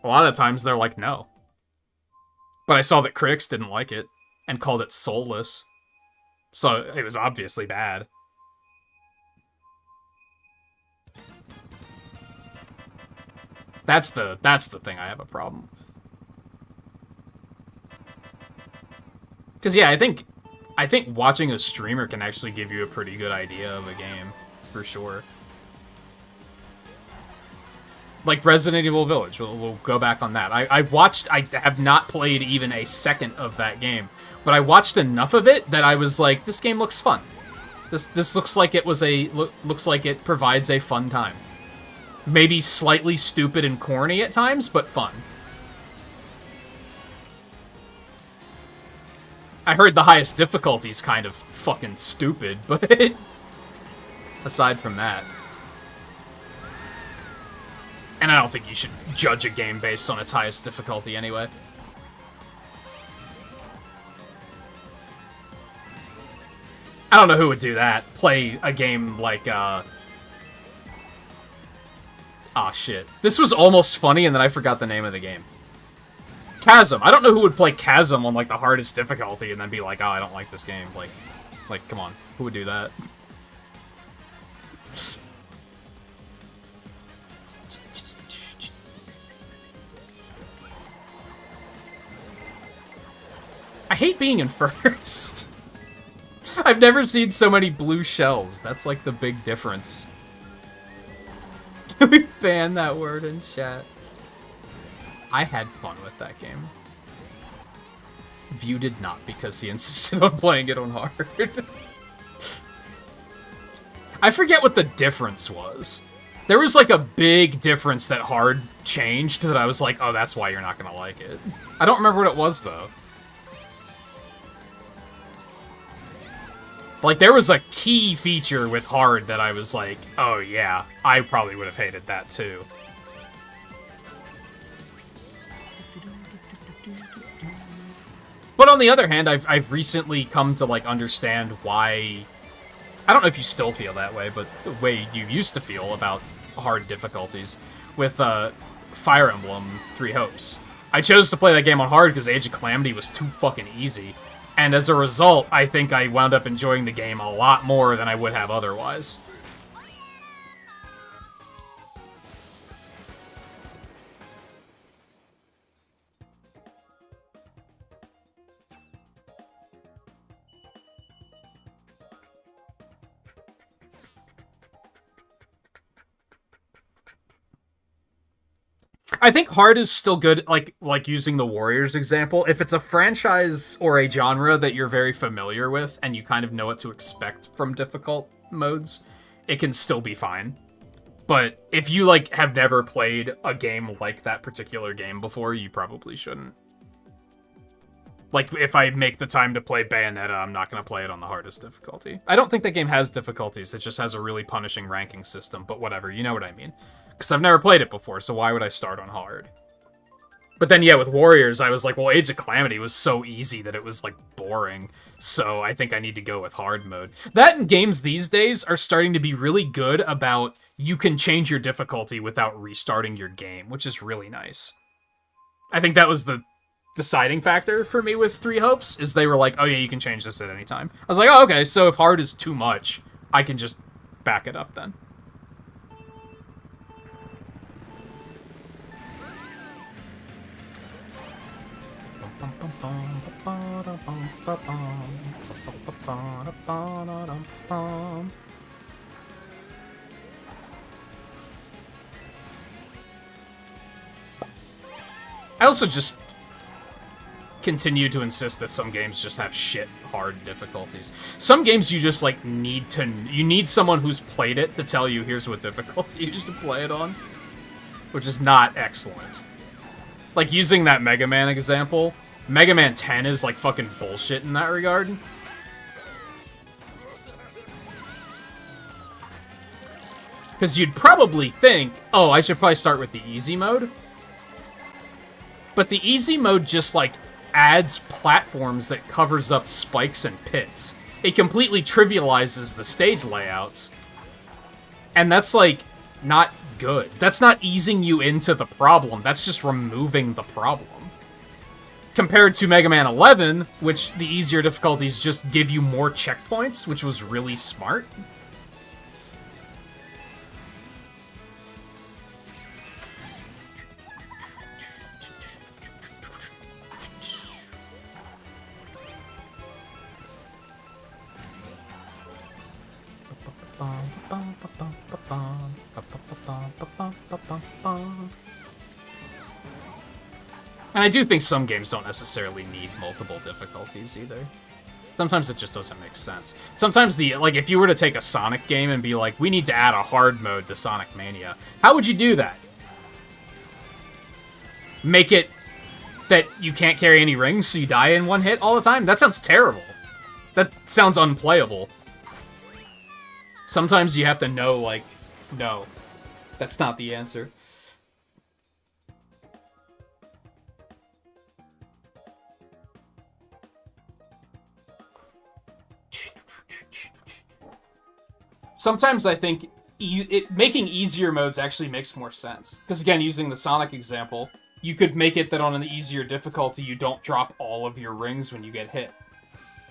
A lot of times they're like, no. But I saw that critics didn't like it and called it soulless. So it was obviously bad. That's the thing I have a problem with. Cause yeah, I think watching a streamer can actually give you a pretty good idea of a game, for sure. Like Resident Evil Village, we'll go back on that. I have not played even a second of that game, but I watched enough of it that I was like, this game looks fun. This looks like looks like it provides a fun time. Maybe slightly stupid and corny at times, but fun. I heard the highest difficulty is kind of fucking stupid, but aside from that. And I don't think you should judge a game based on its highest difficulty anyway. I don't know who would do that. Play a game like, Ah, shit. This was almost funny, and then I forgot the name of the game. Chasm. I don't know who would play Chasm on, like, the hardest difficulty and then be like, oh, I don't like this game. Like, come on. Who would do that? I hate being in first. I've never seen so many blue shells. That's like the big difference. Can we ban that word in chat? I had fun with that game. View did not, because he insisted on playing it on hard. I forget what the difference was. There was like a big difference that hard changed that I was like, oh, that's why you're not gonna like it. I don't remember what it was, though. Like, there was a key feature with hard that I was like, oh yeah, I probably would have hated that too. But on the other hand, I've recently come to, like, understand why... I don't know if you still feel that way, but the way you used to feel about hard difficulties with Fire Emblem 3 Hopes. I chose to play that game on hard because Age of Calamity was too fucking easy. And as a result, I think I wound up enjoying the game a lot more than I would have otherwise. I think hard is still good, like using the Warriors example. If it's a franchise or a genre that you're very familiar with and you kind of know what to expect from difficult modes, it can still be fine. But if you, like, have never played a game like that particular game before, you probably shouldn't. Like, if I make the time to play Bayonetta, I'm not going to play it on the hardest difficulty. I don't think that game has difficulties, it just has a really punishing ranking system, but whatever, you know what I mean. Because I've never played it before, so why would I start on hard? But then, yeah, with Warriors, I was like, well, Age of Calamity was so easy that it was, like, boring. So I think I need to go with hard mode. That and games these days are starting to be really good about you can change your difficulty without restarting your game, which is really nice. I think that was the deciding factor for me with 3 Hopes, is they were like, oh yeah, you can change this at any time. I was like, oh, okay, so if hard is too much, I can just back it up then. I also just continue to insist that some games just have shit hard difficulties. Some games you just, like, you need someone who's played it to tell you here's what difficulty you should play it on, which is not excellent. Like, using that Mega Man example, Mega Man 10 is, like, fucking bullshit in that regard. Because you'd probably think, oh, I should probably start with the easy mode. But the easy mode just, like, adds platforms that covers up spikes and pits. It completely trivializes the stage layouts. And that's, like, not good. That's not easing you into the problem. That's just removing the problem. Compared to Mega Man 11, which the easier difficulties just give you more checkpoints, which was really smart. And I do think some games don't necessarily need multiple difficulties either. Sometimes it just doesn't make sense. Sometimes if you were to take a Sonic game and be like, we need to add a hard mode to Sonic Mania, how would you do that? Make it that you can't carry any rings so you die in one hit all the time? That sounds terrible. That sounds unplayable. Sometimes you have to know, like, no, that's not the answer. Sometimes I think making easier modes actually makes more sense. Because again, using the Sonic example, you could make it that on an easier difficulty you don't drop all of your rings when you get hit.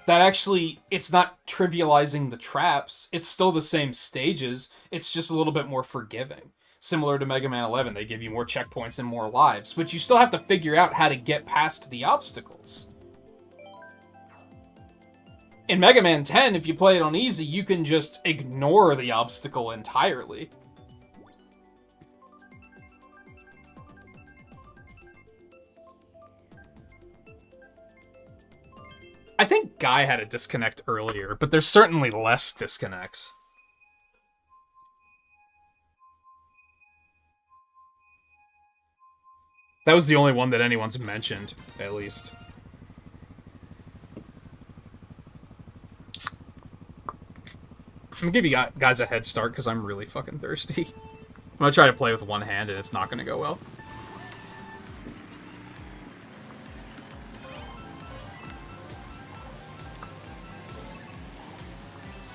That actually, it's not trivializing the traps, it's still the same stages, it's just a little bit more forgiving. Similar to Mega Man 11, they give you more checkpoints and more lives, but you still have to figure out how to get past the obstacles. In Mega Man 10, if you play it on easy, you can just ignore the obstacle entirely. I think Guy had a disconnect earlier, but there's certainly less disconnects. That was the only one that anyone's mentioned, at least. I'm gonna give you guys a head start because I'm really fucking thirsty. I'm gonna try to play with one hand and it's not gonna go well.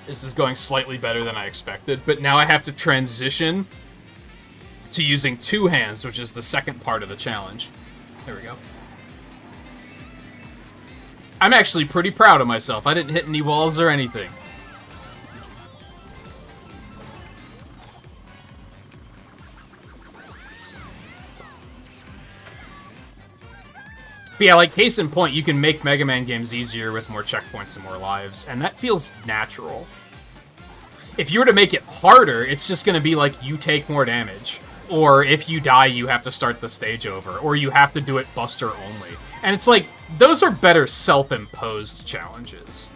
This is going slightly better than I expected, but now I have to transition to using two hands, which is the second part of the challenge. There we go. I'm actually pretty proud of myself. I didn't hit any walls or anything. But yeah, like, case in point, you can make Mega Man games easier with more checkpoints and more lives, and that feels natural. If you were to make it harder, it's just gonna be like, you take more damage. Or if you die, you have to start the stage over. Or you have to do it Buster only. And it's like, those are better self-imposed challenges.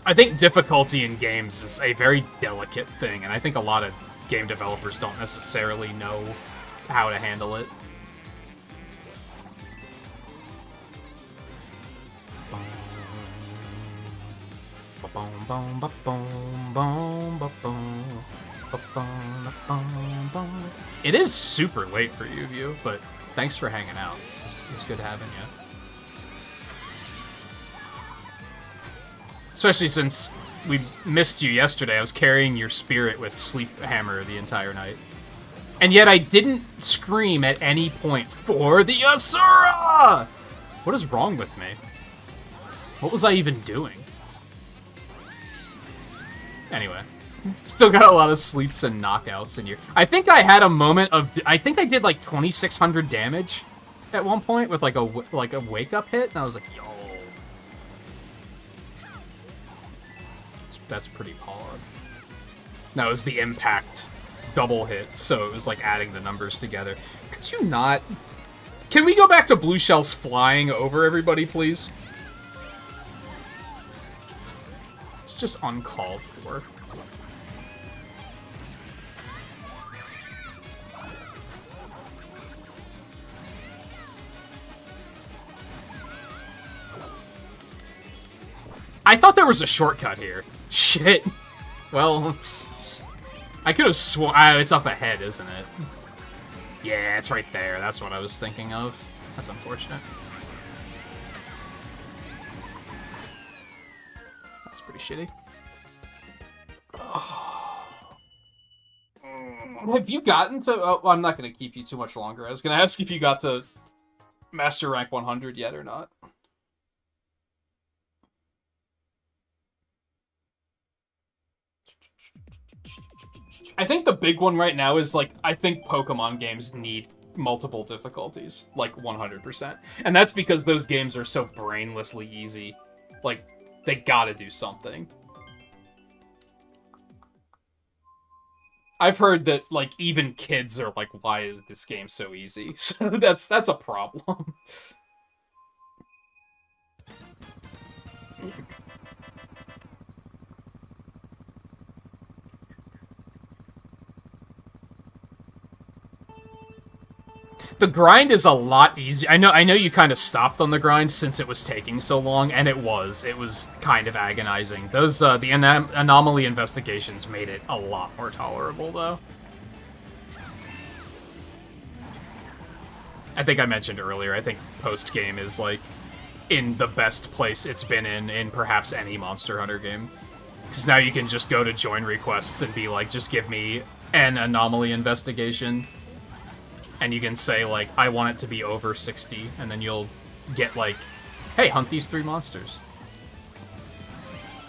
I think difficulty in games is a very delicate thing, and I think a lot of game developers don't necessarily know how to handle it. It is super late for you, but thanks for hanging out. It's good having you. Especially since we missed you yesterday. I was carrying your spirit with Sleep Hammer the entire night. And yet I didn't scream at any point for the Asura! What is wrong with me? What was I even doing? Anyway, still got a lot of sleeps and knockouts in here. I think I had a moment of... I think I did like 2,600 damage at one point with like a wake-up hit, and I was like, yo. That's pretty hard. That was the impact double hit, so it was like adding the numbers together. Could you not... Can we go back to blue shells flying over everybody, please? It's just uncalled for. I thought there was a shortcut here. Shit. Well, I could have sworn... Oh, it's up ahead, isn't it? Yeah, it's right there. That's what I was thinking of. That's unfortunate. That's pretty shitty. Have you gotten to... Oh, I'm not going to keep you too much longer. I was going to ask if you got to Master Rank 100 yet or not. I think the big one right now is, like, I think Pokemon games need multiple difficulties. Like, 100%. And that's because those games are so brainlessly easy. Like, they gotta do something. I've heard that, like, even kids are like, why is this game so easy? So that's a problem. The grind is a lot easier. I know you kind of stopped on the grind since it was taking so long, and it was kind of agonizing. Those the anomaly investigations made it a lot more tolerable, though. I think I mentioned earlier, I think post-game is, like, in the best place it's been in perhaps any Monster Hunter game. Because now you can just go to join requests and be like, just give me an anomaly investigation. And you can say, like, I want it to be over 60, and then you'll get, like, hey, hunt these 3 monsters.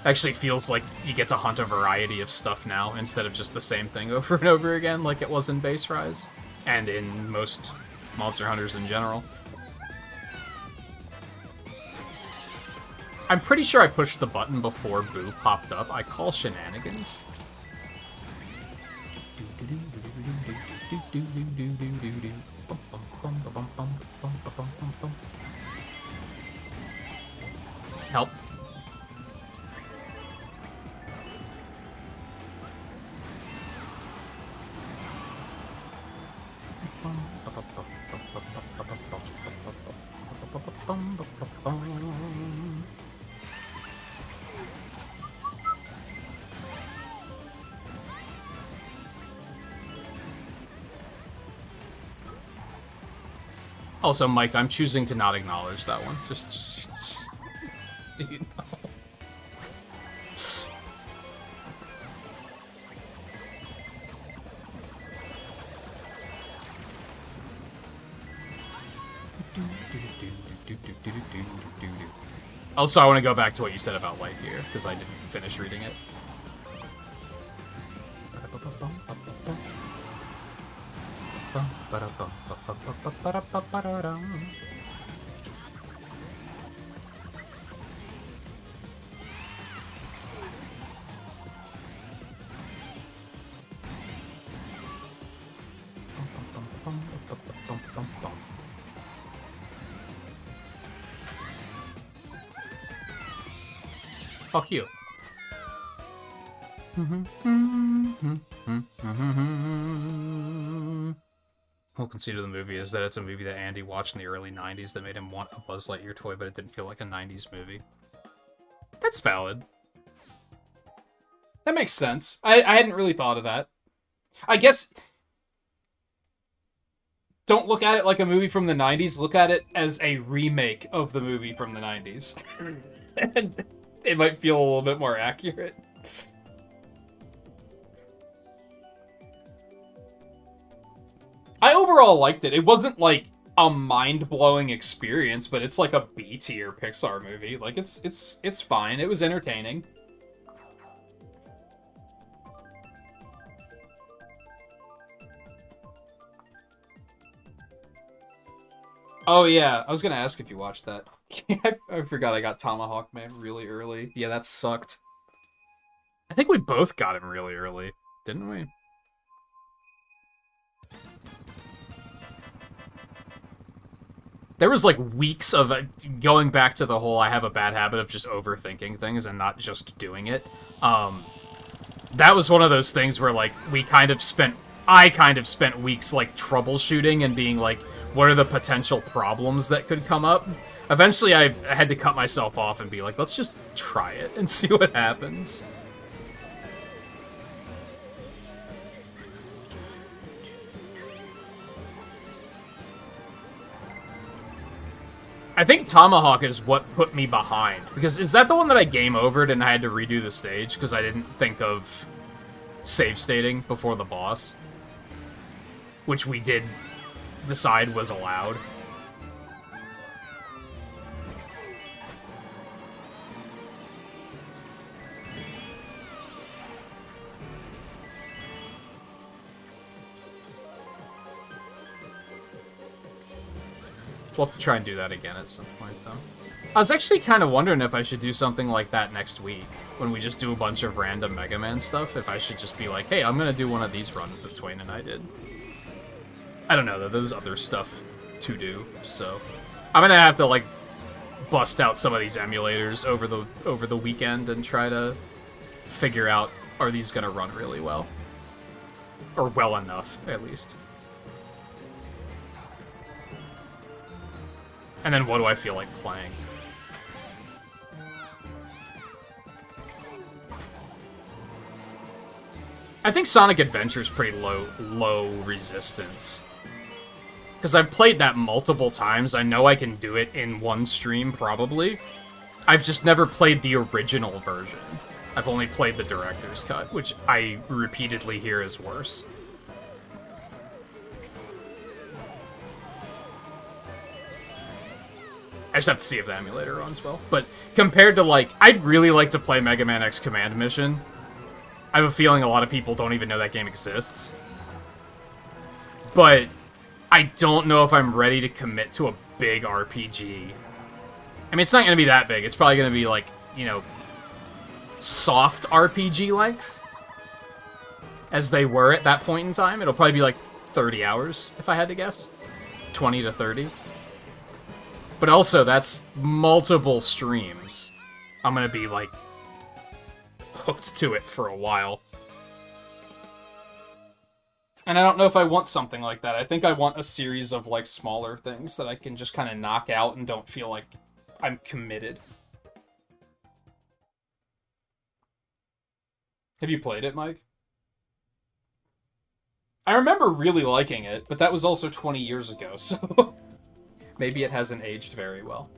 Actually feels like you get to hunt a variety of stuff now, instead of just the same thing over and over again, like it was in Base Rise. And in most Monster Hunters in general. I'm pretty sure I pushed the button before Boo popped up. I call shenanigans. Help. Also, Mike, I'm choosing to not acknowledge that one. Just you know. Also, I want to go back to what you said about Lightyear, because I didn't finish reading it. Fuck you. Whole conceit of the movie is that it's a movie that Andy watched in the early 90s that made him want a Buzz Lightyear toy, but it didn't feel like a 90s movie. That's valid. That makes sense. I hadn't really thought of that. I guess... Don't look at it like a movie from the 90s, look at it as a remake of the movie from the 90s. And it might feel a little bit more accurate. I overall liked it. It wasn't like a mind-blowing experience, but it's like a B-tier Pixar movie. Like it's fine. It was entertaining. Oh yeah, I was gonna ask if you watched that. I forgot I got Tomahawk Man really early. Yeah, that sucked. I think we both got him really early, didn't we? There was, like, weeks of going back to the whole I have a bad habit of just overthinking things and not just doing it. That was one of those things where, like, I kind of spent weeks, like, troubleshooting and being like, what are the potential problems that could come up? Eventually, I had to cut myself off and be like, let's just try it and see what happens. I think Tomahawk is what put me behind. Because is that the one that I game overed and I had to redo the stage because I didn't think of save stating before the boss? Which we did decide was allowed. We'll have to try and do that again at some point, though. I was actually kind of wondering if I should do something like that next week, when we just do a bunch of random Mega Man stuff, if I should just be like, hey, I'm gonna do one of these runs that Twain and I did. I don't know, though. There's other stuff to do, so... I'm gonna have to, like, bust out some of these emulators over the weekend and try to figure out, are these gonna run really well? Or well enough, at least. And then what do I feel like playing? I think Sonic Adventure is pretty low resistance. Because I've played that multiple times. I know I can do it in one stream, probably. I've just never played the original version. I've only played the director's cut, which I repeatedly hear is worse. I just have to see if the emulator runs well. But compared to, like, I'd really like to play Mega Man X Command Mission. I have a feeling a lot of people don't even know that game exists. But I don't know if I'm ready to commit to a big RPG. I mean, it's not going to be that big. It's probably going to be, like, you know, soft RPG length. As they were at that point in time. It'll probably be, like, 30 hours, if I had to guess. 20 to 30. But also, that's multiple streams. I'm gonna be, like, hooked to it for a while. And I don't know if I want something like that. I think I want a series of, like, smaller things that I can just kind of knock out and don't feel like I'm committed. Have you played it, Mike? I remember really liking it, but that was also 20 years ago, so... Maybe it hasn't aged very well.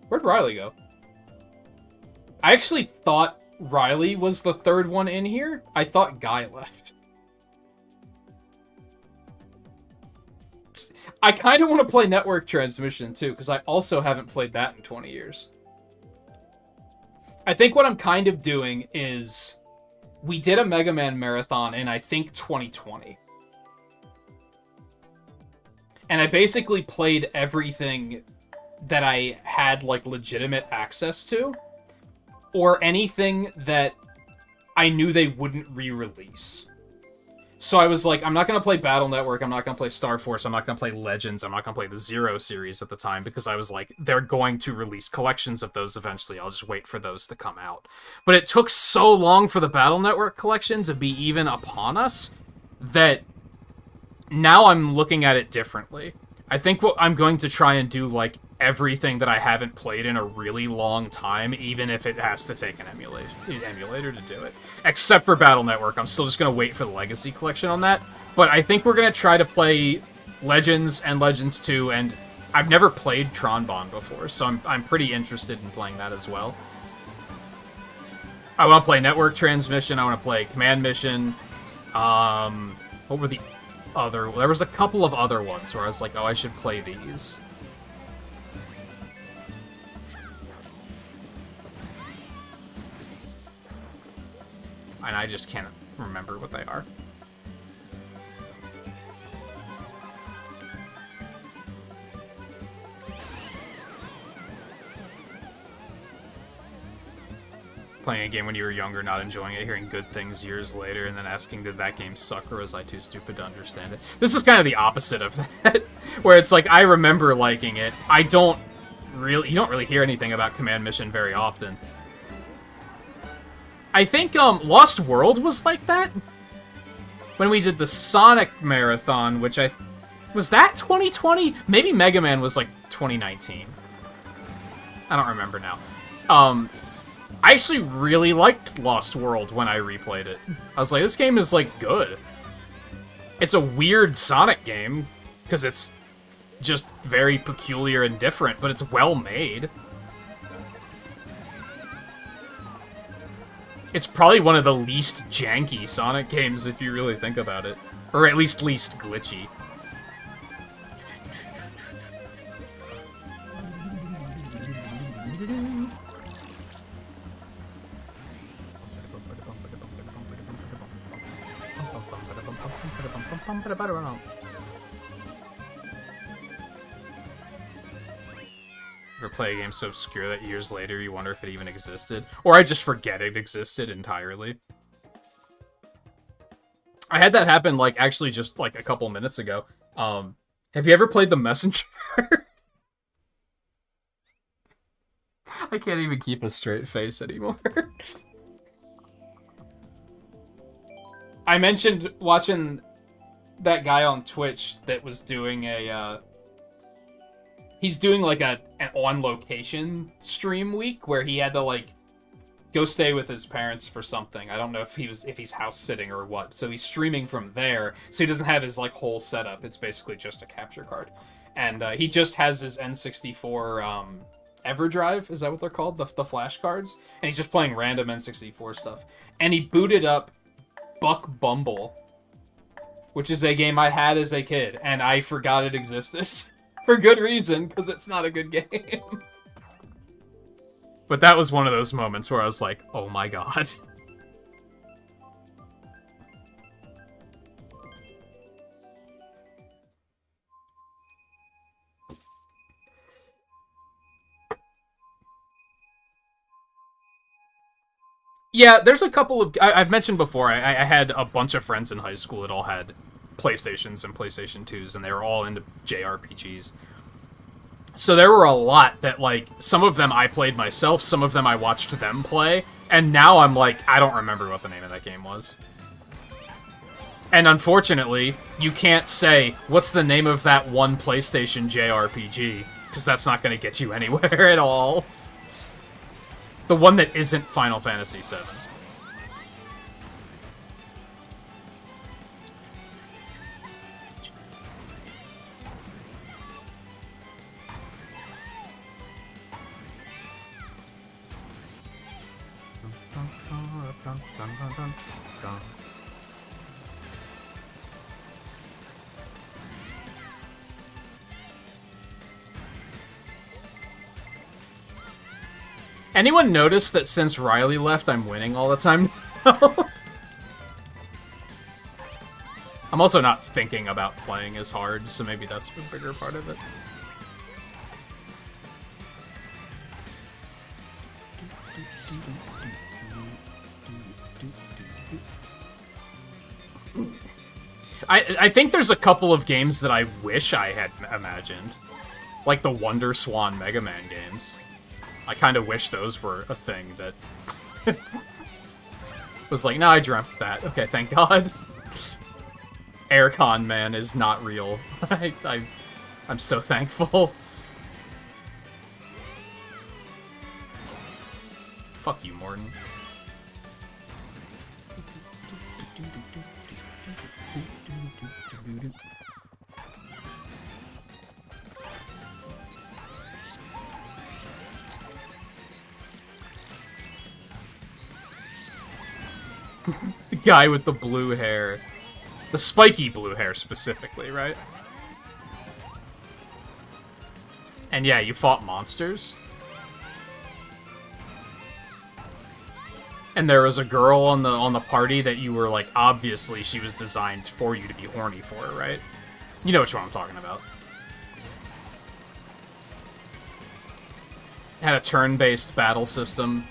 Where'd Riley go? I actually thought Riley was the third one in here. I thought Guy left. I kind of want to play Network Transmission, too, because I also haven't played that in 20 years. I think what I'm kind of doing is... We did a Mega Man marathon in, I think, 2020. And I basically played everything that I had, like, legitimate access to. Or anything that I knew they wouldn't re-release. So I was like, I'm not going to play Battle Network, I'm not going to play Star Force, I'm not going to play Legends, I'm not going to play the Zero series at the time, because I was like, they're going to release collections of those eventually, I'll just wait for those to come out. But it took so long for the Battle Network collection to be even upon us, that... Now I'm looking at it differently. I think what I'm going to try and do, like, everything that I haven't played in a really long time, even if it has to take an emulator to do it. Except for Battle Network. I'm still just going to wait for the Legacy Collection on that. But I think we're going to try to play Legends and Legends 2, and I've never played Tron Bond before, so I'm pretty interested in playing that as well. I want to play Network Transmission, I want to play Command Mission, what were the other... There was a couple of other ones where I was like, oh, I should play these. And I just can't remember what they are. Playing a game when you were younger, not enjoying it, hearing good things years later, and then asking, did that game suck, or was I too stupid to understand it? This is kind of the opposite of that, where it's like, I remember liking it. You don't really hear anything about Command Mission very often. I think, Lost World was like that? When we did the Sonic Marathon, which was that 2020? Maybe Mega Man was, like, 2019. I don't remember now. I actually really liked Lost World when I replayed it. I was like, this game is, like, good. It's a weird Sonic game, because it's just very peculiar and different, but it's well made. It's probably one of the least janky Sonic games if you really think about it. Or at least glitchy. Ever play a game so obscure that years later you wonder if it even existed? Or I just forget it existed entirely. I had that happen, like, actually just, like, a couple minutes ago. Have you ever played The Messenger? I can't even keep a straight face anymore. I mentioned watching that guy on Twitch that was doing he's doing like an on location stream week where he had to like go stay with his parents for something. I don't know if he's house sitting or what. So he's streaming from there. So he doesn't have his like whole setup. It's basically just a capture card. And he just has his N64 EverDrive, is that what they're called? The flash cards? And he's just playing random N64 stuff. And he booted up Buck Bumble, which is a game I had as a kid, and I forgot it existed. For good reason, because it's not a good game. But that was one of those moments where I was like, oh my god. Yeah, there's a couple of... I've mentioned before, I had a bunch of friends in high school that all had PlayStations and PlayStation 2s, and they were all into JRPGs. So there were a lot that, like, some of them I played myself, some of them I watched them play, and now I'm like, I don't remember what the name of that game was. And unfortunately, you can't say, what's the name of that one PlayStation JRPG, because that's not going to get you anywhere at all. The one that isn't Final Fantasy VII. Anyone notice that since Riley left, I'm winning all the time now? I'm also not thinking about playing as hard, so maybe that's a bigger part of it. I think there's a couple of games that I wish I had imagined. Like the Wonder Swan Mega Man games. I kind of wish those were a thing that was like, no, I dreamt that. Okay, thank God. Aircon Man is not real. I'm so thankful. Fuck you, Morton. The guy with the blue hair. The spiky blue hair, specifically, right? And yeah, you fought monsters. And there was a girl on the party that you were like, obviously she was designed for you to be horny for, right? You know which one I'm talking about. It had a turn-based battle system.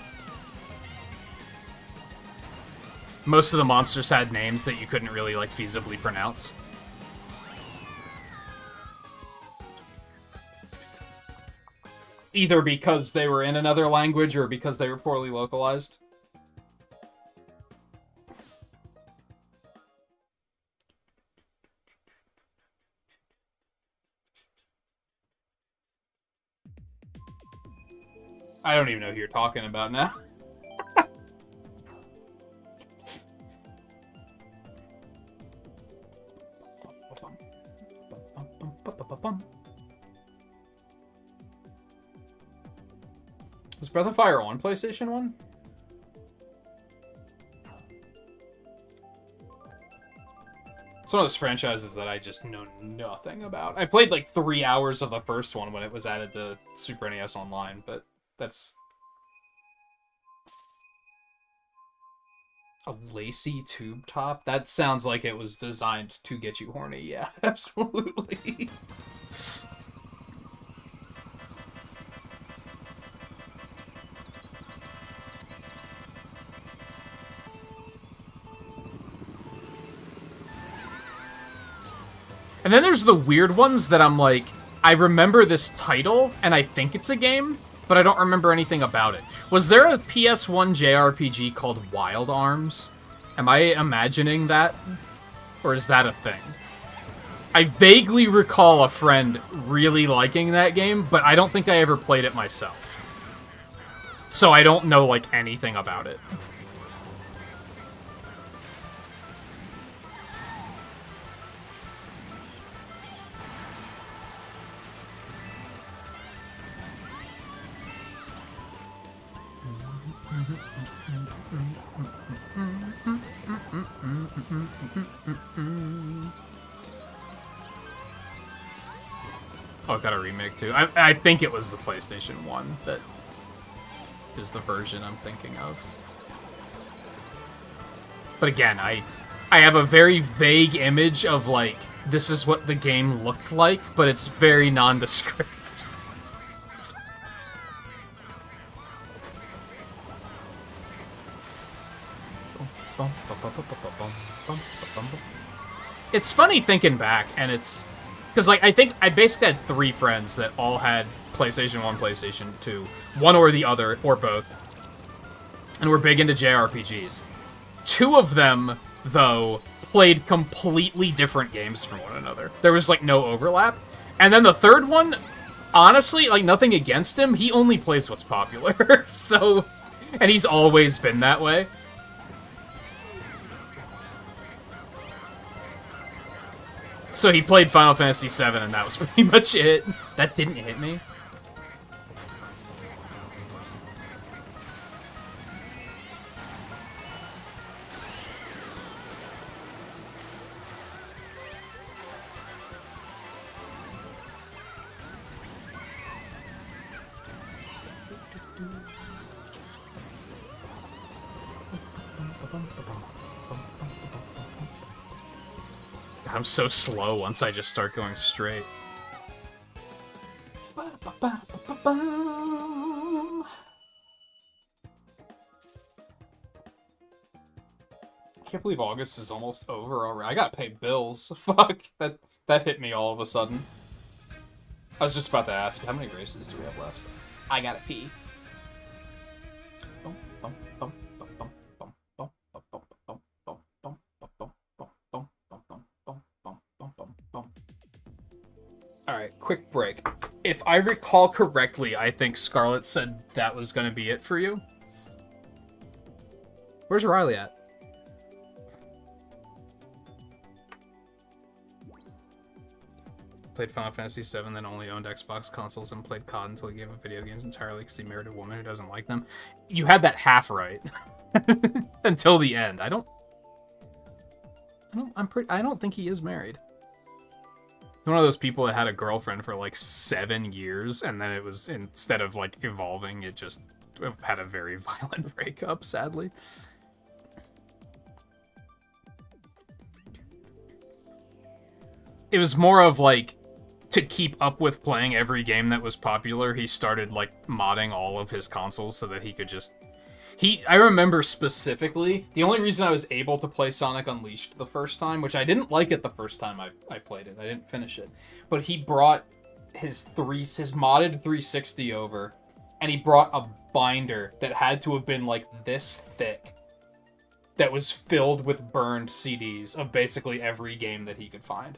Most of the monsters had names that you couldn't really, like, feasibly pronounce. Either because they were in another language or because they were poorly localized. I don't even know who you're talking about now. Was Breath of Fire on PlayStation 1? It's one of those franchises that I just know nothing about. I played like 3 hours of the first one when it was added to Super NES Online, but that's... A lacy tube top? That sounds like it was designed to get you horny. Yeah, absolutely. And then there's the weird ones that I'm like, I remember this title, and I think it's a game, but I don't remember anything about it. Was there a PS1 JRPG called Wild Arms? Am I imagining that? Or is that a thing? I vaguely recall a friend really liking that game, but I don't think I ever played it myself. So I don't know, like, anything about it. Oh, it got a remake too. I think it was the PlayStation 1 that is the version I'm thinking of. But again, I have a very vague image of, like, this is what the game looked like, but it's very nondescript. It's funny thinking back, and it's... Because, like, I think I basically had 3 friends that all had PlayStation 1, PlayStation 2. One or the other, or both. And were big into JRPGs. 2 of them, though, played completely different games from one another. There was, like, no overlap. And then the third one, honestly, like, nothing against him, he only plays what's popular. So... And he's always been that way. So he played Final Fantasy VII, and that was pretty much it. That didn't hit me. I'm so slow once I just start going straight. Can't believe August is almost over already. I gotta pay bills. Fuck, that hit me all of a sudden. I was just about to ask, how many races do we have left? I gotta pee. Alright, quick break. If I recall correctly, I think Scarlett said that was gonna be it for you. Where's Riley at? Played Final Fantasy VII, then only owned Xbox consoles and played COD until he gave up video games entirely because he married a woman who doesn't like them. You had that half right. Until the end. I don't think he is married. One of those people that had a girlfriend for like 7 years, and then it was, instead of like evolving, it just had a very violent breakup, sadly. It was more of like, to keep up with playing every game that was popular, he started like modding all of his consoles so that he could just... I remember specifically, the only reason I was able to play Sonic Unleashed the first time, which I didn't like it the first time I played it, I didn't finish it, but he brought his modded 360 over, and he brought a binder that had to have been like this thick, that was filled with burned CDs of basically every game that he could find.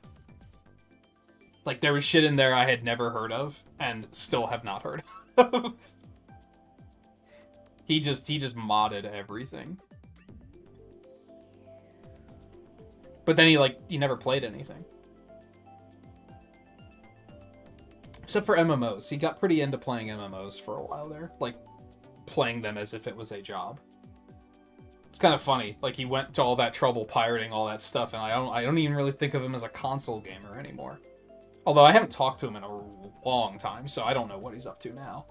Like, there was shit in there I had never heard of, and still have not heard of. He just modded everything. But then he never played anything. Except for MMOs. He got pretty into playing MMOs for a while there. Like, playing them as if it was a job. It's kind of funny. Like, he went to all that trouble pirating all that stuff, and I don't even really think of him as a console gamer anymore. Although I haven't talked to him in a long time, so I don't know what he's up to now.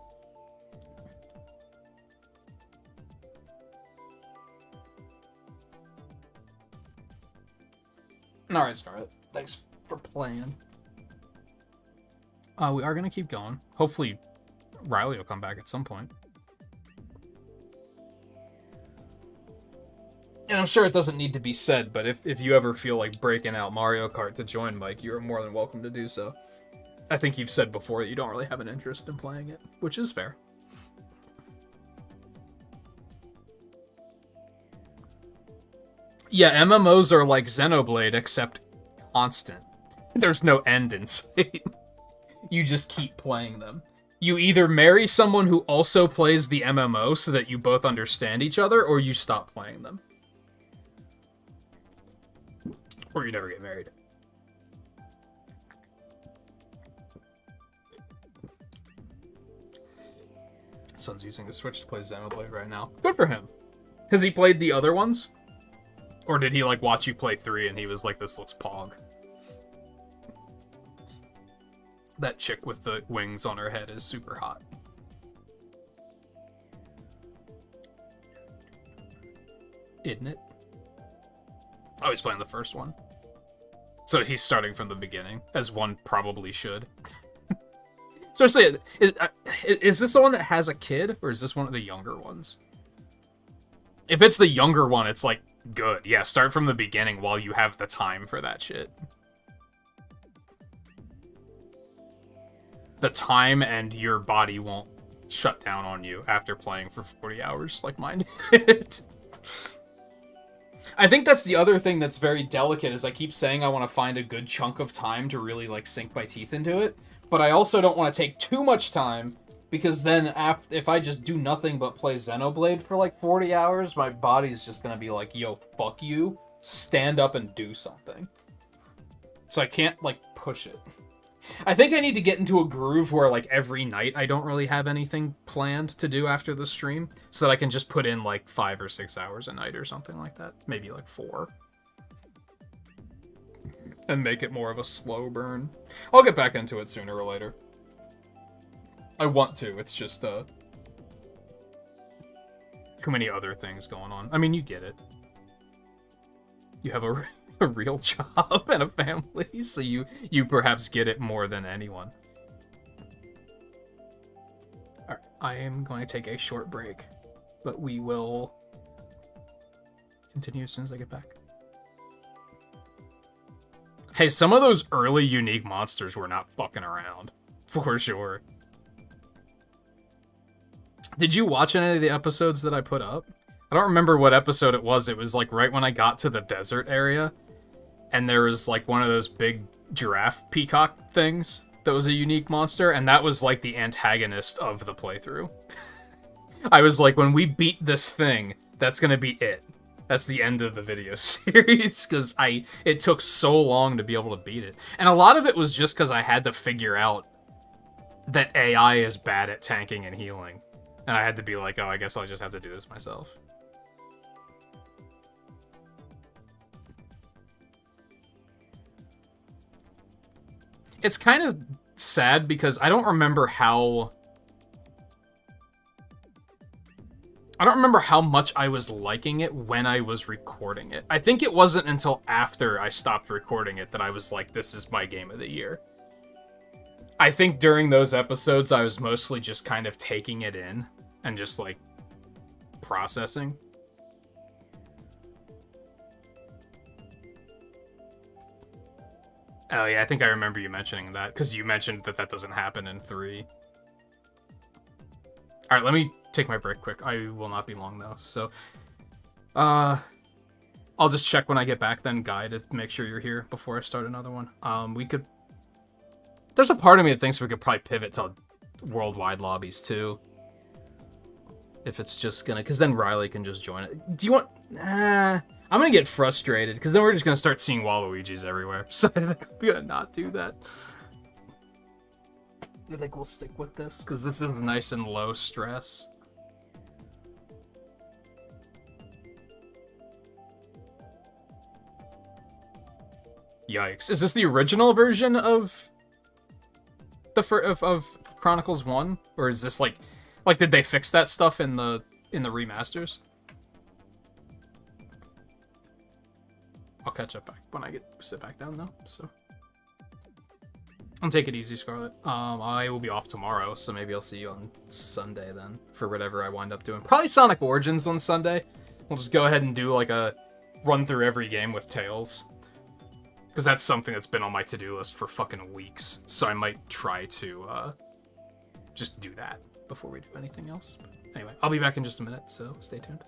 Alright, Scarlet. Thanks for playing. We are going to keep going. Hopefully, Riley will come back at some point. And I'm sure it doesn't need to be said, but if you ever feel like breaking out Mario Kart to join Mike, you are more than welcome to do so. I think you've said before that you don't really have an interest in playing it, which is fair. Yeah, MMOs are like Xenoblade, except constant. There's no end in sight. You just keep playing them. You either marry someone who also plays the MMO so that you both understand each other, or you stop playing them. Or you never get married. Son's using the Switch to play Xenoblade right now. Good for him. Has he played the other ones? Or did he, like, watch you play 3 and he was like, this looks pog? That chick with the wings on her head is super hot. Isn't it? Oh, he's playing the first one. So he's starting from the beginning, as one probably should. Especially, is this the one that has a kid, or is this one of the younger ones? If it's the younger one, it's like, good. Yeah, start from the beginning while you have the time for that shit. The time and your body won't shut down on you after playing for 40 hours like mine did. I think that's the other thing that's very delicate, is I keep saying I want to find a good chunk of time to really, like, sink my teeth into it, but I also don't want to take too much time, because then if I just do nothing but play Xenoblade for, like, 40 hours, my body's just gonna be like, yo, fuck you, stand up and do something. So I can't, like, push it. I think I need to get into a groove where, like, every night I don't really have anything planned to do after the stream, so that I can just put in, like, 5 or 6 hours a night or something like that. Maybe, like, 4. And make it more of a slow burn. I'll get back into it sooner or later. I want to, it's just, too many other things going on. I mean, you get it. You have a real job and a family, so you perhaps get it more than anyone. Alright, I am going to take a short break, but we will continue as soon as I get back. Hey, some of those early unique monsters were not fucking around, for sure. Did you watch any of the episodes that I put up? I don't remember what episode it was. It was like right when I got to the desert area. And there was, like, one of those big giraffe peacock things that was a unique monster, and that was, like, the antagonist of the playthrough. I was like, when we beat this thing, that's gonna be it. That's the end of the video series, because it took so long to be able to beat it. And a lot of it was just because I had to figure out that AI is bad at tanking and healing. And I had to be like, oh, I guess I'll just have to do this myself. It's kind of sad because I don't remember how much I was liking it when I was recording it. I think it wasn't until after I stopped recording it that I was like, this is my game of the year. I think during those episodes, I was mostly just kind of taking it in and just, like, processing. Oh yeah, I think I remember you mentioning that, because you mentioned that doesn't happen in 3. Alright, let me take my break quick. I will not be long, though, so... I'll just check when I get back, then, Guy, to make sure you're here before I start another one. We could... There's a part of me that thinks we could probably pivot to worldwide lobbies, too. If it's just gonna... Because then Riley can just join it. Do you want... I'm gonna get frustrated, because then we're just gonna start seeing Waluigis everywhere. So I think I'm gonna not do that. I think we'll stick with this, because this is nice and low stress. Yikes! Is this the original version of of Chronicles 1, or is this like did they fix that stuff in the remasters? I'll catch up back when I sit back down though. So, and take it easy, Scarlet. I will be off tomorrow, so maybe I'll see you on Sunday then for whatever I wind up doing. Probably Sonic Origins on Sunday. We'll just go ahead and do like a run through every game with Tails, because that's something that's been on my to-do list for fucking weeks. So I might try to just do that before we do anything else. But anyway, I'll be back in just a minute, so stay tuned.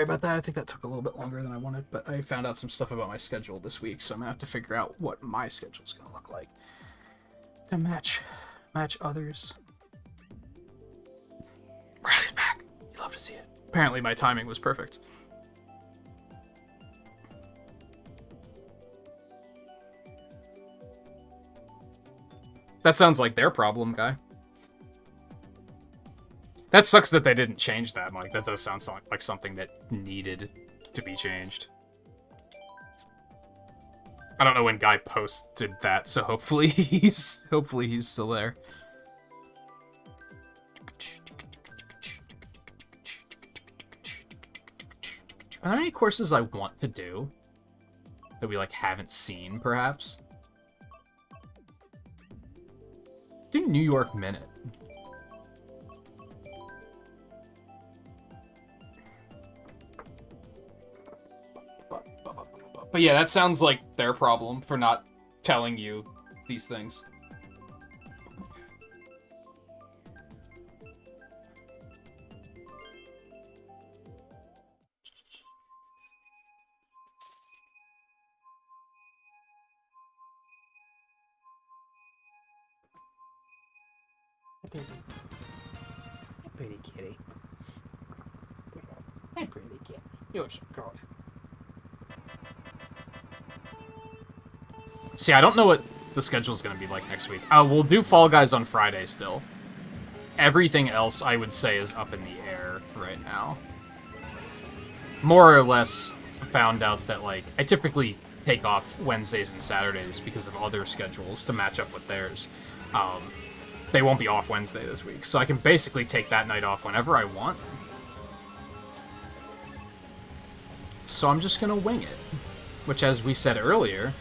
Sorry about that. I think that took a little bit longer than I wanted, but I found out some stuff about my schedule this week, so I'm gonna have to figure out what my schedule's gonna look like to match others. Riley's back. You'd love to see it. Apparently my timing was perfect. That sounds like their problem, guy. That sucks that they didn't change that, Mike. That does sound like something that needed to be changed. I don't know when Guy posted that, so hopefully he's still there. Are there any courses I want to do that we like haven't seen, perhaps? Do New York Minute. But yeah, that sounds like their problem for not telling you these things. Hey, pretty kitty. Hey, pretty kitty. You're so good. See, I don't know what the schedule's going to be like next week. We'll do Fall Guys on Friday still. Everything else, I would say, is up in the air right now. More or less found out that, like, I typically take off Wednesdays and Saturdays because of other schedules to match up with theirs. They won't be off Wednesday this week, so I can basically take that night off whenever I want. So I'm just going to wing it. Which, as we said earlier,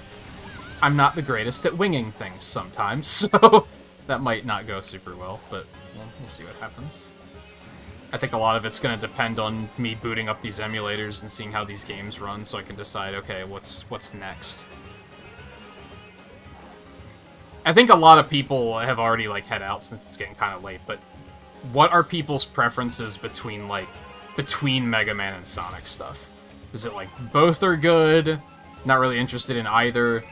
I'm not the greatest at winging things sometimes, so that might not go super well, but we'll see what happens. I think a lot of it's going to depend on me booting up these emulators and seeing how these games run, so I can decide, okay, what's next. I think a lot of people have already, like, head out since it's getting kind of late, but what are people's preferences between Mega Man and Sonic stuff? Is it, like, both are good, not really interested in either,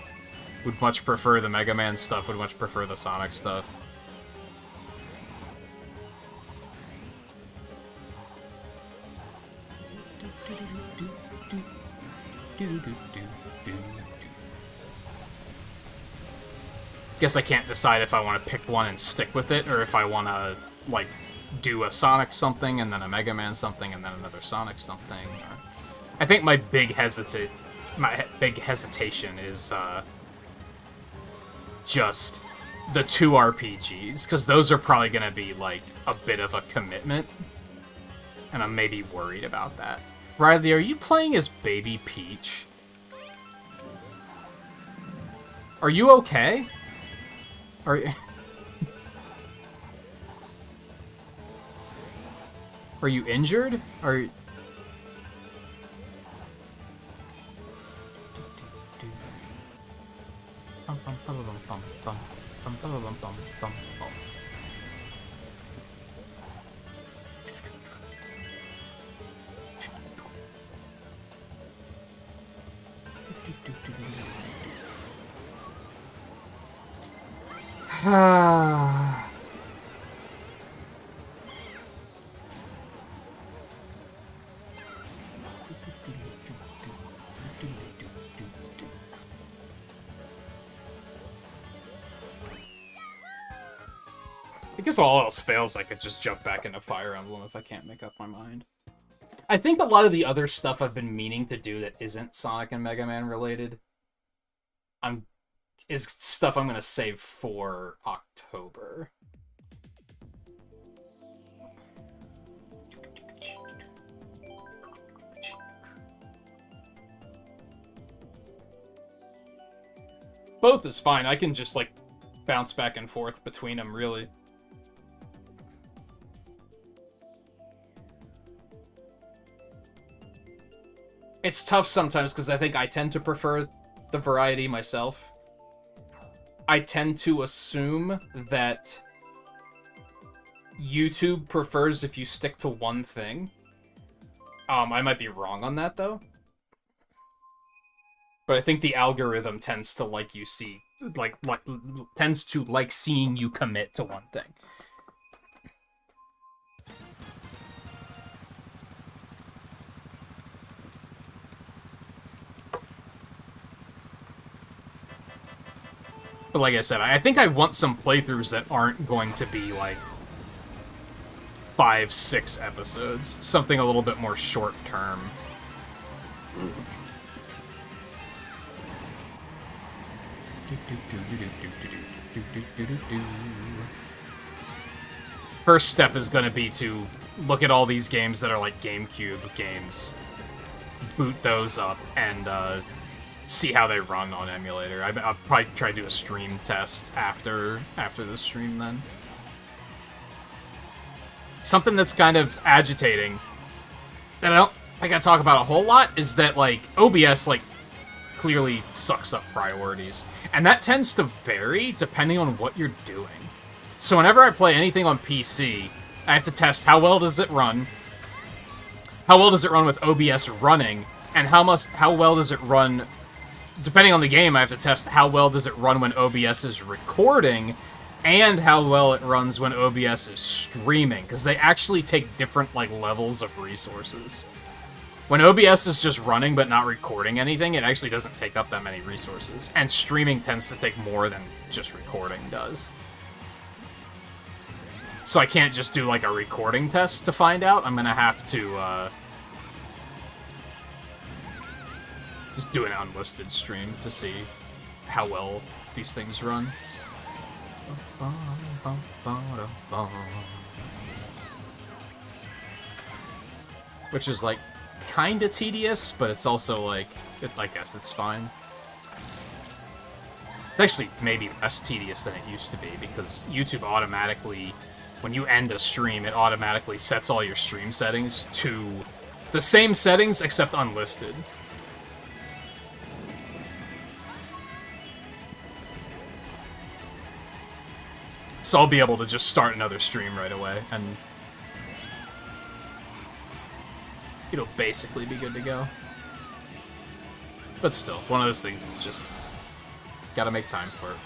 would much prefer the Mega Man stuff, would much prefer the Sonic stuff? Guess I can't decide if I want to pick one and stick with it, or if I want to, like, do a Sonic something, and then a Mega Man something, and then another Sonic something. Or... I think my big hesitation is, just the two RPGs, because those are probably going to be, like, a bit of a commitment, and I'm maybe worried about that. Riley, are you playing as Baby Peach? Are you okay? Are you... Are you injured? Are you... I guess all else fails, I could just jump back into Fire Emblem if I can't make up my mind. I think a lot of the other stuff I've been meaning to do that isn't Sonic and Mega Man related is stuff I'm going to save for October. Both is fine. I can just, like, bounce back and forth between them, really. It's tough sometimes, because I think I tend to prefer the variety myself. I tend to assume that YouTube prefers if you stick to one thing. I might be wrong on that, though. But I think the algorithm tends to like you see, tends to like seeing you commit to one thing. But like I said, I think I want some playthroughs that aren't going to be, like, 5-6 episodes. Something a little bit more short-term. First step is going to be to look at all these games that are, like, GameCube games. Boot those up and, see how they run on emulator. I'll probably try to do a stream test after the stream then. Something that's kind of agitating that I don't think I talk about a whole lot is that, like, OBS, like, clearly sucks up priorities. And that tends to vary depending on what you're doing. So whenever I play anything on PC, I have to test how well does it run, how well does it run with OBS running, and how well does it run. Depending on the game, I have to test how well does it run when OBS is recording, and how well it runs when OBS is streaming, because they actually take different, like, levels of resources. When OBS is just running but not recording anything, it actually doesn't take up that many resources, and streaming tends to take more than just recording does. So I can't just do, like, a recording test to find out. I'm gonna have to, just do an unlisted stream to see how well these things run. Which is, like, kinda tedious, but it's also, like, I guess it's fine. It's actually maybe less tedious than it used to be, because YouTube automatically, when you end a stream, it automatically sets all your stream settings to the same settings, except unlisted. So I'll be able to just start another stream right away, and it'll basically be good to go. But still, one of those things is just gotta make time for it.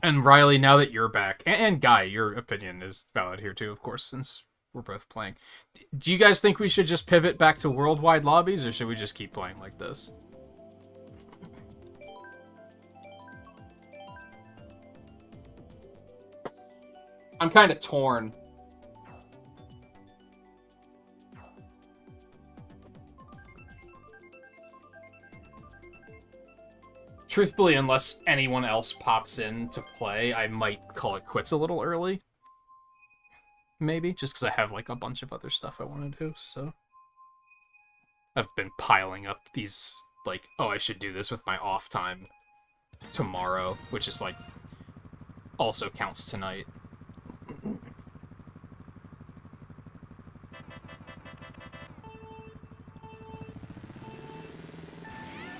And Riley, now that you're back, and Guy, your opinion is valid here too, of course, since we're both playing. Do you guys think we should just pivot back to worldwide lobbies, or should we just keep playing like this? I'm kind of torn. Truthfully, unless anyone else pops in to play, I might call it quits a little early. Maybe, just because I have, like, a bunch of other stuff I want to do, so. I've been piling up these, like, oh, I should do this with my off time tomorrow, which is, like, also counts tonight.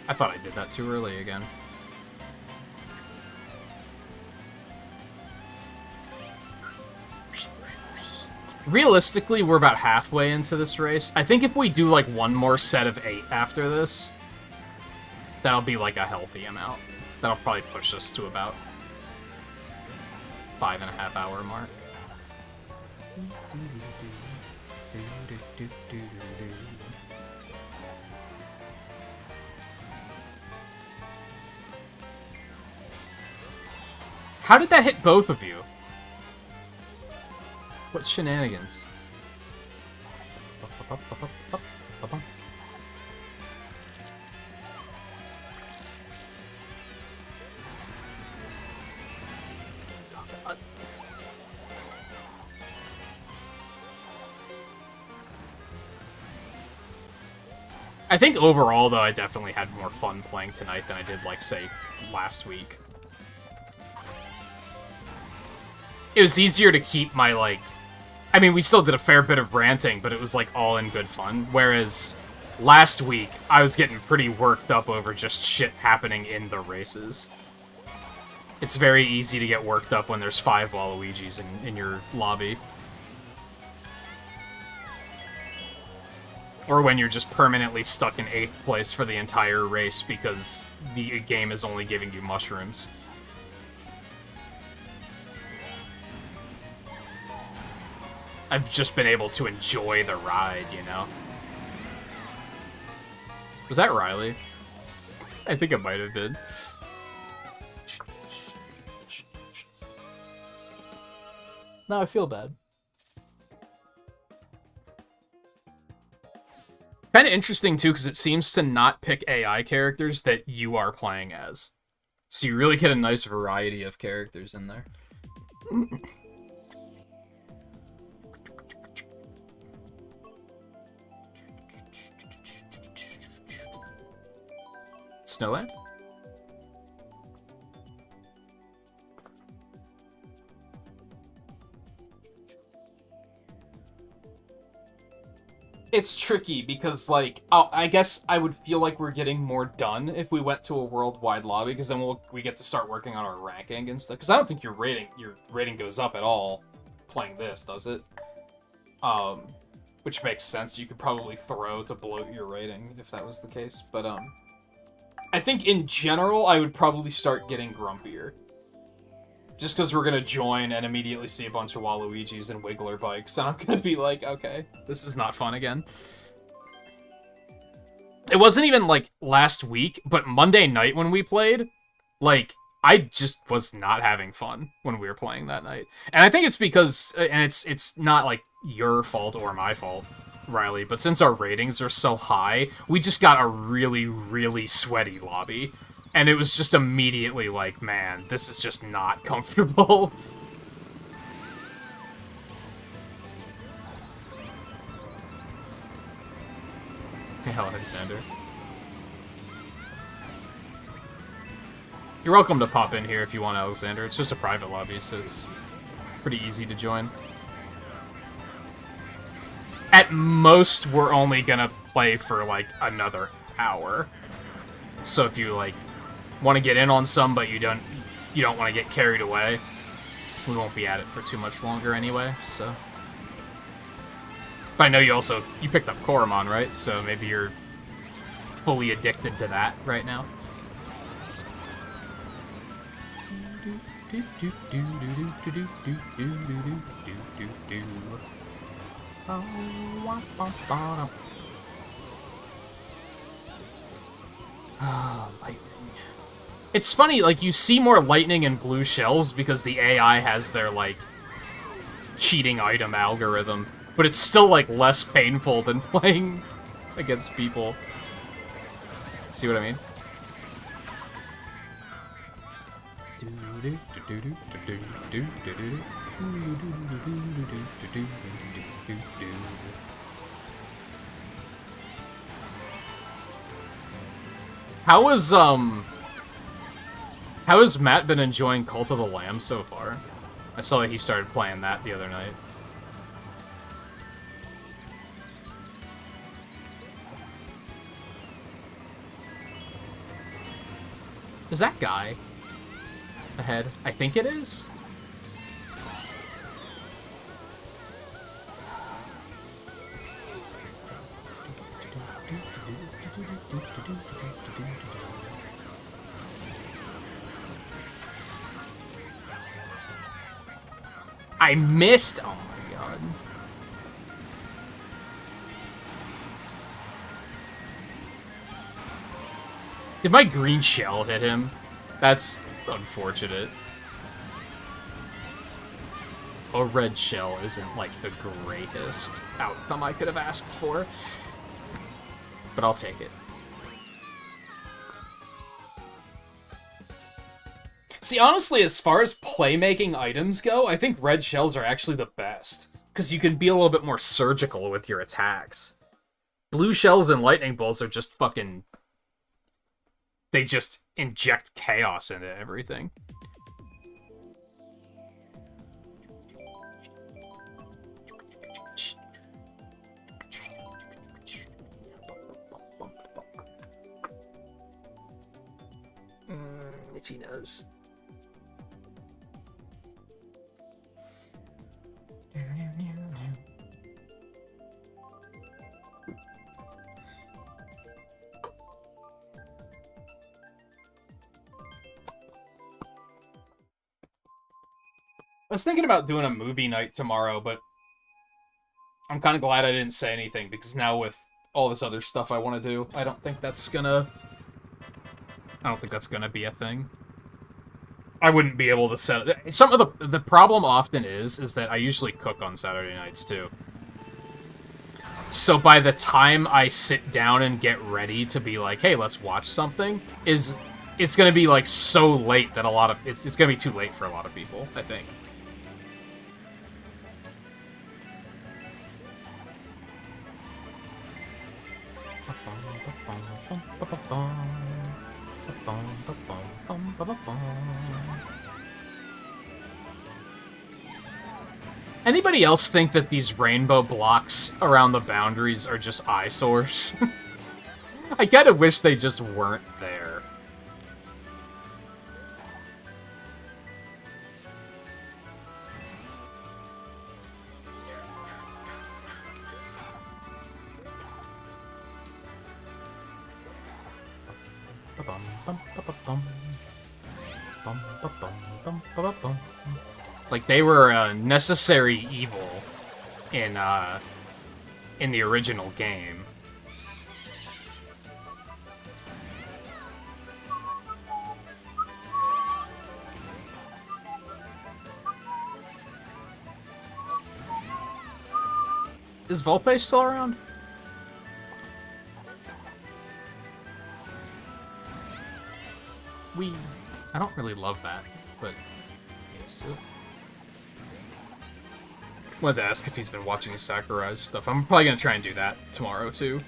I thought I did that too early again. Realistically, we're about halfway into this race. I think if we do, like, one more set of 8 after this, that'll be, like, a healthy amount. That'll probably push us to about 5.5 hour mark. How did that hit both of you? What shenanigans? I think overall, though, I definitely had more fun playing tonight than I did, like, say, last week. It was easier to keep my, like... I mean, we still did a fair bit of ranting, but it was, like, all in good fun. Whereas, last week, I was getting pretty worked up over just shit happening in the races. It's very easy to get worked up when there's 5 Waluigis in your lobby. Or when you're just permanently stuck in 8th place for the entire race because the game is only giving you mushrooms. I've just been able to enjoy the ride, you know? Was that Riley? I think it might have been. Now I feel bad. Kind of interesting, too, because it seems to not pick AI characters that you are playing as. So you really get a nice variety of characters in there. Snowland? It's tricky because, like, I guess I would feel like we're getting more done if we went to a worldwide lobby, because then we get to start working on our ranking and stuff. Because I don't think your rating goes up at all playing this, does it? Which makes sense. You could probably throw to bloat your rating if that was the case. But I think in general I would probably start getting grumpier. Just because we're going to join and immediately see a bunch of Waluigis and Wiggler bikes, and I'm going to be like, okay, this is not fun again. It wasn't even, like, last week, but Monday night when we played, like, I just was not having fun when we were playing that night. And I think it's because, and it's not, like, your fault or my fault, Riley, but since our ratings are so high, we just got a really, really sweaty lobby. And it was just immediately like, man, this is just not comfortable. Hey, Alexander. You're welcome to pop in here if you want, Alexander. It's just a private lobby, so it's pretty easy to join. At most, we're only gonna play for, like, another hour. So if you, like, want to get in on some, but you don't want to get carried away, we won't be at it for too much longer anyway, so... But I know you picked up Koromon, right? So maybe you're fully addicted to that right now. Oh, lightning. It's funny, like, you see more lightning and blue shells because the AI has their, like, cheating item algorithm. But it's still, like, less painful than playing against people. See what I mean? How has Matt been enjoying Cult of the Lamb so far? I saw that he started playing that the other night. Is that guy ahead? I think it is. I missed! Oh my god. Did my green shell hit him? That's unfortunate. A red shell isn't, like, the greatest outcome I could have asked for. But I'll take it. See, honestly, as far as playmaking items go, I think red shells are actually the best. Because you can be a little bit more surgical with your attacks. Blue shells and lightning bolts are just fucking... They just inject chaos into everything. Itchy nose. I was thinking about doing a movie night tomorrow, but I'm kind of glad I didn't say anything, because now with all this other stuff I want to do, I don't think that's gonna be a thing. I wouldn't be able to set... Some of the problem often is that I usually cook on Saturday nights, too. So by the time I sit down and get ready to be like, hey, let's watch something, it's gonna be, like, so late that it's gonna be too late for a lot of people, I think. Anybody else think that these rainbow blocks around the boundaries are just eyesores? I kinda wish they just weren't there. Like, they were a necessary evil in the original game. Is Volpe still around? I don't really love that, but... Yes. Wanted to ask if he's been watching his Sakurai's stuff. I'm probably gonna try and do that tomorrow, too.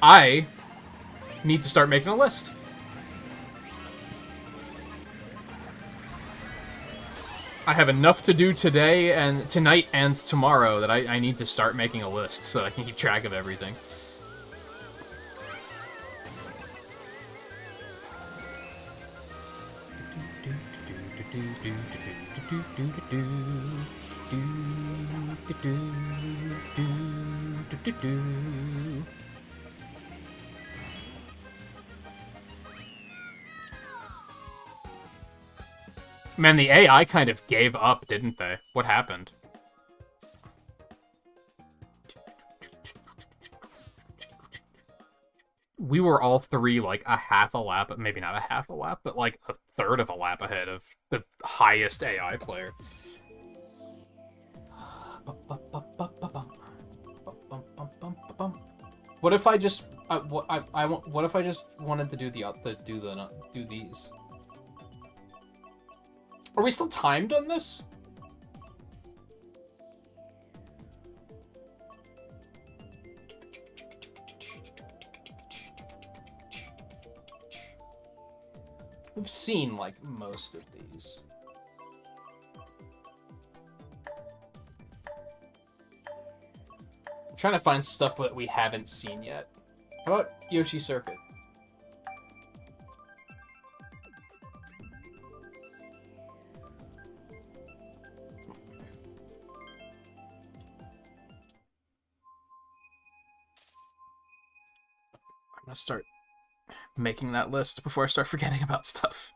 I need to start making a list. I have enough to do today and tonight and tomorrow that I need to start making a list so I can keep track of everything. Man, the AI kind of gave up, didn't they? What happened? We were all three like a half a lap, maybe not a half a lap, but like a third of a lap ahead of the highest AI player. What if I just what if I just wanted to do do these? Are we still timed on this? We've seen, like, most of these. I'm trying to find stuff that we haven't seen yet. How about Yoshi Circuit? I'm gonna start making that list before I start forgetting about stuff.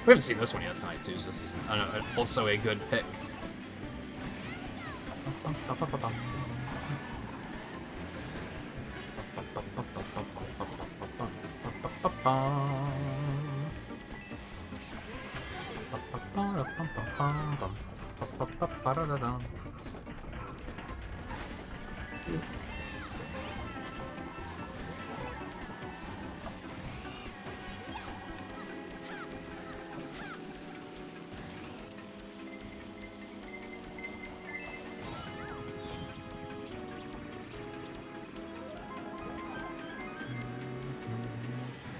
We haven't seen this one yet tonight, too. So this, I don't know, also a good pick.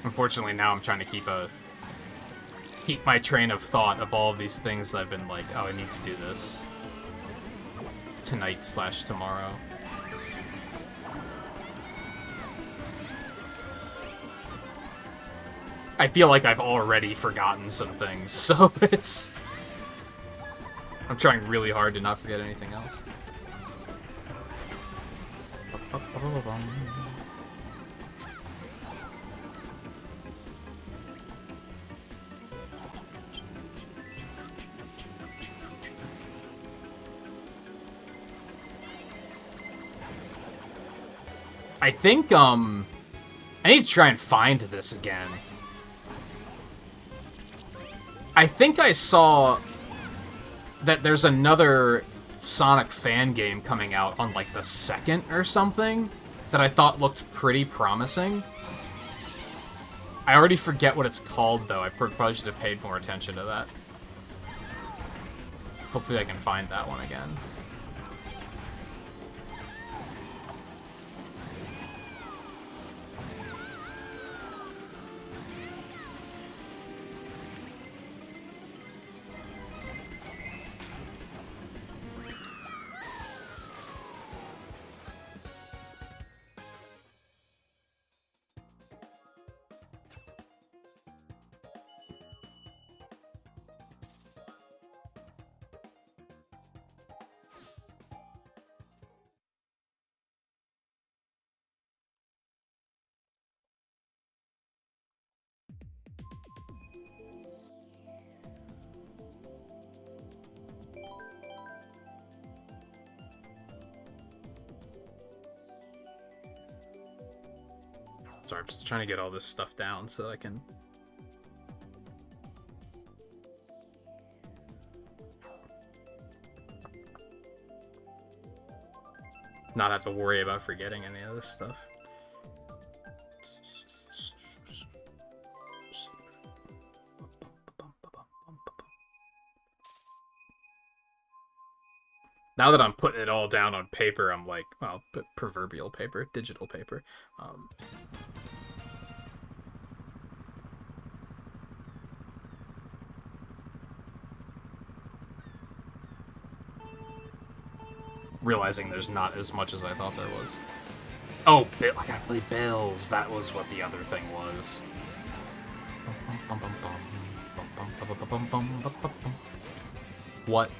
Unfortunately, now I'm trying to keep my train of thought of all of these things that I've been like, oh, I need to do this tonight/tomorrow. I feel like I've already forgotten some things, so I'm trying really hard to not forget anything else. I think, I need to try and find this again. I think I saw that there's another Sonic fan game coming out on, like, the 2nd or something that I thought looked pretty promising. I already forget what it's called, though. I probably should have paid more attention to that. Hopefully I can find that one again. Sorry, I'm just trying to get all this stuff down so I can... not have to worry about forgetting any of this stuff. Now that I'm putting it all down on paper, I'm like, well, proverbial paper, digital paper. Realizing there's not as much as I thought there was. Oh, I gotta play Bills. That was what the other thing was. What?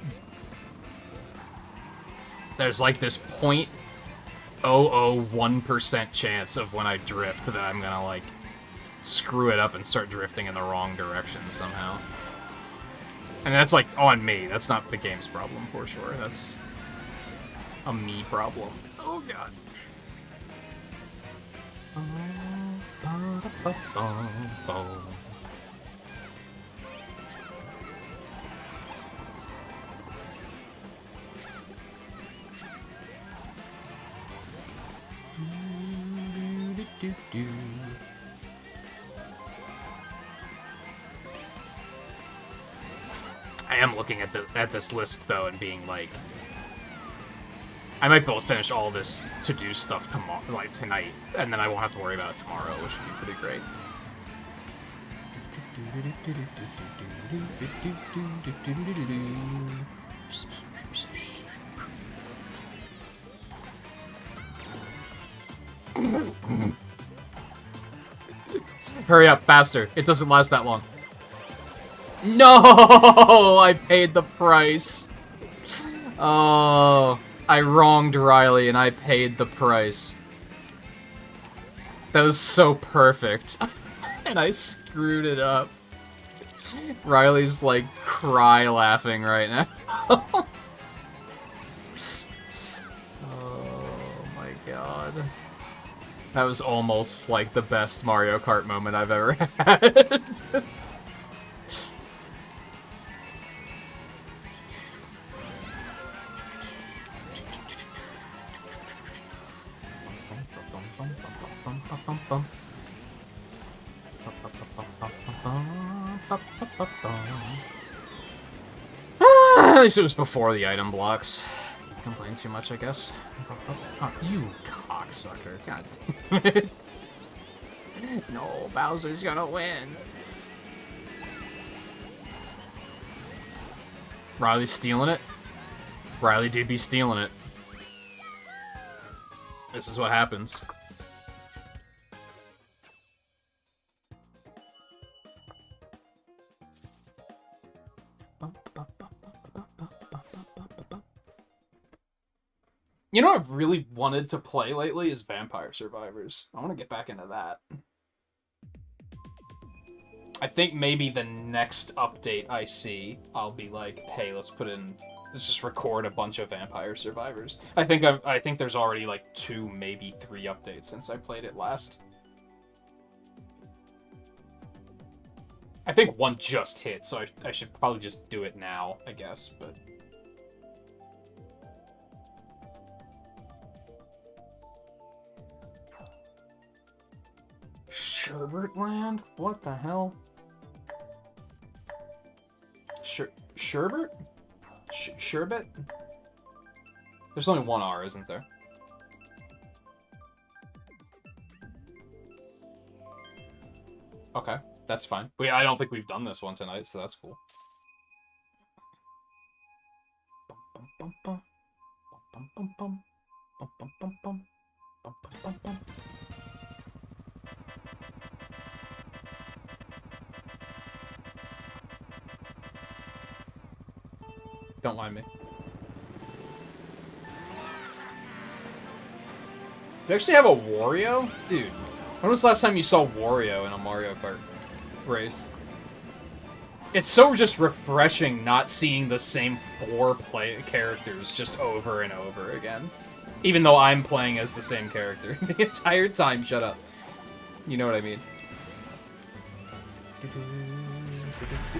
There's like this 0.001% chance of when I drift that I'm gonna, like, screw it up and start drifting in the wrong direction somehow. And that's, like, on me. That's not the game's problem, for sure. That's a me problem. Oh, God. I am looking at this list though and being like, I might be able to finish all this to-do stuff tomorrow, like tonight, and then I won't have to worry about it tomorrow, which would be pretty great. Hurry up, faster. It doesn't last that long. No! I paid the price. Oh, I wronged Riley and I paid the price. That was so perfect. And I screwed it up. Riley's like cry laughing right now. Oh my god. That was almost like the best Mario Kart moment I've ever had. At least it was before the item blocks. Can't complain too much, I guess. Oh, you cocksucker. God damn it. No, Bowser's gonna win. Riley's stealing it. Riley do be stealing it. This is what happens. You know what I've really wanted to play lately is Vampire Survivors. I want to get back into that. I think maybe the next update I see, I'll be like, hey, let's just record a bunch of Vampire Survivors. I think there's already like 2, maybe 3 updates since I played it last. I think 1 just hit, so I should probably just do it now, I guess, but... Sherbertland? What the hell? Sherbert? Sherbet? There's only 1 R, isn't there? Okay, that's fine. But yeah, I don't think we've done this one tonight, so that's cool. Don't mind me. Do you actually have a Wario? Dude, when was the last time you saw Wario in a Mario Kart race? It's so just refreshing not seeing the same 4 characters just over and over again. Even though I'm playing as the same character the entire time. Shut up. You know what I mean.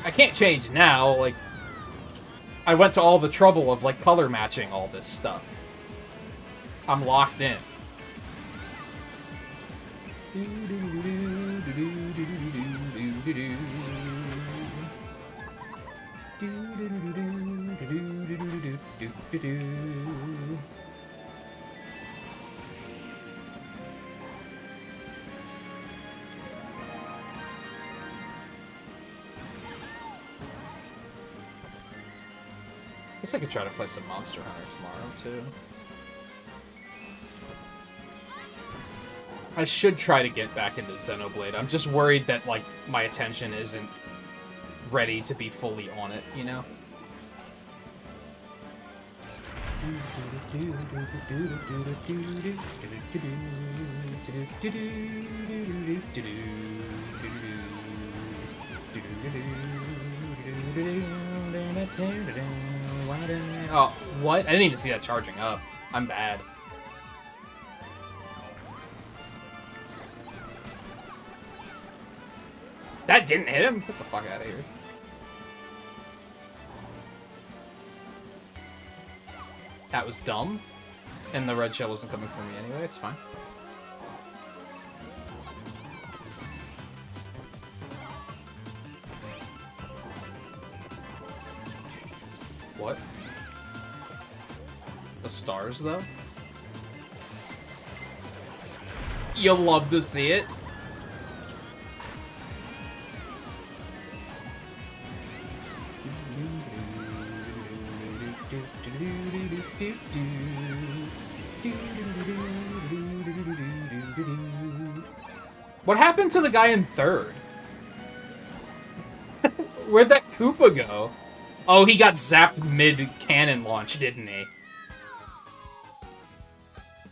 I can't change now, like... I went to all the trouble of, like, color matching all this stuff. I'm locked in. I guess I could try to play some Monster Hunter tomorrow, too. I should try to get back into Xenoblade. I'm just worried that, like, my attention isn't ready to be fully on it, you know? Oh, what? I didn't even see that charging up. I'm bad. That didn't hit him? Get the fuck out of here. That was dumb. And the red shell wasn't coming from me anyway, it's fine. What? The stars, though? You'll love to see it. What happened to the guy in third? Where'd that Koopa go? Oh, he got zapped mid-cannon launch, didn't he?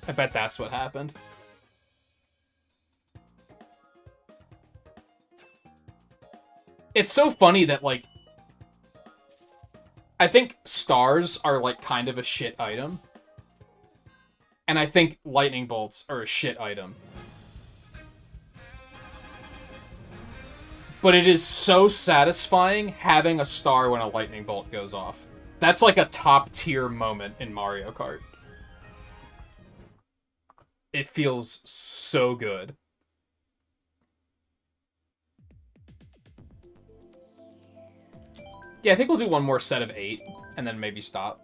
I bet that's what happened. It's so funny that, like... I think stars are, like, kind of a shit item. And I think lightning bolts are a shit item. But it is so satisfying having a star when a lightning bolt goes off. That's like a top-tier moment in Mario Kart. It feels so good. Yeah, I think we'll do one more set of 8, and then maybe stop.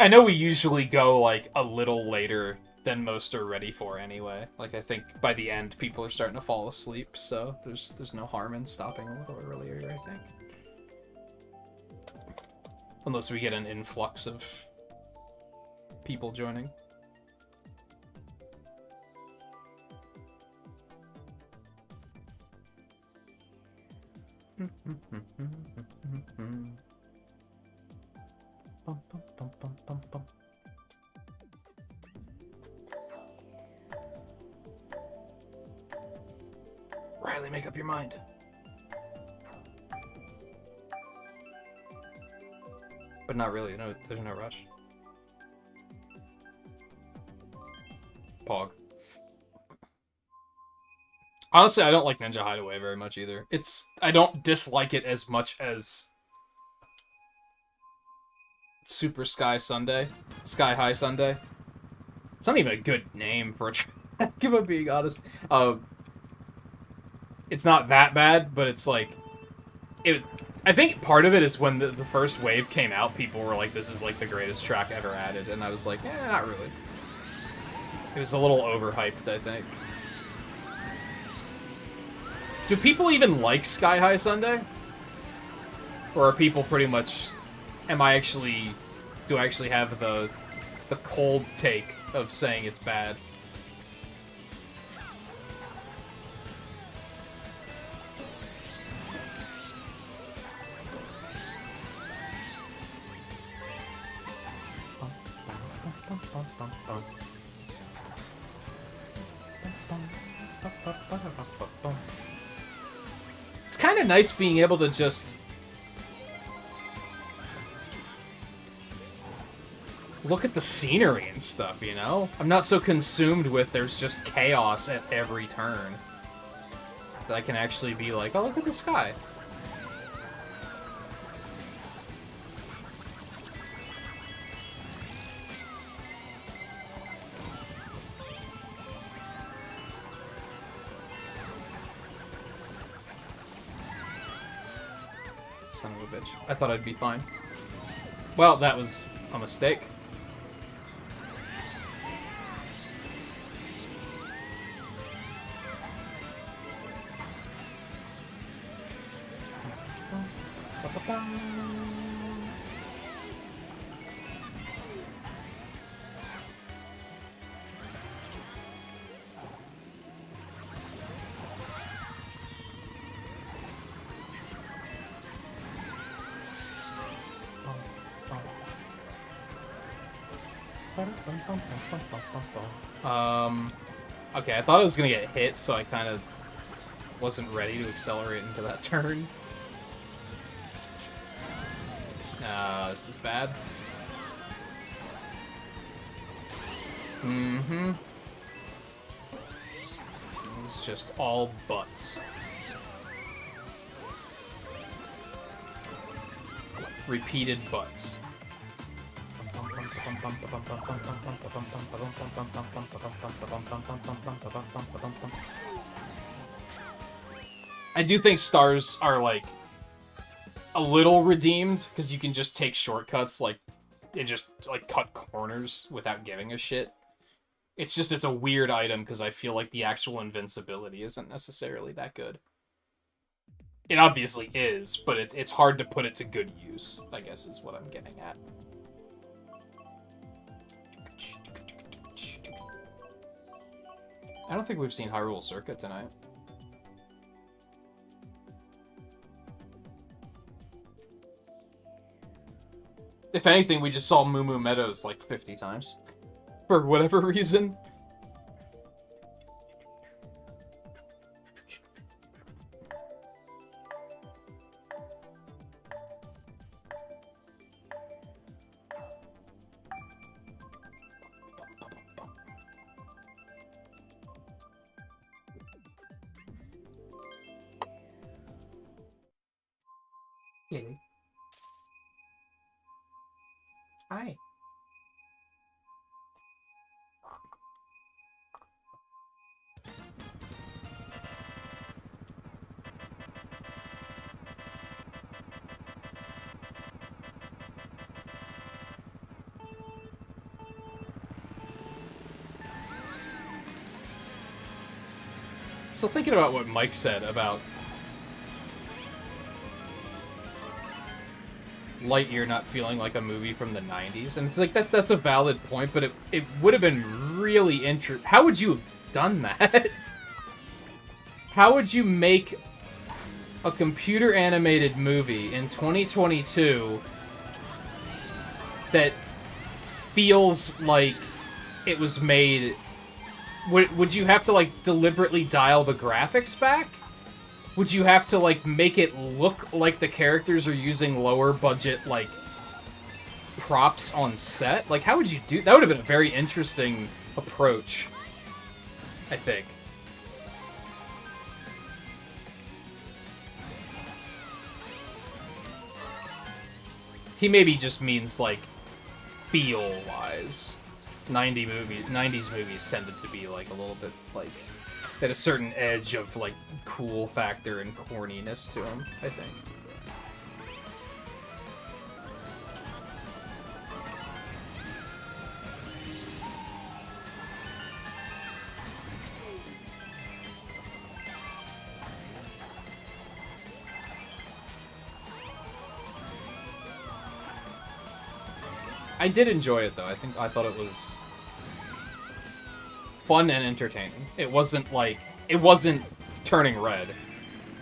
I know we usually go, like, a little later than most are ready for anyway. Like, I think by the end, people are starting to fall asleep, so there's no harm in stopping a little earlier, I think. Unless we get an influx of people joining. Riley, make up your mind. But not really. No, there's no rush. Pog. Honestly, I don't like Ninja Hideaway very much either. I don't dislike it as much as Super Sky Sunday. Sky High Sunday. It's not even a good name for a track, if I'm being honest. It's not that bad, but it's like... I think part of it is when the first wave came out, people were like, this is like the greatest track ever added, and I was like, eh, not really. It was a little overhyped, I think. Do people even like Sky High Sunday? Or are people pretty much... do I actually have the cold take of saying it's bad? It's kind of nice being able to just look at the scenery and stuff, you know? I'm not so consumed with there's just chaos at every turn that I can actually be like, oh, look at the sky. Son of a bitch. I thought I'd be fine. Well, that was a mistake. Okay, I thought I was gonna get hit, so I kind of wasn't ready to accelerate into that turn. This is bad. Mm-hmm. It's just all butts. Repeated butts. I do think stars are, like, a little redeemed, because you can just take shortcuts, like, and just, like, cut corners without giving a shit. It's just, it's a weird item, because I feel like the actual invincibility isn't necessarily that good. It obviously is, but it's hard to put it to good use, I guess is what I'm getting at. I don't think we've seen Hyrule Circuit tonight. If anything, we just saw Moo Moo Meadows like 50 times. For whatever reason. Lily. Hi. still thinking about what Mike said about Lightyear not feeling like a movie from the 90s. And it's like, that's a valid point, but it would have been really interesting. How would you have done that? How would you make a computer-animated movie in 2022 that feels like it was made... Would you have to, like, deliberately dial the graphics back? Would you have to, like, make it look like the characters are using lower-budget, like, props on set? Like, how would you do... That would have been a very interesting approach, I think. He maybe just means, like, feel-wise. 90s movies tended to be, like, a little bit, like, at a certain edge of, like, cool factor and corniness to them, I think. I did enjoy it, though. I thought it was fun and entertaining. It wasn't like... It wasn't turning red.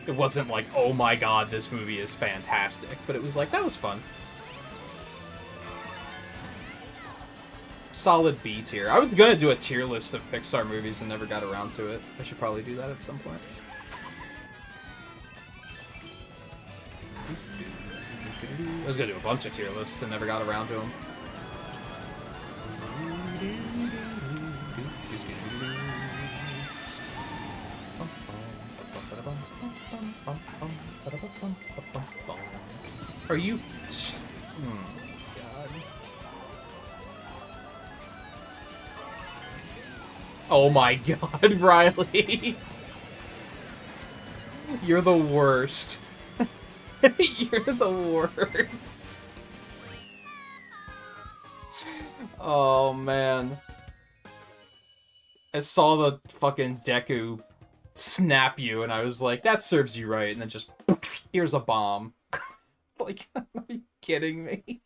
It wasn't like, oh my god, this movie is fantastic. But it was like, that was fun. Solid B tier. I was gonna do a tier list of Pixar movies and never got around to it. I should probably do that at some point. I was gonna do a bunch of tier lists and never got around to them. Are you... God. Oh my god, Riley! You're the worst. You're the worst. Oh, man. I saw the fucking Deku snap you, and I was like, that serves you right, and then just, here's a bomb. Like, are you kidding me?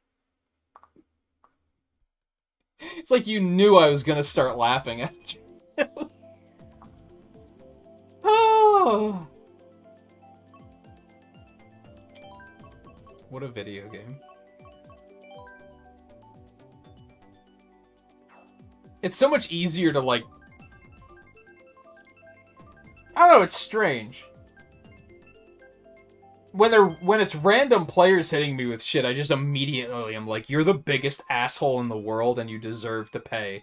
It's like you knew I was gonna start laughing at you. Oh! What a video game. It's so much easier to, like... I don't know, it's strange. When it's random players hitting me with shit, I just immediately am like, you're the biggest asshole in the world and you deserve to pay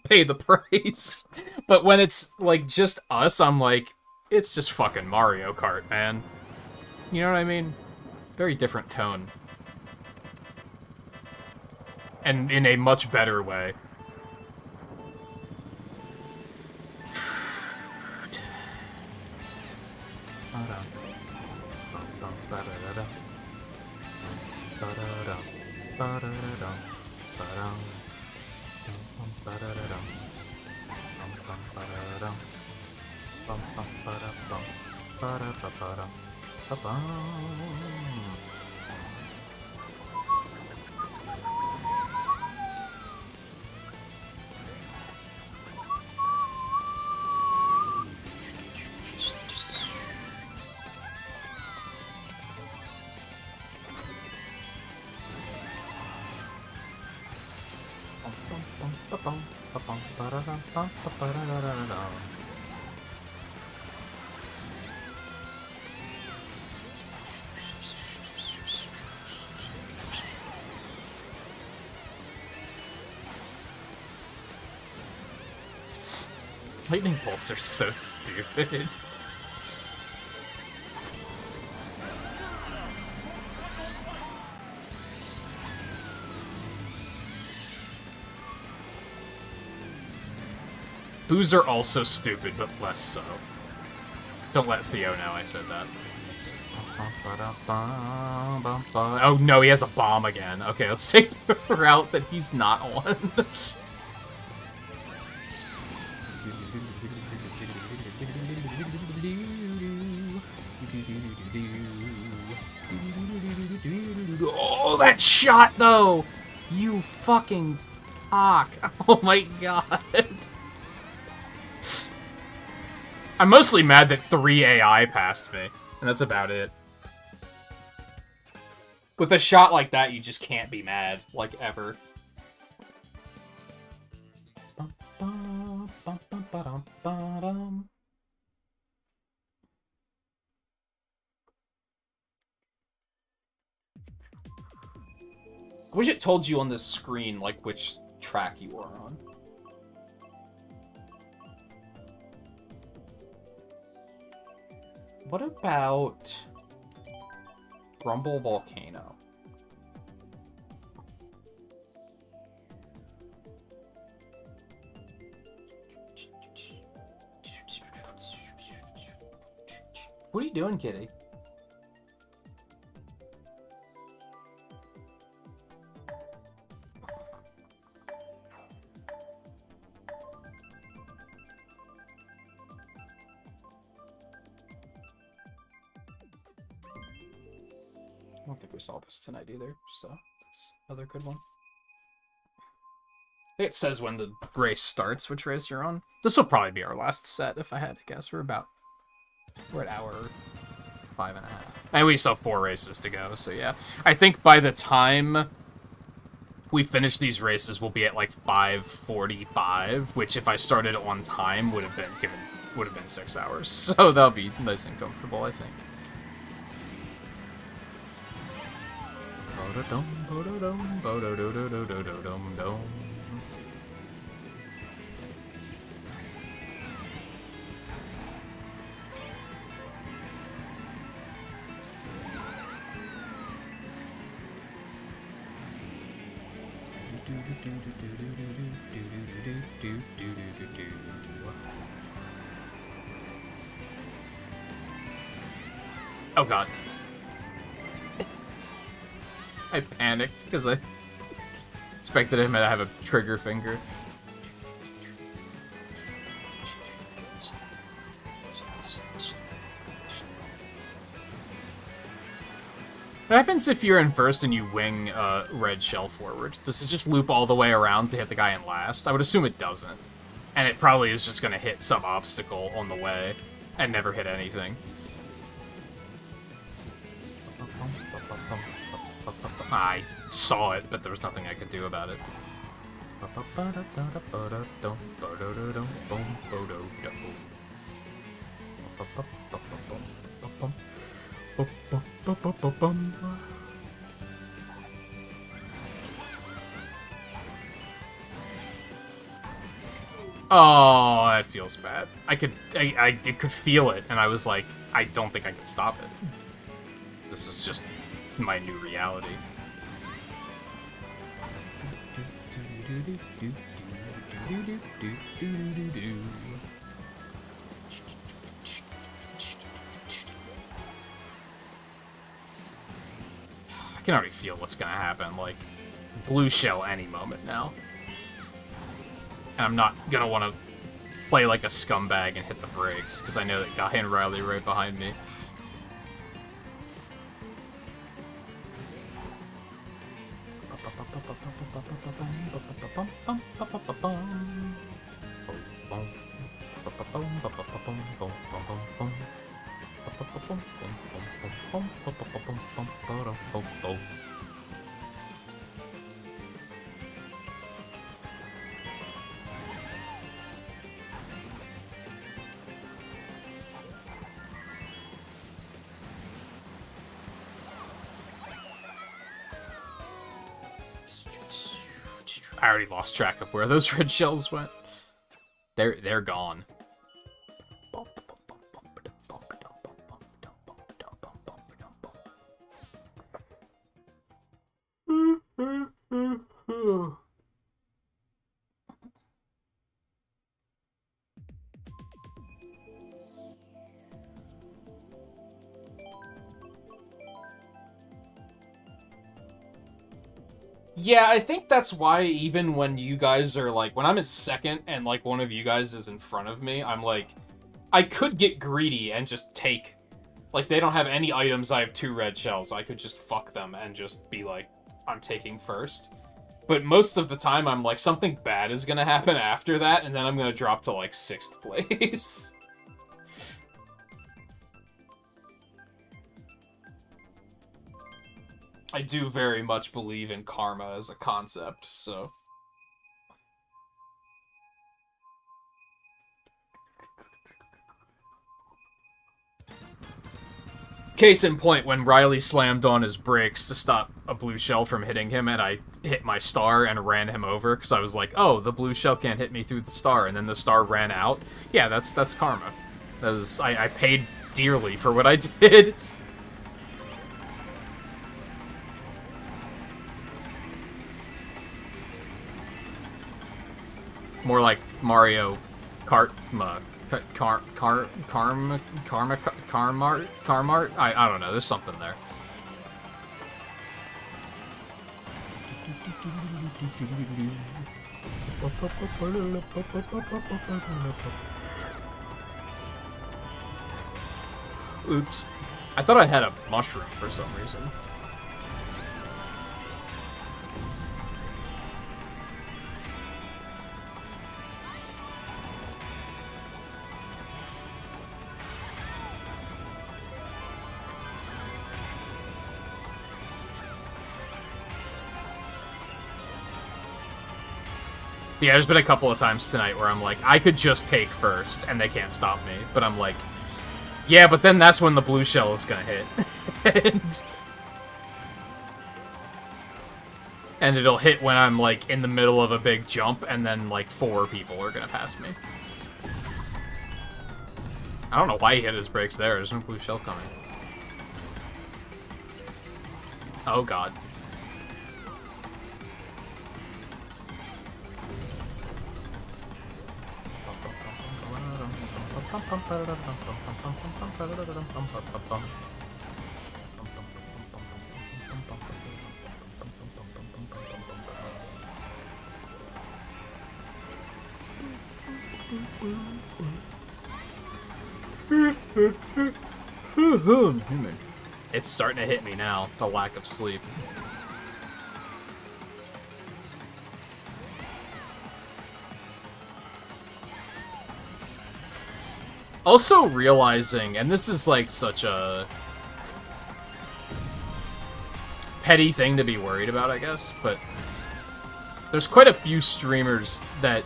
the price. But when it's, like, just us, I'm like, it's just fucking Mario Kart, man. You know what I mean? Very different tone. And in a much better way. Lightning bolts are so stupid. Boos are also stupid, but less so. Don't let Theo know I said that. Oh no, he has a bomb again. Okay, let's take the route that he's not on. that shot, though! You fucking cock. Oh my god. I'm mostly mad that 3 AI passed me, and that's about it. With a shot like that, you just can't be mad, like, ever. I wish it told you on this screen, like, which track you were on. What about Grumble Volcano? What are you doing, kitty? I don't think we saw this tonight either, so that's another good one. I think it says when the race starts, which race you're on. This will probably be our last set, if I had to guess. We're at hour 5.5. And we still have 4 races to go, so yeah. I think by the time we finish these races, we'll be at like 5:45, which if I started on time would have been 6 hours. So that'll be nice and comfortable, I think. Oh god. I panicked because I expected him to have a trigger finger. What happens if you're in first and you wing red shell forward? Does it just loop all the way around to hit the guy in last? I would assume it doesn't. And it probably is just going to hit some obstacle on the way and never hit anything. I saw it, but there was nothing I could do about it. Oh, that feels bad. I could feel it, and I was like, I don't think I can stop it. This is just my new reality. I can already feel what's gonna happen, like, blue shell any moment now. And I'm not gonna want to play like a scumbag and hit the brakes, because I know that Guy and Riley right behind me. I already lost track of where those red shells went. They're gone. Yeah, I think that's why even when you guys are like, when I'm in second and like one of you guys is in front of me, I'm like, I could get greedy and just take, like they don't have any items, I have 2 red shells, I could just fuck them and just be like, I'm taking first. But most of the time, I'm like, something bad is gonna happen after that, and then I'm gonna drop to, like, 6th place. I do very much believe in karma as a concept, so... Case in point, when Riley slammed on his brakes to stop a blue shell from hitting him, and I hit my star and ran him over, because I was like, oh, the blue shell can't hit me through the star, and then the star ran out. Yeah, that's karma. I paid dearly for what I did. More like Mario Kart, Karmart? I don't know, there's something there. Oops. I thought I had a mushroom for some reason. Yeah, there's been a couple of times tonight where I'm like, I could just take first, and they can't stop me. But I'm like, yeah, but then that's when the blue shell is gonna hit. and it'll hit when I'm, like, in the middle of a big jump, and then, like, 4 people are gonna pass me. I don't know why he hit his brakes there. There's no blue shell coming. Oh, God. It's starting to hit me now, the lack of sleep. Also realizing, and this is like such a petty thing to be worried about, I guess, but there's quite a few streamers that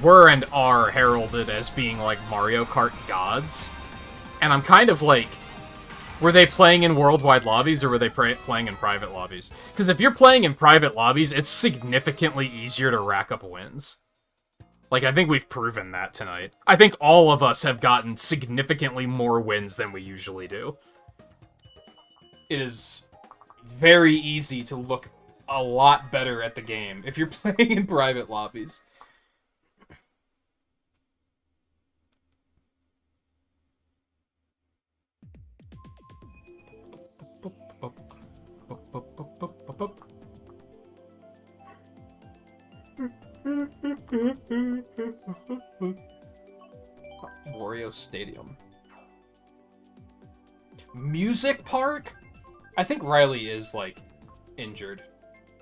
were and are heralded as being like Mario Kart gods, and I'm kind of like, were they playing in worldwide lobbies or were they playing in private lobbies? Because if you're playing in private lobbies, it's significantly easier to rack up wins. Like, I think we've proven that tonight. I think all of us have gotten significantly more wins than we usually do. It is very easy to look a lot better at the game if you're playing in private lobbies. Wario Stadium. Music Park? I think Riley is, like, injured.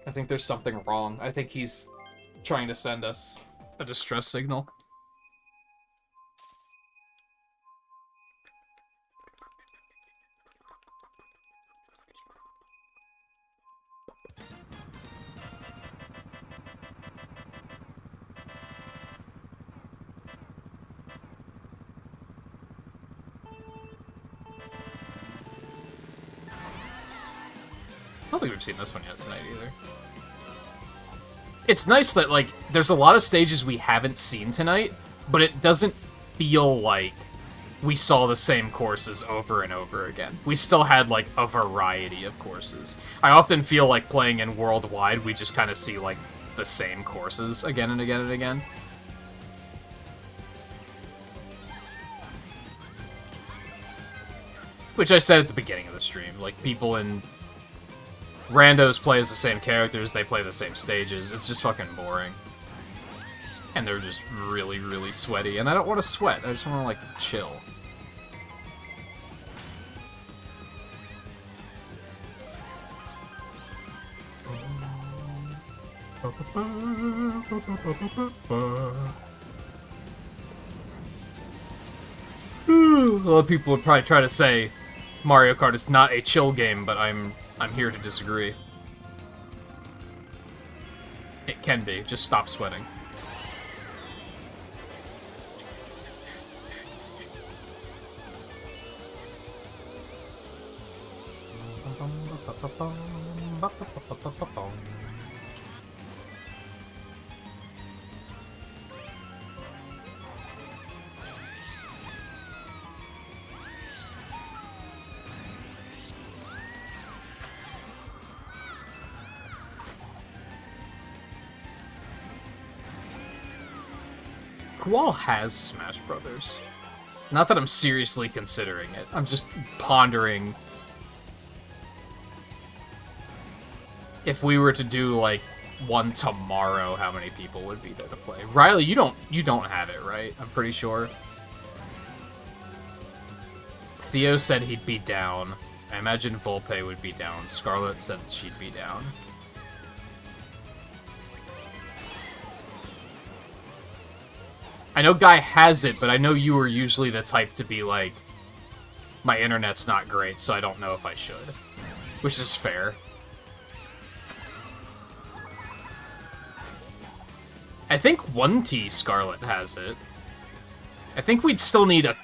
I think there's something wrong. I think he's trying to send us a distress signal. I don't think we've seen this one yet tonight, either. It's nice that, like, there's a lot of stages we haven't seen tonight, but it doesn't feel like we saw the same courses over and over again. We still had, like, a variety of courses. I often feel like playing in Worldwide, we just kind of see, like, the same courses again and again and again. Which I said at the beginning of the stream, like, people in randos play as the same characters, they play the same stages. It's just fucking boring. And they're just really, really sweaty. And I don't want to sweat. I just want to, like, chill. lot of people would probably try to say Mario Kart is not a chill game, but I'm here to disagree. It can be. Just stop sweating. Who all has Smash Brothers? Not that I'm seriously considering it. I'm just pondering if we were to do like one tomorrow, how many people would be there to play? Riley, you don't have it, right? I'm pretty sure. Theo said he'd be down. I imagine Volpe would be down. Scarlett said she'd be down. I know Guy has it, but I know you were usually the type to be like, my internet's not great, so I don't know if I should. Which is fair. I think 1T Scarlet has it. I think we'd still need a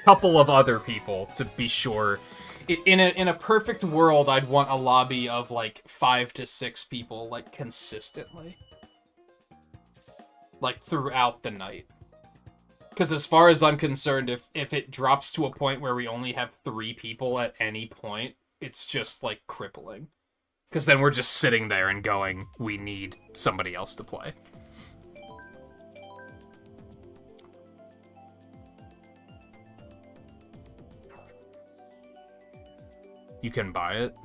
couple of other people to be sure. In a perfect world, I'd want a lobby of like 5 to 6 people, like consistently. Like throughout the night. Because as far as I'm concerned, if it drops to a point where we only have 3 people at any point, it's just, like, crippling. Because then we're just sitting there and going, we need somebody else to play. You can buy it?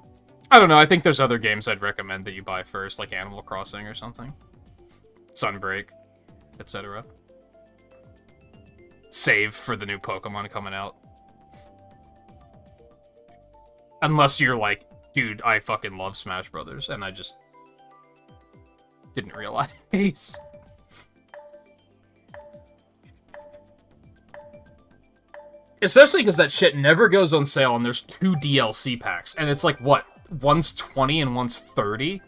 I don't know, I think there's other games I'd recommend that you buy first, like Animal Crossing or something. Sunbreak, etc. Save for the new Pokemon coming out. Unless you're like, dude, I fucking love Smash Brothers, and I just didn't realize. Especially because that shit never goes on sale, and there's 2 DLC packs, and it's like, what, one's 20 and one's 30?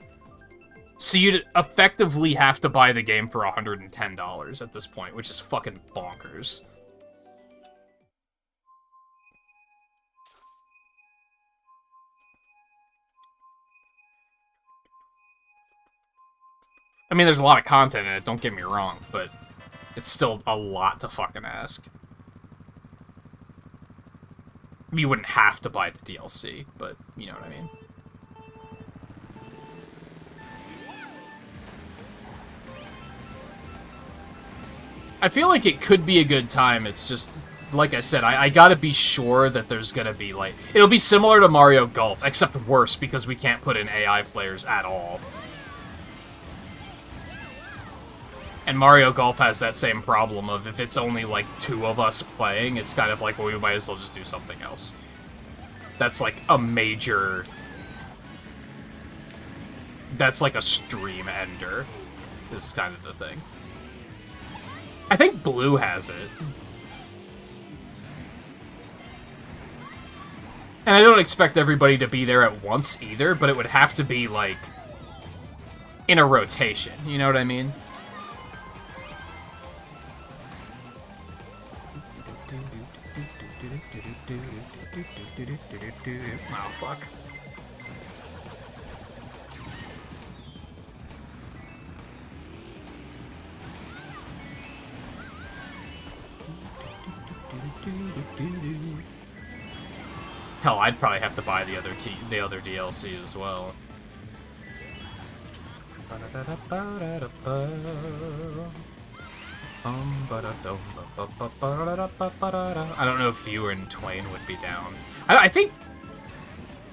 So you'd effectively have to buy the game for $110 at this point, which is fucking bonkers. I mean, there's a lot of content in it, don't get me wrong, but it's still a lot to fucking ask. You wouldn't have to buy the DLC, but you know what I mean. I feel like it could be a good time, it's just, like I said, I gotta be sure that there's gonna be, like... It'll be similar to Mario Golf, except worse, because we can't put in AI players at all. And Mario Golf has that same problem of if it's only, like, 2 of us playing, it's kind of like, well, we might as well just do something else. That's, like, a major... That's, like, a stream ender, is kind of the thing. I think Blue has it. And I don't expect everybody to be there at once, either, but it would have to be, like, in a rotation, you know what I mean? Oh, fuck. Hell, I'd probably have to buy the other DLC as well. I don't know if you and Twain would be down. I think...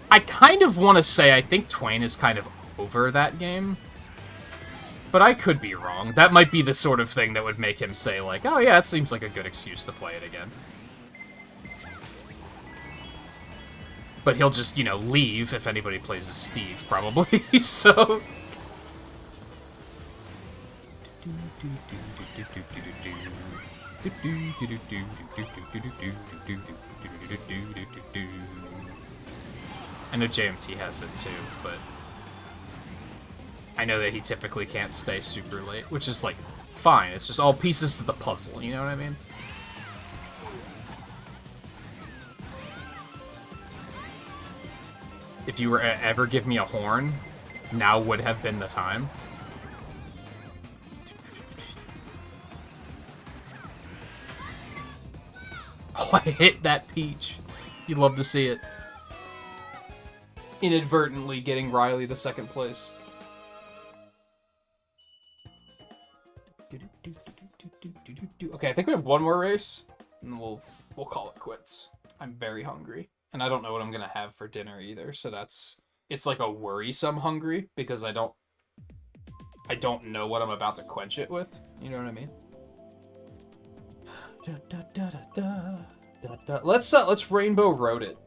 I kind of want to say I think Twain is kind of over that game. But I could be wrong. That might be the sort of thing that would make him say, like, oh yeah, it seems like a good excuse to play it again. But he'll just, you know, leave if anybody plays as Steve, probably, so... I know JMT has it too, but I know that he typically can't stay super late, which is like fine. It's just all pieces to the puzzle, you know what I mean? If you were to ever give me a horn, now would have been the time. Oh, I hit that peach. You'd love to see it. Inadvertently getting Riley the second place. Okay, I think we have one more race, and we'll call it quits. I'm very hungry, and I don't know what I'm gonna have for dinner either. So it's like a worrisome hungry because I don't know what I'm about to quench it with. You know what I mean? Let's Rainbow Road it.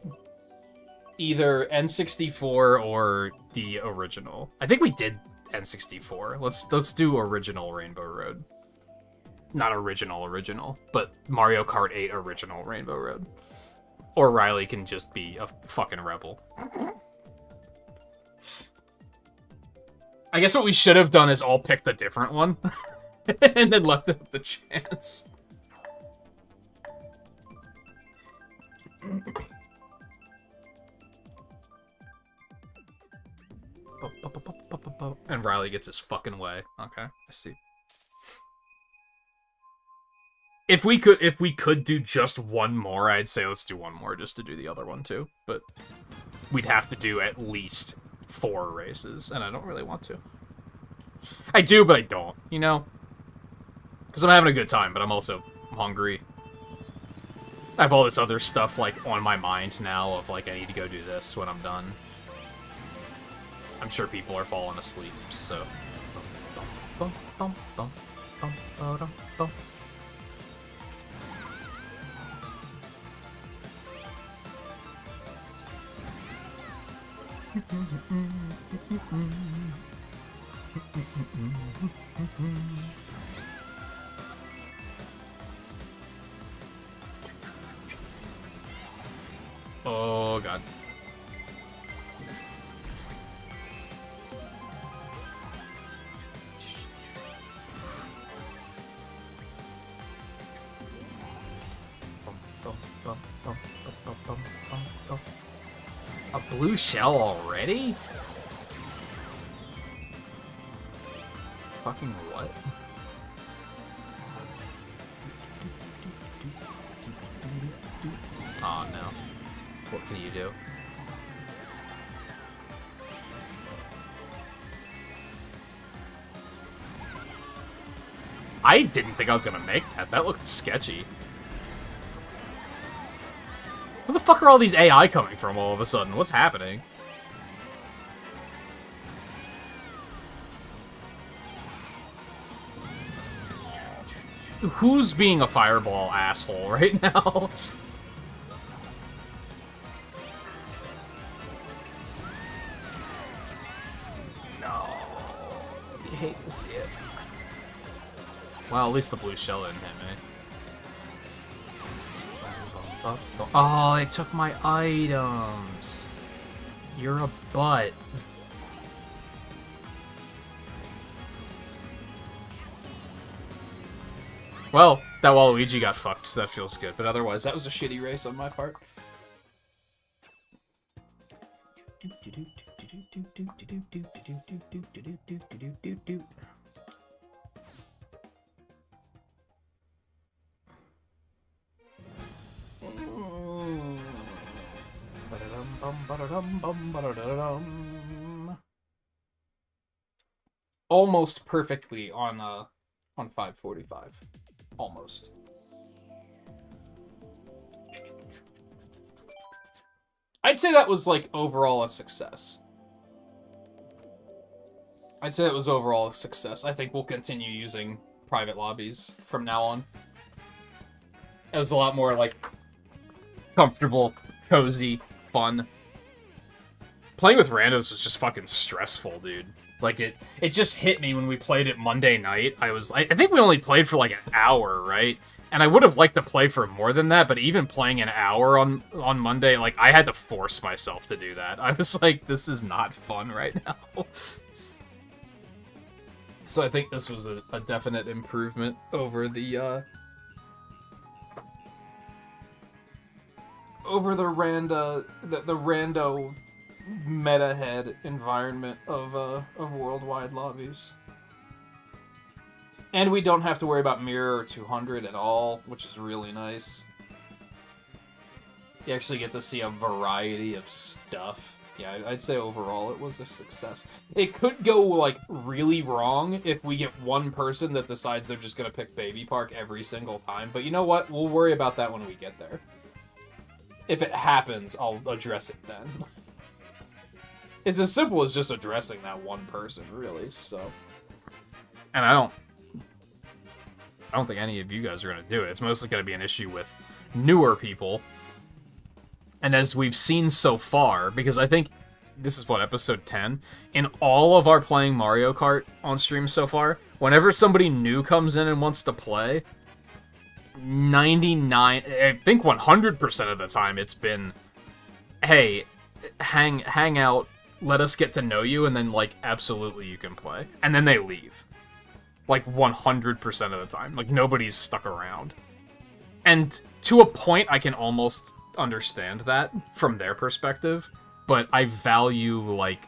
Either N64 or the original. I think we did N64. Let's do original Rainbow Road. Not original, but Mario Kart 8 original Rainbow Road. Or Riley can just be a fucking rebel. I guess what we should have done is all picked a different one. And then left it up the chance. And Riley gets his fucking way. Okay, I see. If we could do just one more, I'd say let's do one more just to do the other one too. But we'd have to do at least 4 races, and I don't really want to. I do, but I don't, you know? Because I'm having a good time, but I'm also hungry. I have all this other stuff, like, on my mind now of, like, I need to go do this when I'm done. I'm sure people are falling asleep, so... Oh, God. A blue shell already? Fucking what? Oh no. What can you do? I didn't think I was gonna make that. That looked sketchy. Where the fuck are all these AI coming from all of a sudden? What's happening? Who's being a fireball asshole right now? No. You hate to see it. Well, at least the blue shell didn't hit me. Oh, they took my items. You're a butt. Well, that Waluigi got fucked, so that feels good. But otherwise, that was a shitty race on my part. Almost perfectly on 545. Almost. I'd say that was like overall a success. I think we'll continue using private lobbies from now on. It was a lot more like comfortable, cozy, fun. Playing with randos was just fucking stressful, dude. Like, it just hit me when we played it Monday night. I think we only played for like an hour, right? And I would have liked to play for more than that, but even playing an hour on Monday, like, I had to force myself to do that. I was like, this is not fun right now. So I think this was a definite improvement over the rando meta head environment of worldwide lobbies. And we don't have to worry about Mirror 200 at all, which is really nice. You actually get to see a variety of stuff. Yeah, I'd say overall it was a success. It could go, like, really wrong if we get one person that decides they're just gonna pick Baby Park every single time. But you know what? We'll worry about that when we get there. If it happens, I'll address it then. It's as simple as just addressing that one person, really, so... And I don't think any of you guys are going to do it. It's mostly going to be an issue with newer people. And as we've seen so far, because I think this is, what, episode 10? In all of our playing Mario Kart on stream so far, whenever somebody new comes in and wants to play, 99, I think 100% of the time it's been, hey, hang out, let us get to know you, and then, like, absolutely you can play. And then they leave. Like, 100% of the time. Like, nobody's stuck around. And to a point, I can almost understand that from their perspective, but I value, like,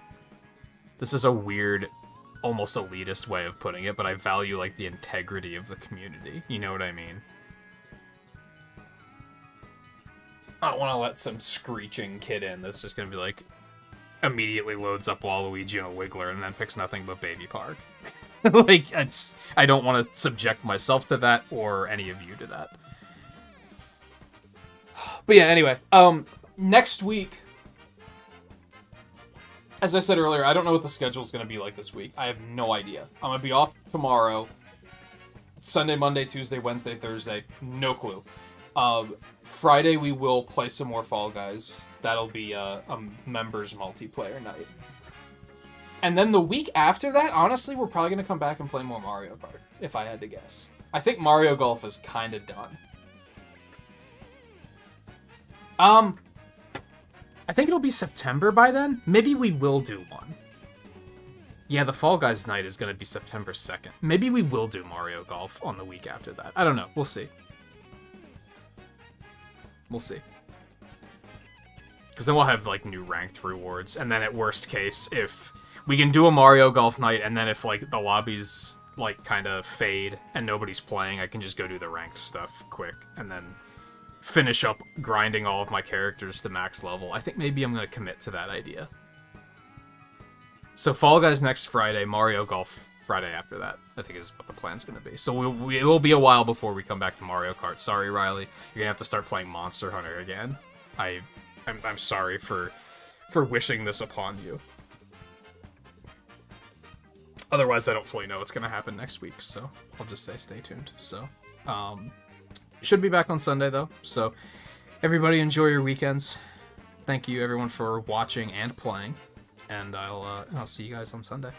this is a weird, almost elitist way of putting it, but I value, like, the integrity of the community. You know what I mean? I don't want to let some screeching kid in that's just going to be, like, immediately loads up Waluigi and a Wiggler and then picks nothing but Baby Park. Like, I don't want to subject myself to that, or any of you to that. But yeah, anyway, next week, as I said earlier, I don't know what the schedule's going to be like this week. I have no idea. I'm going to be off tomorrow, Sunday, Monday, Tuesday, Wednesday, Thursday, no clue. Friday we will play some more Fall Guys. That'll be a members multiplayer night. And then the week after that, honestly, we're probably going to come back and play more Mario Kart, if I had to guess. I think Mario Golf is kind of done. I think it'll be September by then. Maybe we will do one. Yeah, the Fall Guys night is going to be September 2nd. Maybe we will do Mario Golf on the week after that. I don't know. We'll see. We'll see. Because then we'll have, like, new ranked rewards. And then at worst case, if we can do a Mario Golf night, and then if, like, the lobbies, like, kind of fade and nobody's playing, I can just go do the ranked stuff quick. And then finish up grinding all of my characters to max level. I think maybe I'm going to commit to that idea. So Fall Guys next Friday, Mario Golf Friday after that, I think is what the plan's going to be. So it will be a while before we come back to Mario Kart. Sorry, Riley. You're going to have to start playing Monster Hunter again. I'm sorry for wishing this upon you. Otherwise, I don't fully know what's going to happen next week, so I'll just say stay tuned. So, should be back on Sunday, though. So, everybody enjoy your weekends. Thank you, everyone, for watching and playing. And I'll see you guys on Sunday.